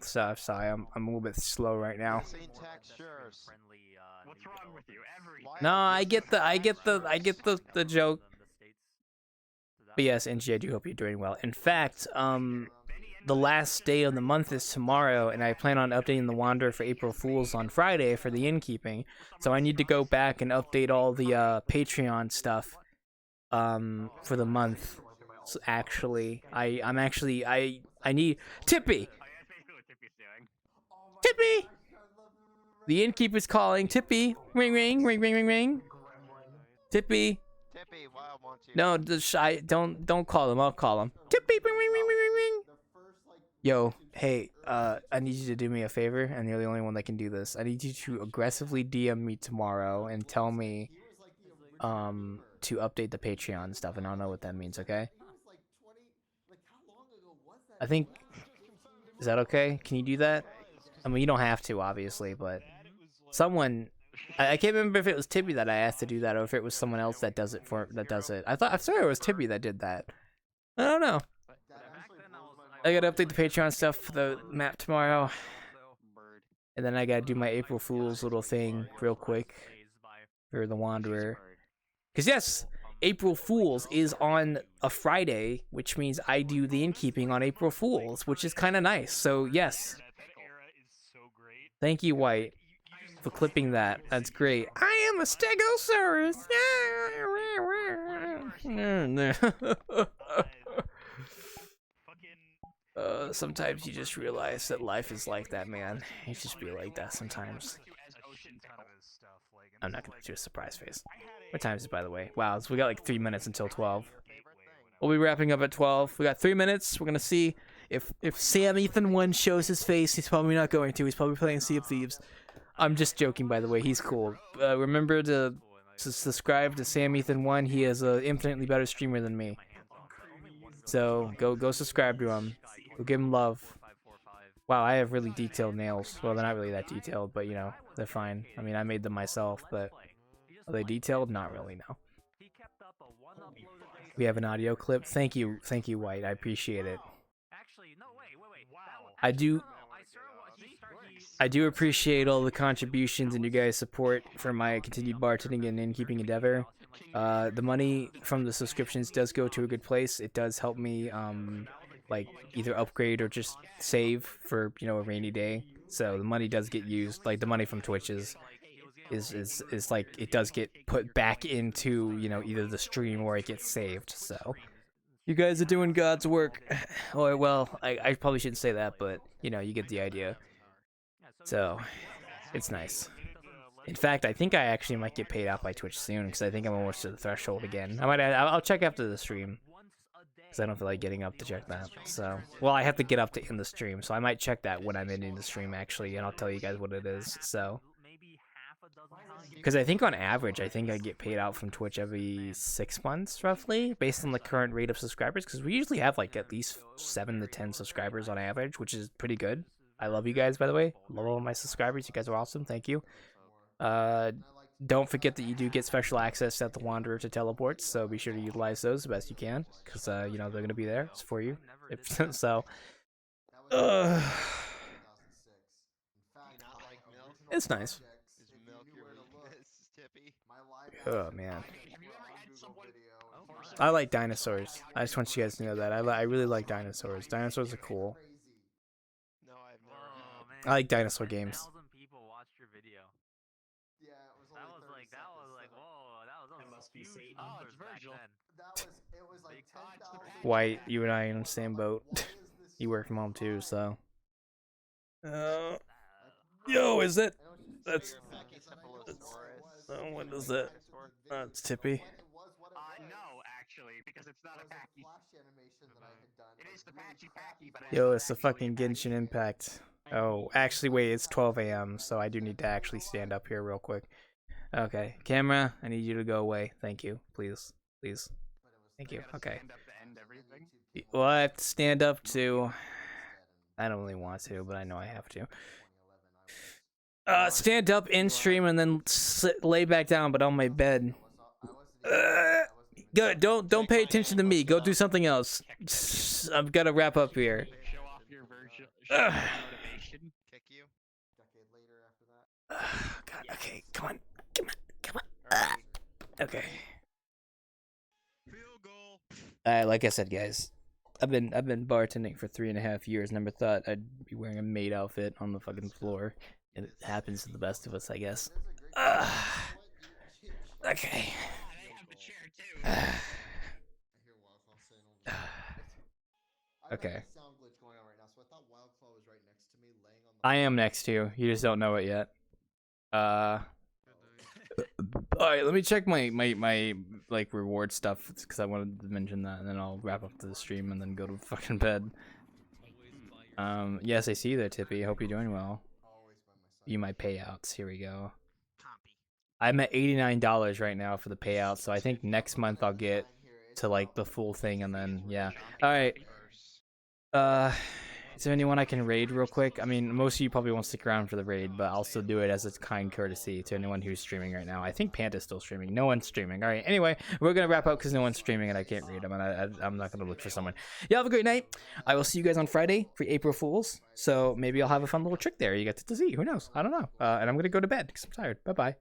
Sorry, I'm a little bit slow right now. What's wrong with you? No, I get the joke. But yes, NG, I do hope you're doing well. In fact, the last day of the month is tomorrow, and I plan on updating the Wanderer for April Fools on Friday for the innkeeping. So I need to go back and update all the Patreon stuff for the month. So actually, I need Tippy. Tippy. The innkeeper's calling. Tippy. Ring ring ring ring ring ring. Tippy. Tippy, Wild wants you. No, don't call him. I'll call him. Tippy. Ring ring ring ring ring ring. Yo, hey, I need you to do me a favor, and you're the only one that can do this. I need you to aggressively DM me tomorrow and tell me, to update the Patreon stuff, and I don't know what that means, okay? I think, is that okay? Can you do that? I mean, you don't have to, obviously, but someone, I can't remember if it was Tippy that I asked to do that, or if it was someone else that does it. I swear it was Tippy that did that. I don't know. I gotta update the Patreon stuff for the map tomorrow. And then I gotta do my April Fool's little thing real quick for the Wanderer. Because yes, April Fool's is on a Friday, which means I do the innkeeping on April Fool's, which is kind of nice. So yes. Thank you, White, for clipping that. That's great. I am a Stegosaurus. Sometimes you just realize that life is like that, man. You just be like that sometimes. I'm not gonna do a surprise face. What time is it, by the way? Wow, so we got like 3 minutes until 12. We'll be wrapping up at 12. We got 3 minutes. We're gonna see if Sam Ethan 1 shows his face. He's probably not going to. He's probably playing Sea of Thieves. I'm just joking, by the way. He's cool. Remember to subscribe to Sam Ethan 1. He is an infinitely better streamer than me. So go subscribe to him. Go give him love. Wow, I have really detailed nails. Well, they're not really that detailed, but you know, they're fine. I mean, I made them myself, but are they detailed? Not really, no. We have an audio clip. Thank you, White. I appreciate it. I do appreciate all the contributions and you guys' support for my continued bartending and innkeeping endeavor. The money from the subscriptions does go to a good place. It does help me, like, either upgrade or just save for, you know, a rainy day. So the money does get used. Like, the money from Twitch is like, it does get put back into, you know, either the stream or it gets saved. So you guys are doing God's work. Oh, well, I probably shouldn't say that, but, you know, you get the idea. So, it's nice. In fact, I think I actually might get paid out by Twitch soon, because I think I'm almost to the threshold again. I'll check after the stream, because I don't feel like getting up to check that. So, well, I have to get up to end the stream, so I might check that when I'm ending the stream, actually, and I'll tell you guys what it is. So, because I think on average, I think I get paid out from Twitch every 6 months, roughly, based on the current rate of subscribers, because we usually have, like, at least 7 to 10 subscribers on average, which is pretty good. I love you guys, by the way. Love all my subscribers. You guys are awesome. Thank you. Don't forget that you do get special access at the Wanderer to teleports, so be sure to utilize those the best you can, because, you know, they're going to be there. It's for you. So, it's nice. Oh, man. I like dinosaurs. I just want you guys to know that. I really like dinosaurs. Dinosaurs are cool. I like dinosaur games. White, you and I are in the same boat. You work from home too, so. Yo, is it? That's what is it? It's Tippy. No, actually, because it's not a packy. It is the patchy packy, but Yo, it's the fucking Genshin Impact. Oh, actually, wait, it's 12 a.m., so I do need to actually stand up here real quick. Okay, camera, I need you to go away. Thank you, please. Please. Thank you. Okay. Well, I have to stand up to... I don't really want to, but I know I have to. Stand up in stream and then lay back down, but on my bed. Good. Don't pay attention to me. Go do something else. I've got to wrap up here. Show off your version. Show off your motivation. Kick you. Decade later after that. God, okay, come on. Okay. Field goal. Like I said, guys, I've been bartending for 3.5 years. Never thought I'd be wearing a maid outfit on the fucking floor. And it happens to the best of us, I guess. Okay. Okay. I am next to you. You just don't know it yet. All right, let me check my like reward stuff because I wanted to mention that, and then I'll wrap up the stream and then go to fucking bed. Yes, I see you there, Tippy. Hope you're doing well. You my payouts. Here we go. I'm at $89 right now for the payout, so I think next month I'll get to like the full thing, and then yeah. All right. Is there anyone I can raid real quick? I mean, most of you probably won't stick around for the raid, but I'll still do it as a kind courtesy to anyone who's streaming right now. I think Panta's still streaming. No one's streaming. All right. Anyway, we're gonna wrap up because no one's streaming and I can't read them, and I'm not gonna look for someone. Yeah, have a great night. I will see you guys on Friday for April Fools. So maybe I'll have a fun little trick there. You get to see. Who knows? I don't know. And I'm gonna go to bed because I'm tired. Bye bye.